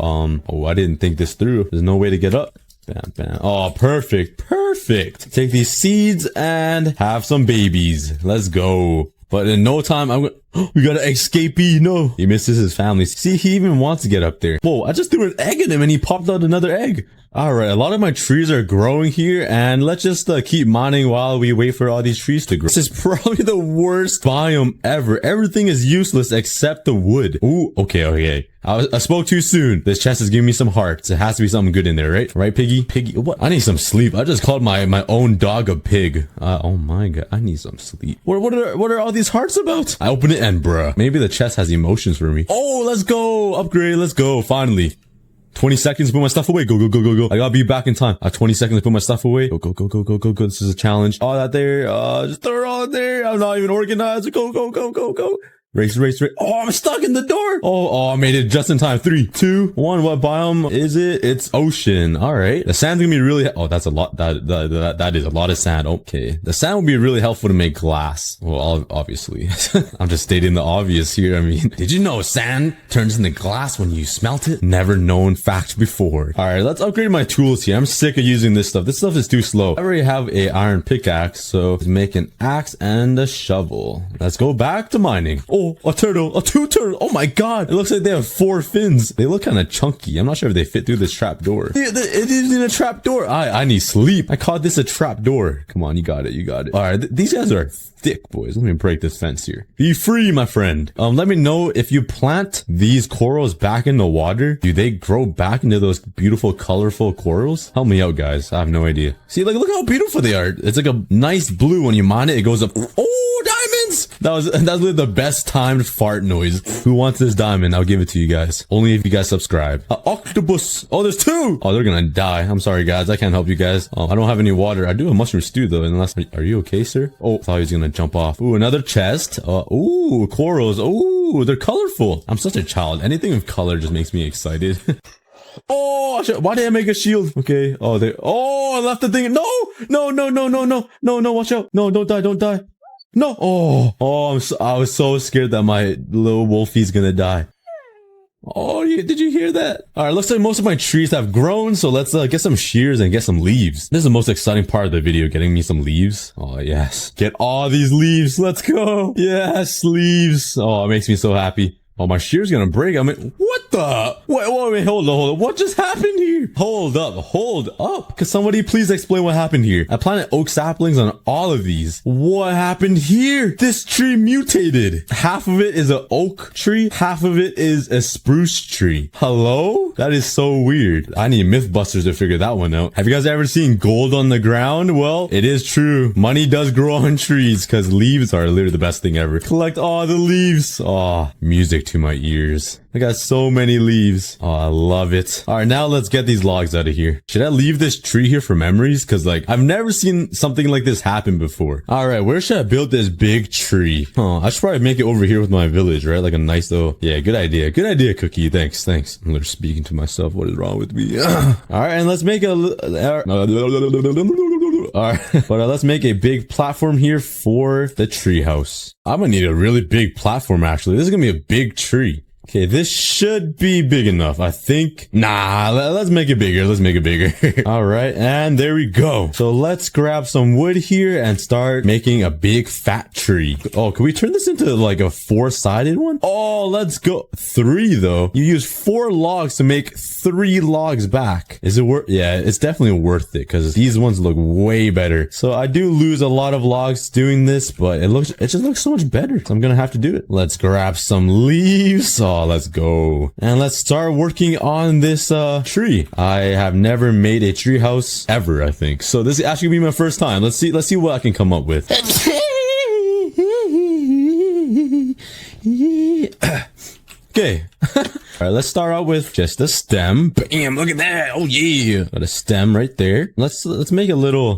oh, I didn't think this through. There's no way to get up. Bam, bam. Oh, perfect. Perfect. Take these seeds and have some babies. Let's go. But in no time, I'm gonna... We got an escapee. No. He misses his family. See, he even wants to get up there. Whoa, I just threw an egg at him and he popped out another egg. All right, a lot of my trees are growing here, and let's just keep mining while we wait for all these trees to grow. This is probably the worst biome ever. Everything is useless except the wood. Ooh, okay. I spoke too soon. This chest is giving me some hearts. It has to be something good in there, right? Right, piggy? Piggy, what? I need some sleep. I just called my own dog a pig. Oh my god, I need some sleep. What are all these hearts about? I open it and bruh. Maybe the chest has emotions for me. Oh, let's go. Upgrade, let's go. Finally. 20 seconds to put my stuff away. Go. I gotta be back in time. 20 seconds to put my stuff away. Go. This is a challenge. All that there. Just throw it all in there. I'm not even organized. Go. Race. Oh, I'm stuck in the door. Oh, I made it just in time. 3, 2, 1. What biome is it? It's ocean. All right. The sand's gonna be really, oh, that's a lot. That is a lot of sand. Okay. The sand will be really helpful to make glass. Well, obviously. I'm just stating the obvious here. I mean, did you know sand turns into glass when you smelt it? Never known fact before. All right. Let's upgrade my tools here. I'm sick of using this stuff. This stuff is too slow. I already have a iron pickaxe, so let's make an axe and a shovel. Let's go back to mining. Oh, a turtle, a 2 turtle. Oh my god. It looks like they have 4 fins. They look kind of chunky. I'm not sure if they fit through this trap door. It is in a trap door. I need sleep. I called this a trap door. Come on, you got it. All right, these guys are thick, boys. Let me break this fence here. Be free, my friend. Let me know if you plant these corals back in the water, do they grow back into those beautiful, colorful corals? Help me out, guys. I have no idea. See, like, look how beautiful they are. It's like a nice blue. When you mine it, it goes up. Oh, diamonds! That's literally the best timed fart noise. Who wants this diamond? I'll give it to you guys. Only if you guys subscribe. Octopus. Oh, there's 2. Oh, they're gonna die. I'm sorry, guys. I can't help you guys. I don't have any water. I do have mushroom stew, though. Unless, are you okay, sir? Oh, I thought he was gonna jump off. Ooh, another chest. Ooh, corals. Ooh, they're colorful. I'm such a child. Anything with color just makes me excited. Oh, why did I make a shield? Okay. Oh, I left the thing. No, watch out. No, don't die. No. I was so scared that my little wolfie's gonna die. Oh, did you hear that? All right, looks like most of my trees have grown, so let's get some shears and get some leaves. This is the most exciting part of the video, getting me some leaves. Oh, yes. Get all these leaves. Let's go. Yes, leaves. Oh, it makes me so happy. Oh, my shear's gonna break. I mean, what the? Wait, hold on. What just happened here? Hold up. Could somebody please explain what happened here? I planted oak saplings on all of these. What happened here? This tree mutated. Half of it is an oak tree. Half of it is a spruce tree. Hello? That is so weird. I need Mythbusters to figure that one out. Have you guys ever seen gold on the ground? Well, it is true. Money does grow on trees because leaves are literally the best thing ever. Collect all the leaves. Oh, music to my ears. I got so many leaves. Oh, I love it. All right, now let's get these logs out of here. Should I leave this tree here for memories? Because, like, I've never seen something like this happen before. All right, where should I build this big tree? I should probably make it over here with my village, right? Like a nice little... Yeah, good idea. Good idea, Cookie. Thanks. I'm literally speaking to myself. What is wrong with me? All right, and let's make a... All right, but let's make a big platform here for the tree house. I'm gonna need a really big platform, actually. This is gonna be a big tree. Okay, this should be big enough, I think. Nah, let's make it bigger. All right, and there we go. So let's grab some wood here and start making a big fat tree. Oh, can we turn this into like a 4-sided one? Oh, let's go. 3 though. You use 4 logs to make 3 logs back. Is it worth? Yeah, it's definitely worth it because these ones look way better. So I do lose a lot of logs doing this, but it just looks so much better. So I'm gonna have to do it. Let's grab some leaves. Oh, let's go. And let's start working on this tree. I have never made a tree house ever, I think. So this is actually gonna be my first time. Let's see what I can come up with. Okay. All right, let's start out with just a stem. Bam, look at that. Oh yeah. Got a stem right there. Let's make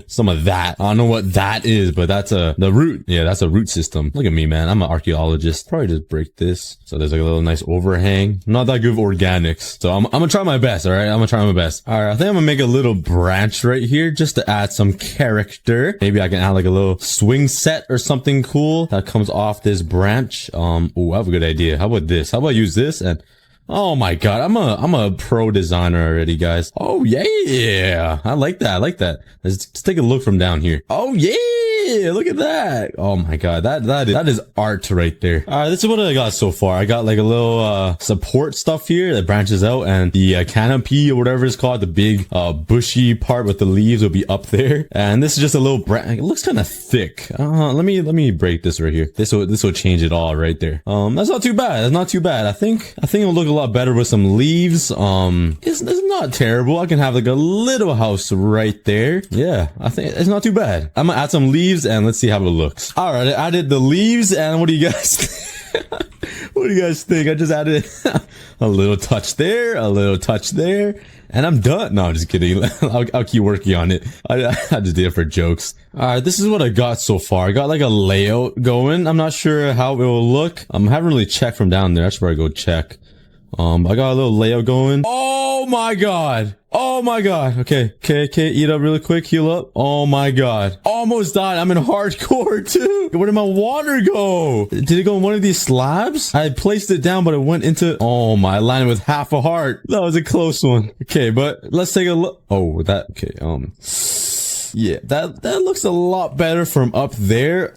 some of that. I don't know what that is, but that's the root. Yeah, that's a root system. Look at me, man. I'm an archaeologist. Probably just break this. So there's like a little nice overhang. I'm not that good with organics. So I'm gonna try my best, all right? I'm gonna try my best. All right, I think I'm gonna make a little branch right here just to add some character. Maybe I can add like a little swing set or something cool that comes off this branch. Oh, I have a good idea. How about this? How about I use this and... Oh my god, I'm a pro designer already, guys. Oh yeah, I like that. Let's take a look from down here. Oh yeah, look at that. Oh my god, that is art right there. All right, this is what I got so far. I got like a little support stuff here that branches out, and the canopy or whatever it's called, the big bushy part with the leaves will be up there. And this is just a little branch. It looks kind of thick. Let me break this right here. This will change it all right there. That's not too bad. That's not too bad. I think it'll look a lot better with some leaves. It's not terrible. I can have like a little house right there. Yeah, I think it's not too bad. I'm gonna add some leaves and let's see how it looks. All right, I added the leaves, and what do you guys what do you guys think? I just added a little touch there, a little touch there, and I'm done. No, I'm just kidding. I'll keep working on it. I just did it for jokes. All right, this is what I got so far. I got like a layout going. I'm not sure how it will look. I haven't really checked from down there. I should probably go check. I got a little layout going. Oh my god. Oh my god. Okay, eat up really quick, heal up. Oh my god. Almost died. I'm in hardcore too. Where did my water go? Did it go in one of these slabs? I placed it down, but it went into... Oh my, I landed with half a heart. That was a close one. Okay, but let's take a look. Oh, that... Okay, yeah, that looks a lot better from up there.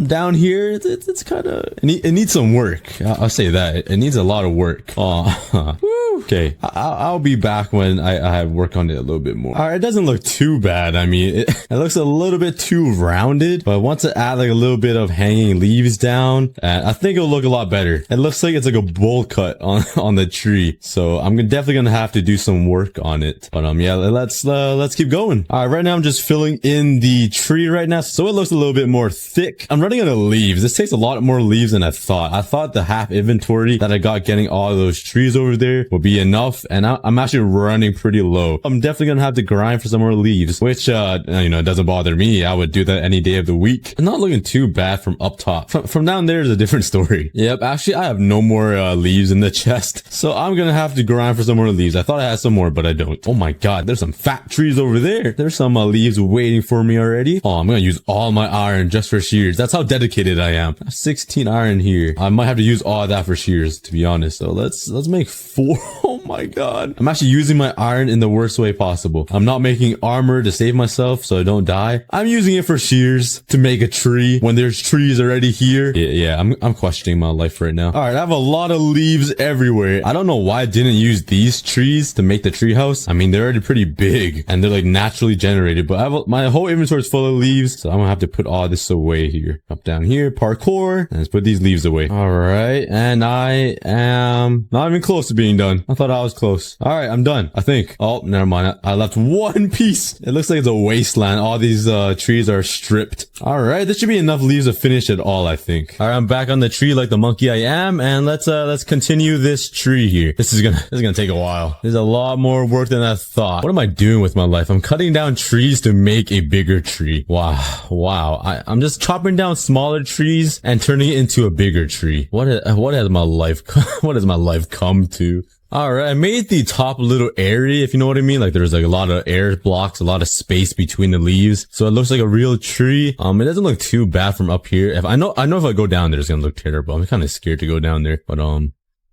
Down here, it's kind of... It needs some work. I'll say that. It needs a lot of work. Okay, I'll be back when I have work on it a little bit more. All right, it doesn't look too bad. I mean, it looks a little bit too rounded, but once I add like a little bit of hanging leaves down, I think it'll look a lot better. It looks like it's like a bowl cut on the tree. So I'm definitely gonna have to do some work on it. But yeah, let's keep going. All right, right now I'm just filling in the tree right now, so it looks a little bit more thick. I'm running out of leaves. This takes a lot more leaves than I thought. I thought the half inventory that I got getting all of those trees over there would be enough, and I'm actually running pretty low. I'm definitely gonna have to grind for some more leaves, which it doesn't bother me. I would do that any day of the week. It's not looking too bad from up top. From down there is a different story. Yep, actually I have no more leaves in the chest, so I'm gonna have to grind for some more leaves. I thought I had some more, but I don't. Oh my god, there's some fat trees over there. There's some leaves waiting for me already. Oh, I'm gonna use all my iron just for shears. That's how dedicated I am. I have 16 iron here. I might have to use all of that for shears, to be honest. So let's make 4 Oh my god. I'm actually using my iron in the worst way possible. I'm not making armor to save myself so I don't die. I'm using it for shears to make a tree when there's trees already here. Yeah, I'm questioning my life right now. All right, I have a lot of leaves everywhere. I don't know why I didn't use these trees to make the tree house. I mean, they're already pretty big and they're like naturally generated, but my whole inventory is full of leaves. So I'm gonna have to put all this away here. Up down here, parkour, and let's put these leaves away. All right, and I am not even close to being done. I thought I was close. All right, I'm done, I think. Oh, never mind. I left one piece. It looks like it's a wasteland. All these trees are stripped. All right, this should be enough leaves to finish it all, I think. All right, I'm back on the tree like the monkey I am, and let's continue this tree here. This is gonna take a while. There's a lot more work than I thought. What am I doing with my life? I'm cutting down trees to make a bigger tree. Wow. I'm just chopping down smaller trees and turning it into a bigger tree. What has my life come to? All right, I made the top little area, if you know what I mean. Like there's like a lot of air blocks, a lot of space between the leaves. So it looks like a real tree. It doesn't look too bad from up here. I know if I go down there, it's gonna look terrible. I'm kind of scared to go down there, but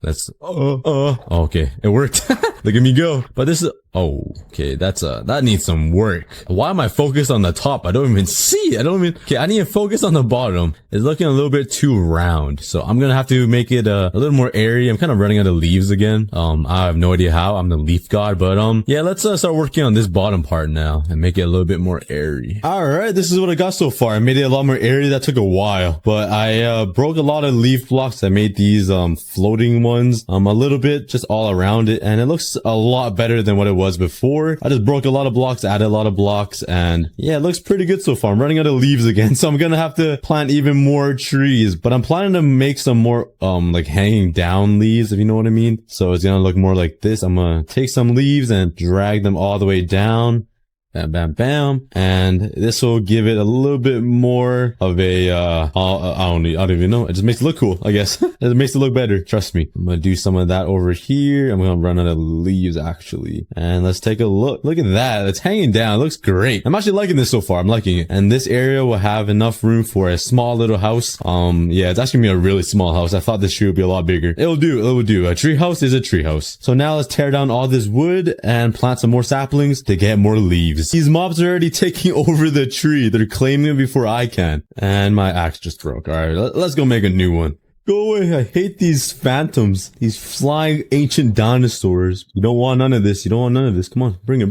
let's, okay, it worked. Look at me go. But this is, okay, that needs some work. Why am I focused on the top? I don't even see it. Okay, I need to focus on the bottom. It's looking a little bit too round. So I'm gonna have to make it a little more airy. I'm kind of running out of leaves again. I have no idea how. I'm the leaf god, but yeah, let's start working on this bottom part now and make it a little bit more airy. All right, this is what I got so far. I made it a lot more airy. That took a while, but I broke a lot of leaf blocks. I made these floating ones a little bit just all around it, and it looks a lot better than what it was before. I just broke a lot of blocks, added a lot of blocks, and yeah, it looks pretty good so far. I'm running out of leaves again, so I'm gonna have to plant even more trees, but I'm planning to make some more like hanging down leaves, if you know what I mean. So it's gonna look more like this. I'm gonna take some leaves and drag them all the way down. Bam, bam, bam. And this will give it a little bit more of a, I don't even know. It just makes it look cool, I guess. It makes it look better. Trust me. I'm going to do some of that over here. I'm going to run out of leaves, actually. And let's take a look. Look at that. It's hanging down. It looks great. I'm actually liking this so far. I'm liking it. And this area will have enough room for a small little house. Yeah, it's actually going to be a really small house. I thought this tree would be a lot bigger. It will do. A tree house is a tree house. So now let's tear down all this wood and plant some more saplings to get more leaves. These mobs are already taking over the tree. They're claiming it before I can. And my axe just broke. All right, let's go make a new one. Go away. I hate these phantoms. These flying ancient dinosaurs. You don't want none of this. Come on, bring it.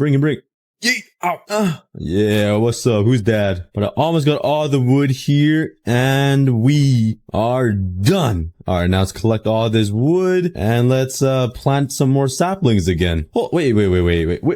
Yeet. Ow. Yeah, what's up? Who's dad? But I almost got all the wood here, and we are done. All right, now let's collect all this wood, and let's plant some more saplings again. Oh, wait.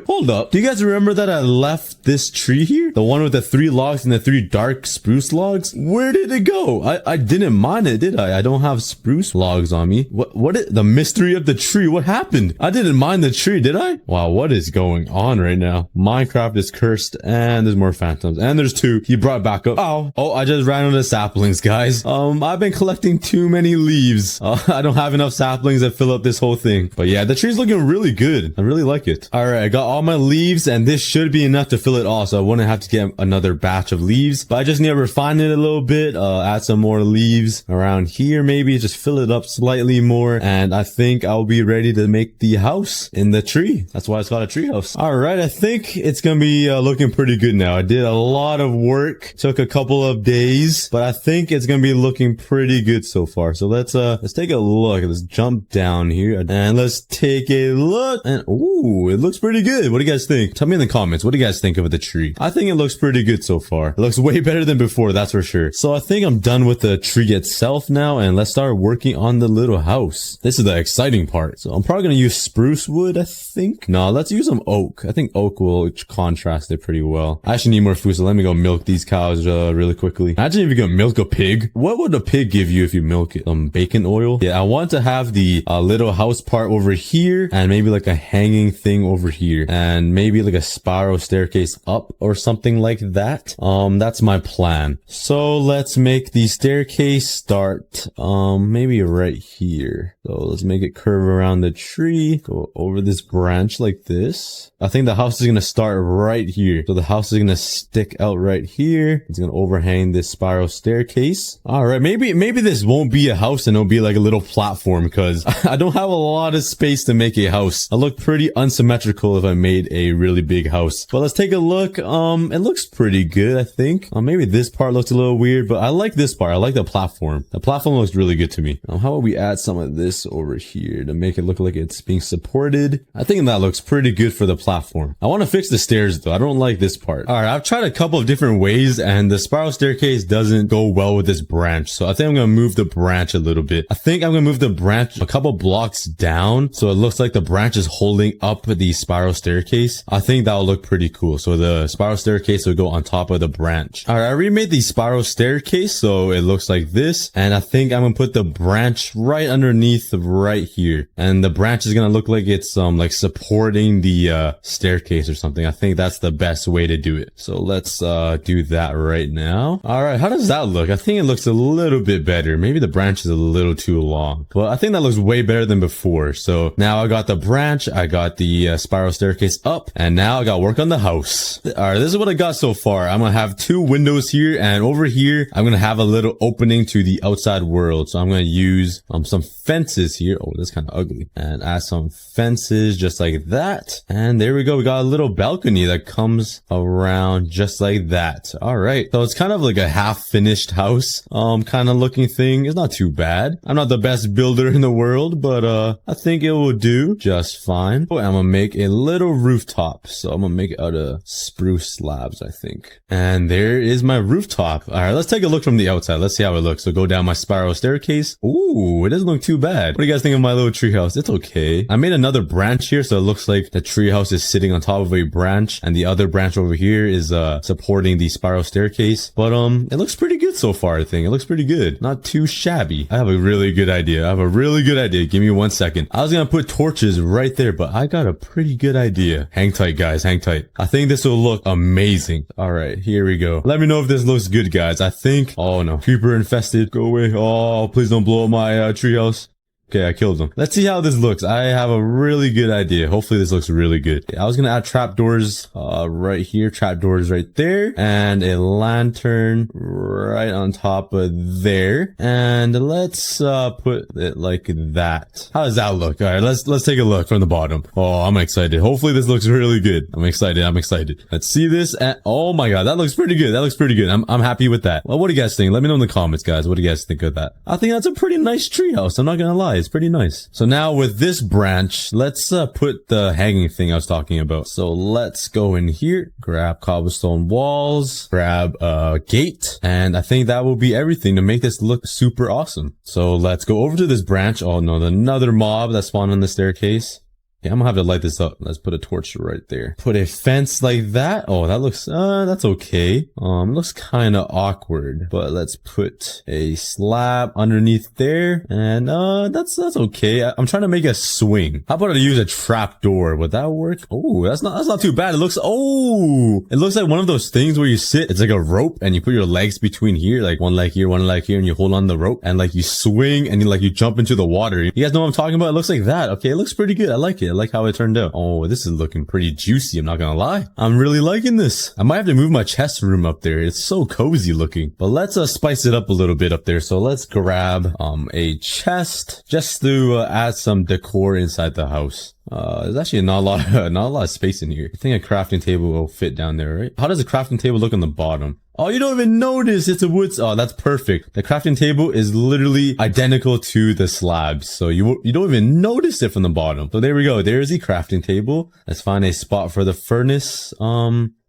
Hold up. Do you guys remember that I left this tree here? The one with the 3 logs and the 3 dark spruce logs? Where did it go? I didn't mine it, did I? I don't have spruce logs on me. The mystery of the tree? What happened? I didn't mine the tree, did I? Wow, what is going on right now? Minecraft is cursed, and there's more phantoms, and there's 2. He brought back up. Oh, I just ran out of saplings, guys. I've been collecting too many leaves. I don't have enough saplings to fill up this whole thing. But yeah, the tree's looking really good. I really like it. All right, I got all my leaves, and this should be enough to fill it all, so I wouldn't have to get another batch of leaves. But I just need to refine it a little bit, add some more leaves around here, maybe just fill it up slightly more, and I think I'll be ready to make the house in the tree. That's why it's called a tree house. All right, I think it's gonna be looking pretty good now. I did a lot of work, took a couple of days, but I think it's gonna be looking pretty good so far. So let's take a look. Let's jump down here and let's take a look. And ooh, it looks pretty good. What do you guys think? Tell me in the comments. What do you guys think of the tree? I think it looks pretty good so far. It looks way better than before, that's for sure. So I think I'm done with the tree itself now, and let's start working on the little house. This is the exciting part. So I'm probably gonna use spruce wood, I think. No, let's use some oak. I think oak will contrast it pretty well. I actually need more food, so let me go milk these cows really quickly. Imagine if you could milk a pig. What would a pig give you if you milk it? Bacon oil? Yeah, I want to have the little house part over here, and maybe like a hanging thing over here, and maybe like a spiral staircase up or something like that. That's my plan. So let's make the staircase start maybe right here. So let's make it curve around the tree. Go over this branch like this. I think the house is going to start right here. So the house is going to stick out right here. It's going to overhang this spiral staircase. All right. Maybe this won't be a house and it'll be like a little platform because I don't have a lot of space to make a house. I look pretty unsymmetrical if I made a really big house. But let's take a look. It looks pretty good, I think. Maybe this part looks a little weird, but I like this part. I like the platform. The platform looks really good to me. How about we add some of this over here to make it look like it's being supported? I think that looks pretty good for the platform. I want to fix the stairs though. I don't like this part. All right, I've tried a couple of different ways and the spiral staircase doesn't go well with this branch. So I think I'm going to move the branch a little bit. I think I'm going to move the branch a couple blocks down so it looks like the branch is holding up the spiral staircase. I think that will look pretty cool. So the spiral staircase will go on top of the branch. All right, I remade the spiral staircase so it looks like this. And I think I'm going to put the branch right underneath right here. And the branch is going to look like it's like supporting the staircase or something. I think that's the best way to do it. So let's do that right now. All right, how does that look? I think it looks a little bit better. Maybe the branch is a little too long, but I think that looks way better than before. So now I got the branch, I got the spiral staircase up, and now I got work on the house. All right, this is what I got so far. I'm gonna have 2 windows here, and over here I'm gonna have a little opening to the outside world. So I'm gonna use some fences here. Oh, that's kind of ugly. And add some fences just like that. And there we go. We got a little balcony that comes around just like that. All right. So it's kind of like a half finished house, kind of looking thing. It's not too bad. I'm not the best builder in the world, but, I think it will do just fine. Oh, I'm gonna make a little rooftop. So I'm gonna make it out of spruce slabs, I think. And there is my rooftop. All right. Let's take a look from the outside. Let's see how it looks. So go down my spiral staircase. Ooh, it doesn't look too bad. What do you guys think of my little treehouse? It's okay. I made another branch here, so it looks like the treehouse is sitting on top of a branch, and the other branch over here is supporting the spiral staircase. But it looks pretty good so far. I think it looks pretty good. Not too shabby. I have a really good idea. Give me 1 second. I was gonna put torches right there, but I got a pretty good idea. Hang tight, guys. Hang tight. I think this will look amazing. All right, here we go. Let me know if this looks good, guys. I think. Oh no, creeper infested. Go away. Oh, please don't blow up my treehouse. Okay, I killed them. Let's see how this looks. I have a really good idea. Hopefully this looks really good. I was gonna add trapdoors right here, trapdoors right there, and a lantern right on top of there. And let's put it like that. How does that look? All right, let's take a look from the bottom. Oh, I'm excited. Hopefully this looks really good. I'm excited. Let's see this. And oh my god, that looks pretty good. I'm happy with that. Well, what do you guys think? Let me know in the comments, guys. What do you guys think of that? I think that's a pretty nice treehouse. I'm not gonna lie. It's pretty nice. So now with this branch, let's put the hanging thing I was talking about. So let's go in here, grab cobblestone walls, grab a gate, and I think that will be everything to make this look super awesome. So let's go over to this branch. Oh no, another mob that spawned on the staircase. Yeah, I'm gonna have to light this up. Let's put a torch right there. Put a fence like that. Oh, that looks, that's okay. Looks kind of awkward, but let's put a slab underneath there. And, that's okay. I'm trying to make a swing. How about I use a trap door? Would that work? Oh, that's not too bad. It looks like one of those things where you sit. It's like a rope and you put your legs between here, like one leg here, and you hold on the rope and like you swing and you jump into the water. You guys know what I'm talking about? It looks like that. Okay, it looks pretty good. I like it. I like how it turned out. Oh, this is looking pretty juicy. I'm not gonna lie. I'm really liking this. I might have to move my chest room up there. It's so cozy looking. But let's spice it up a little bit up there. So let's grab a chest just to add some decor inside the house. There's actually not a lot of space in here. I think a crafting table will fit down there, right? How does a crafting table look on the bottom? Oh, you don't even notice it's a wood. Oh, that's perfect. The crafting table is literally identical to the slabs. So you don't even notice it from the bottom. So there we go. There's the crafting table. Let's find a spot for the furnace.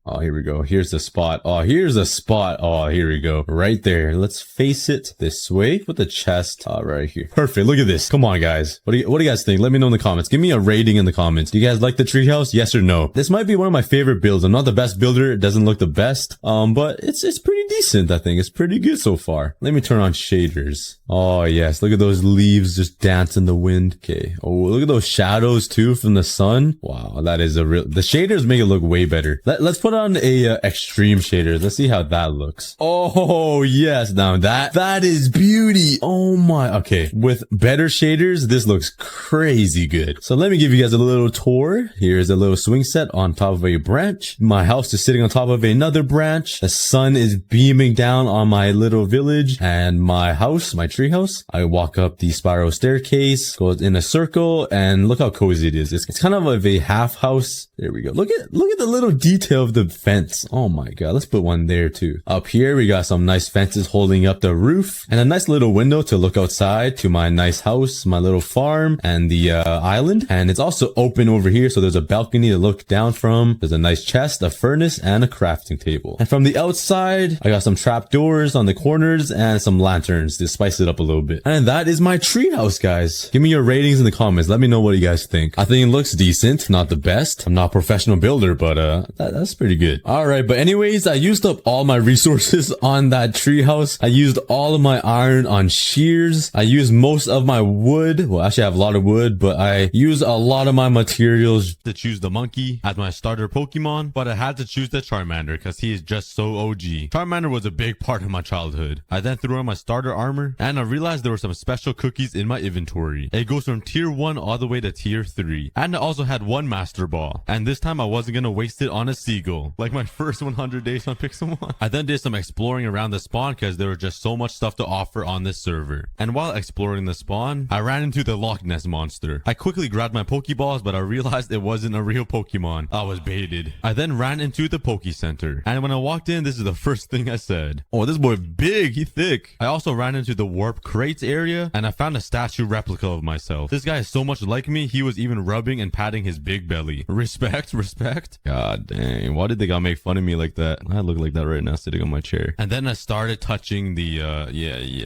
Oh, here we go. Here's the spot. Oh, here's a spot. Oh, here we go. Right there. Let's face it this way. Put the chest right here. Perfect. Look at this. Come on, guys. What do you guys think? Let me know in the comments. Give me a rating in the comments. Do you guys like the treehouse? Yes or no? This might be one of my favorite builds. I'm not the best builder. It doesn't look the best. But it's pretty decent, I think. It's pretty good so far. Let me turn on shaders. Oh, yes. Look at those leaves just dance in the wind. Okay. Oh, look at those shadows too from the sun. Wow. That is the shaders make it look way better. Let's put put on a extreme shader. Let's see how that looks. Oh, yes. Now that is beauty. Oh my. Okay. With better shaders, this looks crazy good. So let me give you guys a little tour. Here's a little swing set on top of a branch. My house is sitting on top of another branch. The sun is beaming down on my little village and my house, my tree house. I walk up the spiral staircase, goes in a circle, and look how cozy it is. It's kind of a half house. There we go. Look at the little detail of the fence. Oh my god. Let's put one there too. Up here, we got some nice fences holding up the roof and a nice little window to look outside to my nice house, my little farm, and the island. And it's also open over here, so there's a balcony to look down from. There's a nice chest, a furnace, and a crafting table. And from the outside, I got some trap doors on the corners and some lanterns to spice it up a little bit. And that is my treehouse, guys. Give me your ratings in the comments. Let me know what you guys think. I think it looks decent. Not the best. I'm not a professional builder, but that's pretty good. All right, but anyways, I used up all my resources on that treehouse. I used all of my iron on shears. I used most of my wood. Well, actually, I have a lot of wood, but I used a lot of my materials to choose the monkey as my starter Pokemon, but I had to choose the Charmander because he is just so OG. Charmander was a big part of my childhood. I then threw on my starter armor, and I realized there were some special cookies in my inventory. It goes from tier 1 all the way to tier 3. And I also had one master ball, and this time I wasn't gonna waste it on a seagull, like my first 100 days on Pixelmon. I then did some exploring around the spawn because there was just so much stuff to offer on this server. And while exploring the spawn, I ran into the Loch Ness monster. I quickly grabbed my Pokeballs, but I realized it wasn't a real Pokemon. I was baited. I then ran into the Poke Center, and when I walked in, this is the first thing I said. Oh, this boy big, he thick. I also ran into the warp crates area, and I found a statue replica of myself. This guy is so much like me, he was even rubbing and patting his big belly. Respect, respect. God dang, why did they gotta make fun of me like that? I look like that right now sitting on my chair. And then I started touching the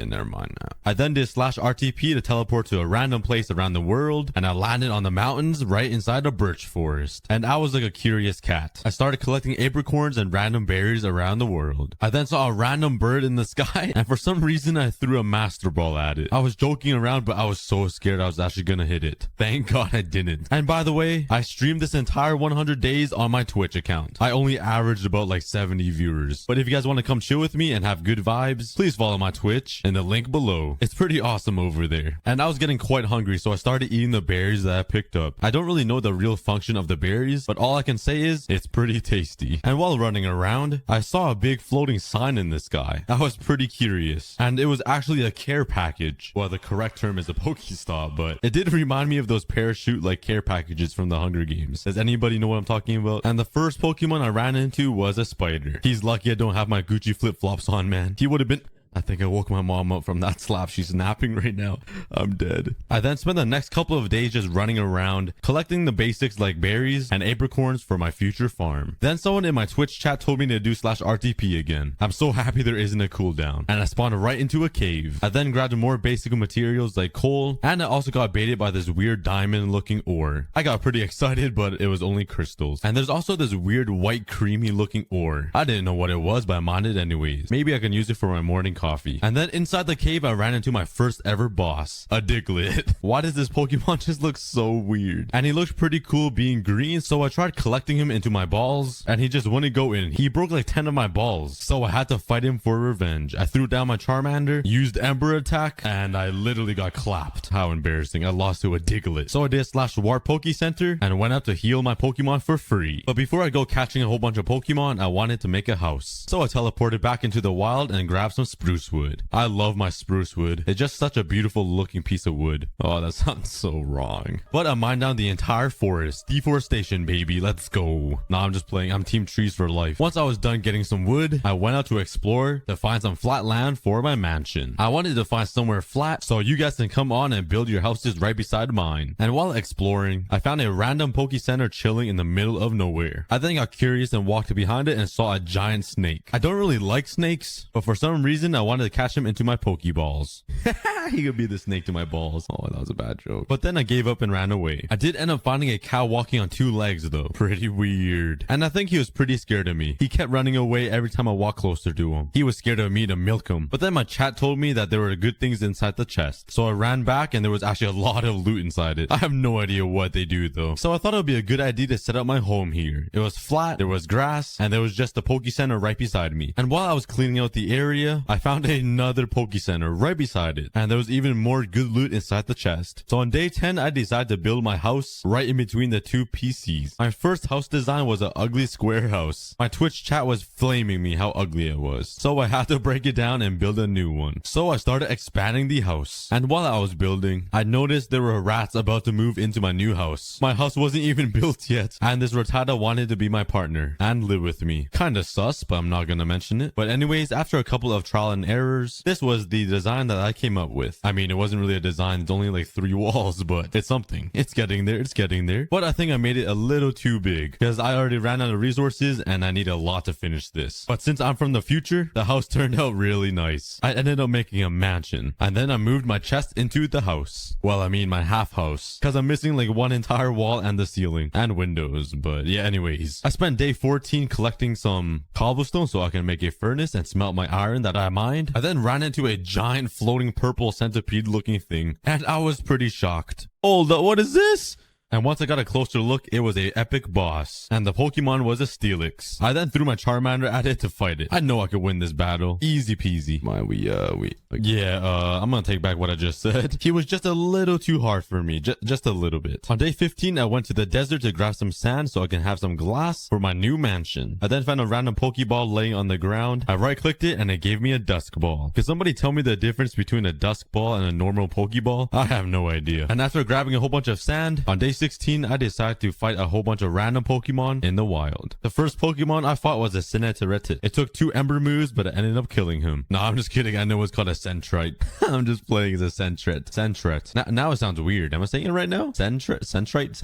never mind now. I then did /RTP to teleport to a random place around the world, and I landed on the mountains right inside a birch forest. And I was like a curious cat. I started collecting apricorns and random berries around the world. I then saw a random bird in the sky, and for some reason I threw a master ball at it. I was joking around, but I was so scared I was actually gonna hit it. Thank God I didn't. And by the way, I streamed this entire 100 days on my Twitch account. I only averaged about like 70 viewers. But if you guys want to come chill with me and have good vibes, please follow my Twitch in the link below. It's pretty awesome over there. And I was getting quite hungry, so I started eating the berries that I picked up. I don't really know the real function of the berries, but all I can say is it's pretty tasty. And while running around, I saw a big floating sign in the sky. I was pretty curious, and it was actually a care package. Well, the correct term is a Pokestop, but it did remind me of those parachute like care packages from the Hunger Games. Does anybody know what I'm talking about? And the first Pokemon I ran into was a spider. He's lucky I don't have my Gucci flip-flops on, man. He would have been... I think I woke my mom up from that slap. She's napping right now. I'm dead. I then spent the next couple of days just running around, collecting the basics like berries and apricorns for my future farm. Then someone in my Twitch chat told me to do /RTP again. I'm so happy there isn't a cooldown. And I spawned right into a cave. I then grabbed more basic materials like coal, and I also got baited by this weird diamond looking ore. I got pretty excited, but it was only crystals. And there's also this weird white creamy looking ore. I didn't know what it was, but I mined it anyways. Maybe I can use it for my morning coffee. And then inside the cave, I ran into my first ever boss, a Diglett. Why does this Pokemon just look so weird? And he looked pretty cool being green, so I tried collecting him into my balls, and he just wouldn't go in. He broke like 10 of my balls, so I had to fight him for revenge. I threw down my Charmander, used Ember Attack, and I literally got clapped. How embarrassing. I lost to a Diglett. So I did /Warp Poke Center and went out to heal my Pokemon for free. But before I go catching a whole bunch of Pokemon, I wanted to make a house. So I teleported back into the wild and grabbed some spruce wood. I love my spruce wood. It's just such a beautiful looking piece of wood. Oh, that sounds so wrong. But I mined down the entire forest. Deforestation, baby. Let's go. Nah, I'm just playing. I'm team trees for life. Once I was done getting some wood, I went out to explore to find some flat land for my mansion. I wanted to find somewhere flat so you guys can come on and build your houses right beside mine. And while exploring, I found a random Poke Center chilling in the middle of nowhere. I then got curious and walked behind it and saw a giant snake. I don't really like snakes, but for some reason I wanted to catch him into my Pokeballs. He could be the snake to my balls. Oh, that was a bad joke. But then I gave up and ran away. I did end up finding a cow walking on 2 legs though. Pretty weird. And I think he was pretty scared of me. He kept running away every time I walked closer to him. He was scared of me to milk him. But then my chat told me that there were good things inside the chest. So I ran back and there was actually a lot of loot inside it. I have no idea what they do though. So I thought it would be a good idea to set up my home here. It was flat, there was grass, and there was just a Poke Center right beside me. And while I was cleaning out the area, I found another Poke Center right beside it. And there was even more good loot inside the chest. So on day 10, I decided to build my house right in between the 2 PCs. My first house design was an ugly square house. My Twitch chat was flaming me how ugly it was. So I had to break it down and build a new one. So I started expanding the house. And while I was building, I noticed there were rats about to move into my new house. My house wasn't even built yet. And this Rattata wanted to be my partner and live with me. Kinda sus, but I'm not gonna mention it. But anyways, after a couple of trial and errors, this was the design that I came up with. I mean, it wasn't really a design. It's only like 3 walls, but it's something. It's getting there. It's getting there. But I think I made it a little too big because I already ran out of resources and I need a lot to finish this. But since I'm from the future, the house turned out really nice. I ended up making a mansion and then I moved my chest into the house. Well, I mean my half house because I'm missing like one entire wall and the ceiling and windows. But yeah, anyways, I spent day 14 collecting some cobblestone so I can make a furnace and smelt my iron that I mined. I then ran into a giant floating purple centipede looking thing and I was pretty shocked. Hold up, what is this? And once I got a closer look, it was a epic boss. And the Pokemon was a Steelix. I then threw my Charmander at it to fight it. I know I could win this battle. Easy peasy. I'm gonna take back what I just said. He was just a little too hard for me. Just a little bit. On day 15, I went to the desert to grab some sand so I can have some glass for my new mansion. I then found a random Pokeball laying on the ground. I right-clicked it and it gave me a Dusk Ball. Could somebody tell me the difference between a Dusk Ball and a normal Pokeball? I have no idea. And after grabbing a whole bunch of sand, on day 16, I decided to fight a whole bunch of random Pokemon in the wild. The first Pokemon I fought was a Cineteretit. It took 2 Ember moves, but I ended up killing him. No, I'm just kidding. I know it's called a Centrite. I'm just playing as a Centret. Now it sounds weird. Am I saying it right now? Centrite?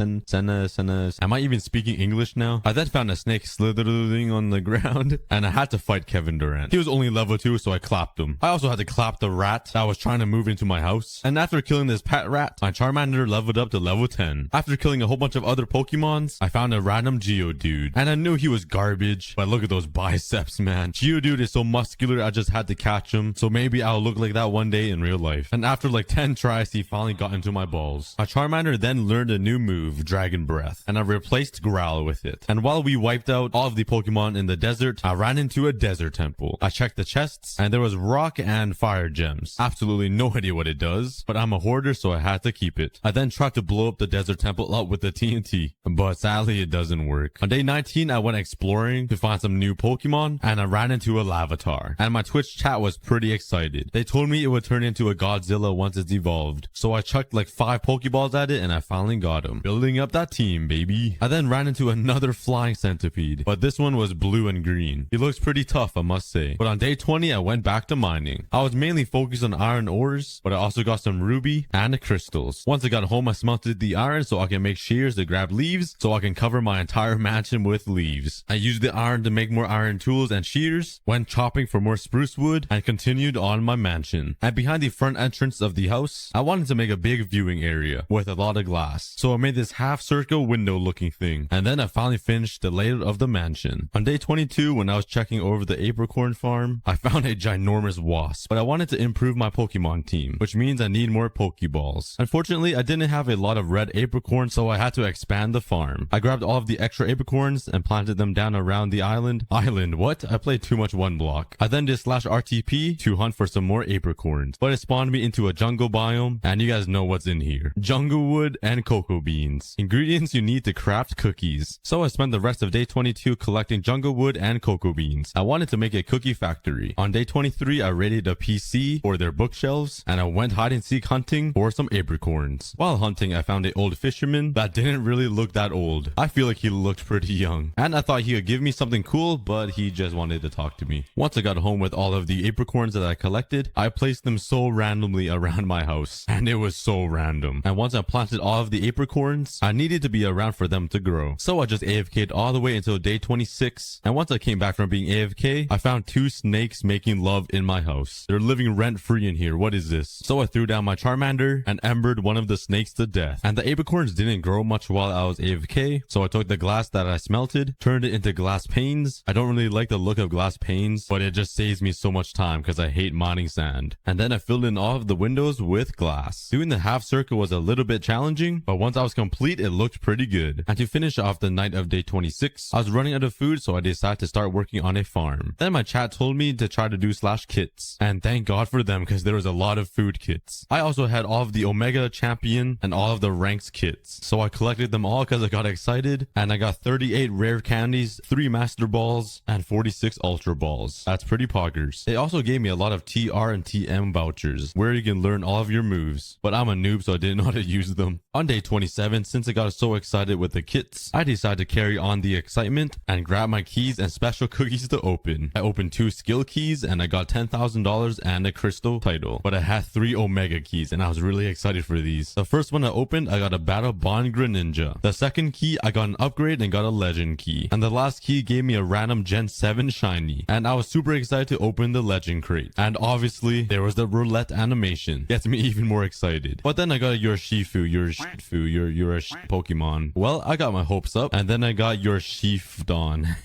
Am I even speaking English now? I then found a snake slithering on the ground, and I had to fight Kevin Durant. He was only level 2, so I clapped him. I also had to clap the rat that was trying to move into my house. And after killing this pet rat, my Charmander leveled up to level 10. After killing a whole bunch of other Pokemons, I found a random Geodude. And I knew he was garbage, but look at those biceps, man. Geodude is so muscular, I just had to catch him. So maybe I'll look like that one day in real life. And after like 10 tries, he finally got into my balls. My Charmander then learned a new move, Dragon Breath, and I replaced Growl with it. And while we wiped out all of the Pokemon in the desert, I ran into a desert temple. I checked the chests, and there was rock and fire gems. Absolutely no idea what it does, but I'm a hoarder, so I had to keep it. I then tried to blow up the desert temple up with the TNT, but sadly it doesn't work. On day 19, I went exploring to find some new Pokemon, and I ran into a Lavatar. And my Twitch chat was pretty excited. They told me it would turn into a Godzilla once it's evolved. So I chucked like 5 Pokeballs at it, and I finally got him. Building up that team, baby. I then ran into another flying centipede, but this one was blue and green. He looks pretty tough, I must say. But on day 20, I went back to mining. I was mainly focused on iron ores, but I also got some ruby and crystals. Once I got home, I smelted the iron so I can make shears to grab leaves so I can cover my entire mansion with leaves. I used the iron to make more iron tools and shears, went chopping for more spruce wood, and continued on my mansion. And behind the front entrance of the house, I wanted to make a big viewing area with a lot of glass. So I made this half circle window looking thing. And then I finally finished the layout of the mansion. On day 22, when I was checking over the apricorn farm, I found a ginormous wasp. But I wanted to improve my Pokemon team, which means I need more Pokeballs. Unfortunately, I didn't have a lot of red apricorns, so I had to expand the farm. I grabbed all of the extra apricorns and planted them down around the island. What? I played too much one block. I then did /RTP to hunt for some more apricorns, but it spawned me into a jungle biome, and you guys know what's in here. Jungle wood and cocoa beans. Ingredients you need to craft cookies. So I spent the rest of day 22 collecting jungle wood and cocoa beans. I wanted to make a cookie factory. On day 23, I raided a PC for their bookshelves, and I went hide and seek hunting for some apricorns. While hunting, I found an old fish fisherman that didn't really look that old. I feel like he looked pretty young. And I thought he would give me something cool, but he just wanted to talk to me. Once I got home with all of the apricorns that I collected, I placed them so randomly around my house. And it was so random. And once I planted all of the apricorns, I needed to be around for them to grow. So I just AFK'd all the way until day 26. And once I came back from being AFK, I found 2 snakes making love in my house. They're living rent-free in here. What is this? So I threw down my Charmander and embered one of the snakes to death. And the apricorns didn't grow much while I was AFK. So I took the glass that I smelted, turned it into glass panes. I don't really like the look of glass panes, but it just saves me so much time because I hate mining sand. And then I filled in all of the windows with glass. Doing the half circle was a little bit challenging, but once I was complete, it looked pretty good. And to finish off the night of day 26, I was running out of food, so I decided to start working on a farm. Then my chat told me to try to do slash kits. And thank God for them because there was a lot of food kits. I also had all of the Omega Champion and all of the ranks kits. So I collected them all because I got excited, and I got 38 rare candies, 3 master balls, and 46 ultra balls. That's pretty poggers. It also gave me a lot of TR and TM vouchers where you can learn all of your moves, but I'm a noob so I didn't know how to use them. On day 27, since I got so excited with the kits, I decided to carry on the excitement and grab my keys and special cookies to open. I opened 2 skill keys and I got $10,000 and a crystal title, but I had 3 Omega keys and I was really excited for these. The first one I opened, I got a Battle Bond Greninja. The second key, I got an upgrade and got a legend key. And the last key gave me a random Gen 7 shiny. And I was super excited to open the legend crate. And obviously, there was the roulette animation. Gets me even more excited. But then I got a Urshifu, you're a Pokemon. Well, I got my hopes up, and then I got Urshiftron.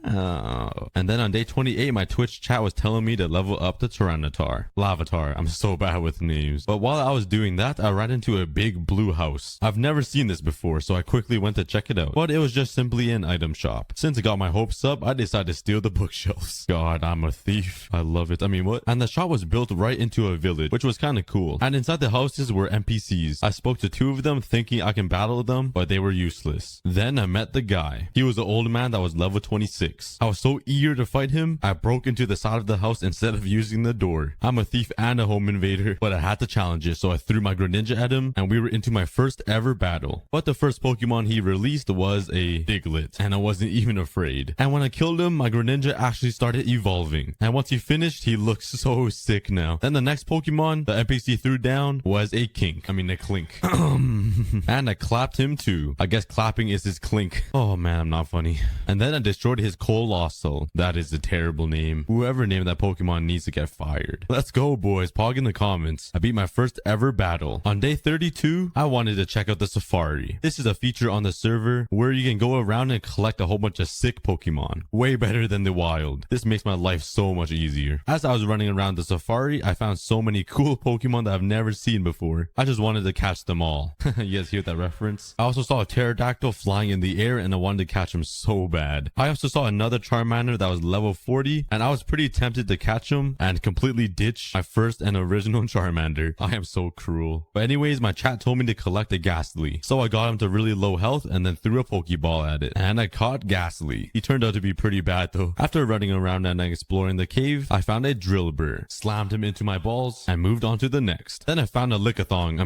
Oh. And then on day 28, my Twitch chat was telling me to level up the Tyranitar. Lavatar. I'm so bad with names. But while I was doing that, I ran into a big blue house. I've never seen this before, so I quickly went to check it out. But it was just simply an item shop. Since I got my hopes up, I decided to steal the bookshelves. God, I'm a thief. I love it. I mean, what? And the shop was built right into a village, which was kind of cool. And inside the houses were NPCs. I spoke to 2 of them thinking I can battle them, but they were useless. Then I met the guy. He was an old man that was level 26. I was so eager to fight him, I broke into the side of the house instead of using the door. I'm a thief and a home invader, but I had to challenge it, so I threw my Greninja at him, and we were into my first ever battle. But the first Pokemon he released was a Diglett, and I wasn't even afraid. And when I killed him, my Greninja actually started evolving. And once he finished, he looked so sick now. Then the next Pokemon the NPC threw down was a Clink. And I clapped him too. I guess clapping is his clink. Oh man, I'm not funny. And then I destroyed his Colossal. That is a terrible name. Whoever named that Pokemon needs to get fired. Let's go, boys. Pog in the comments. I beat my first ever battle. On day 32, I wanted to check out the Safari. This is a feature on the server where you can go around and collect a whole bunch of sick Pokemon. Way better than the wild. This makes my life so much easier. As I was running around the Safari, I found so many cool Pokemon that I've never seen before. I just wanted to catch them all. You guys hear that reference? I also saw a pterodactyl flying in the air and I wanted to catch him so bad. I also saw another Charmander that was level 40 and I was pretty tempted to catch him and completely ditch my first and original Charmander. I am so cruel. But anyways, my chat told me to collect a Ghastly. So I got him to really low health and then threw a Pokeball at it. And I caught Ghastly. He turned out to be pretty bad though. After running around and exploring the cave, I found a Drillbur, slammed him into my balls, and moved on to the next. Then I found a Lickitung. A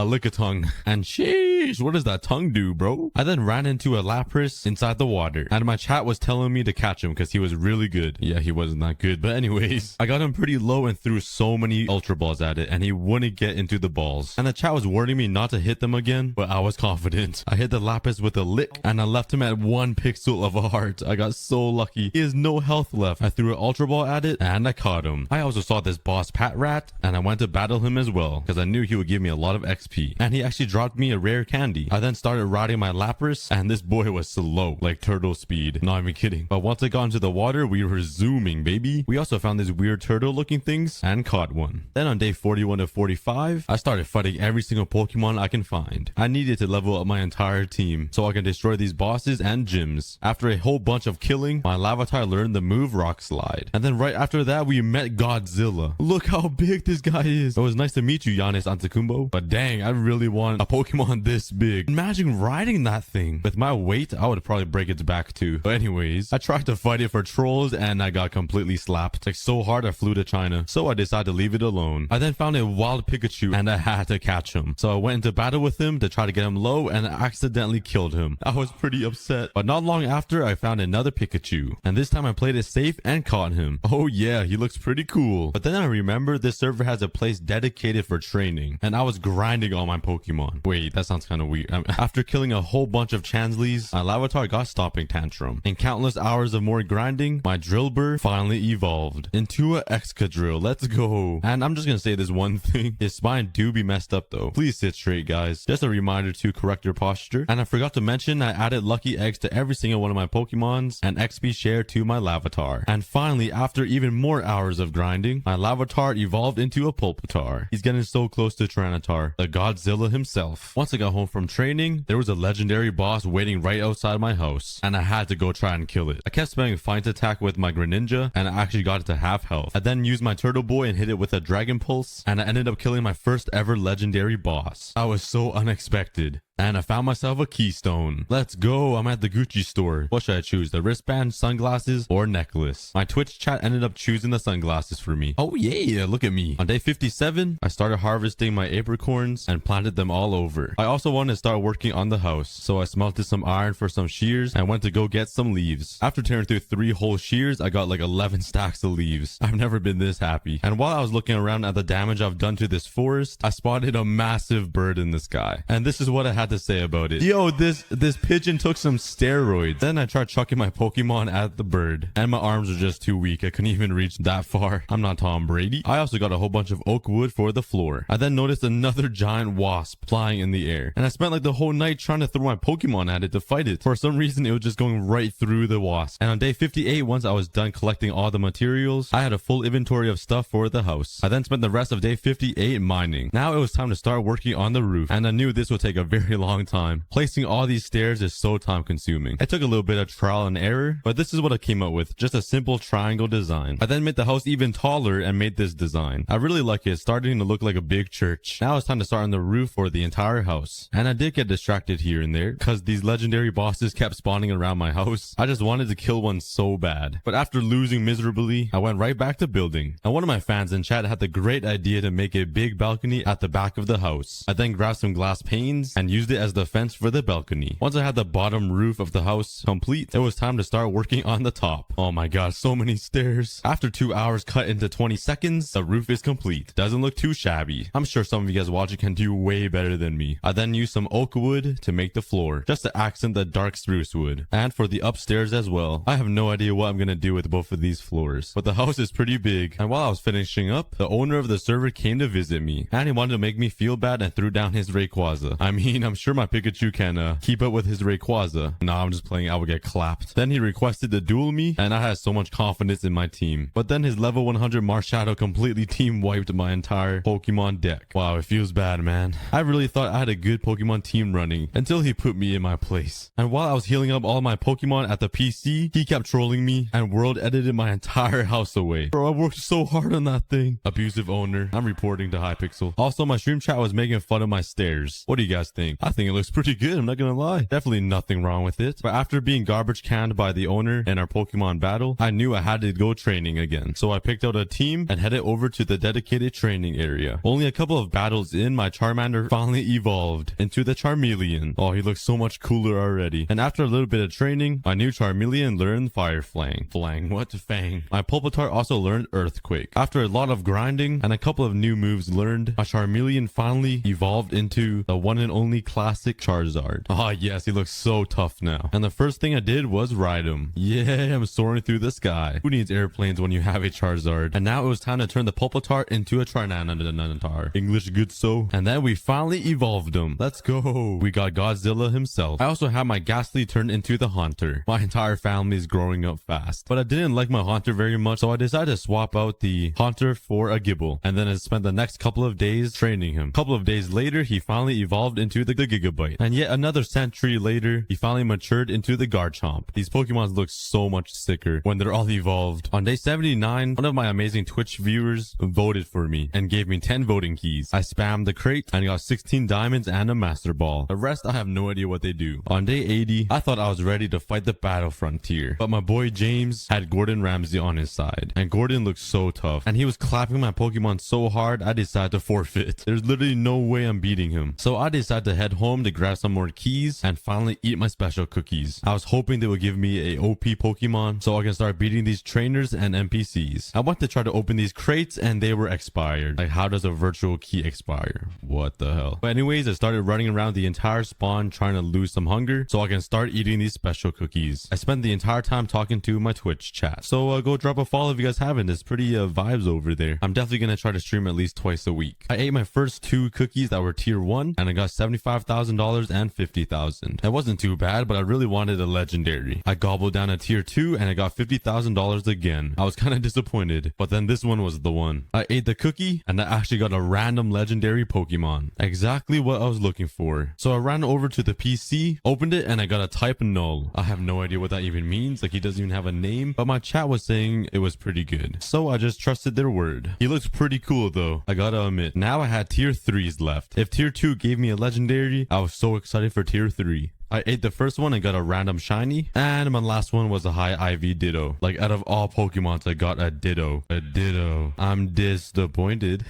Lickitung. And sheesh, what does that tongue do, bro? I then ran into a Lapras inside the water. And my chat was telling me to catch him because he was really good. Yeah, he wasn't that good. But anyways, I got him pretty low and threw so many Ultra Balls at it and he wouldn't get into the balls. And the chat was warning me not to hit them again, but I was confident. I hit the Lapras with a lick and I left him at 1 pixel of a heart. I got so lucky. He has no health left. I threw an Ultra Ball at it and I caught him. I also saw this boss Patrat and I went to battle him as well because I knew he would give me a lot of XP. And he actually dropped me a rare candy. I then started riding my Lapras and this boy was slow, like turtle speed. Not even kidding. But once I got into the water, we were zooming, baby. We also found these weird turtle looking things and caught one. Then on day 41 to 45, I started fighting every single Pokemon I can find. I needed to level up my entire team so I can destroy these bosses and gyms. After a whole bunch of killing, my Lavatar learned the move Rock Slide. And then right after that, we met Godzilla. Look how big this guy is. It was nice to meet you, Giannis Antetokounmpo. But dang, I really want a Pokemon this big. Imagine riding that thing. With my weight, I would probably break its back attack too. But anyways, I tried to fight it for trolls and I got completely slapped. Like so hard I flew to China. So I decided to leave it alone. I then found a wild Pikachu and I had to catch him. So I went into battle with him to try to get him low and I accidentally killed him. I was pretty upset. But not long after, I found another Pikachu. And this time I played it safe and caught him. Oh yeah, he looks pretty cool. But then I remembered this server has a place dedicated for training. And I was grinding all my Pokemon. Wait, that sounds kind of weird. After killing a whole bunch of Chansleys, my Larvitar got Stomping Tantrum. In countless hours of more grinding, my Drillbur finally evolved into a Excadrill. Let's go. And I'm just gonna say this one thing. His spine do be messed up though. Please sit straight, guys. Just a reminder to correct your posture. And I forgot to mention I added lucky eggs to every single one of my Pokemons and XP share to my Larvitar. And finally, after even more hours of grinding, my Larvitar evolved into a Pulpitar. He's getting so close to Tyranitar, the Godzilla himself. Once I got home from training, there was a legendary boss waiting right outside my house, and I had to go try and kill it. I kept spamming Fight Attack with my Greninja, and I actually got it to half health. I then used my Turtle Boy and hit it with a Dragon Pulse, and I ended up killing my first ever legendary boss. I was so unexpected. And I found myself a keystone. Let's go. I'm at the Gucci store. What should I choose? The wristband, sunglasses, or necklace? My Twitch chat ended up choosing the sunglasses for me. Oh yeah, look at me. On day 57, I started harvesting my apricorns and planted them all over. I also wanted to start working on the house. So I smelted some iron for some shears and went to go get some leaves. After tearing through 3 whole shears, I got like 11 stacks of leaves. I've never been this happy. And while I was looking around at the damage I've done to this forest, I spotted a massive bird in the sky. And this is what I had to say about it. Yo, this pigeon took some steroids. Then I tried chucking my Pokemon at the bird, and my arms were just too weak. I couldn't even reach that far. I'm not Tom Brady. I also got a whole bunch of oak wood for the floor. I then noticed another giant wasp flying in the air, and I spent like the whole night trying to throw my Pokemon at it to fight it. For some reason, it was just going right through the wasp. And on day 58, once I was done collecting all the materials, I had a full inventory of stuff for the house. I then spent the rest of day 58 mining. Now it was time to start working on the roof, and I knew this would take a very long time. Placing all these stairs is so time consuming. It took a little bit of trial and error, but this is what I came up with. Just a simple triangle design. I then made the house even taller and made this design. I really like it. It's starting to look like a big church. Now it's time to start on the roof for the entire house. And I did get distracted here and there because these legendary bosses kept spawning around my house. I just wanted to kill one so bad. But after losing miserably, I went right back to building. And one of my fans in chat had the great idea to make a big balcony at the back of the house. I then grabbed some glass panes and used it as the fence for the balcony. Once I had the bottom roof of the house complete, it was time to start working on the top. Oh my god, so many stairs. After 2 hours cut into 20 seconds, the roof is complete. Doesn't look too shabby. I'm sure some of you guys watching can do way better than me. I then used some oak wood to make the floor, just to accent the dark spruce wood. And for the upstairs as well. I have no idea what I'm gonna do with both of these floors, but the house is pretty big. And while I was finishing up, the owner of the server came to visit me, and he wanted to make me feel bad and threw down his Rayquaza. I mean, I'm sure my Pikachu can keep up with his Rayquaza. Nah, I'm just playing. I would get clapped. Then he requested to duel me, and I had so much confidence in my team. But then his level 100 Marshadow completely team wiped my entire Pokemon deck. Wow, it feels bad, man. I really thought I had a good Pokemon team running until he put me in my place. And while I was healing up all my Pokemon at the PC, he kept trolling me and world edited my entire house away. Bro, I worked so hard on that thing. Abusive owner. I'm reporting to Hypixel. Also, my stream chat was making fun of my stairs. What do you guys think? I think it looks pretty good. I'm not gonna lie. Definitely nothing wrong with it. But after being garbage canned by the owner in our Pokemon battle, I knew I had to go training again. So I picked out a team and headed over to the dedicated training area. Only a couple of battles in, my Charmander finally evolved into the Charmeleon. Oh, he looks so much cooler already. And after a little bit of training, my new Charmeleon learned Fire Fang. What? Fang. My Pulpitar also learned Earthquake. After a lot of grinding and a couple of new moves learned, my Charmeleon finally evolved into the one and only classic Charizard. Ah, yes, he looks so tough now. And the first thing I did was ride him. Yeah, I'm soaring through the sky. Who needs airplanes when you have a Charizard? And now it was time to turn the Pulpitar into a Tyranitar. English good so. And then we finally evolved him. Let's go. We got Godzilla himself. I also had my Ghastly turned into the Haunter. My entire family is growing up fast. But I didn't like my Haunter very much, so I decided to swap out the Haunter for a Gibble. And then I spent the next couple of days training him. A couple of days later, he finally evolved into the the Gigabyte. And yet another century later, he finally matured into the Garchomp. These Pokemons look so much sicker when they're all evolved. On day 79, one of my amazing Twitch viewers voted for me and gave me 10 voting keys. I spammed the crate and got 16 diamonds and a Master Ball. The rest, I have no idea what they do. On day 80, I thought I was ready to fight the battle frontier, but my boy James had Gordon Ramsay on his side, and Gordon looked so tough, and he was clapping my Pokemon so hard, I decided to forfeit. There's literally no way I'm beating him. So I decided to head home to grab some more keys and finally eat my special cookies. I was hoping they would give me a OP Pokemon so I can start beating these trainers and NPCs. I went to try to open these crates and they were expired. Like, how does a virtual key expire? What the hell? But anyways, I started running around the entire spawn trying to lose some hunger so I can start eating these special cookies. I spent the entire time talking to my Twitch chat. So go drop a follow if you guys haven't. It's pretty vibes over there. I'm definitely gonna try to stream at least twice a week. I ate my first 2 cookies that were tier 1 and I got $75,000 and $50,000. That wasn't too bad, but I really wanted a legendary. I gobbled down a tier 2 and I got $50,000 again. I was kind of disappointed, but then this one was the one. I ate the cookie and I actually got a random legendary Pokemon. Exactly what I was looking for. So I ran over to the PC, opened it, and I got a type null. I have no idea what that even means. Like, he doesn't even have a name, but my chat was saying it was pretty good. So I just trusted their word. He looks pretty cool though, I gotta admit. Now I had tier 3s left. If tier 2 gave me a legendary, I was so excited for tier 3. I ate the first one and got a random shiny, and my last one was a high IV Ditto. Like, out of all Pokemons, I got a Ditto. A Ditto. I'm disappointed.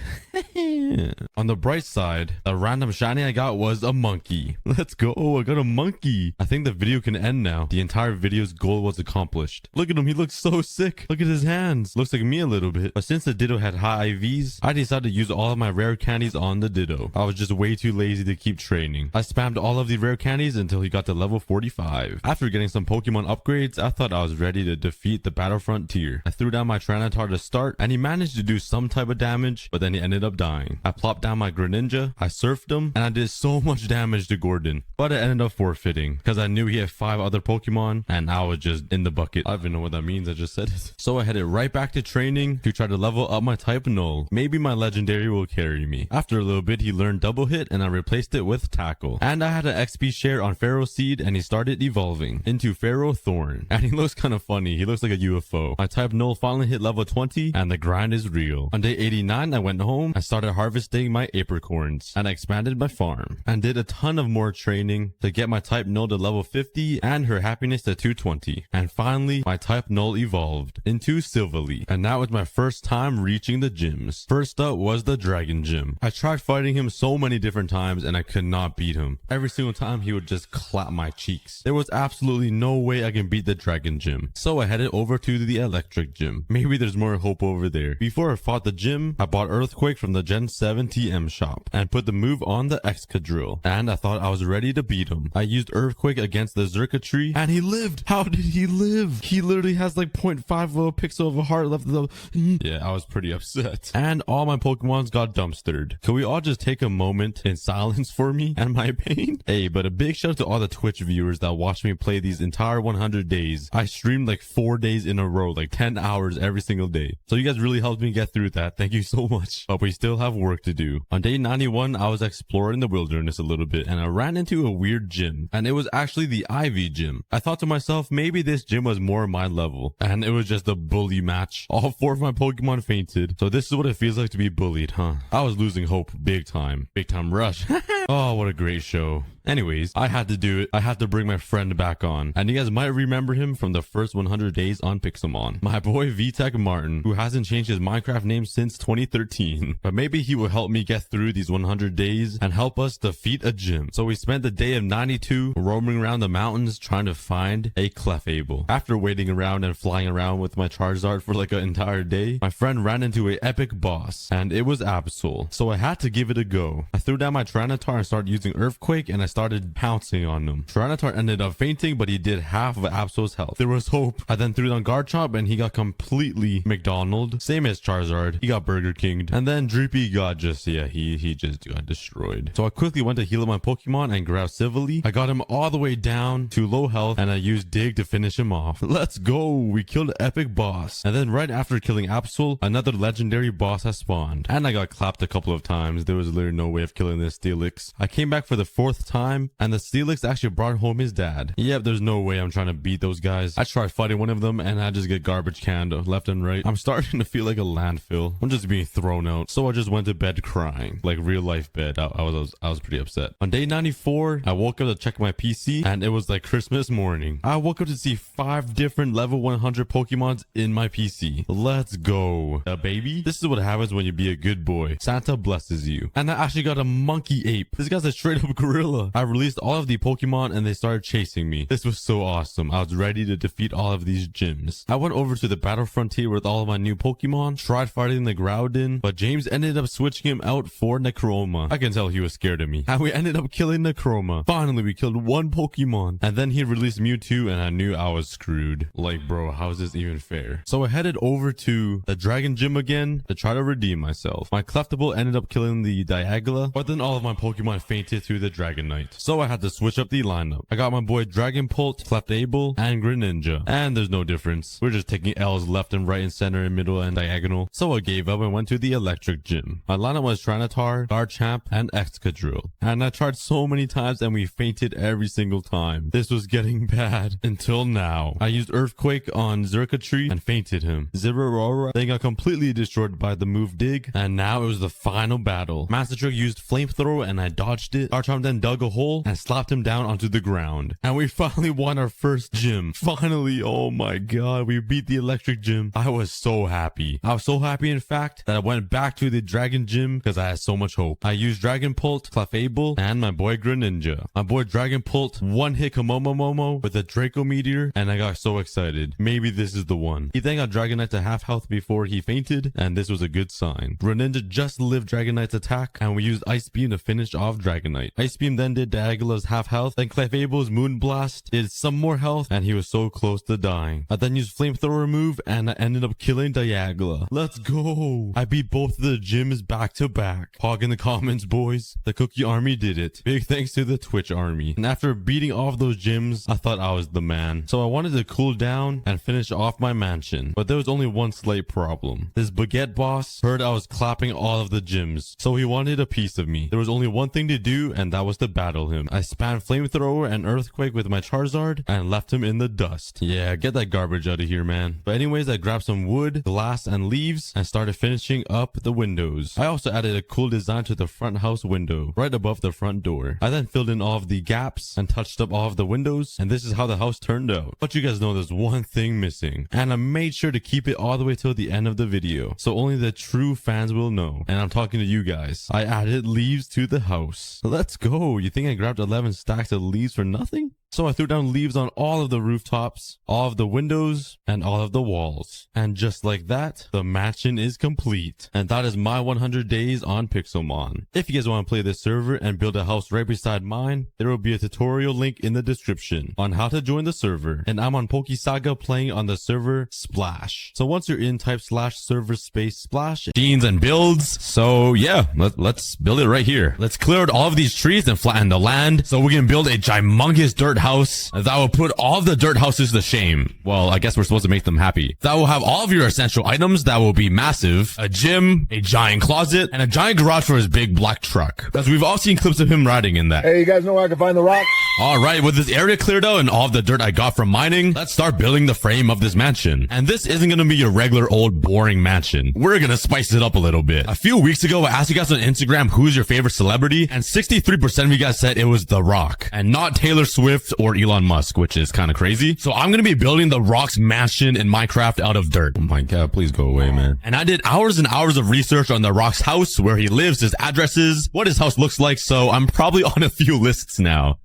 On the bright side, the random shiny I got was a monkey. Let's go. I got a monkey. I think the video can end now. The entire video's goal was accomplished. Look at him. He looks so sick. Look at his hands. Looks like me a little bit. But since the Ditto had high IVs, I decided to use all of my rare candies on the Ditto. I was just way too lazy to keep training. I spammed all of the rare candies until he got to level 45. After getting some Pokemon upgrades, I thought I was ready to defeat the battle frontier. I threw down my Tyranitar to start, and he managed to do some type of damage, but then he ended up dying. I plopped down my Greninja, I surfed him, and I did so much damage to Gordon, but I ended up forfeiting because I knew he had 5 other Pokemon, and I was just in the bucket. I don't even know what that means, I just said it. So I headed right back to training to try to level up my type null. Maybe my legendary will carry me. After a little bit, he learned double hit, and I replaced it with tackle. And I had an XP share on Pharaoh Seed, and he started evolving into Pharaoh Thorn. And he looks kind of funny. He looks like a UFO. My type null finally hit level 20, and the grind is real. On day 89, I went home and started harvesting my apricorns, and I expanded my farm and did a ton of more training to get my type null to level 50 and her happiness to 220. And finally, my type null evolved into Silvally, and that was my first time reaching the gyms. First up was the Dragon Gym. I tried fighting him so many different times and I could not beat him. Every single time he would just clap my cheeks. There was absolutely no way I can beat the Dragon Gym. So I headed over to the Electric Gym. Maybe there's more hope over there. Before I fought the gym, I bought Earthquake from the Gen 7 TM shop and put the move on the Excadrill, and I thought I was ready to beat him. I used Earthquake against the Xurkitree and he lived. How did he live? He literally has like 0.5 of a pixel of a heart left. Yeah, I was pretty upset. And all my Pokemons got dumpstered. Can we all just take a moment in silence for me and my pain? Hey, but a big shout out to all the Twitch viewers that watched me play these entire 100 days. I streamed like 4 days in a row, like 10 hours every single day. So you guys really helped me get through that. Thank you so much. But we still have work to do. On day 91, I was exploring the wilderness a little bit and I ran into a weird gym, and it was actually the Ivy Gym. I thought to myself, maybe this gym was more my level, and it was just a bully match. All 4 of my Pokemon fainted. So this is what it feels like to be bullied, huh? I was losing hope big time. Big time rush. Oh, what a great show. Anyways, I had to do it. I had to bring my friend back on. And you guys might remember him from the first 100 days on Pixelmon. My boy VTech Martin, who hasn't changed his Minecraft name since 2013. But maybe he will help me get through these 100 days and help us defeat a gym. So we spent the day of 92 roaming around the mountains trying to find a Clefable. After waiting around and flying around with my Charizard for like an entire day, my friend ran into an epic boss, and it was Absol. So I had to give it a go. I threw down my Tyranitar and started using Earthquake, and I started started pouncing on him. Tyranitar ended up fainting, but he did half of Absol's health. There was hope. I then threw down Garchomp and he got completely McDonald's. Same as Charizard. He got Burger Kinged. And then Drippy got just, yeah, he just got destroyed. So I quickly went to heal up my Pokemon and grabbed Civilly. I got him all the way down to low health and I used Dig to finish him off. Let's go. We killed an epic boss. And then right after killing Absol, another legendary boss has spawned. And I got clapped a couple of times. There was literally no way of killing this Steelix. I came back for the 4th time and the Steelix actually brought home his dad. Yep, there's no way I'm trying to beat those guys. I tried fighting one of them and I just get garbage canned left and right. I'm starting to feel like a landfill. I'm just being thrown out. So I just went to bed crying. Like real life bed. I was pretty upset. On day 94, I woke up to check my PC and it was like Christmas morning. I woke up to see 5 different level 100 Pokemons in my PC. Let's go. Baby. This is what happens when you be a good boy. Santa blesses you. And I actually got a monkey ape. This guy's a straight up gorilla. I released all of the Pokemon and they started chasing me. This was so awesome. I was ready to defeat all of these gyms. I went over to the battle frontier with all of my new Pokemon, tried fighting the Groudon, but James ended up switching him out for Necroma. I can tell he was scared of me. And we ended up killing Necroma. Finally, we killed one Pokemon. And then he released Mewtwo and I knew I was screwed. Like, bro, how is this even fair? So I headed over to the Dragon Gym again to try to redeem myself. My Clefable ended up killing the Diagla, but then all of my Pokemon fainted through the Dragonite. So I had to switch up the lineup. I got my boy Dragonpult, Clefable, and Greninja. And there's no difference. We're just taking L's left and right and center and middle and diagonal. So I gave up and went to the Electric Gym. My lineup was Tyranitar, Garchomp, and Excadrill. And I tried so many times and we fainted every single time. This was getting bad until now. I used Earthquake on Xurkitree and fainted him. Zeraora then got completely destroyed by the move Dig, and now it was the final battle. Master Trick used Flamethrower and I dodged it. Garchomp then dug a hole and slapped him down onto the ground. And we finally won our first gym. Finally, oh my god, we beat the Electric Gym. I was so happy. I was so happy, in fact, that I went back to the Dragon Gym because I had so much hope. I used Dragonpult, Clefable, and my boy Greninja. My boy Dragonpult one-hit Komomomomo with a Draco Meteor, and I got so excited. Maybe this is the one. He then got Dragonite to half health before he fainted, and this was a good sign. Greninja just lived Dragonite's attack, and we used Ice Beam to finish off Dragonite. Ice Beam then did Diagla's half health, then Clefable's Moonblast did some more health, and he was so close to dying. I then used Flamethrower move, and I ended up killing Diagla. Let's go! I beat both of the gyms back to back. Hog in the comments, boys. The Cookie Army did it. Big thanks to the Twitch Army. And after beating off those gyms, I thought I was the man. So I wanted to cool down and finish off my mansion. But there was only one slight problem. This Baguette boss heard I was clapping all of the gyms, so he wanted a piece of me. There was only one thing to do, and that was to battle him. I spammed Flamethrower and Earthquake with my Charizard and left him in the dust. Yeah, get that garbage out of here, man. But anyways, I grabbed some wood, glass, and leaves and started finishing up the windows. I also added a cool design to the front house window, right above the front door. I then filled in all of the gaps and touched up all of the windows, and this is how the house turned out. But you guys know there's one thing missing, and I made sure to keep it all the way till the end of the video, so only the true fans will know. And I'm talking to you guys. I added leaves to the house. Let's go. You think I grabbed 11 stacks of leaves for nothing? So I threw down leaves on all of the rooftops, all of the windows, and all of the walls. And just like that, the mansion is complete. And that is my 100 days on Pixelmon. If you guys want to play this server and build a house right beside mine, there will be a tutorial link in the description on how to join the server. And I'm on Pokesaga playing on the server Splash. So once you're in, type /server space splash scenes and builds. So yeah, let's build it right here. Let's clear out all of these trees and flatten the land so we can build a ginormous dirt house that will put all of the dirt houses to shame. Well, I guess we're supposed to make them happy. That will have all of your essential items that will be massive: a gym, a giant closet, and a giant garage for his big black truck, because we've all seen clips of him riding in that. Hey, you guys know where I can find the rock? All right, with this area cleared out and all of the dirt I got from mining, let's start building the frame of this mansion. And this isn't going to be your regular old boring mansion. We're going to spice it up a little bit. A few weeks ago, I asked you guys on Instagram who's your favorite celebrity, and 63% of you guys said it was The Rock and not Taylor Swift or Elon Musk, which is kind of crazy. So I'm going to be building The Rock's mansion in Minecraft out of dirt. Oh my god, please go away, man. And I did hours and hours of research on The Rock's house, where he lives, his addresses, what his house looks like, so I'm probably on a few lists now.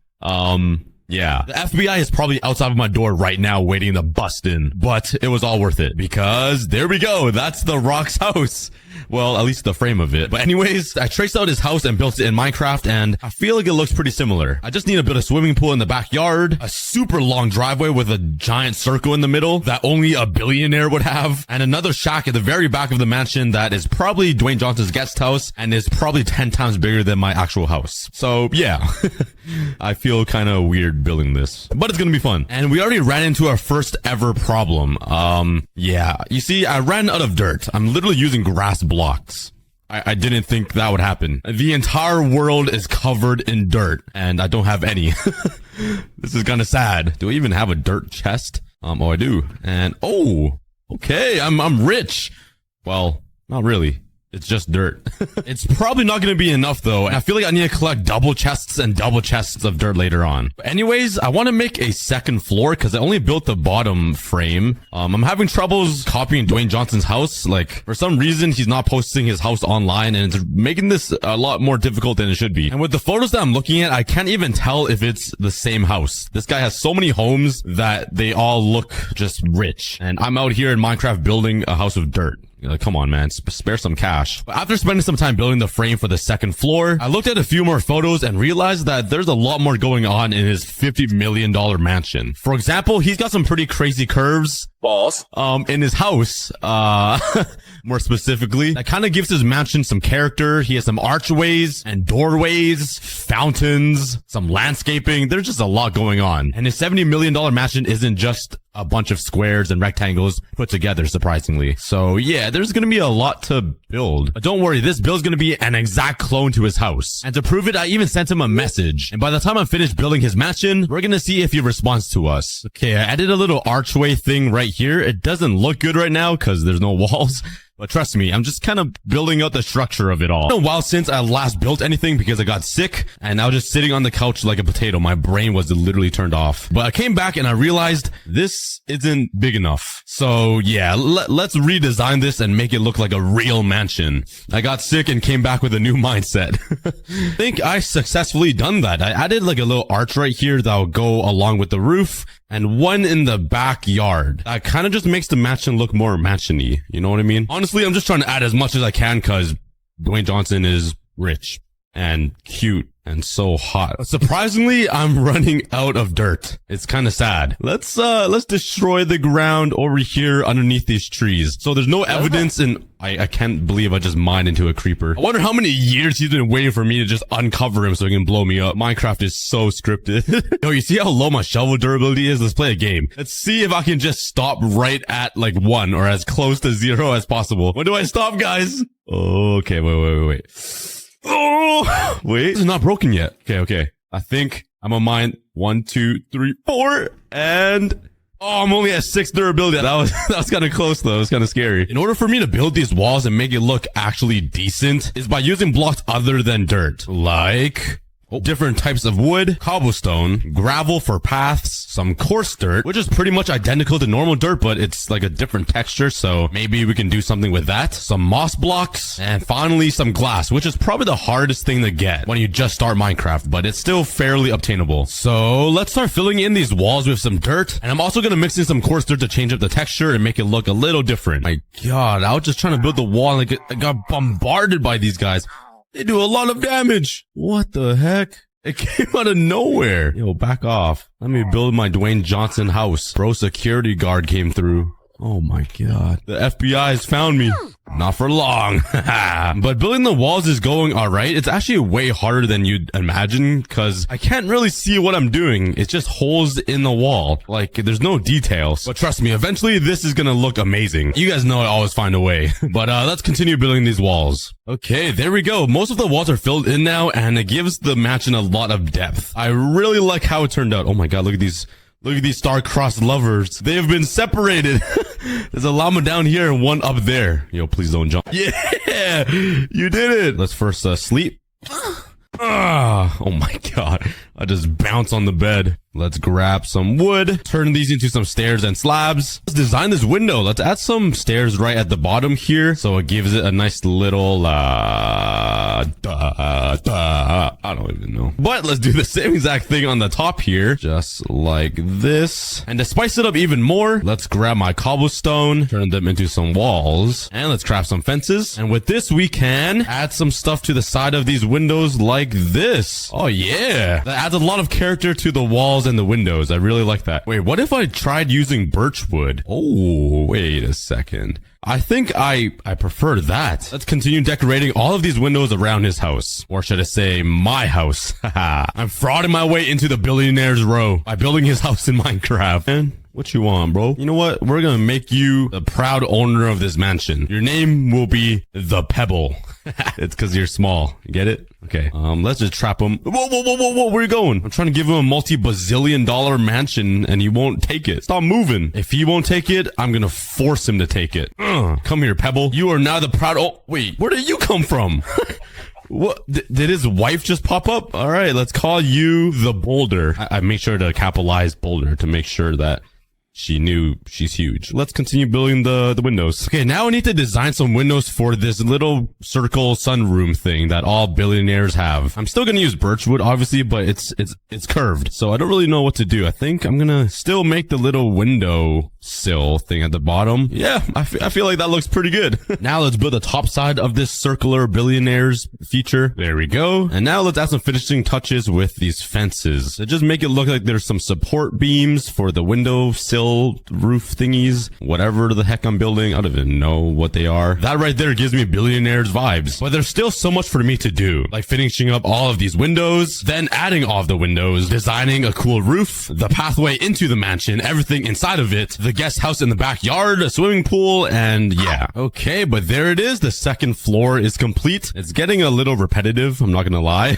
Yeah, the FBI is probably outside of my door right now waiting to bust in, but it was all worth it because there we go. That's the Rock's house. Well, at least the frame of it. But anyways, I traced out his house and built it in Minecraft, and I feel like it looks pretty similar. I just need to build a swimming pool in the backyard, a super long driveway with a giant circle in the middle that only a billionaire would have, and another shack at the very back of the mansion that is probably Dwayne Johnson's guest house and is probably 10 times bigger than my actual house. So yeah, I feel kind of weird building this, but it's gonna be fun. And we already ran into our first ever problem. Yeah, you see, I ran out of dirt. I'm literally using grass blocks. I didn't think that would happen. The entire world is covered in dirt and I don't have any. This is kind of sad. Do I even have a dirt chest? Oh, I do. And oh, okay, I'm rich. Well, not really. It's just dirt. It's probably not going to be enough though. I feel like I need to collect double chests and double chests of dirt later on. But anyways, I want to make a second floor because I only built the bottom frame. I'm having troubles copying Dwayne Johnson's house. Like for some reason, he's not posting his house online and it's making this a lot more difficult than it should be. And with the photos that I'm looking at, I can't even tell if it's the same house. This guy has so many homes that they all look just rich. And I'm out here in Minecraft building a house of dirt. Come on, man. Spare some cash. But after spending some time building the frame for the second floor, I looked at a few more photos and realized that there's a lot more going on in his $50 million mansion. For example, he's got some pretty crazy curves. Balls. In his house, more specifically, that kind of gives his mansion some character. He has some archways and doorways, fountains, some landscaping. There's just a lot going on. And his $70 million mansion isn't just a bunch of squares and rectangles put together, surprisingly. So yeah, there's gonna be a lot to build. But don't worry, this build's gonna be an exact clone to his house. And to prove it, I even sent him a message. And by the time I'm finished building his mansion, we're gonna see if he responds to us. Okay, I added a little archway thing right here. It doesn't look good right now because there's no walls. But trust me, I'm just kind of building out the structure of it all. It's been a while since I last built anything because I got sick and I was just sitting on the couch like a potato. My brain was literally turned off. But I came back and I realized this isn't big enough. So yeah, let's redesign this and make it look like a real mansion. I got sick and came back with a new mindset. I think I successfully done that. I added like a little arch right here that'll go along with the roof and one in the backyard. That kind of just makes the mansion look more mansion-y. You know what I mean? Honestly, I'm just trying to add as much as I can because Dwayne Johnson is rich and cute and so hot. Surprisingly, I'm running out of dirt. It's kind of sad. Let's destroy the ground over here underneath these trees. So there's no evidence and I can't believe I just mined into a creeper. I wonder how many years he's been waiting for me to just uncover him so he can blow me up. Minecraft is so scripted. Yo, you see how low my shovel durability is? Let's play a game. Let's see if I can just stop right at like 1 or as close to 0 as possible. When do I stop, guys? Okay, wait. Oh, wait, this is not broken yet. Okay. I think I'm gonna mine 1, 2, 3, 4, and oh, I'm only at 6 durability. That was kind of close though. It was kind of scary. In order for me to build these walls and make it look actually decent is by using blocks other than dirt, like different types of wood, cobblestone, gravel for paths, some coarse dirt, which is pretty much identical to normal dirt, but it's like a different texture. So maybe we can do something with that. Some moss blocks, and finally some glass, which is probably the hardest thing to get when you just start Minecraft, but it's still fairly obtainable. So let's start filling in these walls with some dirt. And I'm also going to mix in some coarse dirt to change up the texture and make it look a little different. My God, I was just trying to build the wall and I got bombarded by these guys. They do a lot of damage. What the heck? It came out of nowhere. Yo, back off. Let me build my Dwayne Johnson house. Bro, security guard came through. Oh my God. The FBI has found me. Not for long. But building the walls is going alright. It's actually way harder than you'd imagine because I can't really see what I'm doing. It's just holes in the wall. Like, there's no details. But trust me, eventually this is gonna look amazing. You guys know I always find a way. But let's continue building these walls. Okay, there we go. Most of the walls are filled in now and it gives the mansion a lot of depth. I really like how it turned out. Oh my God, look at these. Look at these star-crossed lovers. They have been separated. There's a llama down here and one up there. Yo, please don't jump. Yeah, you did it. Let's first sleep. Oh my God. I just bounce on the bed. Let's grab some wood, turn these into some stairs and slabs. Let's design this window. Let's add some stairs right at the bottom here, so it gives it a nice little, I don't even know. But let's do the same exact thing on the top here, just like this. And to spice it up even more, let's grab my cobblestone, turn them into some walls, and let's craft some fences. And with this, we can add some stuff to the side of these windows like this. Oh yeah, that adds a lot of character to the walls and the windows. I really like that. Wait, what if I tried using birch wood? Oh, wait a second. I think I prefer that. Let's continue decorating all of these windows around his house. Or should I say, my house. I'm frauding my way into the billionaire's row by building his house in Minecraft. And what you want, bro? You know what? We're gonna make you the proud owner of this mansion. Your name will be the Pebble. It's because you're small. You get it? Okay. Let's just trap him. Whoa. Where are you going? I'm trying to give him a multi-bazillion dollar mansion and he won't take it. Stop moving. If he won't take it, I'm gonna force him to take it. Come here, Pebble. You are now the proud... Oh, wait. Where did you come from? What? Did his wife just pop up? All right. Let's call you the Boulder. I made sure to capitalize Boulder to make sure that she knew she's huge. Let's continue building the windows. Okay, now I need to design some windows for this little circle sunroom thing that all billionaires have. I'm still gonna use birchwood, obviously, but it's curved, so I don't really know what to do. I think I'm gonna still make the little window sill thing at the bottom. Yeah, I feel like that looks pretty good. Now let's build the top side of this circular billionaires feature. There we go. And now let's add some finishing touches with these fences to just make it look like there's some support beams for the window sill roof thingies, whatever the heck I'm building. I don't even know what they are. That right there gives me billionaires vibes, but there's still so much for me to do, like finishing up all of these windows, then adding all of the windows, designing a cool roof, the pathway into the mansion, everything inside of it, the guest house in the backyard, a swimming pool, and yeah. Okay, but there it is. The second floor is complete. It's getting a little repetitive, I'm not gonna lie.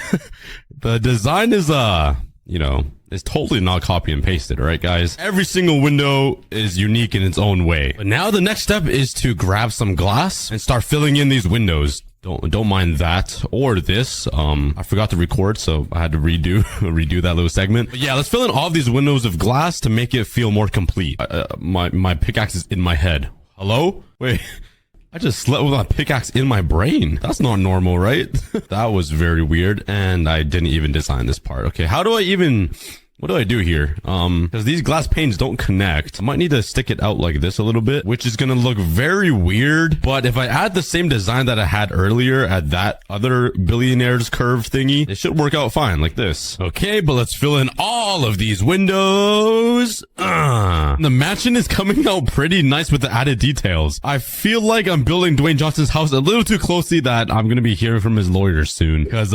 The design is, you know, it's totally not copy and pasted, right, guys? Every single window is unique in its own way. But now the next step is to grab some glass and start filling in these windows. Don't mind that or this. I forgot to record, so I had to redo that little segment. But yeah, let's fill in all of these windows of glass to make it feel more complete. My pickaxe is in my head. Hello? Wait. I just slept with my pickaxe in my brain. That's not normal, right? That was very weird. And I didn't even design this part. Okay, what do I do here? Because these glass panes don't connect. I might need to stick it out like this a little bit, which is going to look very weird. But if I add the same design that I had earlier at that other billionaire's curved thingy, it should work out fine like this. Okay, but let's fill in all of these windows. The mansion is coming out pretty nice with the added details. I feel like I'm building Dwayne Johnson's house a little too closely that I'm going to be hearing from his lawyer soon. Because,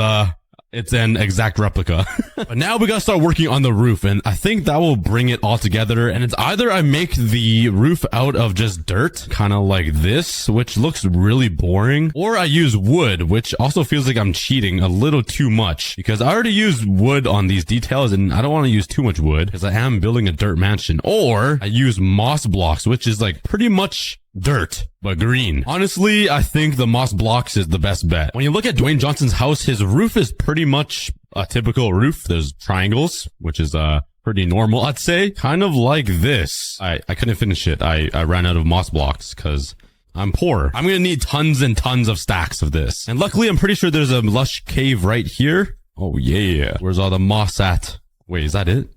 it's an exact replica. But now we gotta start working on the roof, and I think that will bring it all together. And it's either I make the roof out of just dirt, kind of like this, which looks really boring, or I use wood, which also feels like I'm cheating a little too much, because I already used wood on these details, and I don't want to use too much wood, because I am building a dirt mansion. Or I use moss blocks, which is like pretty much dirt, but green. Honestly, I think the moss blocks is the best bet. When you look at Dwayne Johnson's house, his roof is pretty much a typical roof. There's triangles, which is pretty normal, I'd say. Kind of like this. I couldn't finish it. I ran out of moss blocks because I'm poor. I'm gonna need tons and tons of stacks of this. And luckily, I'm pretty sure there's a lush cave right here. Oh yeah. Where's all the moss at? Wait, is that it?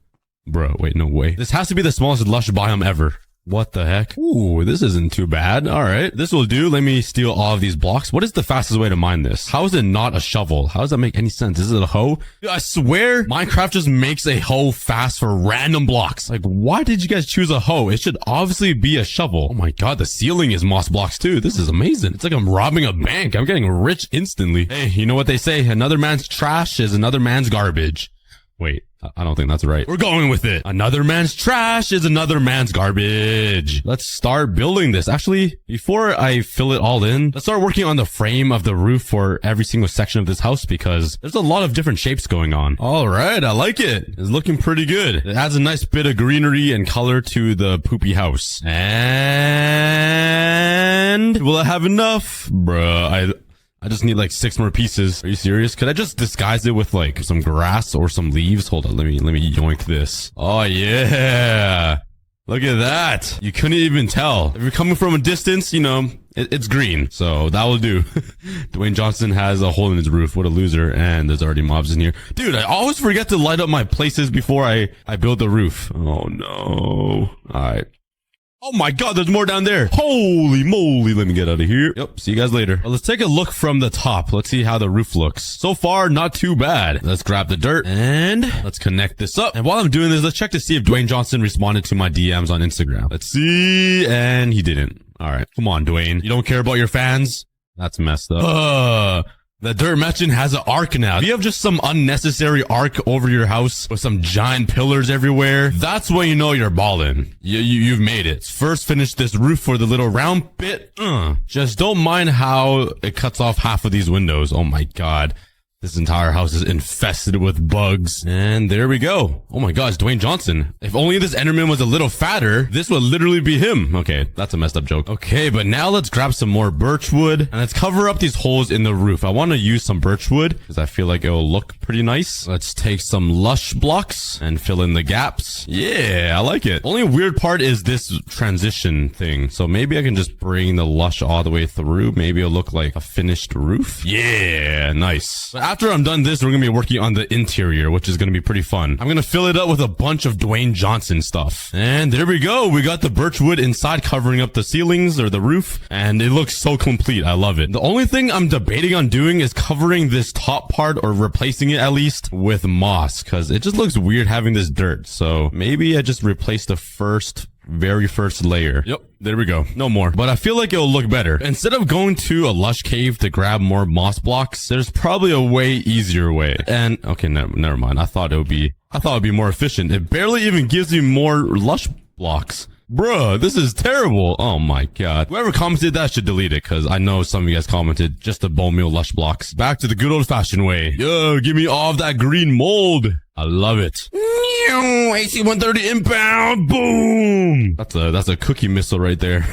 Bro, wait, no way. This has to be the smallest lush biome ever. What the heck? Ooh, this isn't too bad. All right, this will do. Let me steal all of these blocks. What is the fastest way to mine this? How is it not a shovel? How does that make any sense? Is it a hoe? I swear Minecraft just makes a hoe fast for random blocks. Like, why did you guys choose a hoe? It should obviously be a shovel. Oh my god, the ceiling is moss blocks too. This is amazing. It's like I'm robbing a bank. I'm getting rich instantly. Hey, you know what they say? Another man's trash is another man's garbage. Wait, I don't think that's right. We're going with it. Another man's trash is another man's garbage. Let's start building this. Actually, before I fill it all in, let's start working on the frame of the roof for every single section of this house because there's a lot of different shapes going on. All right, I like it. It's looking pretty good. It adds a nice bit of greenery and color to the poopy house. And will I have enough? Bruh, I just need like 6 more pieces. Are you serious? Could I just disguise it with like some grass or some leaves? Hold on, let me yoink this. Oh yeah. Look at that. You couldn't even tell. If you're coming from a distance, you know, it's green. So that will do. Dwayne Johnson has a hole in his roof. What a loser. And there's already mobs in here. Dude, I always forget to light up my places before I build the roof. Oh no. All right. Oh my god, there's more down there. Holy moly, let me get out of here. Yep, see you guys later. Well, let's take a look from the top. Let's see how the roof looks. So far, not too bad. Let's grab the dirt and let's connect this up. And while I'm doing this, let's check to see if Dwayne Johnson responded to my DMs on Instagram. Let's see, and he didn't. All right, come on, Dwayne. You don't care about your fans? That's messed up. The dirt mansion has an arc now. If you have just some unnecessary arc over your house with some giant pillars everywhere, that's when you know you're ballin'. You've made it. First, finish this roof for the little round bit. Just don't mind how it cuts off half of these windows. Oh my god. This entire house is infested with bugs. And there we go. Oh my gosh, Dwayne Johnson. If only this Enderman was a little fatter, this would literally be him. Okay, that's a messed up joke. Okay, but now let's grab some more birch wood and let's cover up these holes in the roof. I want to use some birch wood because I feel like it will look pretty nice. Let's take some lush blocks and fill in the gaps. Yeah, I like it. Only weird part is this transition thing. So maybe I can just bring the lush all the way through. Maybe it'll look like a finished roof. Yeah, nice. But after I'm done this, we're going to be working on the interior, which is going to be pretty fun. I'm going to fill it up with a bunch of Dwayne Johnson stuff. And there we go. We got the birch wood inside covering up the ceilings or the roof. And it looks so complete. I love it. The only thing I'm debating on doing is covering this top part or replacing it at least with moss because it just looks weird having this dirt. So maybe I just replace the very first layer. Yep, there we go. No more. But I feel like it'll look better. Instead of going to a lush cave to grab more moss blocks, there's probably a way easier way. And okay, never mind. I thought it'd be more efficient. It barely even gives you more lush blocks. Bruh, this is terrible. Oh my god. Whoever commented that should delete it because I know some of you guys commented just the bone meal lush blocks. Back to the good old fashioned way. Yo, give me all of that green mold. I love it. AC-130 inbound. Boom. That's a cookie missile right there.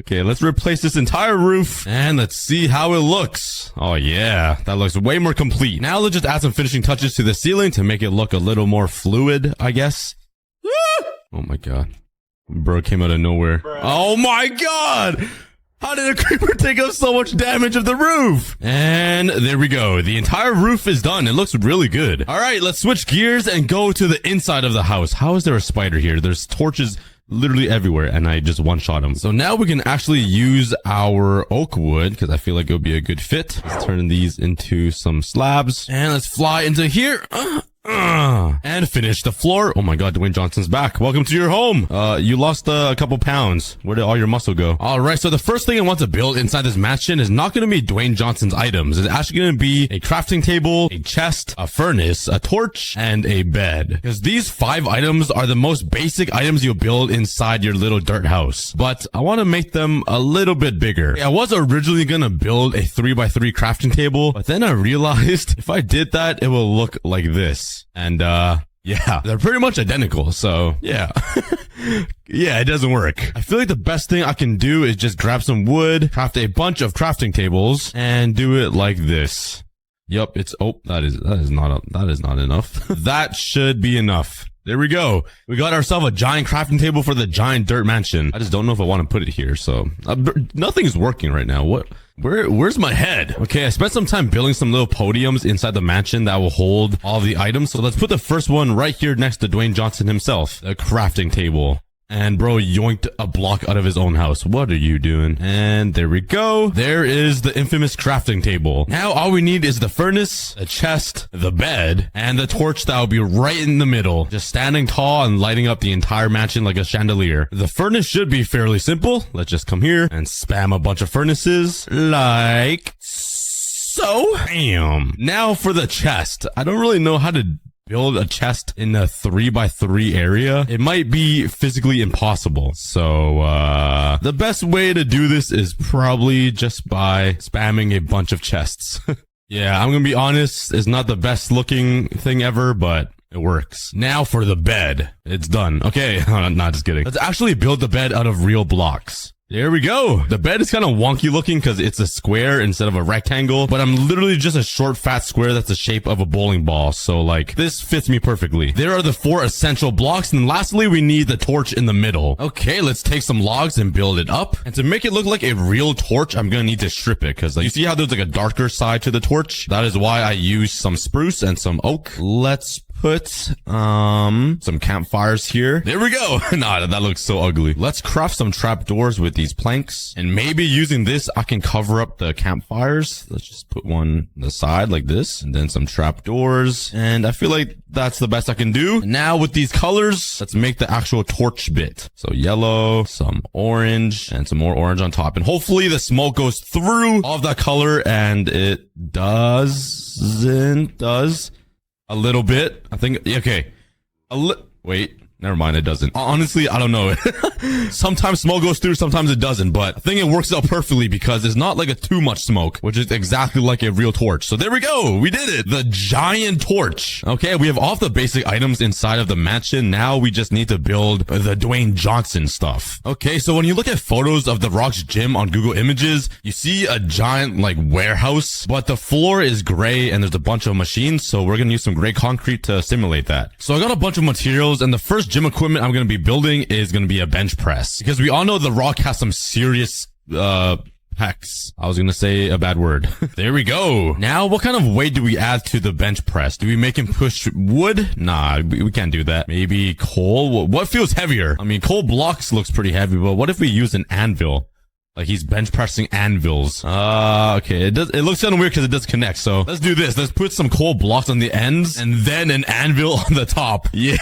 Okay, let's replace this entire roof and let's see how it looks. Oh yeah, that looks way more complete. Now let's just add some finishing touches to the ceiling to make it look a little more fluid, I guess. Oh my god. Bro came out of nowhere. Bruh. Oh my god! How did a creeper take up so much damage of the roof? And there we go. The entire roof is done. It looks really good. All right, let's switch gears and go to the inside of the house. How is there a spider here? There's torches literally everywhere and I just one-shot him. So now we can actually use our oak wood because I feel like it would be a good fit. Let's turn these into some slabs and let's fly into here. And finish the floor. Oh my god, Dwayne Johnson's back. Welcome to your home. You lost a couple pounds. Where did all your muscle go? All right, so the first thing I want to build inside this mansion is not going to be Dwayne Johnson's items. It's actually going to be a crafting table, a chest, a furnace, a torch, and a bed. Because these 5 items are the most basic items you'll build inside your little dirt house. But I want to make them a little bit bigger. I was originally going to build a 3x3 crafting table, but then I realized if I did that, it will look like this. And, yeah, they're pretty much identical. So, yeah. Yeah, it doesn't work. I feel like the best thing I can do is just grab some wood, craft a bunch of crafting tables, and do it like this. Yup, that is not enough. That should be enough. There we go. We got ourselves a giant crafting table for the giant dirt mansion. I just don't know if I want to put it here. So nothing's working right now. Where's my head? Okay, I spent some time building some little podiums inside the mansion that will hold all the items. So let's put the first one right here next to Dwayne Johnson himself, the crafting table. And bro yoinked a block out of his own house. What are you doing? And there we go. There is the infamous crafting table. Now all we need is the furnace, the chest, the bed, and the torch that will be right in the middle. Just standing tall and lighting up the entire mansion like a chandelier. The furnace should be fairly simple. Let's just come here and spam a bunch of furnaces like so. Bam. Now for the chest. I don't really know how to build a chest in a 3x3 area. It might be physically impossible. So, the best way to do this is probably just by spamming a bunch of chests. Yeah, I'm gonna be honest, it's not the best looking thing ever, but it works. Now for the bed. It's done. Okay, not just kidding. Let's actually build the bed out of real blocks. There we go. The bed is kind of wonky looking because it's a square instead of a rectangle, but I'm literally just a short, fat square that's the shape of a bowling ball. So like this fits me perfectly. There are the 4 essential blocks. And lastly, we need the torch in the middle. Okay, let's take some logs and build it up. And to make it look like a real torch, I'm going to need to strip it because like you see how there's like a darker side to the torch? That is why I use some spruce and some oak. Let's put some campfires here. There we go. Nah, that looks so ugly. Let's craft some trapdoors with these planks, and maybe using this I can cover up the campfires. Let's just put one on the side like this, and then some trapdoors, and I feel like that's the best I can do. And now with these colors, let's make the actual torch bit. So yellow, some orange, and some more orange on top, and hopefully the smoke goes through all of that color, and it does a little bit. I think, okay. Wait, never mind, it doesn't. Honestly, I don't know. Sometimes smoke goes through, sometimes it doesn't, but I think it works out perfectly because it's not like a too much smoke, which is exactly like a real torch. So there we go. We did it. The giant torch. Okay, we have all the basic items inside of the mansion. Now we just need to build the Dwayne Johnson stuff. Okay, so when you look at photos of the Rock's gym on Google Images, you see a giant like warehouse, but the floor is gray and there's a bunch of machines. So we're going to use some gray concrete to simulate that. So I got a bunch of materials, and the first gym equipment I'm going to be building is going to be a bench press, because we all know the Rock has some serious pecs. I was going to say a bad word. There we go. Now, what kind of weight do we add to the bench press? Do we make him push wood? Nah, we can't do that. Maybe coal? What feels heavier? I mean, coal blocks looks pretty heavy, but what if we use an anvil? Like he's bench pressing anvils. Okay. It looks kind of weird because it does connect. So let's do this. Let's put some coal blocks on the ends and then an anvil on the top. Yeah.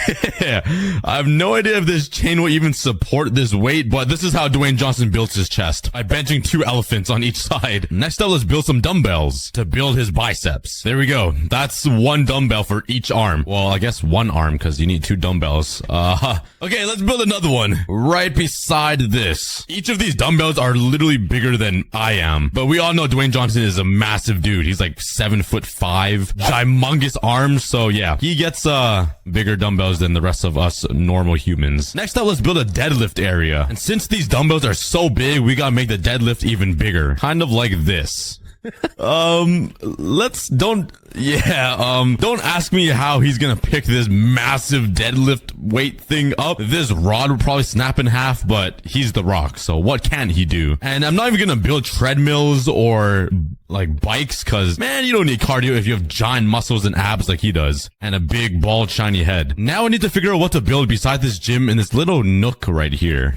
I have no idea if this chain will even support this weight, but this is how Dwayne Johnson builds his chest, by benching 2 elephants on each side. Next up, let's build some dumbbells to build his biceps. There we go. That's 1 dumbbell for each arm. Well, I guess 1 arm because you need 2 dumbbells. Okay, let's build another one right beside this. Each of these dumbbells are literally bigger than I am, but we all know Dwayne Johnson is a massive dude. He's like 7'5", humongous arms. So yeah, he gets bigger dumbbells than the rest of us normal humans. Next up, let's build a deadlift area, and since these dumbbells are so big, we gotta make the deadlift even bigger, kind of like this. Don't ask me how he's gonna pick this massive deadlift weight thing up. This rod would probably snap in half, but he's The Rock, so what can he do? And I'm not even gonna build treadmills or like bikes, cause man, you don't need cardio if you have giant muscles and abs like he does, and a big bald shiny head. Now I need to figure out what to build beside this gym in this little nook right here.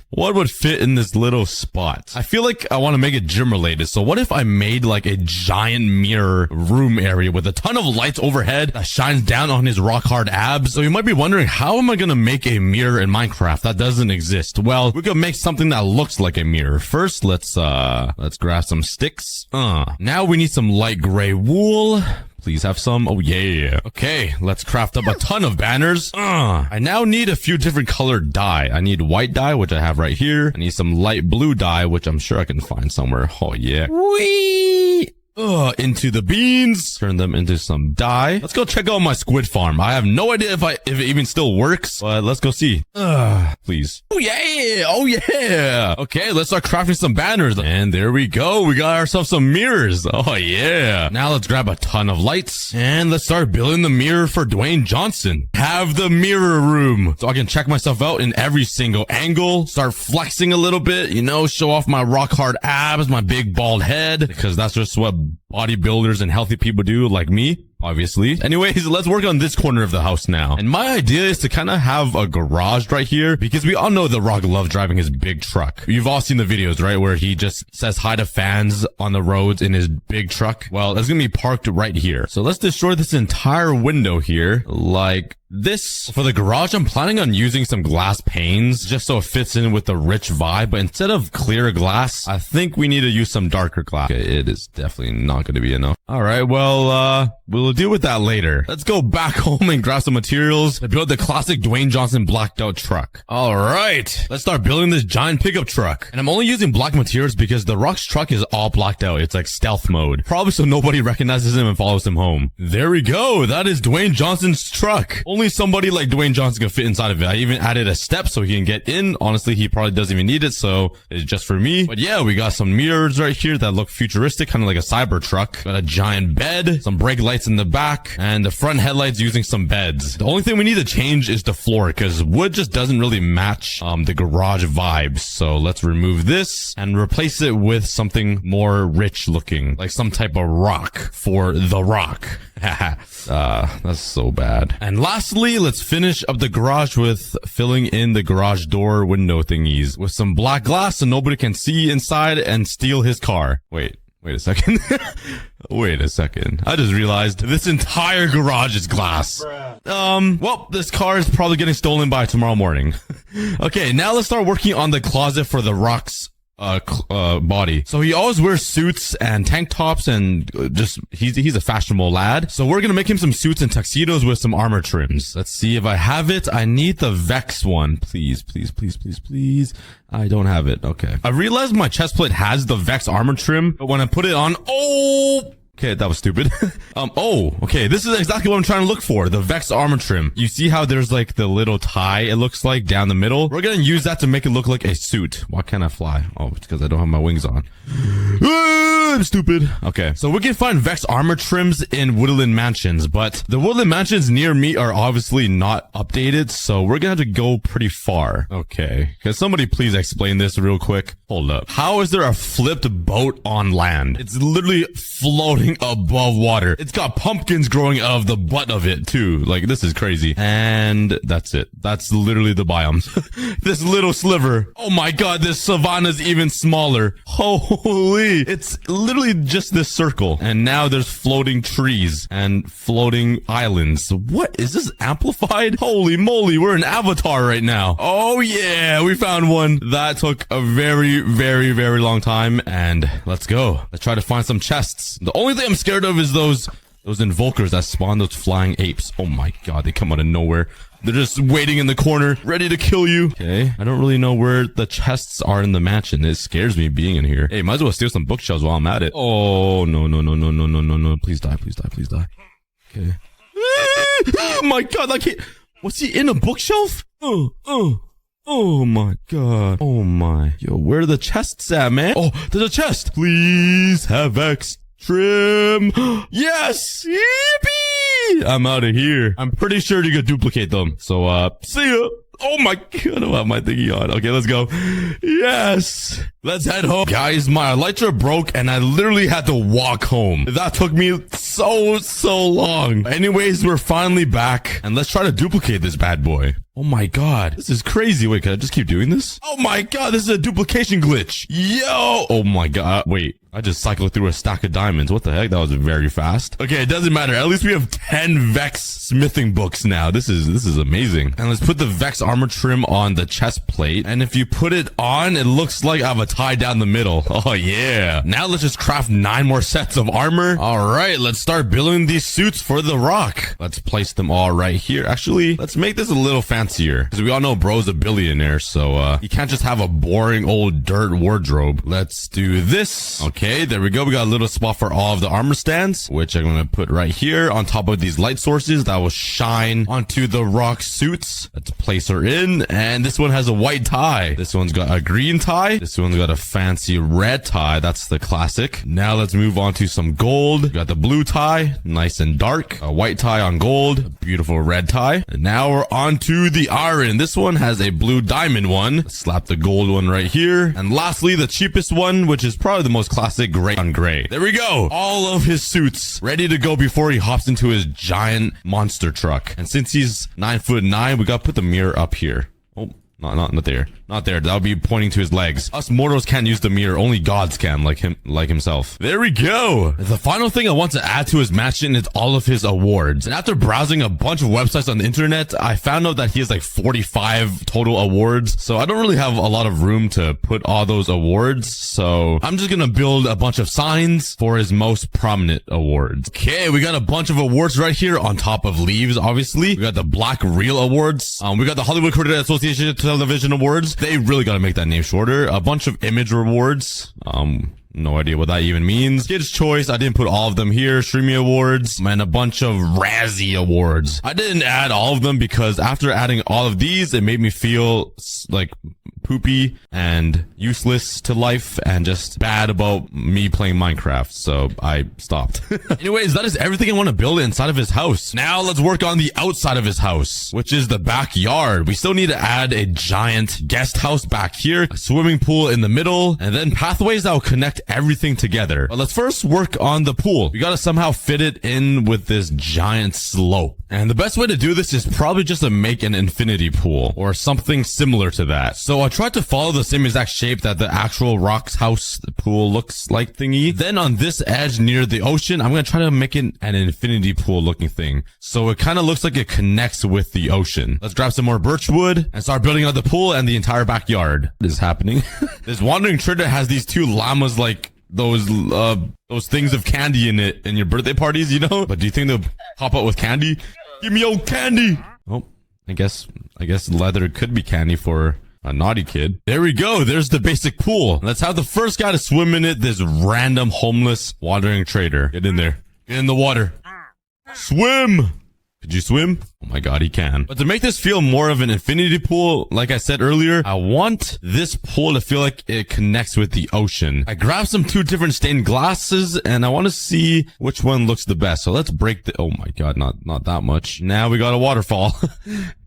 What would fit in this little spot? I feel like I want to make it gym related, so what if I made like a giant mirror room area with a ton of lights overhead that shines down on his rock hard abs? So you might be wondering, how am I gonna make a mirror in Minecraft? That doesn't exist. Well, we could make something that looks like a mirror. First, let's grab some sticks. Now we need some light gray wool. Please have some. Oh yeah. Okay, let's craft up a ton of banners. I now need a few different colored dye. I need white dye, which I have right here. I need some light blue dye, which I'm sure I can find somewhere. Oh yeah. Whee! Into the beans, turn them into some dye. Let's go check out my squid farm. I have no idea if it even still works, but let's go see. Please. Oh yeah. Oh yeah. Okay, let's start crafting some banners. And there we go. We got ourselves some mirrors. Oh yeah. Now let's grab a ton of lights and let's start building the mirror for Dwayne Johnson. Have the mirror room so I can check myself out in every single angle, start flexing a little bit, you know, show off my rock hard abs, my big bald head, because that's just what bodybuilders and healthy people do, like me, obviously. Anyways, let's work on this corner of the house now. And my idea is to kind of have a garage right here, because we all know The Rock loves driving his big truck. You've all seen the videos, right, where he just says hi to fans on the roads in his big truck. Well, it's gonna be parked right here. So let's destroy this entire window here, like this. For the garage, I'm planning on using some glass panes just so it fits in with the rich vibe, but instead of clear glass, I think we need to use some darker glass. Okay, it is definitely not not going to be enough. All right, well, we'll deal with that later. Let's go back home and grab some materials to build the classic Dwayne Johnson blacked out truck. All right, let's start building this giant pickup truck. And I'm only using black materials because the Rock's truck is all blacked out. It's like stealth mode. Probably so nobody recognizes him and follows him home. There we go. That is Dwayne Johnson's truck. Only somebody like Dwayne Johnson can fit inside of it. I even added a step so he can get in. Honestly, he probably doesn't even need it, so it's just for me. But yeah, we got some mirrors right here that look futuristic, kind of like a cyber truck. Got a giant bed, some brake lights in the back, and the front headlights using some beds. The only thing we need to change is the floor because wood just doesn't really match the garage vibes. So let's remove this and replace it with something more rich looking, like some type of rock for the rock. That's so bad. And lastly, let's finish up the garage with filling in the garage door window thingies with some black glass so nobody can see inside and steal his car. Wait a second. Wait a second. I just realized this entire garage is glass. Well, this car is probably getting stolen by tomorrow morning. Okay, now let's start working on the closet for the Rock's body. So he always wears suits and tank tops and just he's a fashionable lad. So we're gonna make him some suits and tuxedos with some armor trims. Let's see if I have it. I need the Vex one. Please. I don't have it. Okay. I realized my chest plate has the Vex armor trim, but when I put it on, okay, that was stupid. Okay, this is exactly what I'm trying to look for. The Vex armor trim. You see how there's like the little tie, it looks like, down the middle? We're gonna use that to make it look like a suit. Why can't I fly? Oh, it's because I don't have my wings on. I'm stupid. Okay, so we can find Vex armor trims in Woodland Mansions, but the Woodland Mansions near me are obviously not updated, so we're gonna have to go pretty far. Okay, can somebody please explain this real quick? Hold up. How is there a flipped boat on land? It's literally floating above water. It's got pumpkins growing out of the butt of it too. Like, this is crazy. And that's it. That's literally the biomes. This little sliver. Oh my god, this savanna's even smaller. Holy. It's literally just this circle. And now there's floating trees and floating islands. What? Is this amplified? Holy moly, we're in Avatar right now. Oh yeah, we found one. That took a very, very, very long time. And let's go. Let's try to find some chests. The only thing I'm scared of is those invokers that spawn those flying apes. Oh my god, they come out of nowhere. They're just waiting in the corner, ready to kill you. Okay, I don't really know where the chests are in the mansion. It scares me being in here. Hey, might as well steal some bookshelves while I'm at it. Oh, no. Please die. Okay. Oh my god, I can't. Was he in a bookshelf? Oh my god. Oh my. Yo, where are the chests at, man? Oh, there's a chest. Please have X trim. Yes! Yippee! I'm out of here. I'm pretty sure you could duplicate them. So, see ya. Oh my god, I don't have my thingy on. Okay, let's go. Yes. Let's head home. Guys, my elytra broke and I literally had to walk home. That took me so long. Anyways, we're finally back and let's try to duplicate this bad boy. Oh my god, this is crazy. Wait, can I just keep doing this? Oh my god, this is a duplication glitch. Yo! Oh my god, wait. I just cycled through a stack of diamonds. What the heck? That was very fast. Okay, it doesn't matter. At least we have 10 Vex smithing books now. This is amazing. And let's put the Vex armor trim on the chest plate. And if you put it on, it looks like I have a tie down the middle. Oh yeah. Now let's just craft 9 more sets of armor. All right, let's start building these suits for the Rock. Let's place them all right here. Actually, let's make this a little fancier because we all know bro's a billionaire. So, you can't just have a boring old dirt wardrobe. Let's do this. Okay, there we go. We got a little spot for all of the armor stands, which I'm going to put right here on top of these light sources that will shine onto the Rock suits. Let's place her in. And this one has a white tie. This one's got a green tie. This one's got a fancy red tie. That's the classic. Now let's move on to some gold. We got the blue tie, nice and dark. A white tie on gold, a beautiful red tie. And now we're on to the iron. This one has a blue diamond one. Let's slap the gold one right here. And lastly, the cheapest one, which is probably the most classic, gray on gray. There we go. All of his suits ready to go before he hops into his giant monster truck. And since he's 9'9", we got to put the mirror up here. Not there. Not there. That would be pointing to his legs. Us mortals can't use the mirror. Only gods can, like himself. There we go. The final thing I want to add to his mansion is all of his awards. And after browsing a bunch of websites on the internet, I found out that he has like 45 total awards. So I don't really have a lot of room to put all those awards. So I'm just gonna build a bunch of signs for his most prominent awards. Okay, we got a bunch of awards right here on top of leaves, obviously. We got the Black Reel Awards. We got the Hollywood Credit Association Television Awards. They really gotta make that name shorter. A bunch of image rewards. No idea what that even means. Kids' Choice, I didn't put all of them here. Streamy Awards, and a bunch of Razzie Awards. I didn't add all of them because after adding all of these, it made me feel like poopy and useless to life and just bad about me playing Minecraft. So I stopped. Anyways, that is everything I want to build inside of his house. Now let's work on the outside of his house, which is the backyard. We still need to add a giant guest house back here, a swimming pool in the middle, and then pathways that will connect everything together. But let's first work on the pool. We got to somehow fit it in with this giant slope. And the best way to do this is probably just to make an infinity pool or something similar to that. So I tried to follow the same exact shape that the actual Rock's house pool looks like thingy. Then on this edge near the ocean, I'm going to try to make it an infinity pool looking thing. So it kind of looks like it connects with the ocean. Let's grab some more birch wood and start building out the pool and the entire backyard. What is happening? This wandering trader has these two llamas like those things of candy in it in your birthday parties, you know? But do you think they'll pop out with candy? Give me old candy. Oh, I guess leather could be candy for a naughty kid. There we go. There's the basic pool. Let's have the first guy to swim in it. This random homeless wandering trader. Get in there. Get in the water. Swim. Could you swim? Oh my god, he can. But to make this feel more of an infinity pool, like I said earlier, I want this pool to feel like it connects with the ocean. I grabbed some 2 different stained glasses and I want to see which one looks the best. So let's break the, oh my god, not that much. Now we got a waterfall.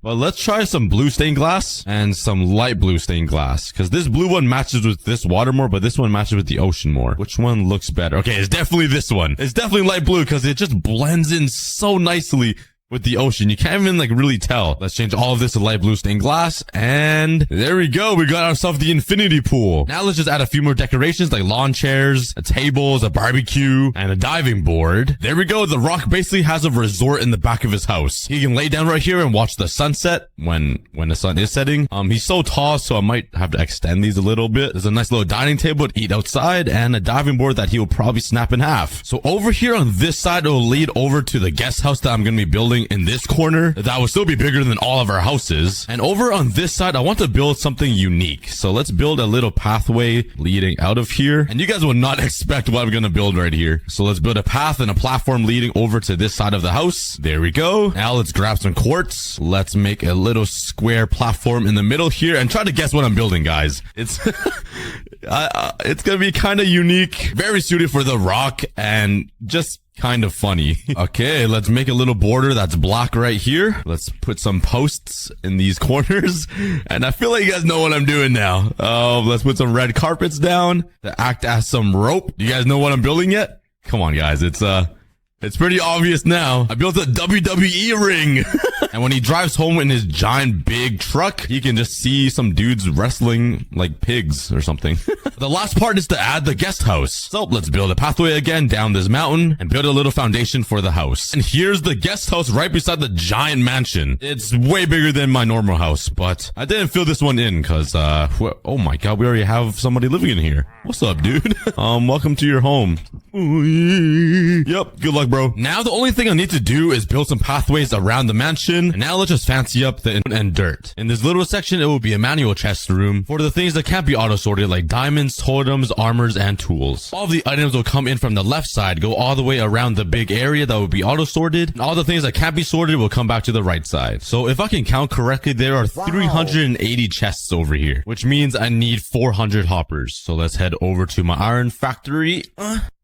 But let's try some blue stained glass and some light blue stained glass. Cause this blue one matches with this water more, but this one matches with the ocean more. Which one looks better? Okay, it's definitely this one. It's definitely light blue cause it just blends in so nicely with the ocean. You can't even like really tell. Let's change all of this to light blue stained glass. And there we go. We got ourselves the infinity pool. Now let's just add a few more decorations like lawn chairs, tables, a barbecue, and a diving board. There we go. The Rock basically has a resort in the back of his house. He can lay down right here and watch the sunset when the sun is setting. He's so tall, so I might have to extend these a little bit. There's a nice little dining table to eat outside and a diving board that he will probably snap in half. So over here on this side, it will lead over to the guest house that I'm going to be building in this corner that will still be bigger than all of our houses. And over on this side, I want to build something unique. So let's build a little pathway leading out of here. And you guys will not expect what I'm going to build right here. So let's build a path and a platform leading over to this side of the house. There we go. Now let's grab some quartz. Let's make a little square platform in the middle here and try to guess what I'm building, guys. It's it's going to be kind of unique, very suited for the Rock and just kind of funny. Okay, let's make a little border that's black right here. Let's put some posts in these corners. And I feel like you guys know what I'm doing now. Let's put some red carpets down to act as some rope. Do you guys know what I'm building yet? Come on, guys. It's pretty obvious now. I built a WWE ring. And when he drives home in his giant big truck, he can just see some dudes wrestling like pigs or something. The last part is to add the guest house. So let's build a pathway again down this mountain and build a little foundation for the house. And here's the guest house right beside the giant mansion. It's way bigger than my normal house, but I didn't fill this one in because, oh my god, we already have somebody living in here. What's up, dude? Welcome to your home. Yep, good luck, bro. Now the only thing I need to do is build some pathways around the mansion. And now let's just fancy up the and dirt. In this little section, it will be a manual chest room for the things that can't be auto-sorted like diamonds, totems, armors, and tools. All of the items will come in from the left side, go all the way around the big area that will be auto-sorted. And all the things that can't be sorted will come back to the right side. So if I can count correctly, there are 380 chests over here, which means I need 400 hoppers. So let's head over to my iron factory.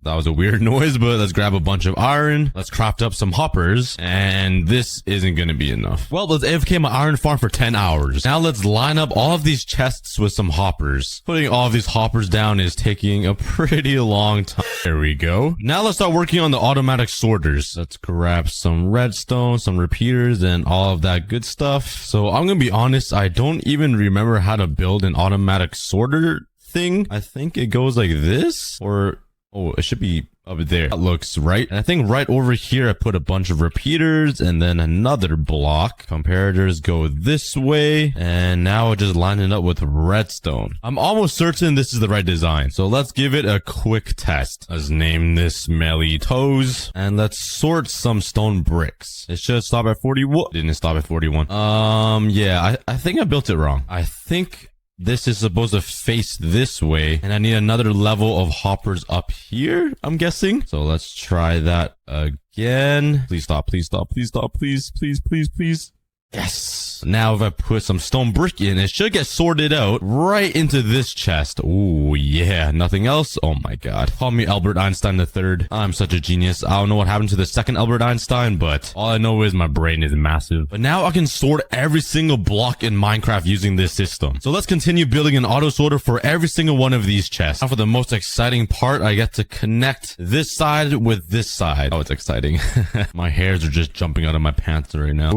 That was a weird noise, but let's grab a bunch of iron. Let's craft up some hoppers. And this isn't going to be enough. Well, let's AFK my iron farm for 10 hours. Now let's line up all of these chests with some hoppers. Putting all of these hoppers down is taking a pretty long time. There we go. Now let's start working on the automatic sorters. Let's grab some redstone, some repeaters, and all of that good stuff. So I'm going to be honest, I don't even remember how to build an automatic sorter thing. I think it goes like this, or... oh, it should be up there. That looks right. And I think right over here, I put a bunch of repeaters and then another block. Comparators go this way. And now I just line it up with redstone. I'm almost certain this is the right design. So let's give it a quick test. Let's name this Smelly Toes. And let's sort some stone bricks. It should stop at 41. Didn't stop at 41. Yeah, I think I built it wrong. I think this is supposed to face this way, and I need another level of hoppers up here, I'm guessing. So let's try that again. Please stop, please stop, please stop, please, please, please, please. Yes. Now if I put some stone brick in, it should get sorted out right into this chest. Ooh, yeah. Nothing else? Oh my god. Call me Albert Einstein III. I'm such a genius. I don't know what happened to the second Albert Einstein, but all I know is my brain is massive. But now I can sort every single block in Minecraft using this system. So let's continue building an auto sorter for every single one of these chests. Now for the most exciting part, I get to connect this side with this side. Oh, it's exciting. My hairs are just jumping out of my pants right now.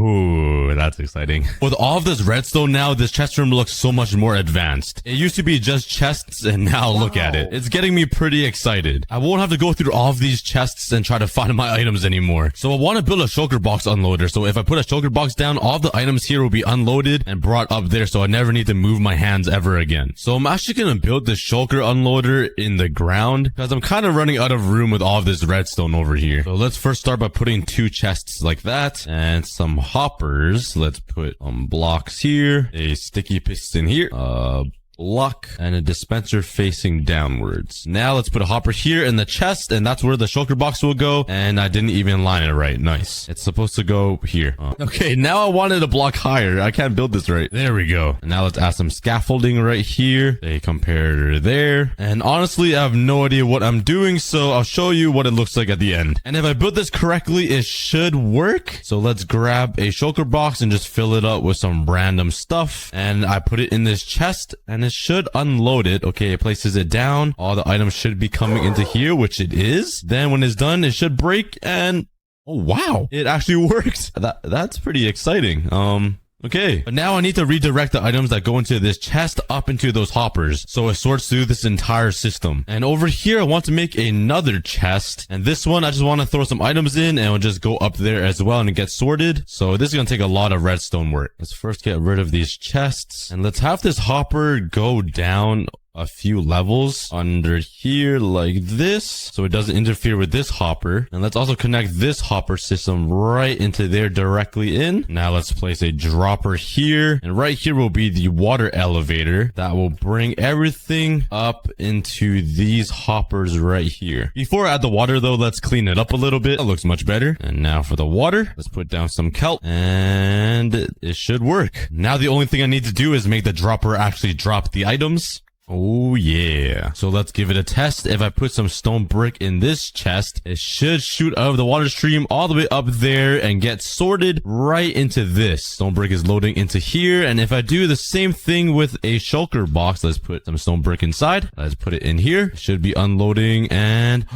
Ooh, that's exciting. With all of this redstone now, this chest room looks so much more advanced. It used to be just chests, and now look at it. It's getting me pretty excited. I won't have to go through all of these chests and try to find my items anymore. So I want to build a shulker box unloader. So if I put a shulker box down, all the items here will be unloaded and brought up there, so I never need to move my hands ever again. So I'm actually going to build the shulker unloader in the ground because I'm kind of running out of room with all of this redstone over here. So let's first start by putting 2 chests like that and some hoppers. Let's put blocks here, a sticky piston here, block, and a dispenser facing downwards. Now let's put a hopper here in the chest, and that's where the shulker box will go. And I didn't even line it right. Nice. It's supposed to go here. Okay, now I wanted a block higher. I can't build this right. There we go. And now let's add some scaffolding right here, a comparator there. And honestly, I have no idea what I'm doing, so I'll show you what it looks like at the end. And if I build this correctly, it should work. So let's grab a shulker box and just fill it up with some random stuff. And I put it in this chest, and it should unload it. Okay, it places it down. All the items should be coming into here, which it is. Then when it's done, it should break, and oh wow, it actually worked. That's pretty exciting. Okay, but now I need to redirect the items that go into this chest up into those hoppers, so it sorts through this entire system. And over here, I want to make another chest, and this one, I just want to throw some items in, and it'll just go up there as well, and it gets sorted. So this is going to take a lot of redstone work. Let's first get rid of these chests, and let's have this hopper go down a few levels under here like this, so it doesn't interfere with this hopper. And let's also connect this hopper system right into there directly in. Now let's place a dropper here, and right here will be the water elevator that will bring everything up into these hoppers right here. Before I add the water though, let's clean it up a little bit. That looks much better. And now for the water, let's put down some kelp, and it should work. Now the only thing I need to do is make the dropper actually drop the items. Oh yeah. So let's give it a test. If I put some stone brick in this chest, it should shoot out of the water stream all the way up there and get sorted right into this. Stone brick is loading into here. And if I do the same thing with a shulker box, let's put some stone brick inside. Let's put it in here. It should be unloading, and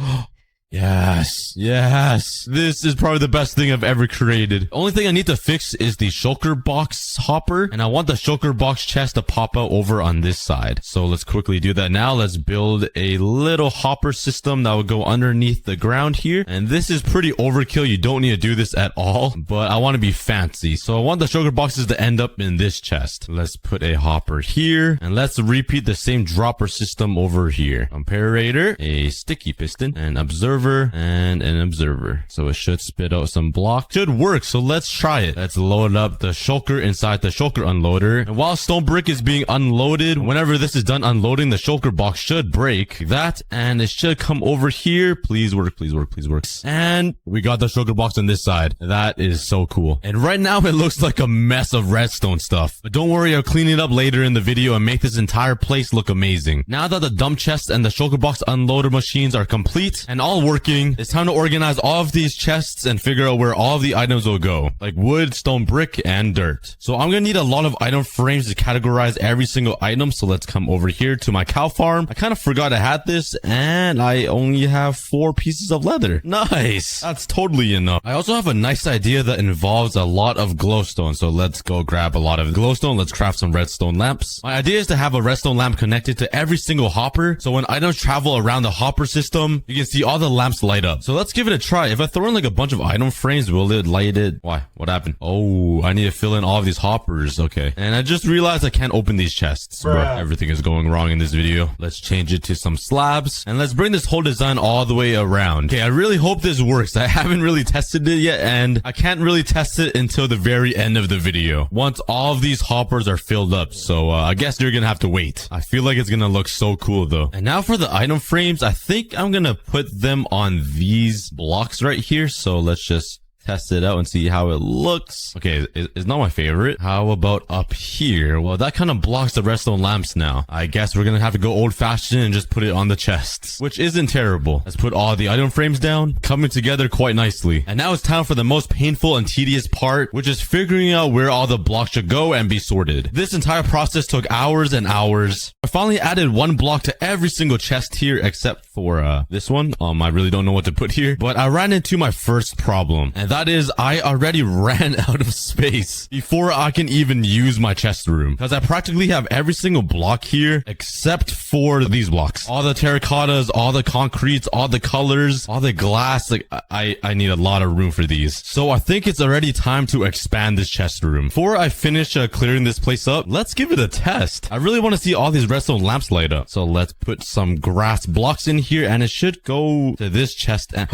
yes, yes. This is probably the best thing I've ever created. The only thing I need to fix is the shulker box hopper, and I want the shulker box chest to pop out over on this side. So let's quickly do that now. Let's build a little hopper system that will go underneath the ground here. And this is pretty overkill. You don't need to do this at all, but I want to be fancy. So I want the shulker boxes to end up in this chest. Let's put a hopper here, and let's repeat the same dropper system over here. Comparator, a sticky piston, and observer observer and an observer. So it should spit out some blocks. Should work. So let's try it. Let's load up the shulker inside the shulker unloader. And while stone brick is being unloaded, whenever this is done unloading, the shulker box should break that, and it should come over here. Please work, please work, please work. And we got the shulker box on this side. That is so cool. And right now it looks like a mess of redstone stuff, but don't worry, I'll clean it up later in the video and make this entire place look amazing. Now that the dump chest and the shulker box unloader machines are complete and all working, it's time to organize all of these chests and figure out where all of the items will go, like wood, stone brick, and dirt. So I'm gonna need a lot of item frames to categorize every single item. So let's come over here to my cow farm. I kind of forgot I had this, and I only have 4 pieces of leather. Nice. That's totally enough. I also have a nice idea that involves a lot of glowstone. So let's go grab a lot of glowstone. Let's craft some redstone lamps. My idea is to have a redstone lamp connected to every single hopper. So when items travel around the hopper system, you can see all the lamps light up. So let's give it a try. If I throw in like a bunch of item frames, will it light it? Why? What happened? Oh, I need to fill in all of these hoppers. Okay. And I just realized I can't open these chests. Bruh. Everything is going wrong in this video. Let's change it to some slabs and let's bring this whole design all the way around. Okay, I really hope this works. I haven't really tested it yet, and I can't really test it until the very end of the video, once all of these hoppers are filled up. So I guess you're gonna have to wait. I feel like it's gonna look so cool though. And now for the item frames, I think I'm gonna put them on these blocks right here. So let's just test it out and see how it looks. Okay, it's not my favorite. How about up here? Well, that kind of blocks the redstone lamps now. I guess we're gonna have to go old-fashioned and just put it on the chests, which isn't terrible. Let's put all the item frames down, coming together quite nicely. And now it's time for the most painful and tedious part, which is figuring out where all the blocks should go and be sorted. This entire process took hours and hours. I finally added 1 block to every single chest here except for this one. I really don't know what to put here, but I ran into my first problem, and that is I already ran out of space before I can even use my chest room, because I practically have every single block here except for these blocks. All the terracottas, all the concretes, all the colors, all the glass. Like I need a lot of room for these. So I think it's already time to expand this chest room. Before I finish clearing this place up, let's give it a test. I really want to see all these redstone lamps light up. So let's put some grass blocks in here, and it should go to this chest. And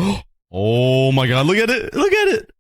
oh my god, look at it. Look at it.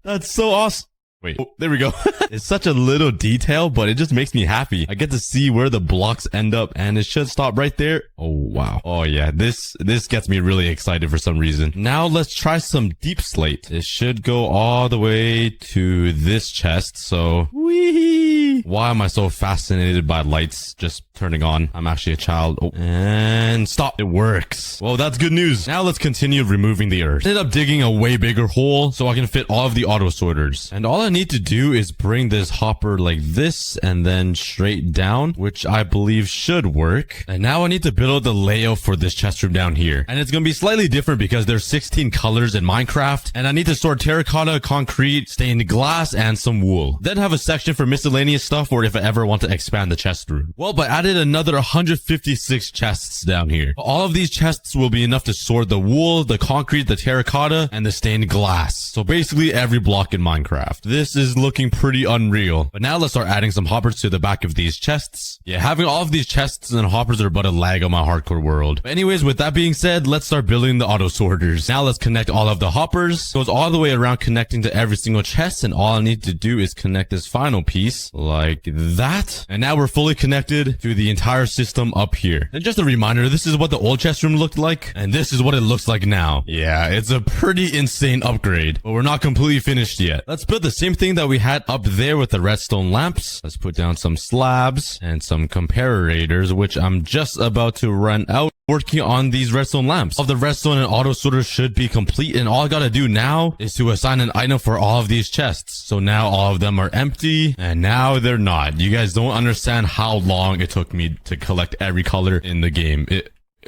That's so awesome. Wait, oh, there we go. It's such a little detail, but it just makes me happy. I get to see where the blocks end up, and it should stop right there. Oh, wow. Oh, yeah. This gets me really excited for some reason. Now let's try some deep slate. It should go all the way to this chest. So, wee. Why am I so fascinated by lights just turning on? I'm actually a child. Oh, and stop. It works. Well, that's good news. Now let's continue removing the earth. I ended up digging a way bigger hole so I can fit all of the auto sorters. And all I need to do is bring this hopper like this and then straight down, which I believe should work. And now I need to build the layout for this chest room down here. And it's going to be slightly different because there's 16 colors in Minecraft, and I need to store terracotta, concrete, stained glass, and some wool. Then have a section for miscellaneous stuff, or if I ever want to expand the chest room. Well, but I added another 156 chests down here. All of these chests will be enough to store the wool, the concrete, the terracotta, and the stained glass. So basically every block in Minecraft. This is looking pretty unreal. But now let's start adding some hoppers to the back of these chests. Yeah, having all of these chests and hoppers are but a lag on my hardcore world. But anyways, with that being said, let's start building the auto sorters. Now let's connect all of the hoppers. Goes all the way around, connecting to every single chest, and all I need to do is connect this final piece like that. And now we're fully connected to the entire system up here. And just a reminder, this is what the old chest room looked like, and this is what it looks like now. Yeah, it's a pretty insane upgrade, but we're not completely finished yet. Let's build the same thing that we had up there with the redstone lamps. Let's put down some slabs and some comparators, which I'm just about to run out working on these redstone lamps. All of the redstone and auto sorters should be complete, and all I gotta do now is to assign an item for all of these chests. So now all of them are empty, and now they're not. You guys don't understand how long it took me to collect every color in the game.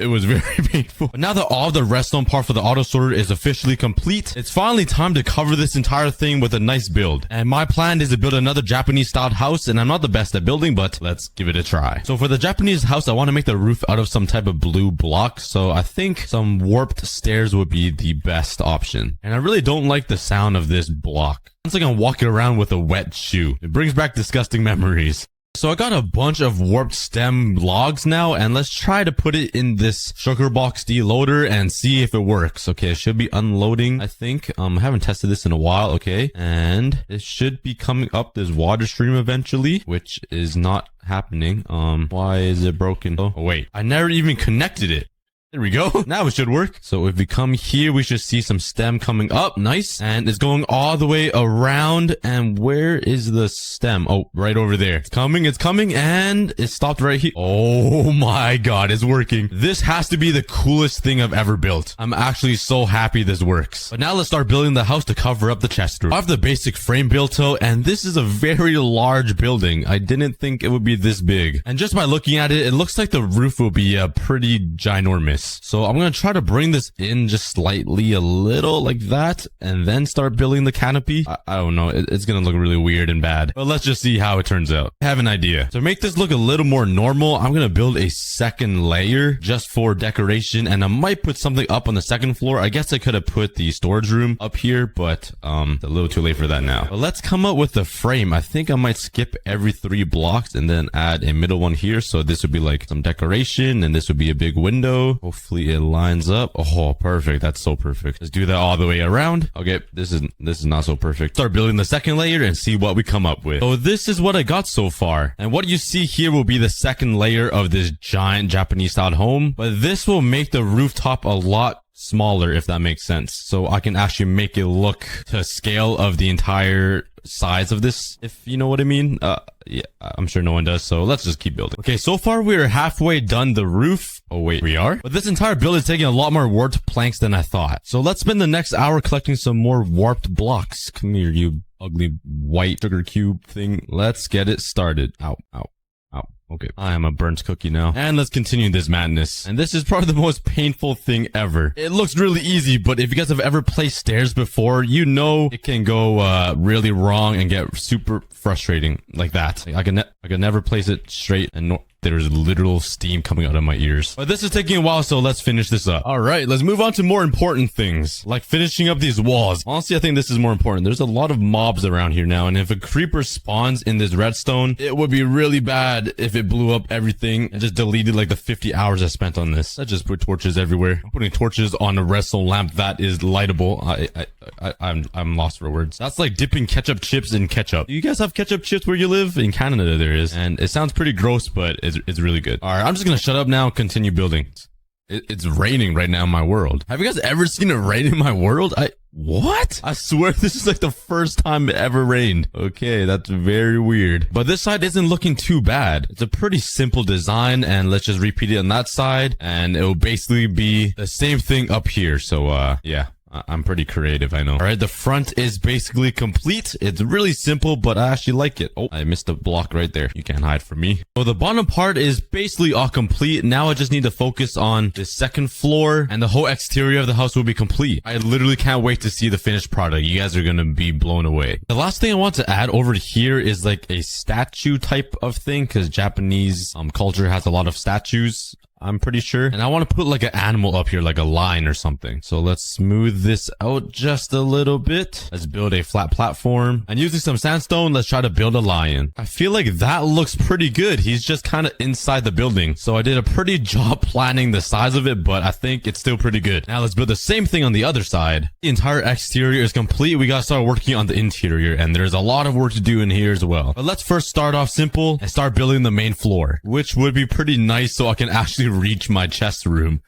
It was very painful. But now that all of the redstone part for the auto sorter is officially complete, it's finally time to cover this entire thing with a nice build. And my plan is to build another Japanese styled house, and I'm not the best at building, but let's give it a try. So for the Japanese house, I want to make the roof out of some type of blue block. So I think some warped stairs would be the best option. And I really don't like the sound of this block. It's like I'm walking around with a wet shoe. It brings back disgusting memories. So I got a bunch of warped stem logs now, and let's try to put it in this sugar box deloader and see if it works. Okay, it should be unloading, I think. I haven't tested this in a while. Okay, and it should be coming up this water stream eventually, which is not happening. Why is it broken? Oh wait, I never even connected it. There we go. Now it should work. So if we come here, we should see some stem coming up. Nice. And it's going all the way around. And where is the stem? Oh, right over there. It's coming. And it stopped right here. Oh my God, it's working. This has to be the coolest thing I've ever built. I'm actually so happy this works. But now let's start building the house to cover up the chest roof. I have the basic frame built out, and this is a very large building. I didn't think it would be this big. And just by looking at it, it looks like the roof will be pretty ginormous. So I'm going to try to bring this in just slightly, a little like that, and then start building the canopy. I don't know. It's going to look really weird and bad, but let's just see how it turns out. I have an idea. To make this look a little more normal, I'm going to build a second layer just for decoration, and I might put something up on the second floor. I guess I could have put the storage room up here, but it's a little too late for that now. But let's come up with the frame. I think I might skip every 3 blocks and then add a middle one here. So this would be like some decoration, and this would be a big window. Hopefully it lines up. Oh, perfect. That's so perfect. Let's do that all the way around. Okay, this is not so perfect. Start building the second layer and see what we come up with. So this is what I got so far. And what you see here will be the second layer of this giant Japanese style home. But this will make the rooftop a lot smaller, if that makes sense. So I can actually make it look to scale of the entire size of this, if you know what I mean. Yeah, I'm sure no one does, so let's just keep building. Okay, so far we are halfway done the roof. Oh wait, we are? But this entire build is taking a lot more warped planks than I thought. So let's spend the next hour collecting some more warped blocks. Come here, you ugly white sugar cube thing. Let's get it started. Ow, ow. Okay, I am a burnt cookie now. And let's continue this madness. And this is probably the most painful thing ever. It looks really easy, but if you guys have ever placed stairs before, you know it can go really wrong and get super frustrating like that. Like, I can never place it straight, and there's literal steam coming out of my ears. But this is taking a while, so let's finish this up. All right, let's move on to more important things, like finishing up these walls. Honestly, I think this is more important. There's a lot of mobs around here now, and if a creeper spawns in this redstone, it would be really bad if it blew up everything and just deleted like the 50 hours I spent on this. I just put torches everywhere. I'm putting torches on a redstone lamp that is lightable. I'm lost for words. That's like dipping ketchup chips in ketchup. Do you guys have ketchup chips where you live? In Canada, there is, and it sounds pretty gross, but it's really good. All right, I'm just gonna shut up now and continue building. It's raining right now in my world. Have you guys ever seen it rain in my world? What? I swear this is like the first time it ever rained. Okay, that's very weird. But this side isn't looking too bad. It's a pretty simple design, and let's just repeat it on that side, and it will basically be the same thing up here. So, yeah. I'm pretty creative, I know. All right, the front is basically complete. It's really simple, but I actually like it. Oh, I missed a block right there. You can't hide from me. So the bottom part is basically all complete. Now I just need to focus on the second floor, and the whole exterior of the house will be complete. I literally can't wait to see the finished product. You guys are gonna be blown away. The last thing I want to add over here is like a statue type of thing, because Japanese culture has a lot of statues, I'm pretty sure. And I want to put like an animal up here, like a lion or something. So let's smooth this out just a little bit. Let's build a flat platform. And using some sandstone, let's try to build a lion. I feel like that looks pretty good. He's just kind of inside the building. So I did a pretty job planning the size of it, but I think it's still pretty good. Now let's build the same thing on the other side. The entire exterior is complete. We gotta start working on the interior, and there's a lot of work to do in here as well. But let's first start off simple and start building the main floor, which would be pretty nice so I can actually reach my chest room.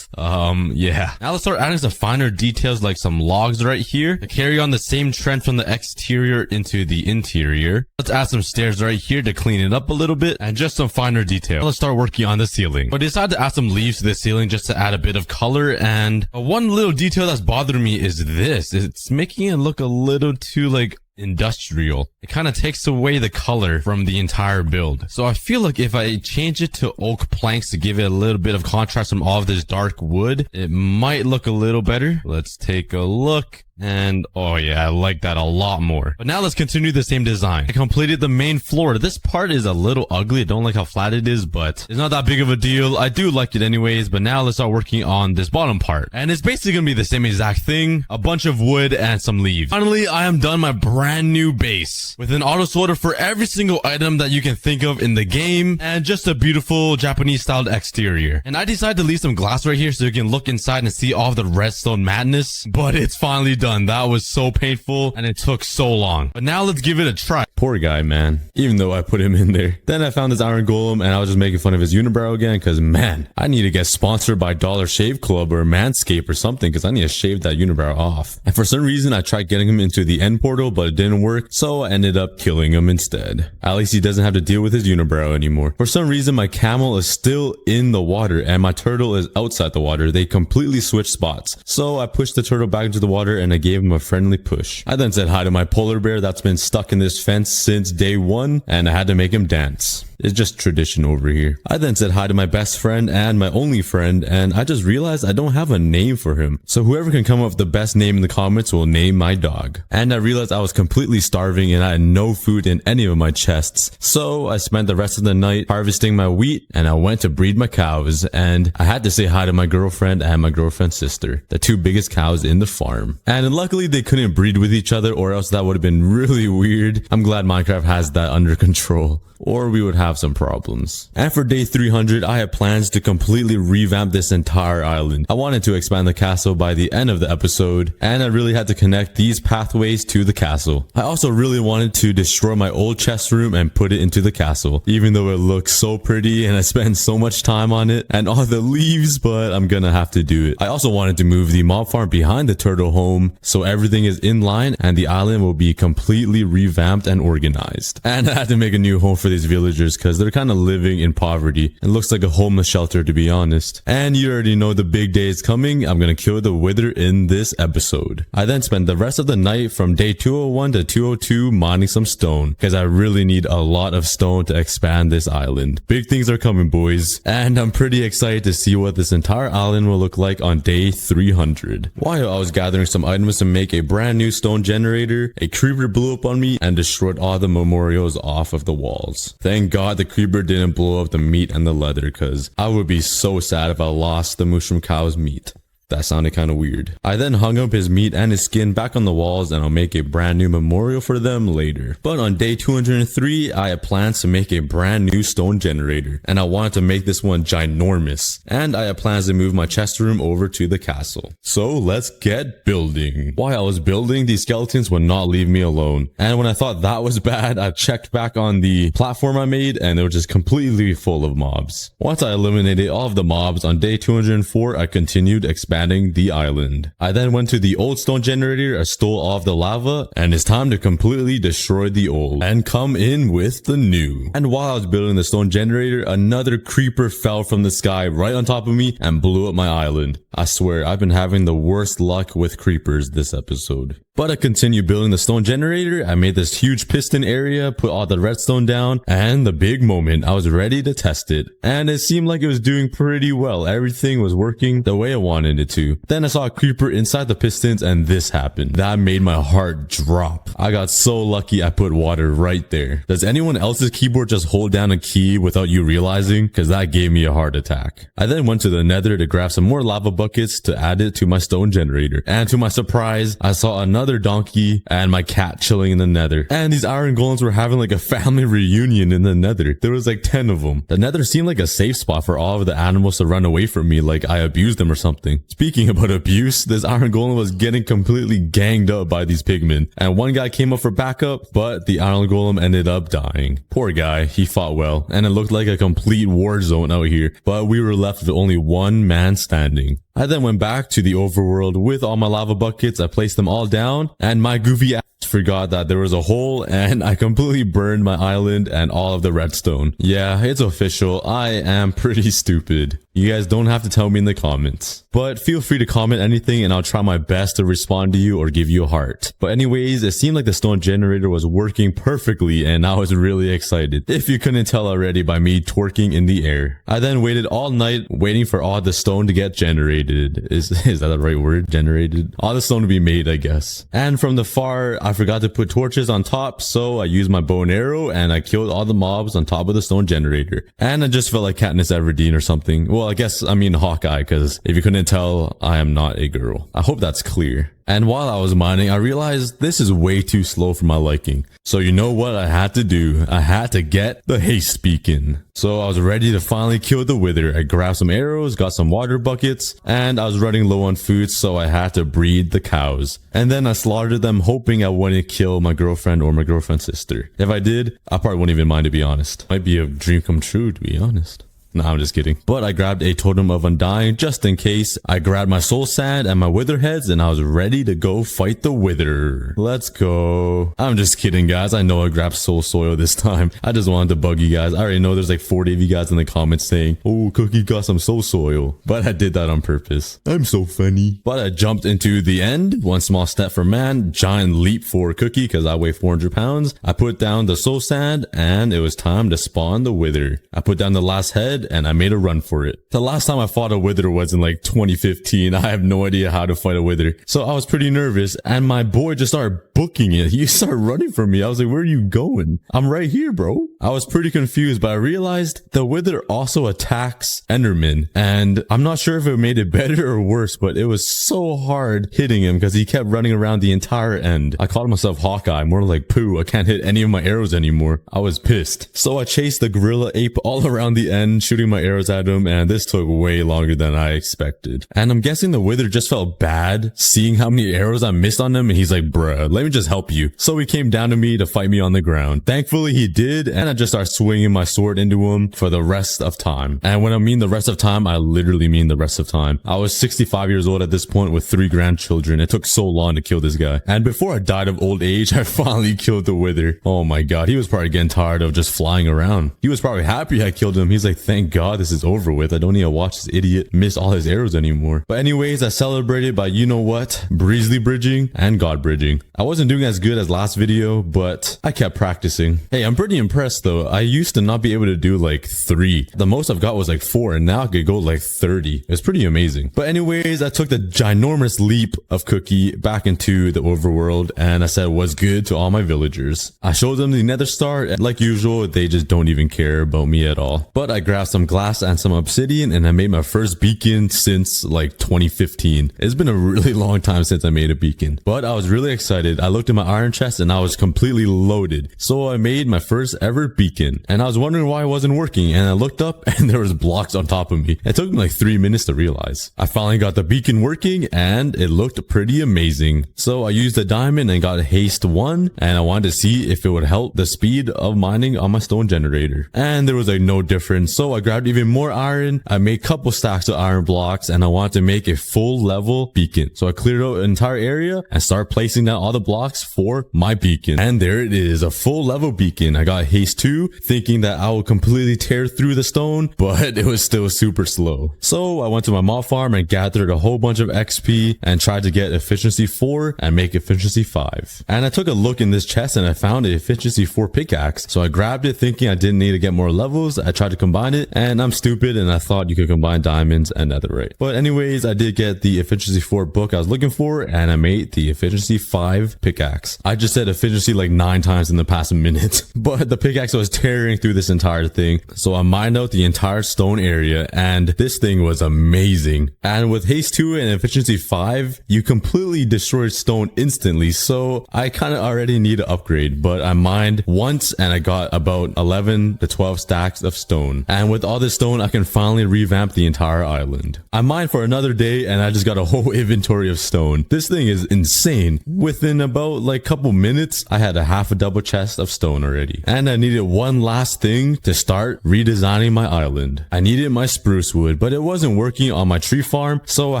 Yeah. Now let's start adding some finer details, like some logs right here to carry on the same trend from the exterior into the interior. Let's add some stairs right here to clean it up a little bit, and just some finer detail. Let's start working on the ceiling. But I decided to add some leaves to the ceiling just to add a bit of color, and one little detail that's bothering me is this. It's making it look a little too like industrial. It kind of takes away the color from the entire build. So I feel like if I change it to oak planks to give it a little bit of contrast from all of this dark wood, it might look a little better. Let's take a look. And oh yeah, I like that a lot more. But now let's continue the same design. I completed the main floor. This part is a little ugly. I don't like how flat it is, but it's not that big of a deal. I do like it anyways. But now let's start working on this bottom part. And it's basically gonna be the same exact thing. A bunch of wood and some leaves. Finally, I am done my brand new base with an auto sorter for every single item that you can think of in the game, and just a beautiful Japanese styled exterior. And I decided to leave some glass right here so you can look inside and see all of the redstone madness. But it's finally done. That was so painful and it took so long. But now let's give it a try. Poor guy, man. Even though I put him in there. Then I found this iron golem and I was just making fun of his unibrow again because, man, I need to get sponsored by Dollar Shave Club or Manscaped or something because I need to shave that unibrow off. And for some reason, I tried getting him into the end portal, but it didn't work. So I ended up killing him instead. At least he doesn't have to deal with his unibrow anymore. For some reason, my camel is still in the water and my turtle is outside the water. They completely switched spots. So I pushed the turtle back into the water and I gave him a friendly push. I then said hi to my polar bear that's been stuck in this fence since day one, and I had to make him dance. It's just tradition over here. I then said hi to my best friend and my only friend, and I just realized I don't have a name for him. So whoever can come up with the best name in the comments will name my dog. And I realized I was completely starving and I had no food in any of my chests. So I spent the rest of the night harvesting my wheat and I went to breed my cows, and I had to say hi to my girlfriend and my girlfriend's sister, the two biggest cows in the farm. And luckily they couldn't breed with each other or else that would have been really weird. I'm glad Minecraft has that under control, or we would have some problems. And for day 300, I had plans to completely revamp this entire island. I wanted to expand the castle by the end of the episode, and I really had to connect these pathways to the castle. I also really wanted to destroy my old chest room and put it into the castle, even though it looks so pretty and I spent so much time on it and all the leaves, but I'm gonna have to do it. I also wanted to move the mob farm behind the turtle home so everything is in line and the island will be completely revamped and organized. And I had to make a new home for these villagers because they're kind of living in poverty. It looks like a homeless shelter, to be honest. And you already know the big day is coming. I'm gonna kill the wither in this episode. I then spent the rest of the night from day 201 to 202 mining some stone because I really need a lot of stone to expand this island. Big things are coming, boys, and I'm pretty excited to see what this entire island will look like on day 300. While I was gathering some items to make a brand new stone generator, a creeper blew up on me and destroyed all the memorials off of the walls. Thank God the creeper didn't blow up the meat and the leather, because I would be so sad if I lost the mushroom cow's meat. That sounded kind of weird. I then hung up his meat and his skin back on the walls, and I'll make a brand new memorial for them later. But on day 203, I had plans to make a brand new stone generator, and I wanted to make this one ginormous. And I had plans to move my chest room over to the castle. So let's get building. While I was building, these skeletons would not leave me alone. And when I thought that was bad, I checked back on the platform I made, and it was just completely full of mobs. Once I eliminated all of the mobs, on day 204, I continued expanding the island. I then went to the old stone generator, I stole all of the lava, and it's time to completely destroy the old and come in with the new. And while I was building the stone generator, another creeper fell from the sky right on top of me and blew up my island. I swear, I've been having the worst luck with creepers this episode. But I continued building the stone generator. I made this huge piston area, put all the redstone down, and the big moment, I was ready to test it. And it seemed like it was doing pretty well. Everything was working the way I wanted it to. Then I saw a creeper inside the pistons and this happened. That made my heart drop. I got so lucky I put water right there. Does anyone else's keyboard just hold down a key without you realizing? Because that gave me a heart attack. I then went to the nether to grab some more lava buckets to add it to my stone generator. And to my surprise, I saw another donkey and my cat chilling in the nether. And these iron golems were having like a family reunion in the nether. There was like 10 of them. The nether seemed like a safe spot for all of the animals to run away from me like I abused them or something. Speaking about abuse, this iron golem was getting completely ganged up by these pigmen. And one guy came up for backup, but the iron golem ended up dying. Poor guy, he fought well. And it looked like a complete war zone out here. But we were left with only one man standing. I then went back to the overworld with all my lava buckets. I placed them all down and my goofy ass forgot that there was a hole and I completely burned my island and all of the redstone. Yeah, it's official. I am pretty stupid. You guys don't have to tell me in the comments, but feel free to comment anything and I'll try my best to respond to you or give you a heart. But anyways, it seemed like the stone generator was working perfectly and I was really excited, if you couldn't tell already by me twerking in the air. I then waited all night waiting for all the stone to get generated. generated. Is that the right word? Generated. All the stone to be made, I guess. And from the far, I forgot to put torches on top, so I used my bow and arrow and I killed all the mobs on top of the stone generator. And I just felt like Katniss Everdeen or something. Well, I mean Hawkeye, because if you couldn't tell, I am not a girl. I hope that's clear. And while I was mining, I realized this is way too slow for my liking. So you know what I had to do? I had to get the haste beacon. So I was ready to finally kill the wither. I grabbed some arrows, got some water buckets, and I was running low on food, so I had to breed the cows. And then I slaughtered them, hoping I wouldn't kill my girlfriend or my girlfriend's sister. If I did, I probably wouldn't even mind, to be honest. Might be a dream come true, to be honest. Nah, I'm just kidding. But I grabbed a totem of undying just in case. I grabbed my soul sand and my wither heads and I was ready to go fight the wither. Let's go. I'm just kidding, guys. I know I grabbed soul soil this time. I just wanted to bug you guys. I already know there's like 40 of you guys in the comments saying, oh, Cookie got some soul soil. But I did that on purpose. I'm so funny. But I jumped into the end. One small step for man, giant leap for Cookie because I weigh 400 pounds. I put down the soul sand and it was time to spawn the wither. I put down the last head and I made a run for it. The last time I fought a wither was in like 2015. I have no idea how to fight a wither. So I was pretty nervous and my boy just started booking it. He started running from me. I was like, where are you going? I'm right here, bro. I was pretty confused, but I realized the wither also attacks Enderman. And I'm not sure if it made it better or worse, but it was so hard hitting him because he kept running around the entire end. I called myself Hawkeye, more like poo. I can't hit any of my arrows anymore. I was pissed. So I chased the gorilla ape all around the end, shooting my arrows at him, and this took way longer than I expected. And I'm guessing the wither just felt bad seeing how many arrows I missed on him, and he's like, bruh, let me just help you. So he came down to me to fight me on the ground. Thankfully he did, and I just started swinging my sword into him for the rest of time. And when I mean the rest of time, I literally mean the rest of time. I was 65 years old at this point with 3 grandchildren. It took so long to kill this guy. And before I died of old age, I finally killed the wither. Oh my god, he was probably getting tired of just flying around. He was probably happy I killed him. He's like, thank god this is over with. I don't need to watch this idiot miss all his arrows anymore. But anyways, I celebrated by, you know what, breezely bridging and god bridging. I wasn't doing as good as last video, but I kept practicing. Hey, I'm pretty impressed though. I used to not be able to do like 3. The most I've got was like 4, and now I could go like 30. It's pretty amazing. But anyways, I took the ginormous leap of Cookie back into the overworld, and I said what's good to all my villagers. I showed them the nether star, and like usual, they just don't even care about me at all. But I grabbed some glass and some obsidian, and I made my first beacon since like 2015. It's been a really long time since I made a beacon, but I was really excited. I looked at my iron chest and I was completely loaded. So I made my first ever beacon, and I was wondering why it wasn't working, and I looked up and there was blocks on top of me. It took me like 3 minutes to realize. I finally got the beacon working and it looked pretty amazing. So I used a diamond and got haste 1, and I wanted to see if it would help the speed of mining on my stone generator. And there was like no difference. So I grabbed even more iron. I made a couple stacks of iron blocks, and I wanted to make a full level beacon. So I cleared out an entire area and started placing down all the blocks for my beacon. And there it is, a full level beacon. I got haste 2, thinking that I would completely tear through the stone, but it was still super slow. So I went to my mob farm and gathered a whole bunch of XP and tried to get efficiency 4 and make efficiency 5. And I took a look in this chest and I found an efficiency 4 pickaxe. So I grabbed it thinking I didn't need to get more levels. I tried to combine it, and I'm stupid and I thought you could combine diamonds and netherite. But anyways, I did get the efficiency 4 book I was looking for, and I made the efficiency 5 pickaxe. I just said efficiency like 9 times in the past minute, but the pickaxe was tearing through this entire thing. So I mined out the entire stone area, and this thing was amazing. And with haste 2 and efficiency 5, you completely destroyed stone instantly. So I kind of already need to upgrade, but I mined once and I got about 11 to 12 stacks of stone. And with all this stone, I can finally revamp the entire island. I mined for another day and I just got a whole inventory of stone. This thing is insane. Within about like couple minutes, I had a half a double chest of stone already. And I needed one last thing to start redesigning my island. I needed my spruce wood, but it wasn't working on my tree farm, so I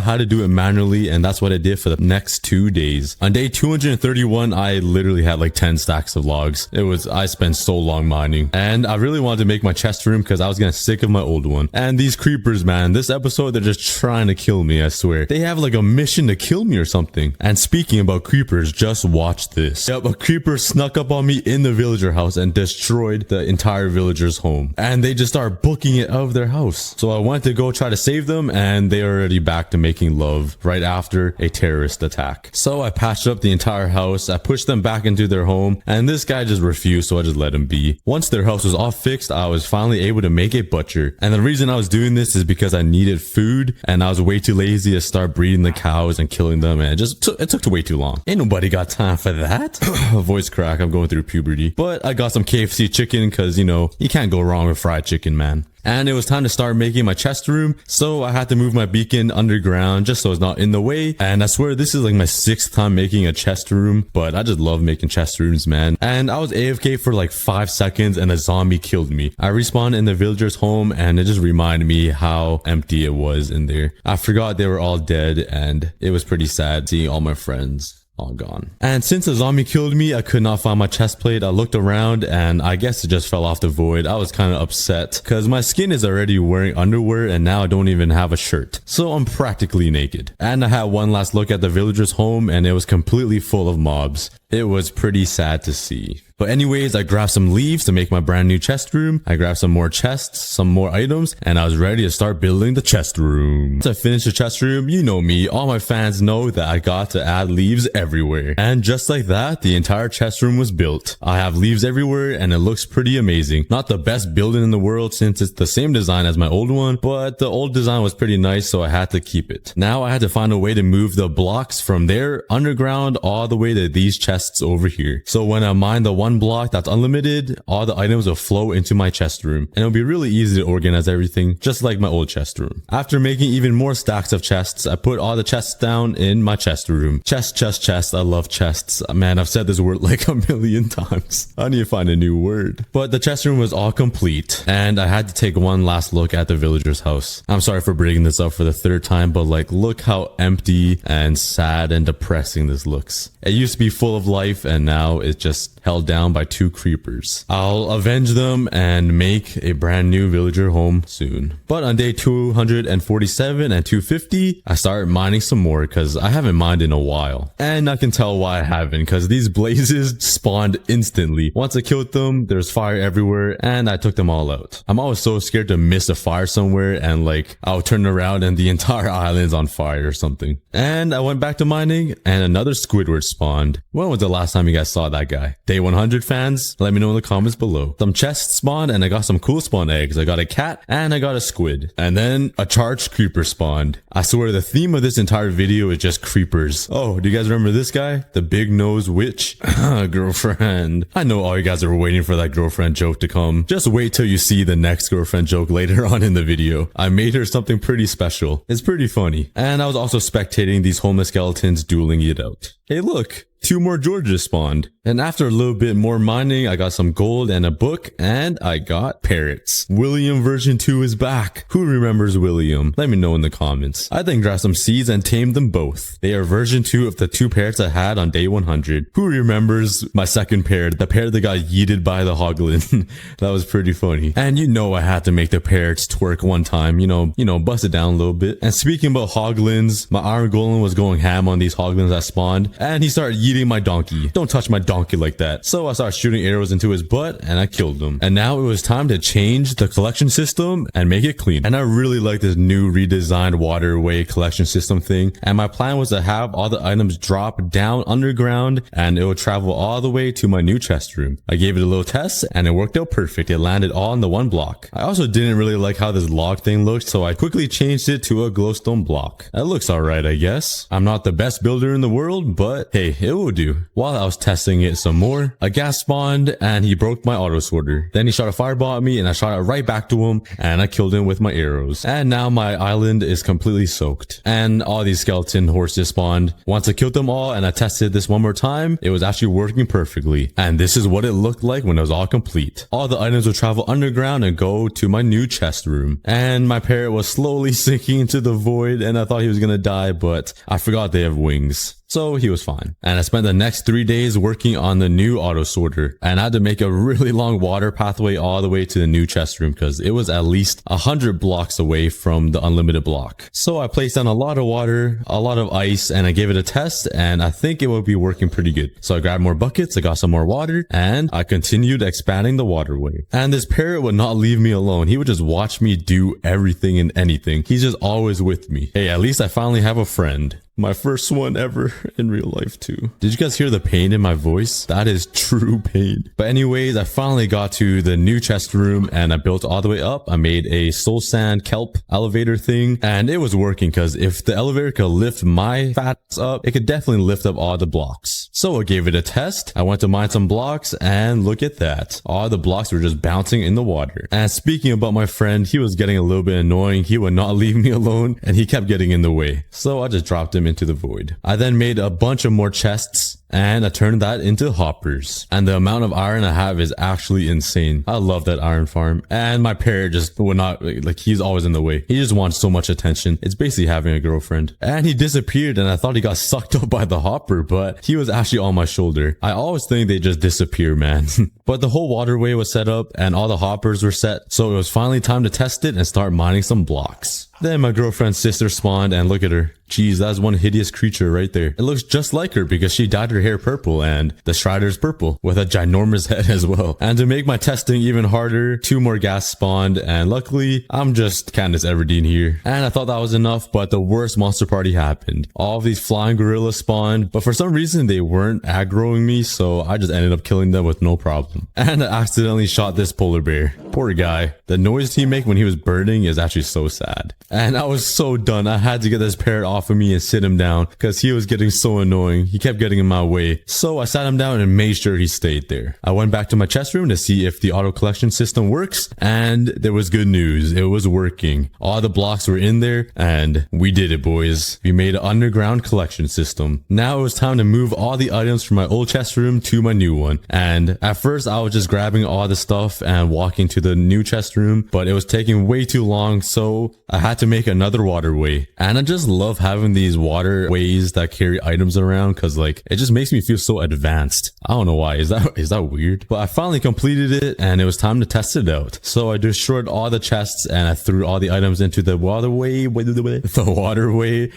had to do it manually, and that's what I did for the next 2 days. On day 231, I literally had like 10 stacks of logs. I spent so long mining, and I really wanted to make my chest room because I was gonna sick of my old one. And these creepers, man, this episode, they're just trying to kill me, I swear. They have like a mission to kill me or something. And speaking about creepers, just watch this. Yep, a creeper snuck up on me in the villager house and destroyed the entire villager's home. And they just start booking it out of their house. So I went to go try to save them, and they are already back to making love right after a terrorist attack. So I patched up the entire house, I pushed them back into their home, and this guy just refused, so I just let him be. Once their house was all fixed, I was finally able to make a butcher. And the reason I was doing this is because I needed food, and I was way too lazy to start breeding the cows and killing them, and it took way too long. Ain't nobody got time for that. Voice crack, I'm going through puberty. But I got some KFC chicken, because, you know, you can't go wrong with fried chicken, man. And it was time to start making my chest room, so I had to move my beacon underground just so it's not in the way. And I swear this is like my 6th time making a chest room, but I just love making chest rooms, man. And I was AFK for like 5 seconds and a zombie killed me. I respawned in the villager's home, and it just reminded me how empty it was in there. I forgot they were all dead, and it was pretty sad seeing all my friends all gone. And since the zombie killed me, I could not find my chest plate. I looked around, and I guess it just fell off the void. I was kind of upset because my skin is already wearing underwear, and now I don't even have a shirt. So I'm practically naked. And I had one last look at the villager's home, and it was completely full of mobs. It was pretty sad to see. But anyways, I grabbed some leaves to make my brand new chest room. I grabbed some more chests, some more items, and I was ready to start building the chest room. Once I finished the chest room, you know me, all my fans know that I got to add leaves everywhere. And just like that, the entire chest room was built. I have leaves everywhere, and it looks pretty amazing. Not the best building in the world since it's the same design as my old one, but the old design was pretty nice, so I had to keep it. Now I had to find a way to move the blocks from there underground all the way to these chests over here. So when I mine the one block that's unlimited, all the items will flow into my chest room, and it'll be really easy to organize everything, just like my old chest room. After making even more stacks of chests, I put all the chests down in my chest room. Chest, I love chests. Man, I've said this word like a million times. I need to find a new word. But the chest room was all complete, and I had to take one last look at the villager's house. I'm sorry for bringing this up for the 3rd time, but like, look how empty and sad and depressing this looks. It used to be full of life, and now it's just held down by 2 creepers. I'll avenge them and make a brand new villager home soon. But on day 247 and 250, I started mining some more because I haven't mined in a while. And I can tell why I haven't, because these blazes spawned instantly. Once I killed them, there's fire everywhere, and I took them all out. I'm always so scared to miss a fire somewhere, and like, I'll turn around and the entire island's on fire or something. And I went back to mining, and another Squidward spawned. When was the last time you guys saw that guy? Day 100 fans? Let me know in the comments below. Some chests spawned, and I got some cool spawn eggs. I got a cat, and I got a squid. And then a charged creeper spawned. I swear the theme of this entire video is just creepers. Oh, do you guys remember this guy? The big nose witch? Girlfriend. I know all you guys are waiting for that girlfriend joke to come. Just wait till you see the next girlfriend joke later on in the video. I made her something pretty special. It's pretty funny. And I was also spectating these homeless skeletons dueling it out. Hey, look. 2 more Georges spawned. And after a little bit more mining, I got some gold and a book, and I got parrots. William version 2 is back. Who remembers William? Let me know in the comments. I then grabbed some seeds and tamed them both. They are version 2 of the 2 parrots I had on day 100. Who remembers my second parrot, the parrot that got yeeted by the hoglin? That was pretty funny. And you know I had to make the parrots twerk one time, you know, bust it down a little bit. And speaking about hoglins, my iron golem was going ham on these hoglins that spawned, and he started yeeting my donkey. Don't touch my donkey like that. So I started shooting arrows into his butt, and I killed him. And now it was time to change the collection system and make it clean. And I really like this new redesigned waterway collection system thing. And my plan was to have all the items drop down underground, and it would travel all the way to my new chest room. I gave it a little test, and it worked out perfect. It landed all in the one block. I also didn't really like how this log thing looked, so I quickly changed it to a glowstone block. That looks alright, I guess. I'm not the best builder in the world, but hey, it will do. While I was testing it some more, a ghast spawned, and he broke my auto sorter. Then he shot a fireball at me, and I shot it right back to him, and I killed him with my arrows. And now my island is completely soaked. And all these skeleton horses spawned. Once I killed them all and I tested this one more time, it was actually working perfectly. And this is what it looked like when it was all complete. All the items would travel underground and go to my new chest room. And my parrot was slowly sinking into the void, and I thought he was gonna die, but I forgot they have wings. So he was fine. And I spent the next 3 days working on the new auto sorter. And I had to make a really long water pathway all the way to the new chest room because it was at least 100 blocks away from the unlimited block. So I placed down a lot of water, a lot of ice, and I gave it a test, and I think it will be working pretty good. So I grabbed more buckets, I got some more water, and I continued expanding the waterway. And this parrot would not leave me alone. He would just watch me do everything and anything. He's just always with me. Hey, at least I finally have a friend. My first one ever in real life too. Did you guys hear the pain in my voice? That is true pain. But anyways, I finally got to the new chest room and I built all the way up. I made a soul sand kelp elevator thing and it was working because if the elevator could lift my fats up, it could definitely lift up all the blocks. So I gave it a test. I went to mine some blocks and look at that. All the blocks were just bouncing in the water. And speaking about my friend, he was getting a little bit annoying. He would not leave me alone and he kept getting in the way. So I just dropped him into the void. I then made a bunch of more chests and I turned that into hoppers. And the amount of iron I have is actually insane. I love that iron farm. And my parrot just would not, like, he's always in the way. He just wants so much attention. It's basically having a girlfriend. And he disappeared and I thought he got sucked up by the hopper, but he was actually on my shoulder. I always think they just disappear, man. But the whole waterway was set up and all the hoppers were set. So it was finally time to test it and start mining some blocks. Then my girlfriend's sister spawned and look at her. Jeez, that's one hideous creature right there. It looks just like her because she dyed her hair purple and the Strider's purple with a ginormous head as well. And to make my testing even harder, 2 more gas spawned and luckily I'm just Candace Everdeen here. And I thought that was enough, but the worst monster party happened. All of these flying gorillas spawned, but for some reason they weren't aggroing me, so I just ended up killing them with no problem. And I accidentally shot this polar bear. Poor guy. The noise he made when he was burning is actually so sad. And I was so done. I had to get this parrot off of me and sit him down because he was getting so annoying. He kept getting in my way. So I sat him down and made sure he stayed there. I went back to my chest room to see if the auto collection system works. And there was good news. It was working. All the blocks were in there and we did it, boys. We made an underground collection system. Now it was time to move all the items from my old chest room to my new one. And at first I was just grabbing all the stuff and walking to the new chest room, but it was taking way too long. So I had to make another waterway. And I just love having these waterways that carry items around because like it just makes me feel so advanced. I don't know why. Is that weird? But I finally completed it and it was time to test it out. So I destroyed all the chests and I threw all the items into the waterway,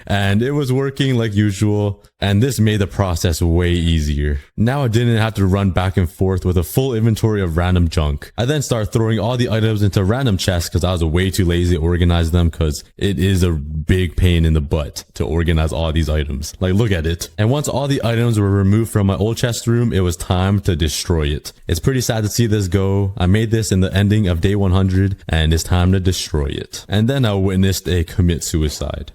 and it was working like usual. And this made the process way easier. Now I didn't have to run back and forth with a full inventory of random junk. I then started throwing all the items into random chests because I was way too lazy to organize them because it is a big pain in the butt to organize all these items. Like, look at it. And once all the items were removed from my old chest room, it was time to destroy it. It's pretty sad to see this go. I made this in the ending of day 100 and it's time to destroy it. And then I witnessed a commit suicide.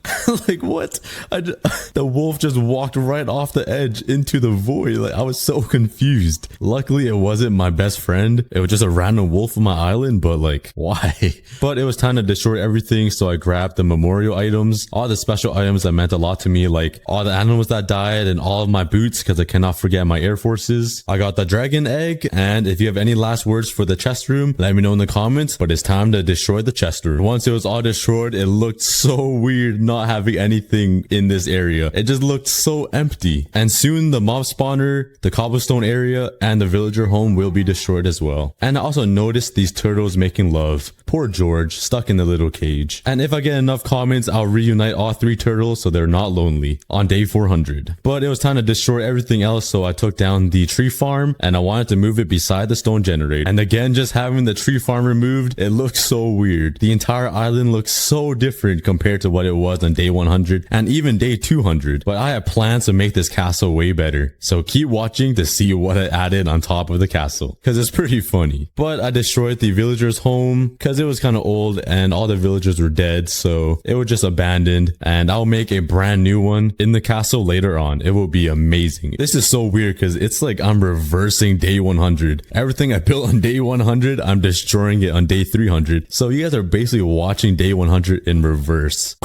Like, what? The wolf just walked right off the edge into the void. Like, I was so confused. Luckily, it wasn't my best friend. It was just a random wolf on my island, but like, why? But it was time to destroy everything, so I grabbed the memorial items, all the special items that meant a lot to me, like all the animals that died and all of my boots, because I cannot forget my Air Forces. I got the dragon egg, and if you have any last words for the chest room, let me know in the comments, but it's time to destroy the chest room. Once it was all destroyed, it looked so weird not having anything in this area. It just looked so empty. And soon the mob spawner, the cobblestone area, and the villager home will be destroyed as well. And I also noticed these turtles making love. Poor George, stuck in the little cage. And if I get enough comments, I'll reunite all 3 turtles so they're not lonely on day 400. But it was time to destroy everything else, so I took down the tree farm and I wanted to move it beside the stone generator. And again, just having the tree farm removed, it looks so weird. The entire island looks so different compared to what it was on day 100 and even day 200. But I have plans to make this castle way better. So keep watching to see what I added on top of the castle, because it's pretty funny. But I destroyed the villager's home because it was kind of old and all the villagers were dead, so it was just abandoned. And I'll make a brand new one in the castle later on. It will be amazing. This is so weird because it's like I'm reversing day 100. Everything I built on day 100, I'm destroying it on day 300. So you guys are basically watching day 100 in reverse.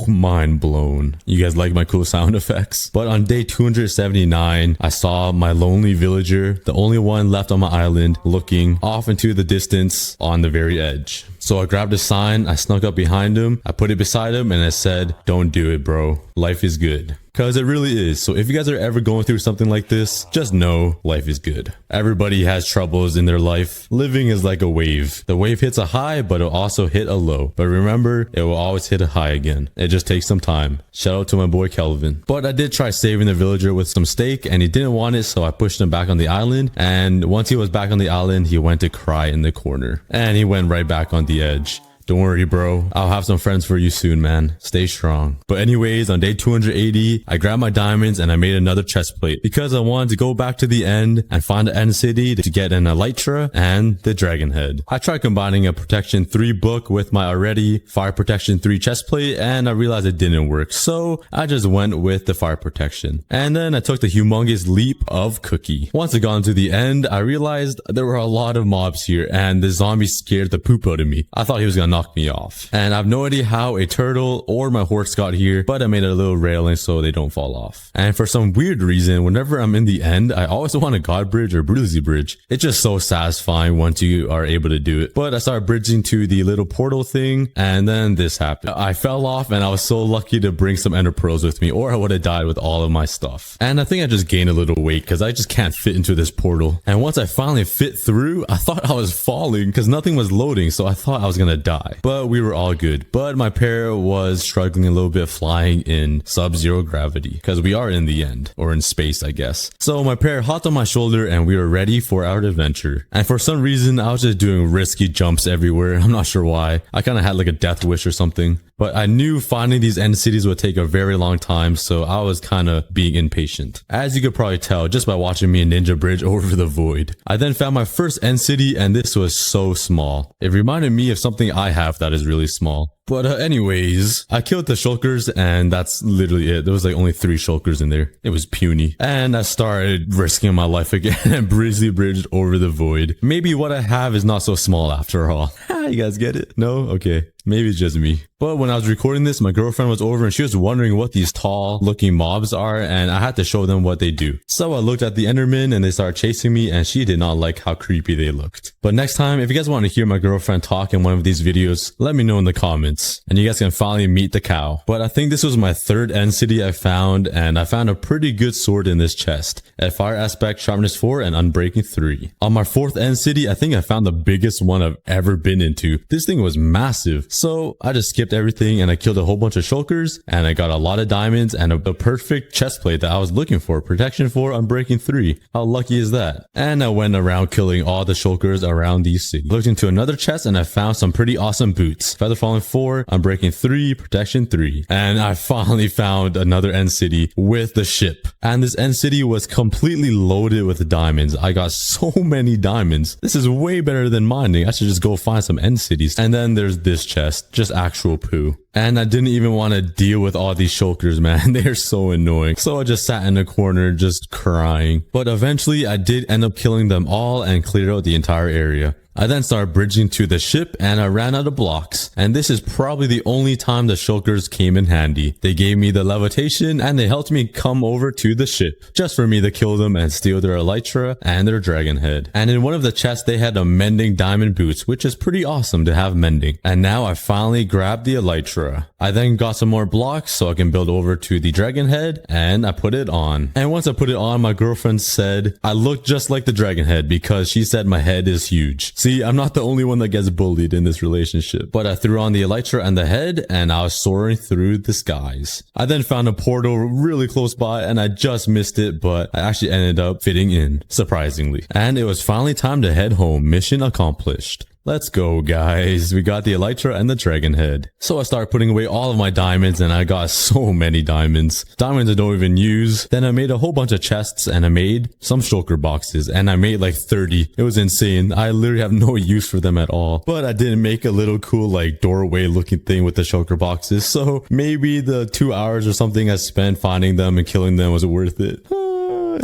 Mind blown. You guys like my cool sound effects? But on day 279, I saw my lonely villager, the only one left on my island, looking off into the distance on the very edge. So I grabbed a sign, I snuck up behind him, I put it beside him, and I said, "Don't do it, bro. Life is good." because it really is. So if you guys are ever going through something like this, just know life is good. Everybody has troubles in their life. Living is like a wave. The wave hits a high, but it'll also hit a low. But remember, it will always hit a high again. It just takes some time. Shout out to my boy Kelvin. But I did try saving the villager with some steak, and he didn't want it, so I pushed him back on the island. And once he was back on the island, he went to cry in the corner. And he went right back on the edge. Don't worry, bro. I'll have some friends for you soon, man. Stay strong. But anyways, on day 280, I grabbed my diamonds and I made another chest plate because I wanted to go back to the end and find the end city to get an elytra and the dragon head. I tried combining a protection 3 book with my already fire protection 3 chest plate, and I realized it didn't work. So I just went with the fire protection. And then I took the humongous leap of Cookie. Once I got into the end, I realized there were a lot of mobs here and the zombie scared the poop out of me. I thought he was gonna knock me off. And I have no idea how a turtle or my horse got here, but I made a little railing so they don't fall off. And for some weird reason, whenever I'm in the end, I always want a god bridge or bruisey bridge. It's just so satisfying once you are able to do it. But I started bridging to the little portal thing, and then this happened. I fell off, and I was so lucky to bring some ender pearls with me, or I would have died with all of my stuff. And I think I just gained a little weight because I just can't fit into this portal. And once I finally fit through, I thought I was falling because nothing was loading, so I thought I was gonna die. But we were all good. But my pair was struggling a little bit flying in sub-zero gravity because we are in the end, or in space, I guess. So my pair hopped on my shoulder and we were ready for our adventure. And for some reason, I was just doing risky jumps everywhere. I'm not sure why. I kind of had like a death wish or something. But I knew finding these end cities would take a very long time, so I was kind of being impatient. As you could probably tell just by watching me ninja bridge over the void. I then found my first end city, and this was so small. It reminded me of something I have that is really small. But anyways, I killed the shulkers, and that's literally it. There was like only 3 shulkers in there. It was puny. And I started risking my life again and breezily bridged over the void. Maybe what I have is not so small after all. You guys get it? No? Okay. Maybe it's just me. But when I was recording this, my girlfriend was over and she was wondering what these tall looking mobs are, and I had to show them what they do. So I looked at the Enderman and they started chasing me, and she did not like how creepy they looked. But next time, if you guys want to hear my girlfriend talk in one of these videos, let me know in the comments and you guys can finally meet the cow. But I think this was my 3rd end city I found, and I found a pretty good sword in this chest at fire aspect, sharpness 4, and unbreaking 3. On my 4th end city, I think I found the biggest one I've ever been into. This thing was massive. So I just skipped everything and I killed a whole bunch of shulkers, and I got a lot of diamonds and a perfect chest plate that I was looking for. Protection 4, unbreaking 3. How lucky is that? And I went around killing all the shulkers around these cities. Looked into another chest and I found some pretty awesome boots. Feather falling 4, unbreaking 3, protection 3. And I finally found another end city with the ship. And this end city was completely loaded with diamonds. I got so many diamonds. This is way better than mining. I should just go find some end cities. And then there's this chest, just actual poo. And I didn't even want to deal with all these shulkers, man. They're so annoying. So I just sat in a corner just crying. But eventually I did end up killing them all and cleared out the entire area. I then started bridging to the ship and I ran out of blocks. And this is probably the only time the shulkers came in handy. They gave me the levitation and they helped me come over to the ship just for me to kill them and steal their elytra and their dragon head. And in one of the chests they had a mending diamond boots, which is pretty awesome to have mending. And now I finally grabbed the elytra. I then got some more blocks so I can build over to the dragon head, and I put it on. And once I put it on, my girlfriend said I look just like the dragon head because she said my head is huge. See, I'm not the only one that gets bullied in this relationship. But I threw on the elytra and the head, and I was soaring through the skies. I then found a portal really close by, and I just missed it, but I actually ended up fitting in, surprisingly. And it was finally time to head home. Mission accomplished. Let's go, guys. We got the elytra and the dragon head. So I started putting away all of my diamonds, and I got so many diamonds. Diamonds I don't even use. Then I made a whole bunch of chests, and I made some shulker boxes, and I made like 30. It was insane. I literally have no use for them at all. But I did make a little cool like doorway looking thing with the shulker boxes. So maybe the 2 hours or something I spent finding them and killing them was worth it.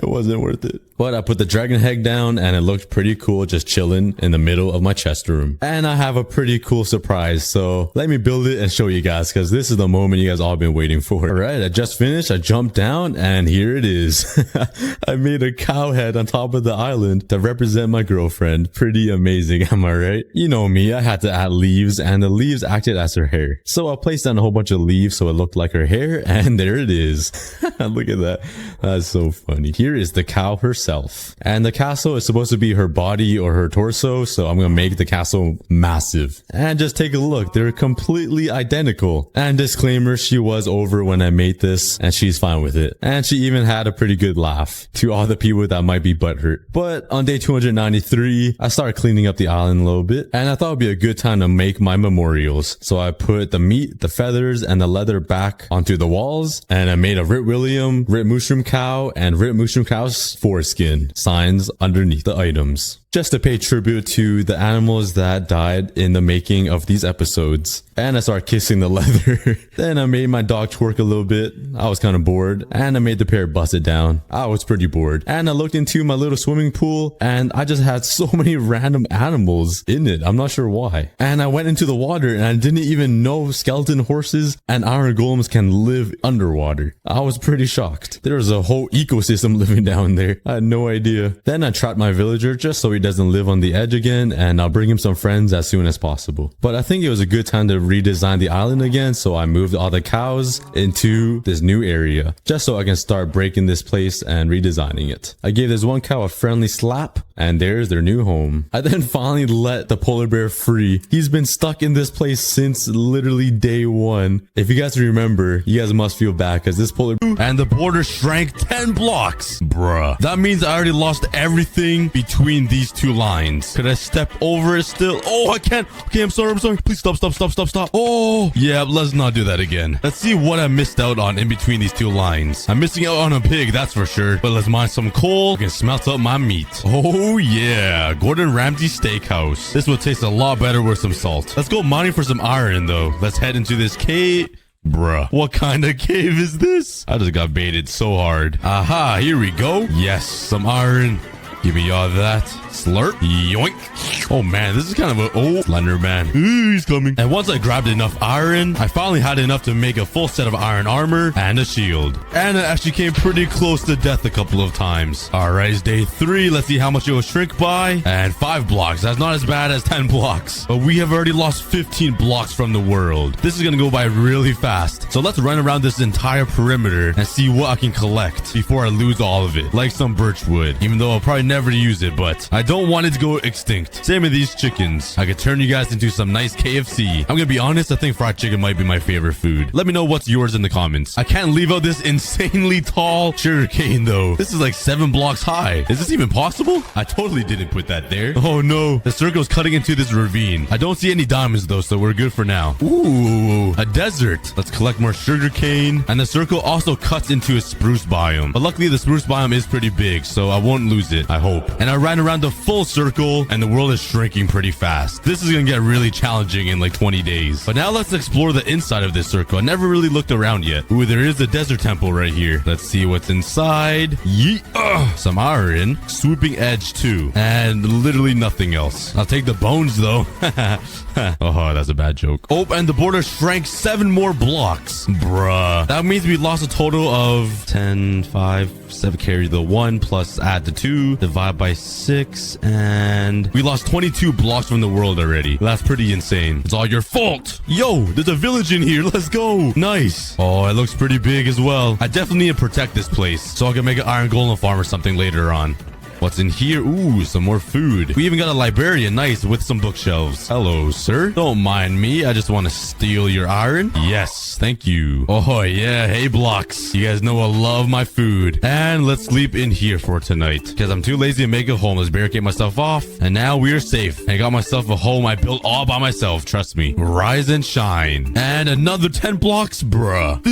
It wasn't worth it. But I put the dragon egg down and it looked pretty cool just chilling in the middle of my chest room. And I have a pretty cool surprise. So let me build it and show you guys because this is the moment you guys all been waiting for. All right, I just finished. I jumped down and here it is. I made a cow head on top of the island to represent my girlfriend. Pretty amazing, am I right? You know me, I had to add leaves and the leaves acted as her hair. So I placed down a whole bunch of leaves so it looked like her hair and there it is. Look at that. That's so funny. Here is the cow herself. And the castle is supposed to be her body or her torso, so I'm gonna make the castle massive. And just take a look, they're completely identical. And disclaimer, she was over when I made this, and she's fine with it. And she even had a pretty good laugh to all the people that might be butthurt. But on day 293, I started cleaning up the island a little bit, and I thought it'd be a good time to make my memorials. So I put the meat, the feathers, and the leather back onto the walls, and I made a Rit William, Rit Mushroom Cow, and Rit Mushroom Cow's foreskin signs underneath the items, just to pay tribute to the animals that died in the making of these episodes. And I started kissing the leather. Then I made my dog twerk a little bit. I was kind of bored, and I made the pair bust it down. I was pretty bored, and I looked into my little swimming pool, and I just had so many random animals in it. I'm not sure why. And I went into the water, and I didn't even know skeleton horses and iron golems can live underwater. I was pretty shocked. There was a whole ecosystem living down there. I had no idea. Then I trapped my villager just so he doesn't live on the edge again, and I'll bring him some friends as soon as possible. But I think it was a good time to redesign the island again, so I moved all the cows into this new area just so I can start breaking this place and redesigning it. I gave this one cow a friendly slap, and there's their new home. I then finally let the polar bear free. He's been stuck in this place since literally day one. If you guys remember, you guys must feel bad because this polar bear and the border shrank 10 blocks. Bruh. That means I already lost everything between these two lines. Could I step over it still? Oh, I can't. Okay, I'm sorry. Please stop. Oh, yeah, let's not do that again. Let's see what I missed out on in between these two lines. I'm missing out on a pig, that's for sure. But let's mine some coal. I can smelt up my meat. Oh, yeah. Gordon Ramsay Steakhouse. This will taste a lot better with some salt. Let's go mining for some iron, though. Let's head into this cave. Bruh, what kind of cave is this? I just got baited so hard. Aha, here we go. Yes, some iron. Give me all that. Slurp. Yoink. Oh, man, this is kind of a... Oh, Slender Man. Ooh, he's coming. And once I grabbed enough iron, I finally had enough to make a full set of iron armor and a shield. And I actually came pretty close to death a couple of times. All right, it's day 3. Let's see how much it will shrink by. And 5 blocks. That's not as bad as 10 blocks. But we have already lost 15 blocks from the world. This is going to go by really fast. So let's run around this entire perimeter and see what I can collect before I lose all of it. Like some birch wood. Even though I'll probably never use it, but I don't want it to go extinct. Same with these chickens. I could turn you guys into some nice KFC. I'm gonna be honest, I think fried chicken might be my favorite food. Let me know what's yours in the comments. I can't leave out this insanely tall sugar cane though. This is like 7 blocks high. Is this even possible? I totally didn't put that there. Oh no, the circle's cutting into this ravine. I don't see any diamonds though, so we're good for now. Ooh, a desert. Let's collect more sugar cane. And the circle also cuts into a spruce biome. But luckily the spruce biome is pretty big, so I won't lose it, I hope. And I ran around the full circle and the world is shrinking pretty fast. This is gonna get really challenging in like 20 days. But now let's explore the inside of this circle. I never really looked around yet. Ooh, there is a desert temple right here. Let's see what's inside. Yeet. Some iron. Swooping edge too. And literally nothing else. I'll take the bones though. Oh, that's a bad joke. Oh, and the border shrank 7 more blocks. Bruh. That means we lost a total of 10, 5, 7. Carry the 1 plus add the 2. Divide by 6. And we lost 22 blocks from the world already. That's pretty insane. It's all your fault. Yo, there's a village in here. Let's go. Nice. Oh, it looks pretty big as well. I definitely need to protect this place so I can make an iron golem farm or something later on. What's in here? Ooh, some more food. We even got a librarian, nice, with some bookshelves. Hello, sir. Don't mind me. I just want to steal your iron. Yes, thank you. Oh, yeah. Hey, blocks. You guys know I love my food. And let's sleep in here for tonight because I'm too lazy to make a home. Let's barricade myself off. And now we are safe. I got myself a home I built all by myself. Trust me. Rise and shine. And another 10 blocks, bruh.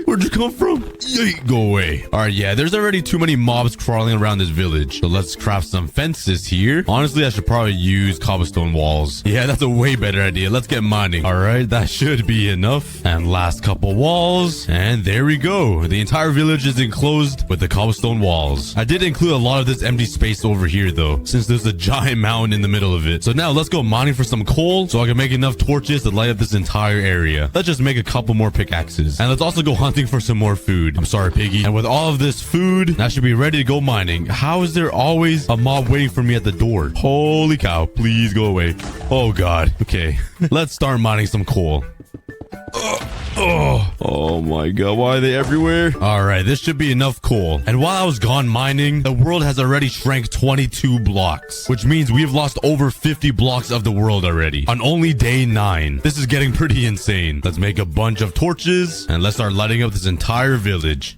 Where'd you come from? Yay, go away. All right, yeah, there's already too many mobs crawling around this village. So let's craft some fences here. Honestly, I should probably use cobblestone walls. Yeah, that's a way better idea. Let's get mining. All right, that should be enough. And last couple walls. And there we go. The entire village is enclosed with the cobblestone walls. I did include a lot of this empty space over here though, since there's a giant mountain in the middle of it. So now let's go mining for some coal so I can make enough torches to light up this entire area. Let's just make a couple more pickaxes. And let's also go hunting for some more food. I'm sorry, piggy. And with all of this food, I should be ready to go mining. How is there always a mob waiting for me at the door? Holy cow, please go away. Oh god. Okay, let's start mining some coal. Oh my god, why are they everywhere? All right, this should be enough coal. And while I was gone mining, the world has already shrank 22 blocks, which means we've lost over 50 blocks of the world already on only day 9. This is getting pretty insane. Let's make a bunch of torches and let's start lighting up this entire village.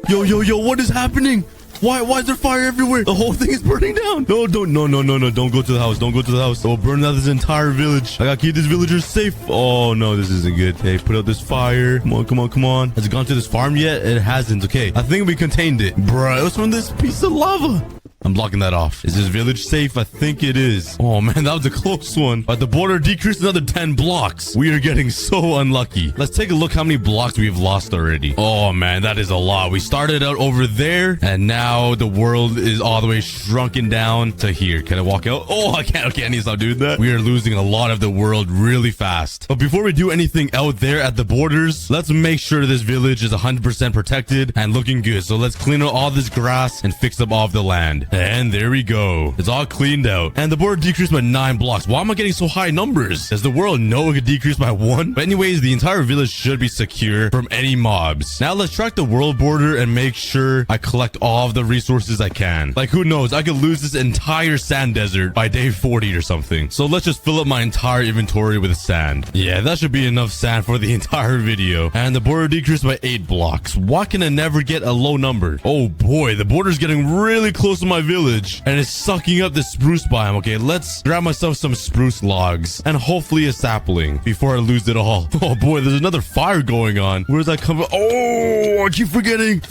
Yo, what is happening? Why is there fire everywhere? The whole thing is burning down. No. Don't go to the house. Don't go to the house. They'll burn out this entire village. I gotta keep these villagers safe. Oh no, this isn't good. Hey, put out this fire. Come on. Has it gone to this farm yet? It hasn't. Okay, I think we contained it. Bruh, it was from this piece of lava. I'm blocking that off. Is this village safe? I think it is. Oh man, that was a close one. But the border decreased another 10 blocks. We are getting so unlucky. Let's take a look how many blocks we've lost already. Oh man, that is a lot. We started out over there and now the world is all the way shrunken down to here. Can I walk out? Oh, I can't. Okay, I need to stop doing that. We are losing a lot of the world really fast. But before we do anything out there at the borders, let's make sure this village is 100% protected and looking good. So let's clean out all this grass and fix up all of the land. And there we go. It's all cleaned out. And the border decreased by 9 blocks. Why am I getting so high numbers? Does the world know it could decrease by 1? But anyways, the entire village should be secure from any mobs. Now let's track the world border and make sure I collect all of the resources I can. Like who knows, I could lose this entire sand desert by day 40 or something. So let's just fill up my entire inventory with sand. Yeah, that should be enough sand for the entire video. And the border decreased by 8 blocks. Why can I never get a low number? Oh boy, the border's getting really close to my village and it's sucking up the spruce biome. Okay, let's grab myself some spruce logs and hopefully a sapling before I lose it all. Oh boy, there's another fire going on. Where's that coming? Oh, I keep forgetting.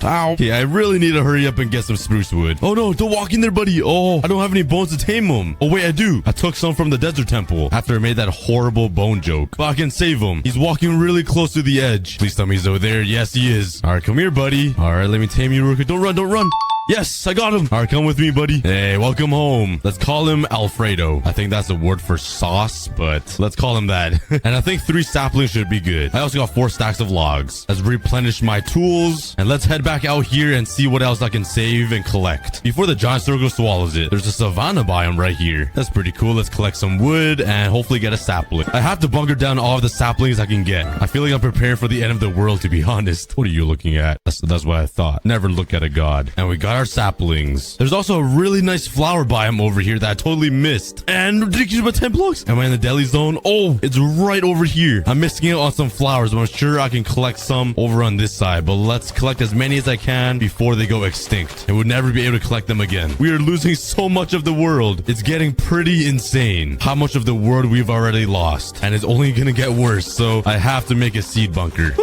Ow. Okay, I really need to hurry up and get some spruce wood. Oh no, don't walk in there, buddy. Oh, I don't have any bones to tame him. Oh wait, I do. I took some from the desert temple after I made that horrible bone joke. But I can save him. He's walking really close to the edge. Please tell me he's over there. Yes, he is. All right, come here, buddy. All right, let me tame you real quick. Don't run. Yes, I got him. All right, come with me, buddy. Hey, welcome home. Let's call him Alfredo. I think that's a word for sauce, but let's call him that. And I think 3 saplings should be good. I also got 4 stacks of logs. Let's replenish my tools and let's head back out here and see what else I can save and collect before the giant circle swallows it. There's a savanna biome right here. That's pretty cool. Let's collect some wood and hopefully get a sapling. I have to bunker down all of the saplings I can get. I feel like I'm preparing for the end of the world, to be honest. What are you looking at? That's what I thought. Never look at a god. And we got our saplings. There's also a really nice flower biome over here that I totally missed. And decreased by 10 blocks. Am I in the deli zone? Oh, it's right over here. I'm missing out on some flowers, but I'm sure I can collect some over on this side. But let's collect as many as I can before they go extinct. And we'll never be able to collect them again. We are losing so much of the world. It's getting pretty insane how much of the world we've already lost. And it's only gonna get worse. So I have to make a seed bunker.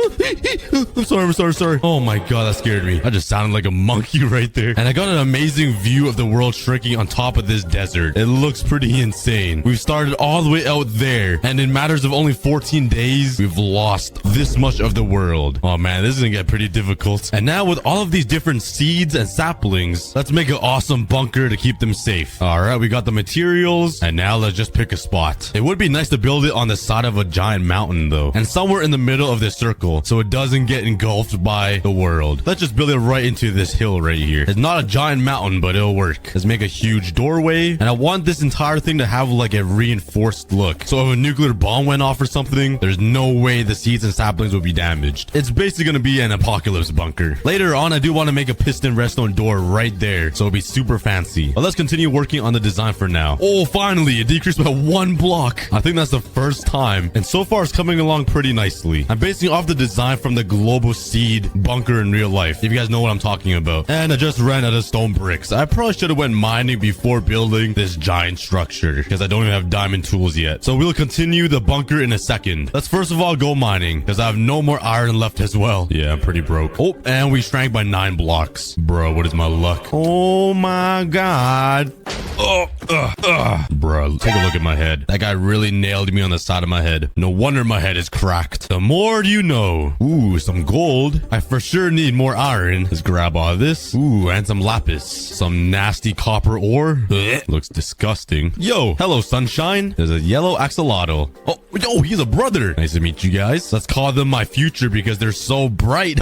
I'm sorry. Oh my god, that scared me. I just sounded like a monkey right there. And I got an amazing view of the world shrinking on top of this desert. It looks pretty insane. We've started all the way out there, and in matters of only 14 days, we've lost this much of the world. Oh man, this is gonna get pretty difficult. And now with all of these different seeds and saplings, let's make an awesome bunker to keep them safe. All right, we got the materials, and now let's just pick a spot. It would be nice to build it on the side of a giant mountain though, and somewhere in the middle of this circle, so it doesn't get engulfed by the world. Let's just build it right into this hill right here. It's not a giant mountain, but it'll work. Let's make a huge doorway, and I want this entire thing to have like a reinforced look. So if a nuclear bomb went off or something, there's no way the seeds and saplings will be damaged. It's basically gonna be an apocalypse bunker. Later on, I do want to make a piston redstone door right there, so it'll be super fancy. But let's continue working on the design for now. Oh, finally, it decreased by 1 block. I think that's the first time, and so far it's coming along pretty nicely. I'm basing off the design mine from the global seed bunker in real life, if you guys know what I'm talking about. And I just ran out of stone bricks. I probably should have went mining before building this giant structure because I don't even have diamond tools yet. So we'll continue the bunker in a second. Let's first of all go mining because I have no more iron left as well. Yeah, I'm pretty broke. Oh, and we shrank by 9 blocks. Bro, what is my luck? Oh my god. Bro, take a look at my head. That guy really nailed me on the side of my head. No wonder my head is cracked. The more you know. Ooh, some gold. I for sure need more iron. Let's grab all this. Ooh, and some lapis. Some nasty copper ore. Looks disgusting. Yo, hello, sunshine. There's a yellow axolotl. Oh, yo, he's a brother. Nice to meet you guys. Let's call them my future because they're so bright.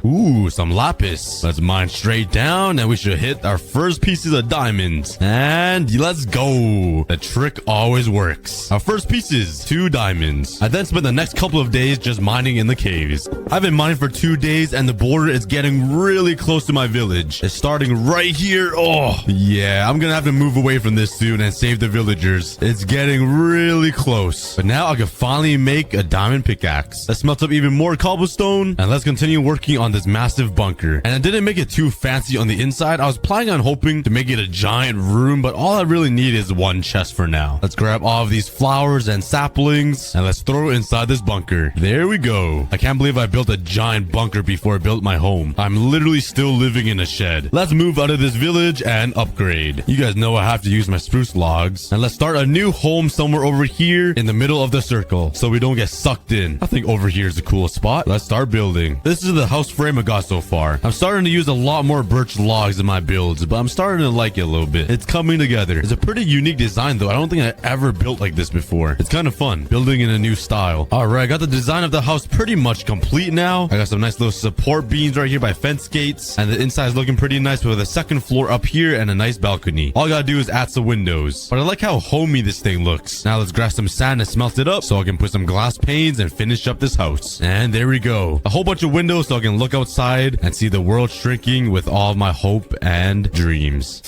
Ooh, some lapis. Let's mine straight down and we should hit our first pieces of diamonds. And let's go. The trick always works. Our first pieces, 2 diamonds. I then spent the next couple of days just mining in the caves. I've been mining for 2 days and the border is getting really close to my village. It's starting right here. Oh, yeah. I'm gonna have to move away from this soon and save the villagers. It's getting really close. But now I can finally make a diamond pickaxe. Let's smelt up even more cobblestone and let's continue working on this massive bunker. And I didn't make it too fancy on the inside. I was planning on hoping to make it a giant room, but all I really need is 1 chest for now. Let's grab all of these flowers and saplings and let's throw it inside this bunker. There we go. I can't believe I built a giant bunker before I built my home. I'm literally still living in a shed. Let's move out of this village and upgrade. You guys know I have to use my spruce logs. And let's start a new home somewhere over here in the middle of the circle so we don't get sucked in. I think over here is a cool spot. Let's start building. This is the house frame I got so far. I'm starting to use a lot more birch logs in my builds, but I'm starting to like it a little bit. It's coming together. It's a pretty unique design though. I don't think I ever built like this before. It's kind of fun building in a new style. All right, I got the design of the house pretty much complete now. I got some nice little support beams right here by fence gates, and the inside is looking pretty nice with a second floor up here and a nice balcony. All I gotta do is add some windows, but I like how homey this thing looks. Now let's grab some sand and smelt it up so I can put some glass panes and finish up this house. And there we go. A whole bunch of windows so I can look outside and see the world shrinking with all of my hope and dreams.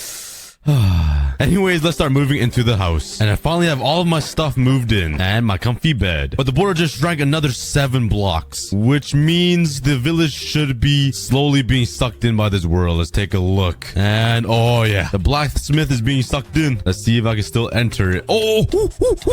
Anyways, let's start moving into the house. And I finally have all of my stuff moved in and my comfy bed. But the border just shrank another 7 blocks, which means the village should be slowly being sucked in by this world. Let's take a look. And oh yeah, the blacksmith is being sucked in. Let's see if I can still enter it. Oh,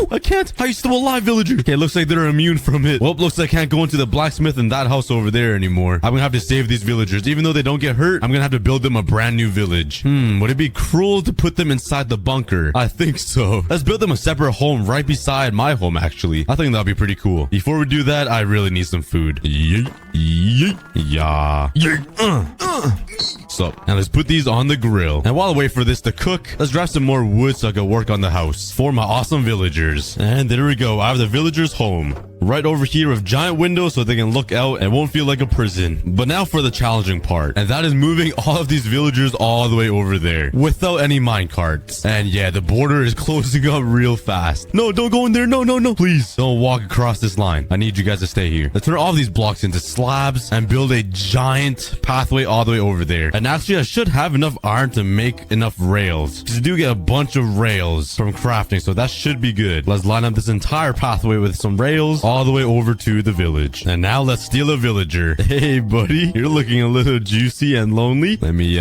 I can't. How are you still alive, villager? Okay, looks like they're immune from it. Well, looks like I can't go into the blacksmith in that house over there anymore. I'm gonna have to save these villagers. Even though they don't get hurt, I'm gonna have to build them a brand new village. Would it be cruel to put them inside the bunker? I think so. Let's build them a separate home right beside my home, actually. I think that'll be pretty cool. Before we do that, I really need some food. Yeet, yeet, yeah. Yeet, So, now let's put these on the grill. And while I wait for this to cook, let's grab some more wood so I can work on the house for my awesome villagers. And there we go. I have the villagers' home right over here with giant windows so they can look out and won't feel like a prison. But now for the challenging part, and that is moving all of these villagers all the way over there without any minecarts. And yeah, the border is closing up real fast. No, don't go in there. No, no, no. Please don't walk across this line. I need you guys to stay here. Let's turn all these blocks into slabs and build a giant pathway all the way over there. And actually, I should have enough iron to make enough rails, because you do get a bunch of rails from crafting, so that should be good. Let's line up this entire pathway with some rails all the way over to the village. And now let's steal a villager. Hey, buddy, you're looking a little juicy and lonely. Let me,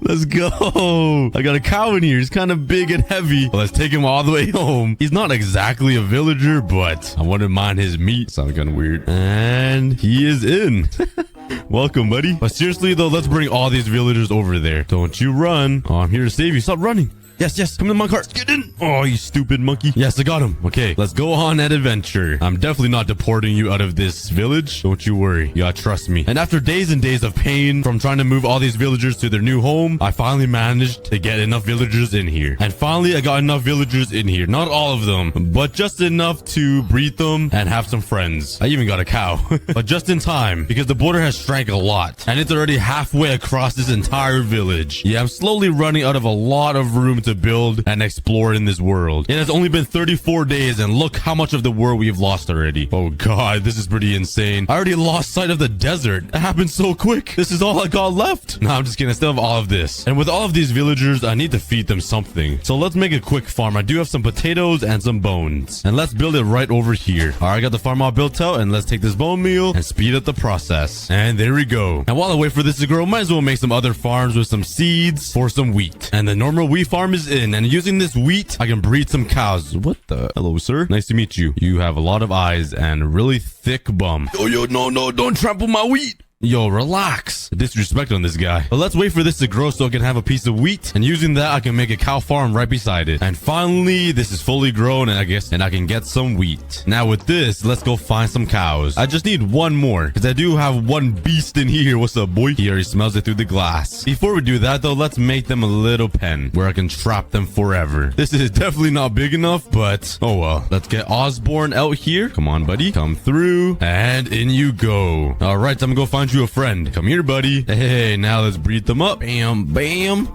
let's go. I got a cow in here. He's kind of big and heavy. Well, let's take him all the way home. He's not exactly a villager, but I wouldn't mind his meat. Sounds kind of weird. And he is in. Welcome, buddy. But seriously, though, let's bring all these villagers over there. Don't you run. Oh, I'm here to save you. Stop running. Yes, yes. Come in my cart. Get in. Oh, you stupid monkey. Yes, I got him. Okay, let's go on an adventure. I'm definitely not deporting you out of this village. Don't you worry. You gotta trust me. And after days and days of pain from trying to move all these villagers to their new home, I finally managed to get enough villagers in here. And finally, I got enough villagers in here. Not all of them, but just enough to breed them and have some friends. I even got a cow. But just in time, because the border has shrank a lot. And it's already halfway across this entire village. Yeah, I'm slowly running out of a lot of room to build and explore in this world. It has only been 34 days, and look how much of the world we've lost already. Oh god, this is pretty insane. I already lost sight of the desert. It happened so quick. This is all I got left. No, I'm just kidding. I still have all of this. And with all of these villagers, I need to feed them something. So let's make a quick farm. I do have some potatoes and some bones. And let's build it right over here. All right, I got the farm all built out, and let's take this bone meal and speed up the process. And there we go. And while I wait for this to grow, might as well make some other farms with some seeds for some wheat. And the normal wheat farm is in. And using this wheat, I can breed some cows. What the? Hello, sir. Nice to meet you. You have a lot of eyes and a really thick bum. Yo, no, don't trample my wheat. Yo, relax. Disrespect on this guy. But let's wait for this to grow so I can have a piece of wheat. And using that, I can make a cow farm right beside it. And finally, this is fully grown, and I can get some wheat. Now with this, let's go find some cows. I just need one more, because I do have one beast in here. What's up, boy? He already smells it through the glass. Before we do that, though, let's make them a little pen where I can trap them forever. This is definitely not big enough, but oh well. Let's get Osborne out here. Come on, buddy. Come through. And in you go. All right, I'm gonna go find you a friend. Come here, buddy. Hey, now let's breed them up. Bam, bam.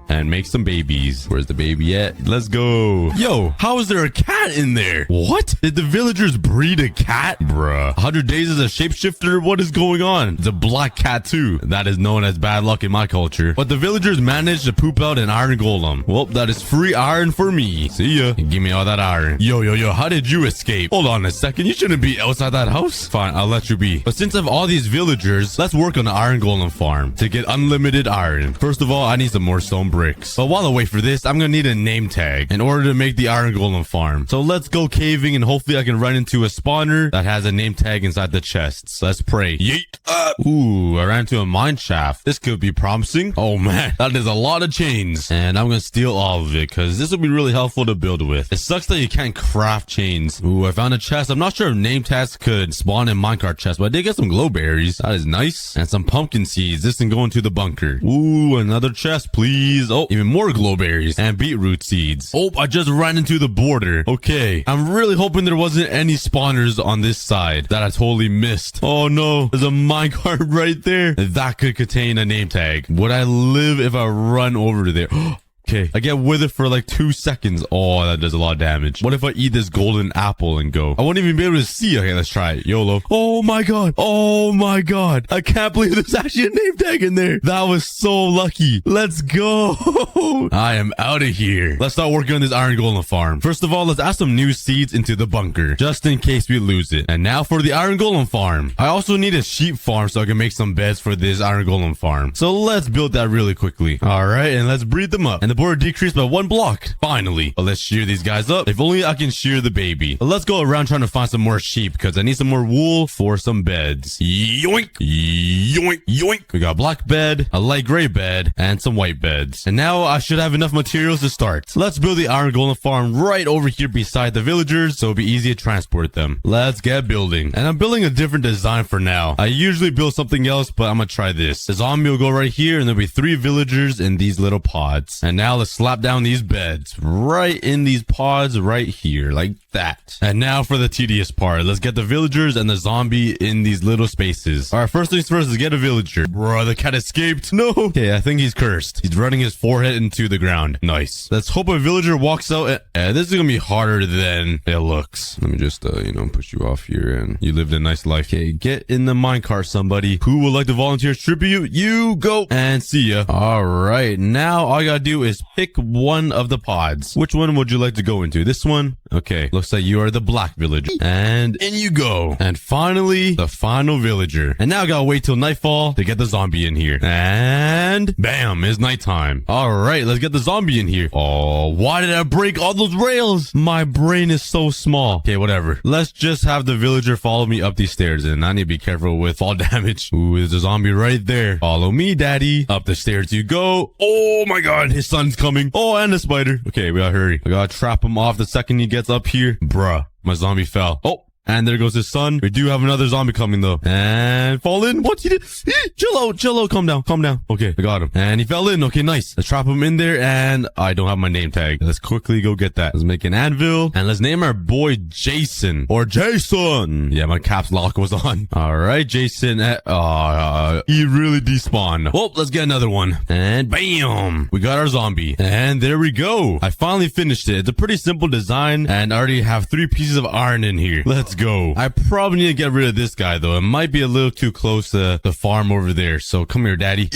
And make some babies. Where's the baby at? Let's go. Yo, how is there a cat in there? What? Did the villagers breed a cat? Bruh. 100 days as a shapeshifter? What is going on? It's a black cat too. That is known as bad luck in my culture. But the villagers managed to poop out an iron golem. Well, that is free iron for me. See ya. Give me all that iron. Yo, how did you escape? Hold on a second. You shouldn't be outside that house. Fine, I'll let you be. But since I have all these villagers, let's work on the iron golem farm to get unlimited iron. First of all, I need some more stone bricks. But while I wait for this, I'm gonna need a name tag in order to make the iron golem farm. So let's go caving, and hopefully I can run into a spawner that has a name tag inside the chests. Let's pray. Yeet. Ooh, I ran into a mine shaft. This could be promising. Oh man, that is a lot of chains. And I'm gonna steal all of it because this will be really helpful to build with. It sucks that you can't craft chains. Ooh, I found a chest. I'm not sure if name tags could spawn in minecart chests, but I did get some glow berries. That is nice. And some pumpkin seeds. This can go into the bunker. Ooh, another chest, please. Oh, even more glow berries and beetroot seeds. Oh, I just ran into the border. Okay, I'm really hoping there wasn't any spawners on this side that I totally missed. Oh no, there's a minecart right there. That could contain a name tag. Would I live if I run over to there? Okay, I get withered for like 2 seconds. Oh, that does a lot of damage. What if I eat this golden apple and go? I won't even be able to see. Okay, let's try it. YOLO. Oh my god. Oh my god. I can't believe there's actually a name tag in there. That was so lucky. Let's go. I am out of here. Let's start working on this iron golem farm. First of all, let's add some new seeds into the bunker, just in case we lose it. And now for the iron golem farm. I also need a sheep farm so I can make some beds for this iron golem farm. So let's build that really quickly. All right, and let's breed them up. And the border decreased by 1 block. Finally. But let's shear these guys up. If only I can shear the baby. But let's go around trying to find some more sheep because I need some more wool for some beds. Yoink. Yoink. Yoink. We got a black bed, a light gray bed, and some white beds. And now I should have enough materials to start. Let's build the iron golem farm right over here beside the villagers so it'll be easy to transport them. Let's get building. And I'm building a different design for now. I usually build something else, but I'm gonna try this. The zombie will go right here and there'll be 3 villagers in these little pods. And now let's slap down these beds right in these pods right here, like that. And now for the tedious part. Let's get the villagers and the zombie in these little spaces. All right, first things first is get a villager. Bro, the cat escaped. No. Okay, I think he's cursed. He's running his forehead into the ground. Nice. Let's hope a villager walks out. This is gonna be harder than it looks. Let me just, push you off here, and you lived a nice life. Okay, get in the minecart, somebody. Who would like to volunteer as tribute? You go. And see ya. All right, now all I gotta do is pick one of the pods. Which one would you like to go into? This one? Okay, looks like you are the black villager. And in you go. And finally, the final villager. And now I gotta wait till nightfall to get the zombie in here. And bam, it's nighttime. All right, let's get the zombie in here. Oh, why did I break all those rails? My brain is so small. Okay, whatever. Let's just have the villager follow me up these stairs, and I need to be careful with fall damage. Ooh, there's a zombie right there. Follow me, daddy. Up the stairs you go. Oh my god, his son's coming. Oh, and a spider. Okay, we gotta hurry. I gotta trap him off the second he gets up here. Bruh, my zombie fell. Oh, And there goes his son. We do have another zombie coming though. And fall in. What? He did? Chill out. Calm down. Okay, I got him. And he fell in. Okay, nice. Let's trap him in there. And I don't have my name tag. Let's quickly go get that. Let's make an anvil. And let's name our boy Jason. Or Jason. Yeah, my caps lock was on. All right, Jason. He really despawned. Well, let's get another one. And bam. We got our zombie. And there we go. I finally finished it. It's a pretty simple design. And I already have 3 pieces of iron in here. Let's go. I probably need to get rid of this guy though. It might be a little too close to the farm over there. So come here, daddy.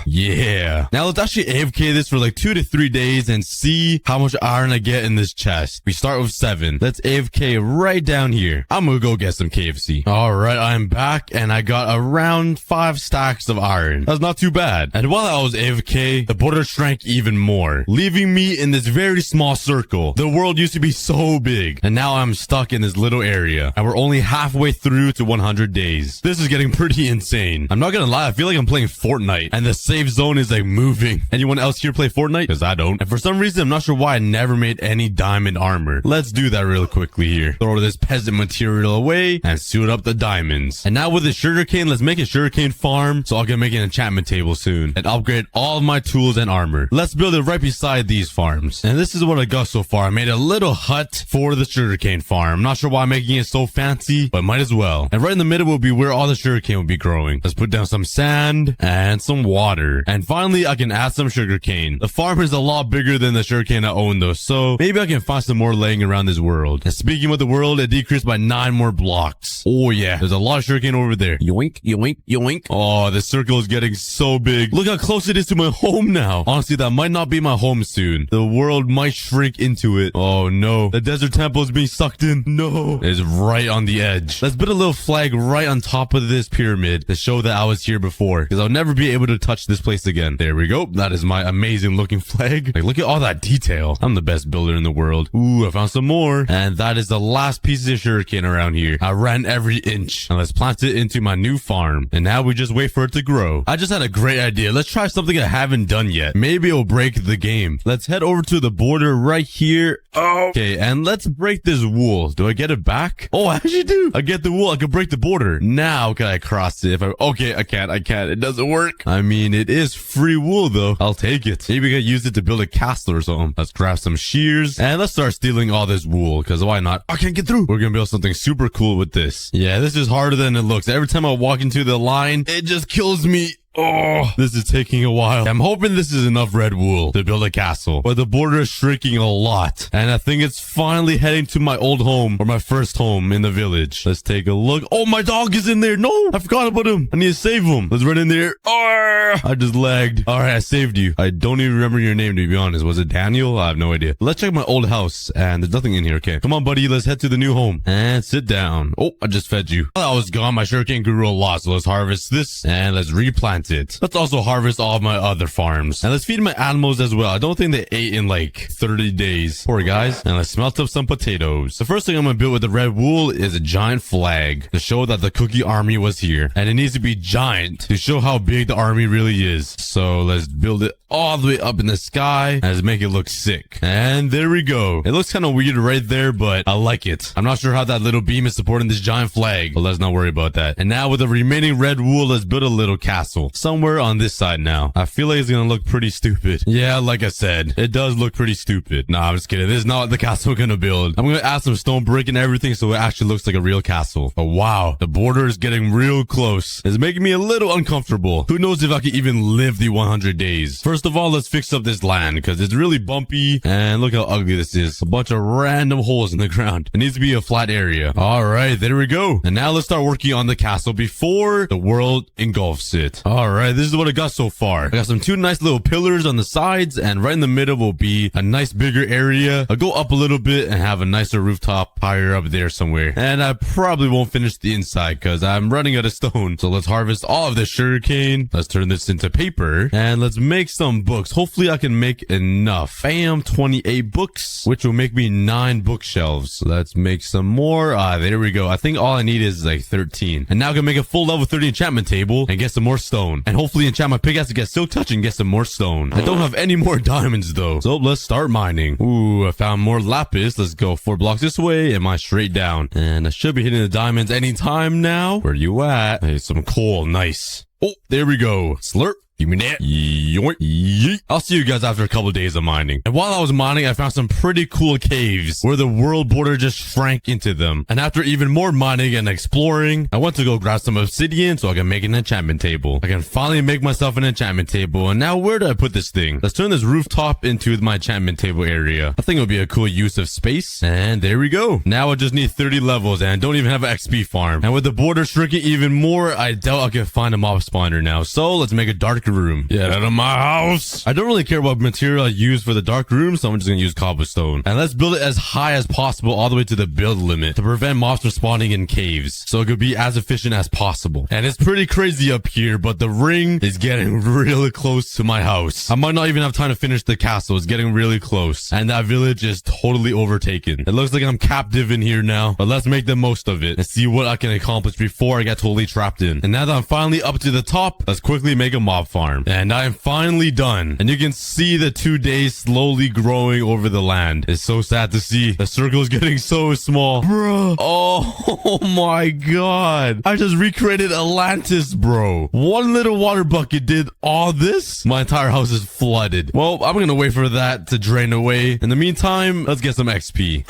Yeah. Now let's actually AFK this for like 2 to 3 days and see how much iron I get in this chest. We start with 7. Let's AFK right down here. I'm gonna go get some KFC. All right, I'm back and I got around 5 stacks of iron. That's not too bad. And while I was AFK, the border shrank even more, leaving me in this very small circle. The world used to be so big, and now I'm stuck in this little area, and we're only halfway through to 100 days. This is getting pretty insane. I'm not gonna lie, I feel like I'm playing Fortnite, and the safe zone is like moving. Anyone else here play Fortnite? Because I don't. And for some reason, I'm not sure why I never made any diamond armor. Let's do that real quickly here. Throw this peasant material away and suit up the diamonds. And now with the sugarcane, let's make a sugarcane farm so I can make an enchantment table soon and upgrade all of my tools and armor. Let's build it right beside these farms. And this is what I got so far. I made a little hut for the sugarcane farm. I'm not sure why I'm making it so fancy, but might as well. And right in the middle will be where all the sugarcane will be growing. Let's put down some sand and some water. And finally, I can add some sugarcane. The farm is a lot bigger than the sugarcane I own though, so maybe I can find some more laying around this world. And speaking of the world, it decreased by 9 more blocks. Oh yeah, there's a lot of sugarcane over there. Yoink, yoink, yoink. Oh, this circle is getting so big. Look how close it is to my home now. Honestly, that might not be my home soon. The world might shrink into it. Oh no, the desert temple is being sucked in. No, it's right on the edge. Let's put a little flag right on top of this pyramid to show that I was here before, because I'll never be able to touch this place again. There we go. That is my amazing looking flag. Like, look at all that detail. I'm the best builder in the world. Ooh, I found some more. And that is the last piece of sugarcane around here. I ran every inch. And let's plant it into my new farm. And now we just wait for it to grow. I just had a great idea. Let's try something I haven't done yet. Maybe it'll break the game. Let's head over to the border right here. Okay, and let's break this wool. Do I get it back? Oh, I actually do. I get the wool. I can break the border. Now can I cross it? Okay, I can't. It doesn't work. I mean, it is free wool though. I'll take it. Maybe I can use it to build a castle or something. Let's grab some shears and let's start stealing all this wool, because why not? I can't get through. We're gonna build something super cool with this. Yeah, this is harder than it looks. Every time I walk into the line, it just kills me. Oh, this is taking a while. I'm hoping this is enough red wool to build a castle, but the border is shrinking a lot. And I think it's finally heading to my old home, or my first home in the village. Let's take a look. Oh, my dog is in there. No, I forgot about him. I need to save him. Let's run in there. Oh, I just lagged. All right, I saved you. I don't even remember your name, to be honest. Was it Daniel? I have no idea. Let's check my old house, and there's nothing in here. Okay, come on, buddy. Let's head to the new home and sit down. Oh, I just fed you. While I was gone, my sugarcane grew a lot, so let's harvest this and let's replant it. Let's also harvest all of my other farms. And let's feed my animals as well. I don't think they ate in like 30 days. Poor guys. And let's smelt up some potatoes. The first thing I'm gonna build with the red wool is a giant flag to show that the cookie army was here. And it needs to be giant to show how big the army really is. So let's build it all the way up in the sky and let's make it look sick. And there we go. It looks kind of weird right there, but I like it. I'm not sure how that little beam is supporting this giant flag, but let's not worry about that. And now with the remaining red wool, let's build a little castle somewhere on this side now. I feel like it's gonna look pretty stupid. Yeah, like I said, it does look pretty stupid. Nah, I'm just kidding. This is not the castle I'm gonna build. I'm gonna add some stone brick and everything so it actually looks like a real castle. But wow, the border is getting real close. It's making me a little uncomfortable. Who knows if I can even live the 100 days. First of all, let's fix up this land because it's really bumpy and look how ugly this is. A bunch of random holes in the ground. It needs to be a flat area. All right, there we go. And now let's start working on the castle before the world engulfs it. All right, this is what I got so far. I got some 2 nice little pillars on the sides, and right in the middle will be a nice bigger area. I'll go up a little bit and have a nicer rooftop higher up there somewhere. And I probably won't finish the inside because I'm running out of stone. So let's harvest all of the sugarcane. Let's turn this into paper and let's make some books. Hopefully I can make enough. Bam, 28 books, which will make me 9 bookshelves. Let's make some more. There we go. I think all I need is like 13. And now I can make a full level 30 enchantment table and get some more stone. stone. And hopefully enchant my pickaxe to get silk touch and get some more stone. I don't have any more diamonds though. So let's start mining. Ooh, I found more lapis. Let's go 4 blocks this way. Am I straight down? And I should be hitting the diamonds anytime now. Where you at? Hey, some coal. Nice. Oh, there we go. Slurp. Give me that. Yoink. Yeet. I'll see you guys after a couple days of mining. And while I was mining, I found some pretty cool caves where the world border just shrank into them. And after even more mining and exploring, I went to go grab some obsidian so I can make an enchantment table. I can finally make myself an enchantment table. And now where do I put this thing? Let's turn this rooftop into my enchantment table area. I think it would be a cool use of space. And there we go. Now I just need 30 levels and don't even have an XP farm. And with the border shrinking even more, I doubt I can find a mob spawner now. So let's make a dark room. Get out of my house. I don't really care what material I use for the dark room, so I'm just gonna use cobblestone. And let's build it as high as possible all the way to the build limit to prevent mobs from spawning in caves, so it could be as efficient as possible. And it's pretty crazy up here, but the ring is getting really close to my house. I might not even have time to finish the castle. It's getting really close. And that village is totally overtaken. It looks like I'm captive in here now, but let's make the most of it and see what I can accomplish before I get totally trapped in. And now that I'm finally up to the top, let's quickly make a mob farm. And I am finally done. And you can see the 2 days slowly growing over the land. It's so sad to see. The circle is getting so small. Bro. Oh my god. I just recreated Atlantis, bro. One little water bucket did all this. My entire house is flooded. Well, I'm gonna wait for that to drain away. In the meantime, let's get some XP.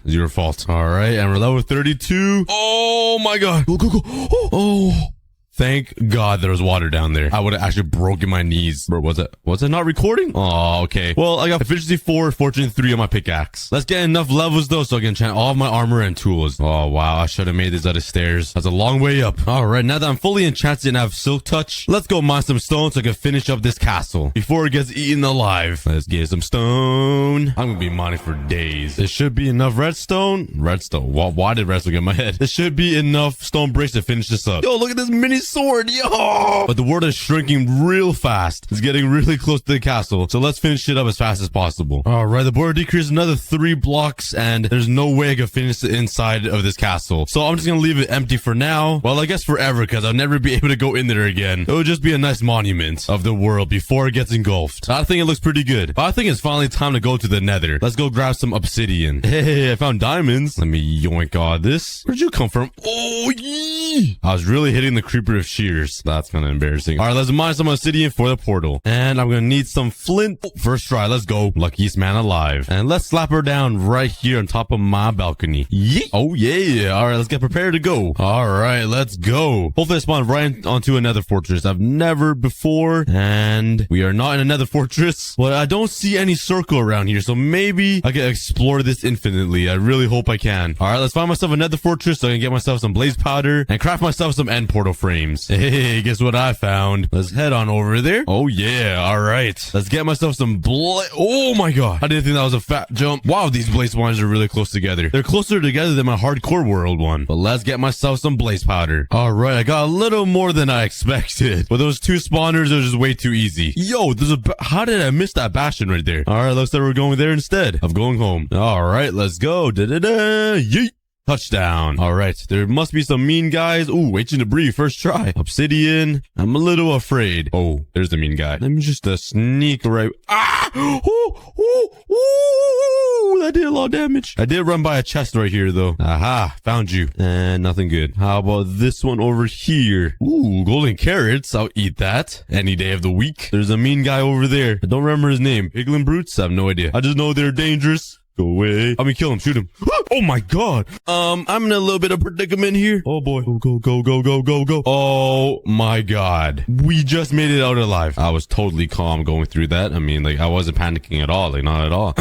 It's your fault. All right, and we're level 32. Oh my god. Go, go, go. Oh. Thank God there was water down there. I would have actually broken my knees. Bro, was it not recording? Oh, okay. Well, I got efficiency 4, fortune 3 on my pickaxe. Let's get enough levels though so I can enchant all of my armor and tools. Oh, wow. I should have made this out of stairs. That's a long way up. All right. Now that I'm fully enchanted and have silk touch, let's go mine some stone so I can finish up this castle before it gets eaten alive. Let's get some stone. I'm going to be mining for days. There should be enough redstone. Redstone. Why did redstone get in my head? There should be enough stone bricks to finish this up. Yo, look at this mini sword, yo! But the world is shrinking real fast. It's getting really close to the castle, so let's finish it up as fast as possible. All right, the border decreased another 3 blocks, and there's no way I can finish the inside of this castle. So I'm just gonna leave it empty for now. Well, I guess forever, because I'll never be able to go in there again. It would just be a nice monument of the world before it gets engulfed. I think it looks pretty good. But I think it's finally time to go to the nether. Let's go grab some obsidian. Hey, I found diamonds. Let me yoink all this. Where'd you come from? Oh, yee! I was really hitting the creeper of shears. That's kind of embarrassing. All right, let's mine some obsidian for the portal. And I'm going to need some flint. First try. Let's go. Luckiest man alive. And let's slap her down right here on top of my balcony. Yeet. Oh, yeah. All right, let's get prepared to go. All right, let's go. Hopefully I spawn right onto another fortress. I've never before. And we are not in another fortress. But I don't see any circle around here. So maybe I can explore this infinitely. I really hope I can. All right, let's find myself another fortress so I can get myself some blaze powder and craft myself some end portal frames. Hey, guess what I found? Let's head on over there. Oh, yeah. All right. Let's get myself some Oh, my God. I didn't think that was a fat jump. Wow, these blaze spawners are really close together. They're closer together than my hardcore world one. But let's get myself some blaze powder. All right. I got a little more than I expected. But those 2 spawners are just way too easy. Yo, how did I miss that bastion right there? All right. Looks like we're going there instead of going home. All right. Let's go. Da-da-da. Yeet. Touchdown. All right. There must be some mean guys. Ooh, ancient debris. First try. Obsidian. I'm a little afraid. Oh, there's the mean guy. Let me just sneak right. Ah! Ooh, that did a lot of damage. I did run by a chest right here, though. Aha. Found you. And nothing good. How about this one over here? Ooh, golden carrots. I'll eat that any day of the week. There's a mean guy over there. I don't remember his name. Piglin brutes? I have no idea. I just know they're dangerous. Go away. I mean, kill him. Shoot him. Oh my god. I'm in a little bit of predicament here. Oh boy. Go. Oh my god. We just made it out alive. I was totally calm going through that. I mean, like, I wasn't panicking at all. Like, not at all.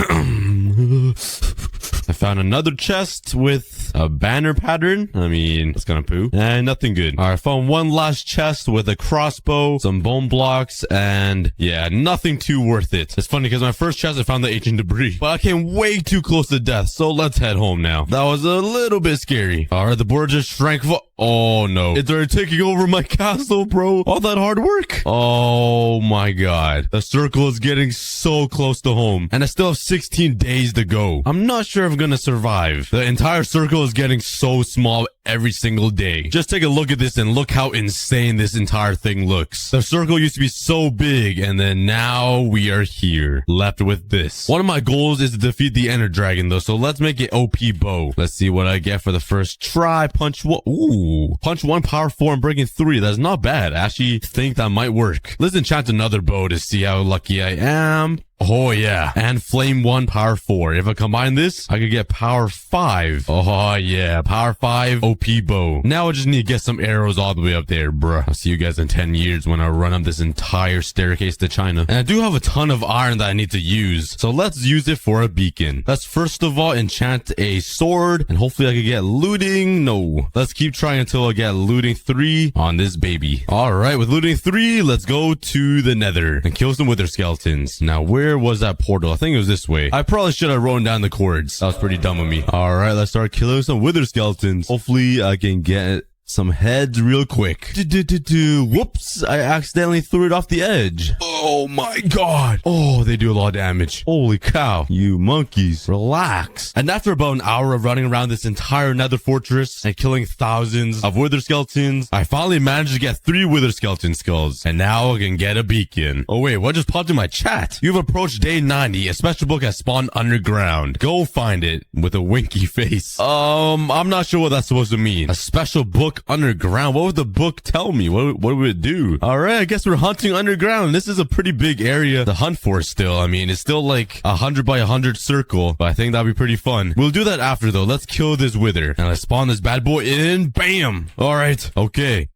I found another chest with a banner pattern. I mean, that's kind of poo. And nothing good. All right, I found one last chest with a crossbow, some bone blocks, and yeah, nothing too worth it. It's funny because my first chest, I found the ancient debris. But I came way too close to death, so let's head home now. That was a little bit scary. All right, the board just shrank. Oh no. It's already taking over my castle, bro. All that hard work. Oh my god. The circle is getting so close to home. And I still have 16 days to go. I'm not sure if I'm gonna survive. The entire circle is getting so small every single day. Just take a look at this and look how insane this entire thing looks. The circle used to be so big, and then now we are here, left with this. One of my goals is to defeat the Ender Dragon, though, so let's make it OP bow. Let's see what I get for the first try. Punch one. Ooh. Punch 1, power 4, and breaking 3. That's not bad. I actually think that might work. Let's enchant another bow to see how lucky I am. Oh, yeah. And flame 1, power 4. If I combine this, I could get power 5. Oh, yeah. Power 5, OP bow. Now I just need to get some arrows all the way up there, bruh. I'll see you guys in 10 years when I run up this entire staircase to China. And I do have a ton of iron that I need to use, so let's use it for a beacon. Let's first of all enchant a sword, and hopefully I can get looting. No. Let's keep trying until I get looting 3 on this baby. All right, with looting 3, let's go to the nether and kill some wither skeletons. Now, where was that portal? I think it was this way. I probably should have written down the coords. That was pretty dumb of me. All right, let's start killing some wither skeletons. Hopefully I can get some heads real quick. Whoops, I accidentally threw it off the edge. Oh my god. Oh, they do a lot of damage. Holy cow. You monkeys, relax. And after about an hour of running around this entire nether fortress and killing thousands of wither skeletons, I finally managed to get 3 wither skeleton skulls. And now I can get a beacon. Oh wait, what just popped in my chat? You've approached day 90. A special book has spawned underground. Go find it, with a winky face. I'm not sure what that's supposed to mean. A special book underground? What would the book tell me? What would it do? All right, I guess we're hunting underground. This is a pretty big area to hunt for still. I mean, it's still like 100 by 100 circle, but I think that'd be pretty fun. We'll do that after though. Let's kill this wither and let's spawn this bad boy in. Bam. All right. Okay.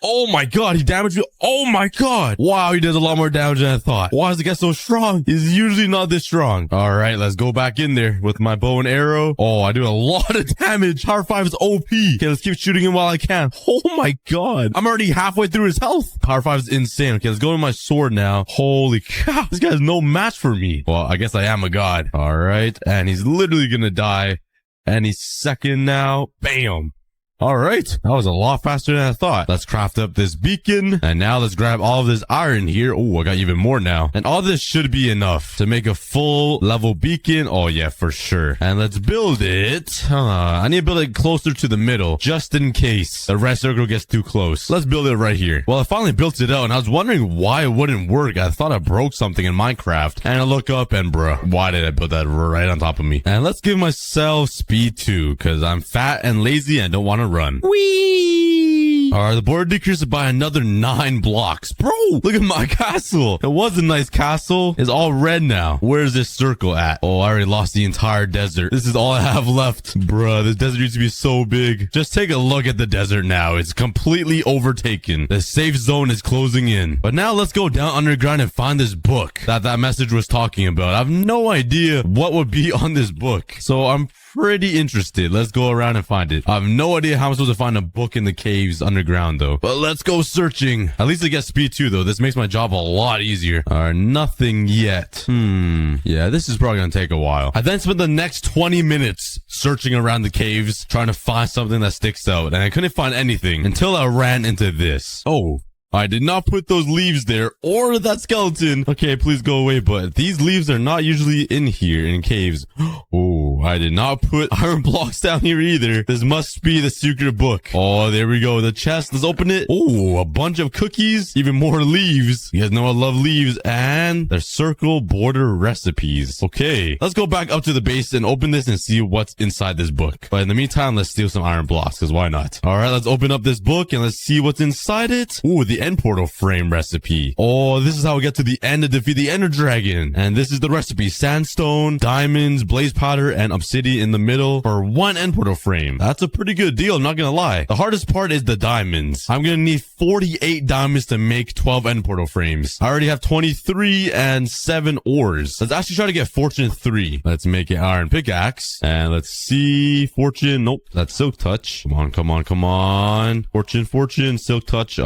Oh my god, he damaged me. Oh my god. Wow, he does a lot more damage than I thought. Why does he get so strong? He's usually not this strong. All right, let's go back in there with my bow and arrow. Oh, I do a lot of damage. Power 5 is OP. Okay, let's keep shooting him while I can. Oh my god. I'm already halfway through his health. Power 5 is insane. Okay, let's go to my sword now. Holy cow. This guy's no match for me. Well, I guess I am a god. All right, and he's literally gonna die any second now. Bam. All right, that was a lot faster than I thought. Let's craft up this beacon, and now let's grab all of this iron here. Oh, I got even more now. And all this should be enough to make a full level beacon. Oh yeah, for sure. And let's build it. I need to build it closer to the middle, just in case the red circle gets too close. Let's build it right here. Well, I finally built it out, and I was wondering why it wouldn't work. I thought I broke something in Minecraft, and I look up, and bruh, why did I put that right on top of me? And let's give myself speed 2, because I'm fat and lazy and don't want to run. Whee! Alright, the border decreases by another 9 blocks. Bro, look at my castle. It was a nice castle. It's all red now. Where's this circle at? Oh, I already lost the entire desert. This is all I have left. Bruh, this desert used to be so big. Just take a look at the desert now. It's completely overtaken. The safe zone is closing in. But now let's go down underground and find this book that message was talking about. I have no idea what would be on this book. So I'm pretty interested. Let's go around and find it. I have no idea how I'm supposed to find a book in the caves underground though. But let's go searching. At least I get speed 2 though. This makes my job a lot easier. Alright, nothing yet. Yeah, this is probably gonna take a while. I then spent the next 20 minutes searching around the caves, trying to find something that sticks out. And I couldn't find anything until I ran into this. Oh, I did not put those leaves there or that skeleton. Okay, please go away. But these leaves are not usually in here in caves. Oh, I did not put iron blocks down here either. This must be the secret book. Oh, there we go. The chest. Let's open it. Oh, a bunch of cookies. Even more leaves. You guys know I love leaves. And there's circle border recipes. Okay, let's go back up to the base and open this and see what's inside this book. But in the meantime, let's steal some iron blocks because why not? All right, let's open up this book and let's see what's inside it. Ooh, the end portal frame recipe. Oh, this is how we get to the end to defeat the Ender Dragon. And this is the recipe. Sandstone, diamonds, blaze powder, and obsidian in the middle for 1 end portal frame. That's a pretty good deal, I'm not gonna lie. The hardest part is the diamonds. I'm gonna need 48 diamonds to make 12 end portal frames. I already have 23 and 7 ores. Let's actually try to get fortune 3. Let's make an iron pickaxe. And let's see. Fortune. Nope. That's silk touch. Come on, come on, come on. Fortune, fortune, silk touch.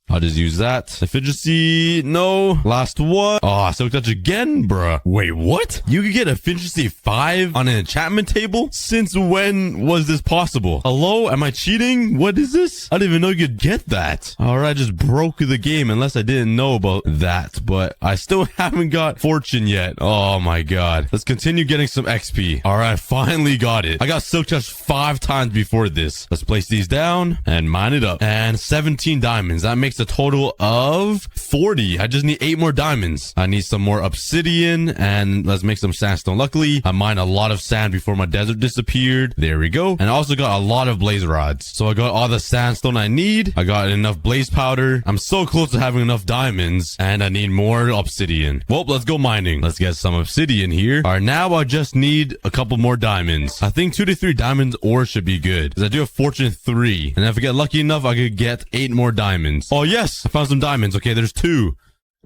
I'll just use that. Efficiency, no. Last one. Oh, silk touch again, bruh. Wait, what? You could get efficiency 5 on an enchantment table? Since when was this possible? Hello? Am I cheating? What is this? I didn't even know you could get that. Alright, I just broke the game unless I didn't know about that. But I still haven't got fortune yet. Oh my god. Let's continue getting some XP. Alright, finally got it. I got silk touch 5 times before this. Let's place these down and mine it up. And 17 diamonds. That makes a total of 40. I just need 8 more diamonds. I need some more obsidian and let's make some sandstone. Luckily, I mined a lot of sand before my desert disappeared. There we go. And I also got a lot of blaze rods. So I got all the sandstone I need. I got enough blaze powder. I'm so close to having enough diamonds and I need more obsidian. Well, let's go mining. Let's get some obsidian here. All right, now I just need a couple more diamonds. I think 2 to 3 diamonds ore should be good because I do have fortune 3. And if I get lucky enough, I could get 8 more diamonds. Oh, yes. I found some diamonds. Okay, there's 2.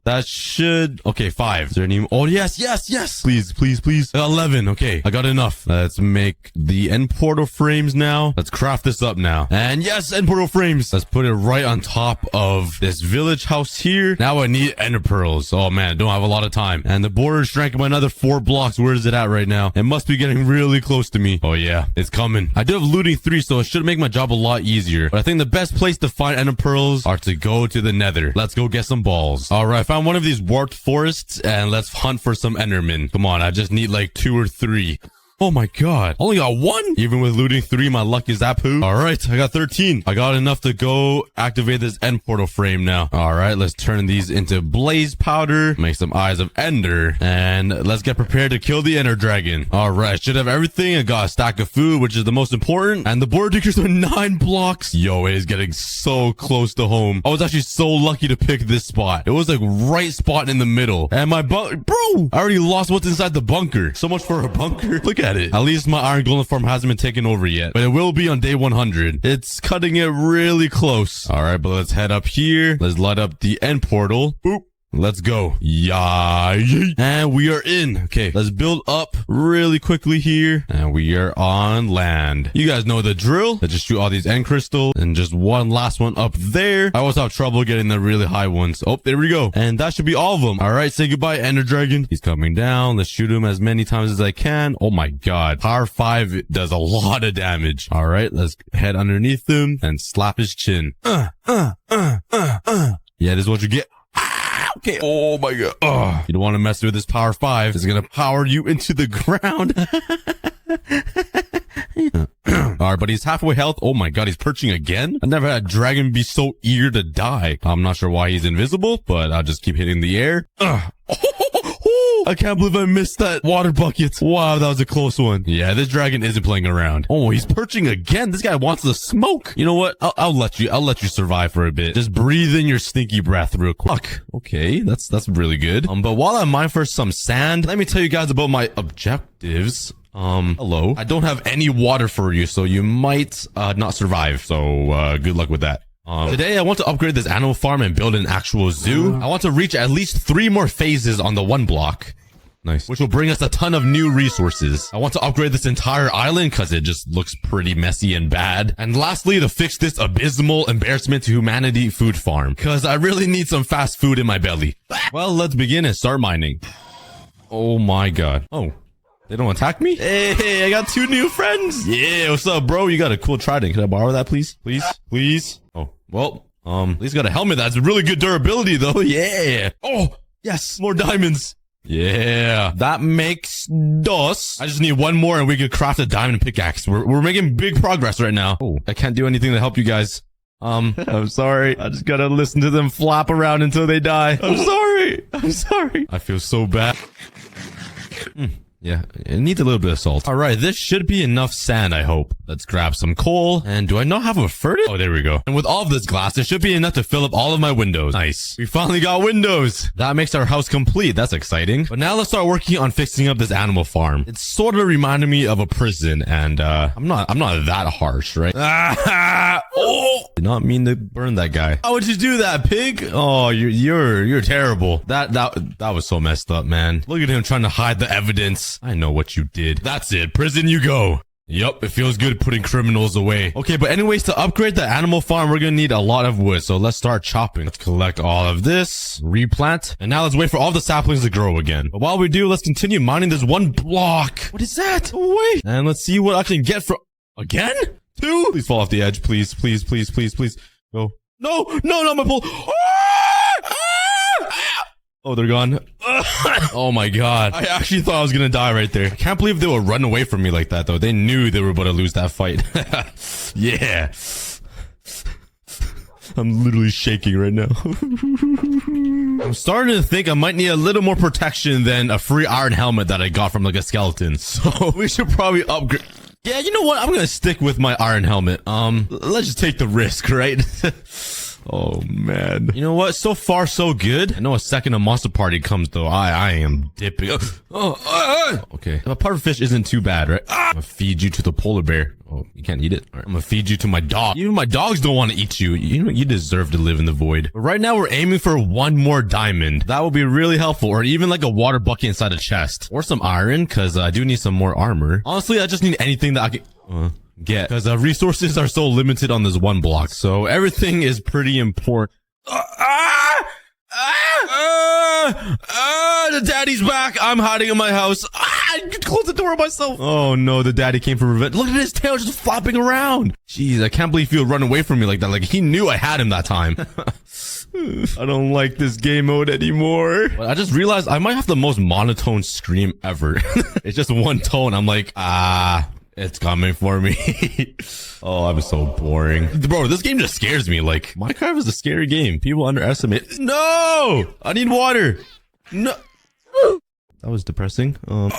That should... Okay, 5. Is there any... Oh, yes, yes, yes. Please, please, please. I got 11. Okay, I got enough. Let's make the end portal frames now. Let's craft this up now. And yes, end portal frames. Let's put it right on top of this village house here. Now I need ender pearls. Oh, man, don't have a lot of time. And the border shrank by another 4 blocks. Where is it at right now? It must be getting really close to me. Oh, yeah, it's coming. I do have looting 3, so it should make my job a lot easier. But I think the best place to find ender pearls are to go to the nether. Let's go get some balls. All right, found one of these warped forests and let's hunt for some endermen. Come on, I just need like 2 or 3. Oh my god. Only got 1? Even with looting 3, my luck is that poo. Alright, I got 13. I got enough to go activate this end portal frame now. Alright, let's turn these into blaze powder. Make some eyes of ender. And let's get prepared to kill the ender dragon. Alright, should have everything. I got a stack of food, which is the most important. And the border decreased by 9 blocks. Yo, it is getting so close to home. I was actually so lucky to pick this spot. It was like right spot in the middle. And my bro, I already lost what's inside the bunker. So much for a bunker. Look at it. At least my iron golem farm hasn't been taken over yet, but it will be on day 100. It's cutting it really close. All right, but let's head up here. Let's light up the end portal. Boop. Let's go. Yeah. And we are in. Okay, let's build up really quickly here. And we are on land. You guys know the drill. Let's just shoot all these end crystals. And just one last one up there. I always have trouble getting the really high ones. Oh, there we go. And that should be all of them. All right, say goodbye, Ender Dragon. He's coming down. Let's shoot him as many times as I can. Oh my god. Power 5 does a lot of damage. All right, let's head underneath him and slap his chin. Yeah, this is what you get. Okay. Oh my god. Oh, you don't want to mess with this power 5. It's gonna power you into the ground. Alright, but he's halfway health. Oh my god, he's perching again? I never had a dragon be so eager to die. I'm not sure why he's invisible, but I'll just keep hitting the air. I can't believe I missed that water bucket. Wow, that was a close one. Yeah, this dragon isn't playing around. Oh, he's perching again. This guy wants to smoke. You know what? I'll let you survive for a bit. Just breathe in your stinky breath real quick. Okay, that's really good. But while I mine for some sand, let me tell you guys about my objectives. Hello. I don't have any water for you, so you might not survive. So good luck with that. Today, I want to upgrade this animal farm and build an actual zoo. I want to reach at least 3 more phases on the 1 block. Nice. Which will bring us a ton of new resources. I want to upgrade this entire island because it just looks pretty messy and bad. And lastly, to fix this abysmal embarrassment to humanity food farm because I really need some fast food in my belly. Well, let's begin and start mining. Oh my god. Oh. They don't attack me? Hey, I got 2 new friends. Yeah, what's up, bro? You got a cool trident. Can I borrow that, please? Please? Please? Oh, well, at least got a helmet. That's really good durability, though. Yeah. Oh, yes. More diamonds. Yeah. That makes dos. I just need 1 more and we could craft a diamond pickaxe. We're making big progress right now. Oh, I can't do anything to help you guys. I'm sorry. I just gotta listen to them flap around until they die. I'm sorry. I'm sorry. I feel so bad. Yeah, it needs a little bit of salt. All right, this should be enough sand, I hope. Let's grab some coal. And do I not have a furnace? Oh, there we go. And with all of this glass, it should be enough to fill up all of my windows. Nice. We finally got windows. That makes our house complete. That's exciting. But now let's start working on fixing up this animal farm. It's sort of reminded me of a prison, and I'm not that harsh, right? Oh! Did not mean to burn that guy. How would you do that, pig? Oh, you're terrible. That was so messed up, man. Look at him trying to hide the evidence. I know what you did. That's it. Prison you go. Yup, it feels good putting criminals away. Okay, but anyways, to upgrade the animal farm, we're gonna need a lot of wood. So let's start chopping. Let's collect all of this, replant, and now let's wait for all the saplings to grow again. But while we do, let's continue mining this one block. What is that? Oh, wait. And let's see what I can get from... Again? 2? Please fall off the edge. Please, please, please, please, please. Go. No, no, not my pole. Oh, they're gone. Oh my god. I actually thought I was gonna die right there. I can't believe they would run away from me like that, though. They knew they were about to lose that fight. Yeah. I'm literally shaking right now. I'm starting to think I might need a little more protection than a free iron helmet that I got from like a skeleton. So we should probably upgrade. Yeah, you know what? I'm gonna stick with my iron helmet. Let's just take the risk, right? Oh, man. You know what? So far, so good. I know a second a monster party comes, though. I am dipping. Okay. A pufferfish isn't too bad, right? I'm gonna feed you to the polar bear. Oh, you can't eat it? All right. I'm gonna feed you to my dog. Even my dogs don't want to eat you. You deserve to live in the void. But right now, we're aiming for one more diamond. That will be really helpful. Or even like a water bucket inside a chest. Or some iron, because I do need some more armor. Honestly, I just need anything that I can... get, because resources are so limited on this one block, so everything is pretty important. The daddy's back. I'm hiding in my house. I close the door myself. Oh no, the daddy came for revenge. Look at his tail just flopping around. Jeez, I can't believe he would run away from me like that. Like he knew I had him that time. I don't like this game mode anymore. But I just realized I might have the most monotone scream ever. It's just one tone. I'm like, it's coming for me. Oh, I'm so boring. Bro, this game just scares me. Like, Minecraft is a scary game. People underestimate. No! I need water. No. That was depressing. No!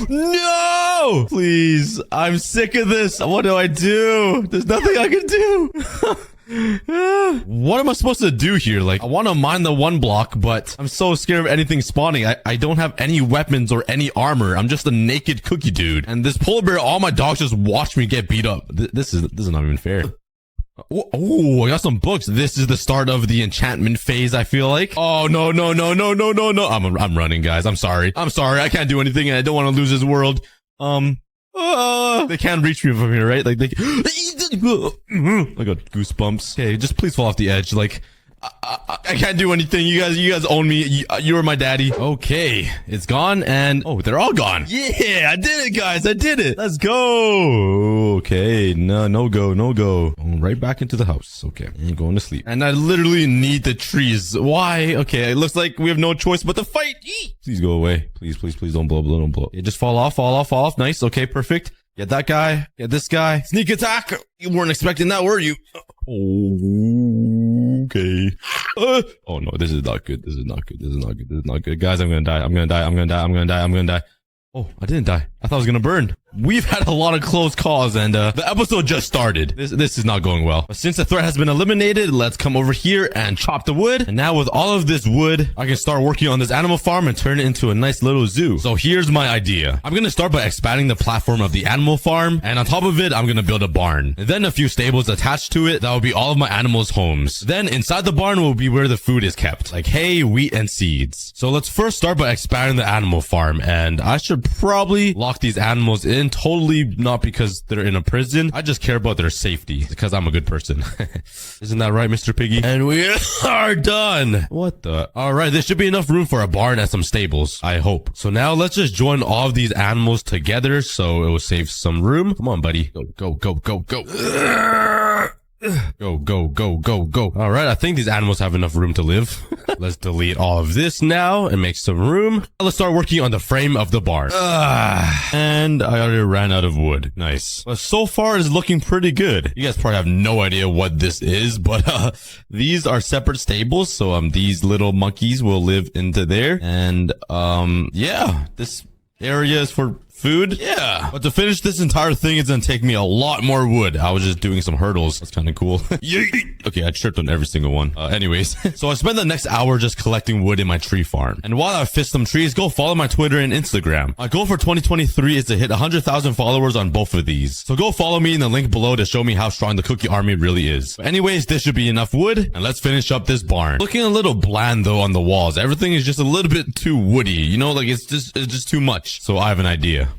No! Please. I'm sick of this. What do I do? There's nothing I can do. What am I supposed to do here? Like, I want to mine the one block, but I'm so scared of anything spawning. I don't have any weapons or any armor. I'm just a naked cookie dude. And this polar bear, all my dogs just watch me get beat up. This is not even fair. Oh, I got some books. This is the start of the enchantment phase, I feel like. Oh, no. I'm running, guys. I'm sorry. I can't do anything, and I don't want to lose this world. They can't reach me from here, right? Like, I got goosebumps. Okay, just please fall off the edge. Like, I can't do anything. You guys own me. You were my daddy. Okay, it's gone, and oh, they're all gone. Yeah, I did it, guys. I did it. Let's go. Okay, no go. Going right back into the house. Okay, and going to sleep. And I literally need the trees. Why? Okay, it looks like we have no choice but to fight. Please go away. Please don't blow. Don't blow. Yeah, just fall off. Nice. Okay, perfect. Get that guy. Get this guy. Sneak attack. You weren't expecting that, were you? Okay. Oh no, this is not good. This is not good. Guys, I'm gonna die. Oh, I didn't die. I thought I was gonna burn. We've had a lot of close calls, and the episode just started. This is not going well. But since the threat has been eliminated, let's come over here and chop the wood. And now with all of this wood, I can start working on this animal farm and turn it into a nice little zoo. So here's my idea. I'm gonna start by expanding the platform of the animal farm, and on top of it, I'm gonna build a barn. And then a few stables attached to it. That will be all of my animals' homes. Then inside the barn will be where the food is kept, like hay, wheat, and seeds. So let's first start by expanding the animal farm, and I should probably lock these animals in. Totally not because they're in a prison. I just care about their safety because I'm a good person. Isn't that right, Mr. Piggy? And we are done. What the? All right, there should be enough room for a barn and some stables, I hope. So now let's just join all of these animals together so it will save some room. Come on, buddy. Go. Go. All right, I think these animals have enough room to live. Let's delete all of this now and make some room. Let's start working on the frame of the barn. And I already ran out of wood. Nice. But so far it's looking pretty good. You guys probably have no idea what this is, but these are separate stables. So these little monkeys will live into there. And yeah, this area is for food. Yeah. But to finish this entire thing, it's gonna take me a lot more wood. I was just doing some hurdles. That's kind of cool. Okay, I tripped on every single one. Anyways, so I spent the next hour just collecting wood in my tree farm. And while I fish some trees, go follow my Twitter and Instagram. My goal for 2023 is to hit 100,000 followers on both of these. So go follow me in the link below to show me how strong the cookie army really is. But anyways, this should be enough wood, and let's finish up this barn. Looking a little bland though on the walls. Everything is just a little bit too woody. You know, like it's just too much. So I have an idea.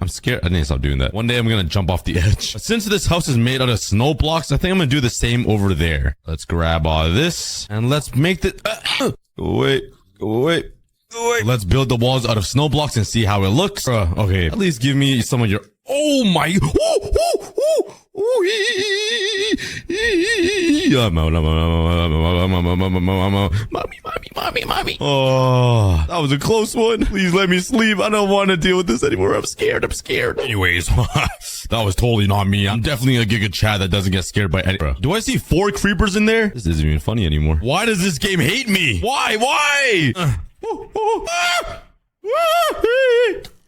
I'm scared. I need to stop doing that. One day I'm gonna jump off the edge. But since this house is made out of snow blocks, I think I'm gonna do the same over there. Let's grab all of this and let's make the go away. Let's build the walls out of snow blocks and see how it looks. Okay, at least give me some of your. Oh my! Mommy. Oh, that was a close one. Please let me sleep. I don't want to deal with this anymore. I'm scared. Anyways, that was totally not me. I'm definitely a Giga Chad that doesn't get scared by any. Do I see 4 creepers in there? This isn't even funny anymore. Why does this game hate me? Why?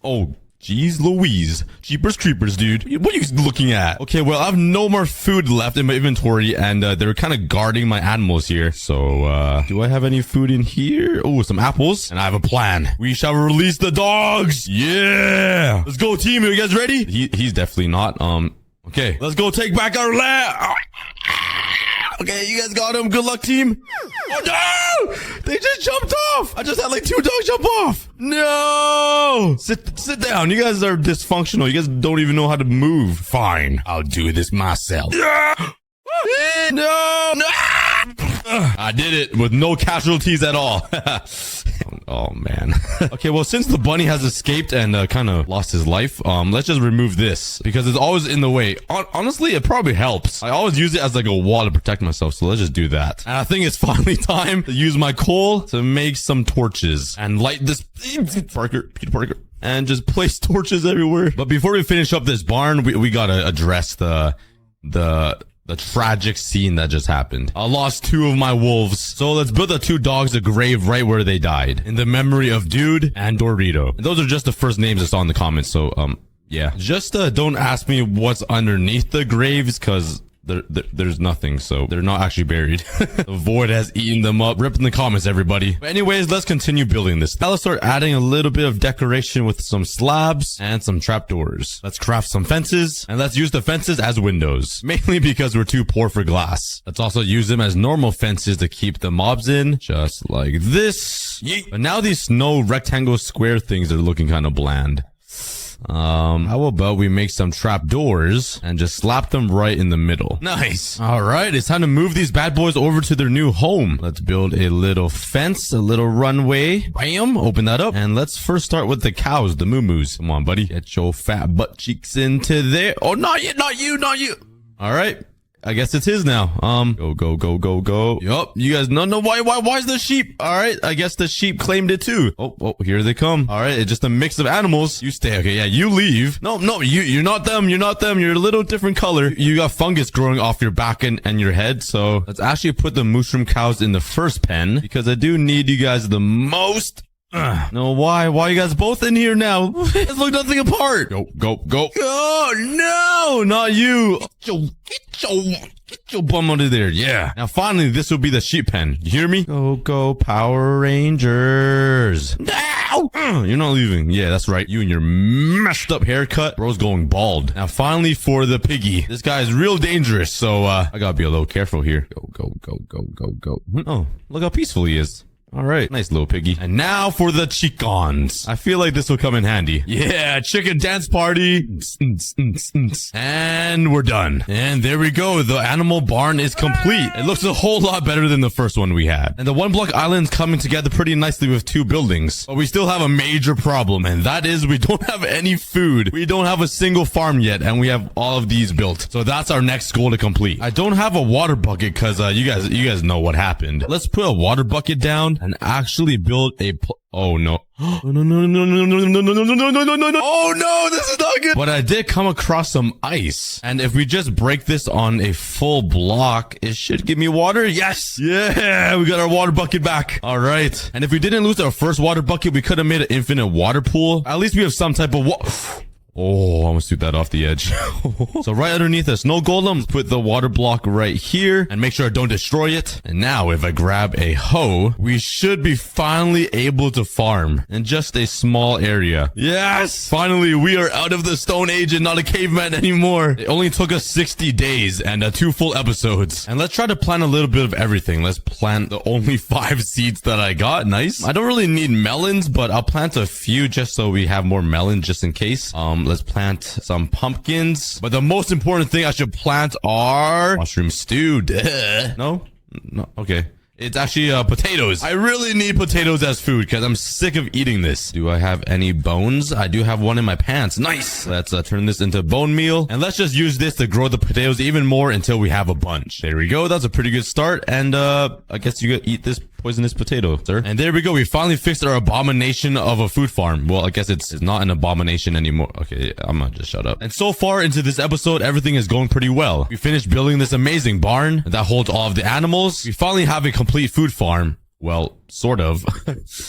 Oh, jeez Louise. Jeepers creepers, dude. What are you looking at? Okay, well, I have no more food left in my inventory, and they're kind of guarding my animals here. So, do I have any food in here? Oh, some apples. And I have a plan. We shall release the dogs. Yeah. Let's go, team. Are you guys ready? He's definitely not. Okay. Let's go take back our land. Okay, you guys got him. Good luck, team. Oh, no! They just jumped off. I just had like 2 dogs jump off. No! Sit down. You guys are dysfunctional. You guys don't even know how to move. Fine. I'll do this myself. No! I did it with no casualties at all. Oh, man. Okay, well, since the bunny has escaped and kind of lost his life, let's just remove this because it's always in the way. Honestly, it probably helps. I always use it as like a wall to protect myself, so let's just do that. And I think it's finally time to use my coal to make some torches and light this Peter Parker. And just place torches everywhere. But before we finish up this barn, we gotta address the tragic scene that just happened. I lost 2 of my wolves. So let's build the 2 dogs a grave right where they died. In the memory of Dude and Dorito. And those are just the first names I saw in the comments. So, yeah. Just, don't ask me what's underneath the graves, cause there's nothing, so they're not actually buried. The void has eaten them up. Rip in the comments, everybody. But anyways, let's continue building this. Now let's start adding a little bit of decoration with some slabs and some trapdoors. Let's craft some fences, and let's use the fences as windows. Mainly because we're too poor for glass. Let's also use them as normal fences to keep the mobs in, just like this. Yeet. But now these snow rectangle square things are looking kind of bland. How about we make some trap doors and just slap them right in the middle. Nice. All right, it's time to move these bad boys over to their new home. Let's build a little fence, a little runway. Bam, open that up. And let's first start with the cows, the moo-moos. Come on, buddy. Get your fat butt cheeks into there. Oh, not you. All right. I guess it's his now. Go. Yup. You guys, no. Why's the sheep? All right. I guess the sheep claimed it too. Oh, here they come. All right. It's just a mix of animals. You stay. Okay. Yeah. You leave. No, you're not them. You're a little different color. You got fungus growing off your back and your head. So let's actually put the mushroom cows in the first pen because I do need you guys the most. No, why you guys both in here now? Let's look nothing apart. Go. Oh, no, not you. Get your bum under there. Yeah. Now, finally, this will be the sheep pen. You hear me? Go, Power Rangers. No! You're not leaving. Yeah, that's right. You and your messed up haircut. Bro's going bald. Now, finally, for the piggy. This guy is real dangerous, so, I gotta be a little careful here. Go. Oh, look how peaceful he is. All right. Nice little piggy. And now for the chickens. I feel like this will come in handy. Yeah, chicken dance party. And we're done. And there we go. The animal barn is complete. It looks a whole lot better than the first one we had. And the 1-block island's coming together pretty nicely with 2 buildings. But we still have a major problem, and that is we don't have any food. We don't have a single farm yet, and we have all of these built. So that's our next goal to complete. I don't have a water bucket because you guys know what happened. Let's put a water bucket down and actually build a oh no. No. Oh no, this is not good. But I did come across some ice. And if we just break this on a full block, it should give me water. Yes. Yeah, we got our water bucket back. All right. And if we didn't lose our first water bucket, we could have made an infinite water pool. At least we have some type of Oh, I almost threw that off the edge. So right underneath the snow golem, put the water block right here and make sure I don't destroy it. And now if I grab a hoe, we should be finally able to farm in just a small area. Yes! Finally, we are out of the Stone Age and not a caveman anymore. It only took us 60 days and 2 full episodes. And let's try to plant a little bit of everything. Let's plant the only 5 seeds that I got. Nice. I don't really need melons, but I'll plant a few just so we have more melons just in case. Let's plant some pumpkins. But the most important thing I should plant are mushroom stew. Duh. No? No. Okay. It's actually potatoes. I really need potatoes as food because I'm sick of eating this. Do I have any bones? I do have one in my pants. Nice. Let's turn this into bone meal. And let's just use this to grow the potatoes even more until we have a bunch. There we go. That's a pretty good start. And I guess you could eat this poisonous potato, sir. And there we go. We finally fixed our abomination of a food farm. Well, I guess it's not an abomination anymore. Okay, I'm gonna just shut up. And so far into this episode, everything is going pretty well. We finished building this amazing barn that holds all of the animals. We finally have a complete food farm. Well, sort of.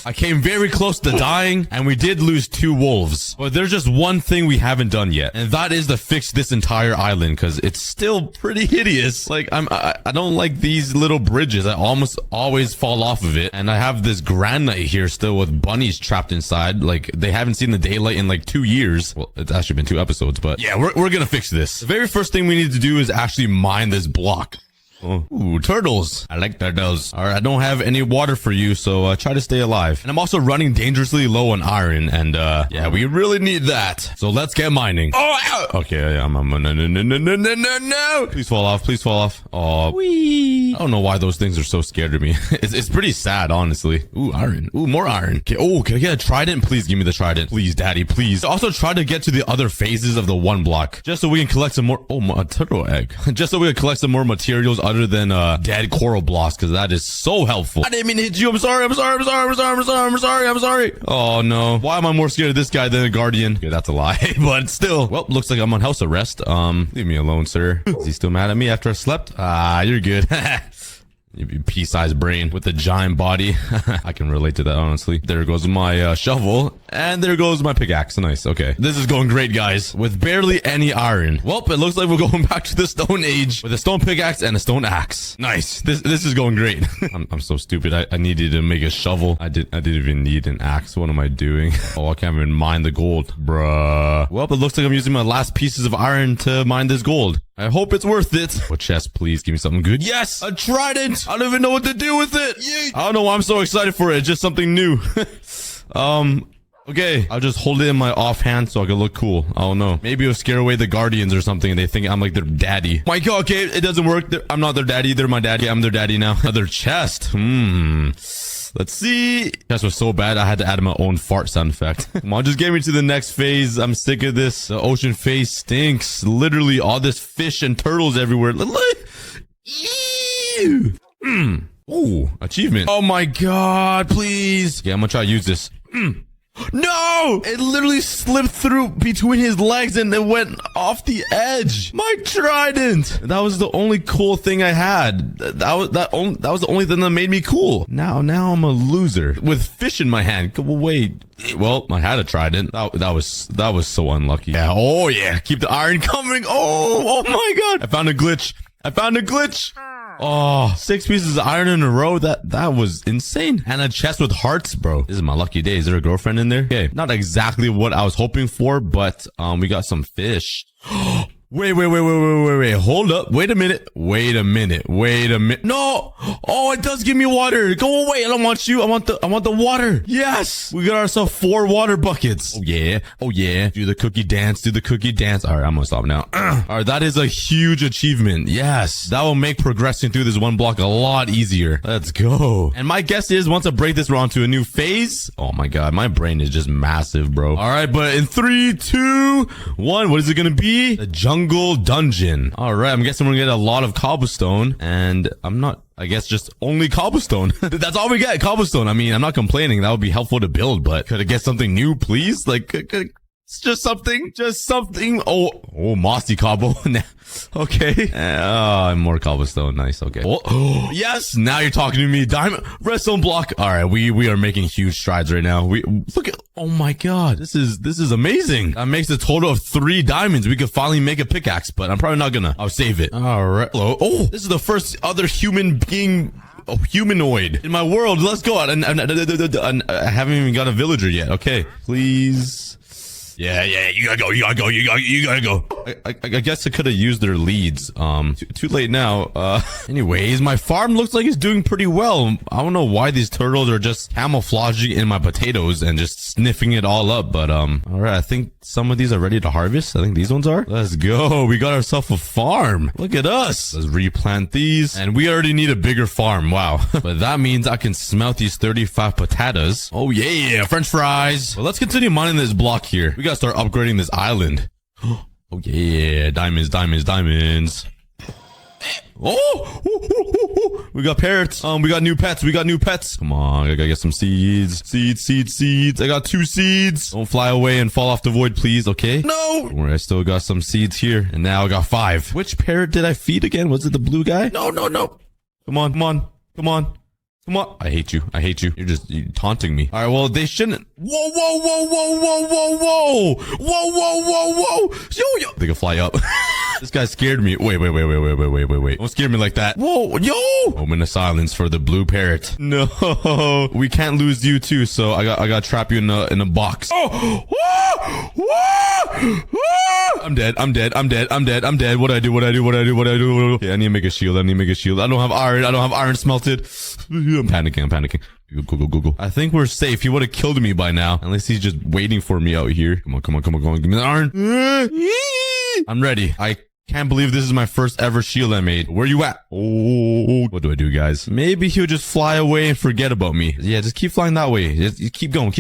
I came very close to dying, and we did lose 2 wolves. But there's just one thing we haven't done yet, and that is to fix this entire island, because it's still pretty hideous. Like, I don't like these little bridges. I almost always fall off of it, and I have this granite here still with bunnies trapped inside. Like, they haven't seen the daylight in like 2 years. Well, it's actually been 2 episodes, but yeah, we're gonna fix this. The very first thing we need to do is actually mine this block. Oh. Ooh, turtles. I like turtles. All right, I don't have any water for you, so try to stay alive. And I'm also running dangerously low on iron, and yeah, we really need that. So let's get mining. Oh, ow. Okay, no. Please fall off. Please fall off. Oh, wee. I don't know why those things are so scared of me. It's pretty sad, honestly. Ooh, iron. Ooh, more iron. Okay. Oh, can I get a trident? Please give me the trident. Please, daddy, please. Also, try to get to the other phases of the 1 block, just so we can collect some more. Oh, a turtle egg. Just so we can collect some more materials other than dead coral blocks, because that is so helpful. I didn't mean to hit you. I'm sorry. Oh no. Why am I more scared of this guy than a guardian? Okay, that's a lie. But still. Well, looks like I'm on house arrest. Leave me alone, sir. Is he still mad at me after I slept? Ah, you're good. You pea-sized brain with a giant body. I can relate to that, honestly. There goes my shovel. And there goes my pickaxe. Nice. Okay. This is going great, guys. With barely any iron. Well, it looks like we're going back to the Stone Age with a stone pickaxe and a stone axe. Nice. This is going great. I'm so stupid. I needed to make a shovel. I didn't even need an axe. What am I doing? Oh, I can't even mine the gold. Bruh. Well, it looks like I'm using my last pieces of iron to mine this gold. I hope it's worth it. Oh, chest, please give me something good. Yes, a trident. I don't even know what to do with it. Yeet. I don't know why I'm so excited for it. It's just something new. Okay, I'll just hold it in my offhand so I can look cool. I don't know. Maybe it'll scare away the guardians or something and they think I'm like their daddy. My God, okay, it doesn't work. I'm not their daddy. They're my daddy. I'm their daddy now. Another chest. Let's see. Chest was so bad, I had to add my own fart sound effect. Come on, just get me to the next phase. I'm sick of this. The ocean phase stinks. Literally, all this fish and turtles everywhere. Ew. Ooh, achievement. Oh my God, please. Okay, I'm gonna try to use this. No! It literally slipped through between his legs and it went off the edge. My trident. That was the only cool thing I had. That was the only thing that made me cool. Now I'm a loser with fish in my hand. Go away. Well, I had a trident. That was so unlucky. Yeah. Oh yeah. Keep the iron coming. Oh my God. I found a glitch. Oh, 6 pieces of iron in a row. That was insane. And a chest with hearts, bro. This is my lucky day. Is there a girlfriend in there? Okay, not exactly what I was hoping for, but we got some fish. Wait. Hold up. Wait a minute. No. Oh, it does give me water. Go away. I don't want you. I want the water. Yes. We got ourselves 4 water buckets. Oh yeah. Do the cookie dance. All right, I'm gonna stop now. All right, that is a huge achievement. Yes. That will make progressing through this 1 block a lot easier. Let's go. And my guess is once I break this, we're on to a new phase. Oh my God, my brain is just massive, bro. All right, but in 3, 2, 1, what is it gonna be? The jungle dungeon. All right, I'm guessing we're gonna get a lot of cobblestone, and I guess just only cobblestone. That's all we get, cobblestone. I mean, I'm not complaining. That would be helpful to build, but could I get something new, please? Like, it's just something. Oh, mossy cobble. Okay. More cobblestone. Nice. Okay. Oh, yes. Now you're talking to me. Diamond redstone block. All right. We are making huge strides right now. Look at. Oh my God. This is amazing. That makes a total of 3 diamonds. We could finally make a pickaxe, but I'm probably not gonna. I'll save it. All right. Hello. Oh, this is the first other human being. A humanoid in my world. Let's go out. And I haven't even got a villager yet. Okay. Please. Yeah. You gotta go. I guess I could have used their leads. Too late now. Anyways, my farm looks like it's doing pretty well. I don't know why these turtles are just camouflaging in my potatoes and just sniffing it all up. But, all right. I think some of these are ready to harvest. I think these ones are. Let's go. We got ourselves a farm. Look at us. Let's replant these. And we already need a bigger farm. Wow. But that means I can smelt these 35 potatoes. Oh, yeah. French fries. Well, let's continue mining this block here. We gotta start upgrading this island. Oh, yeah. Diamonds, diamonds, diamonds. Oh, we got parrots. We got new pets. We got new pets. Come on, I gotta get some seeds. Seeds. I got 2 seeds. Don't fly away and fall off the void, please. Okay. No. Don't worry, I still got some seeds here. And now I got 5. Which parrot did I feed again? Was it the blue guy? No. Come on. I hate you. You're taunting me. All right, well, they shouldn't. Whoa. Yo. They can fly up. This guy scared me. Wait. Don't scare me like that. Whoa, yo. Moment of silence for the blue parrot. No, we can't lose you too. So I got to trap you in a box. Oh. I'm dead. What do I do? Okay, I need to make a shield. I don't have iron smelted. I'm panicking. Go. I think we're safe. He would have killed me by now. Unless he's just waiting for me out here. Come on. Give me the iron. I'm ready. I can't believe this is my first ever shield I made. Where you at? Oh, what do I do, guys? Maybe he'll just fly away and forget about me. Yeah, just keep flying that way. Just keep going.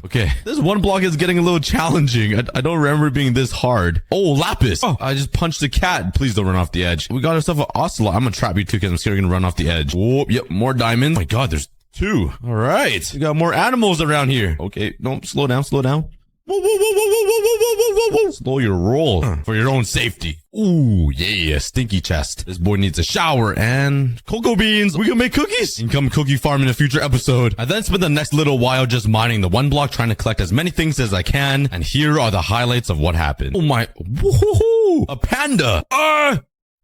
Okay. This one block is getting a little challenging. I don't remember it being this hard. Oh, lapis. Oh, I just punched the cat. Please don't run off the edge. We got ourselves an ocelot. I'm gonna trap you too because I'm scared you're gonna run off the edge. Oh, yep. More diamonds. Oh my God, there's 2. All right. We got more animals around here. Okay. No, slow down. Whoa. Slow your roll for your own safety. Ooh, yeah, stinky chest. This boy needs a shower and cocoa beans. We can make cookies. Income cookie farm in a future episode. I then spent the next little while just mining the one block, trying to collect as many things as I can. And here are the highlights of what happened. Oh my, woohoo, a panda.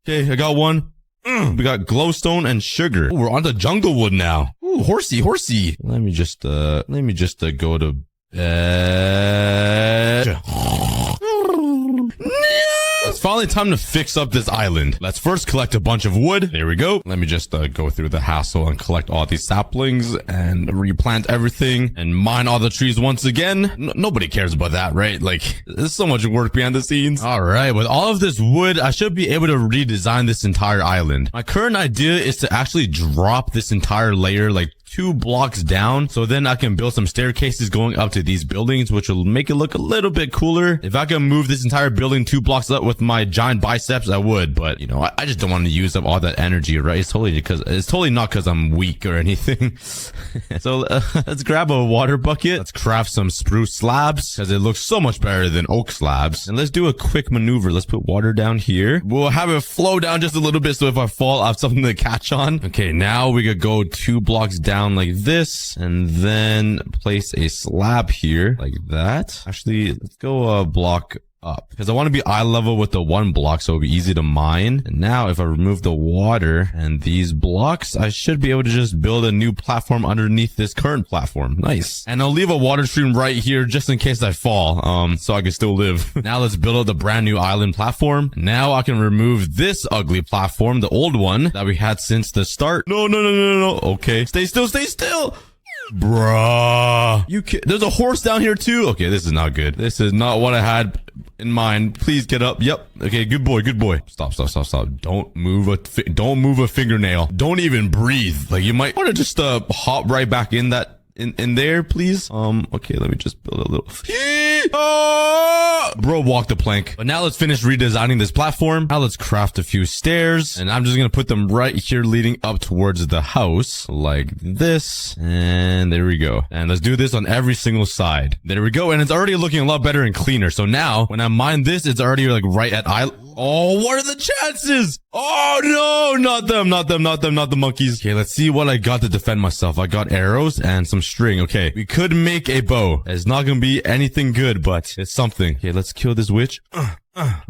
Okay, I got one. We got glowstone and sugar. Ooh, we're on the jungle wood now. Ooh, horsey. Let me just go to It's finally time to fix up this island. Let's first collect a bunch of wood. There we go. Let me just go through the hassle and collect all these saplings and replant everything and mine all the trees once again. Nobody cares about that, right? Like, there's so much work behind the scenes. All right, with all of this wood, I should be able to redesign this entire island. My current idea is to actually drop this entire layer like 2 blocks down, so then I can build some staircases going up to these buildings, which will make it look a little bit cooler. If I can move this entire building 2 blocks up with my giant biceps, I would, but you know, I just don't want to use up all that energy, right? It's totally not because I'm weak or anything. So let's grab a water bucket. Let's craft some spruce slabs because it looks so much better than oak slabs. And let's do a quick maneuver. Let's put water down here. We'll have it flow down just a little bit, so if I fall, I have something to catch on. Okay, now we could go 2 blocks down like this and then place a slab here like that. Actually, let's go a block up because I want to be eye level with the 1 block so it'll be easy to mine. And now if I remove the water and these blocks, I should be able to just build a new platform underneath this current platform. Nice. And I'll leave a water stream right here just in case I fall, so I can still live. Now let's build up the brand new island platform. Now I can remove this ugly platform, the old one that we had since the start. No. Okay, stay still. Bruh. There's a horse down here too. Okay, this is not good. This is not what I had in mind. Please get up. Yep. Okay, good boy. Stop. Don't move a fingernail. Don't even breathe. Like, you might want to just hop right back in there, please. Okay, let me just build a little. Bro, walk the plank. But now let's finish redesigning this platform. Now let's craft a few stairs, and I'm just gonna put them right here leading up towards the house like this. And there we go. And let's do this on every single side. There we go. And it's already looking a lot better and cleaner. So now when I mine this, it's already like right at Oh, what are the chances? Oh no, not the monkeys. Okay, let's see what I got to defend myself. I got arrows and some string. Okay, we could make a bow. It's not gonna be anything good, but it's something. Okay, let's kill this witch.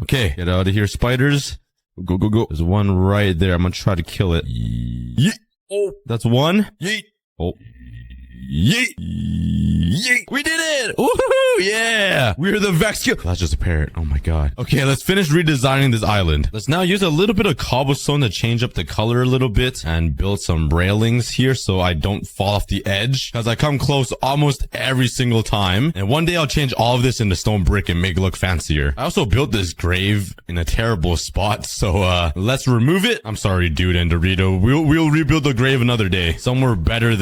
Okay, get out of here, spiders. Go. There's one right there. I'm gonna try to kill it. Yeet. Oh, that's one. Yeet. Oh. Yeet. Yeet. We did it. Woohoo. Yeah. We're the Vex. That's just a parrot. Oh my god. Okay, let's finish redesigning this island. Let's now use a little bit of cobblestone to change up the color a little bit and build some railings here so I don't fall off the edge, because I come close almost every single time. And one day I'll change all of this into stone brick and make it look fancier. I also built this grave in a terrible spot, so let's remove it. I'm sorry, dude and Dorito. We'll rebuild the grave another day, somewhere better than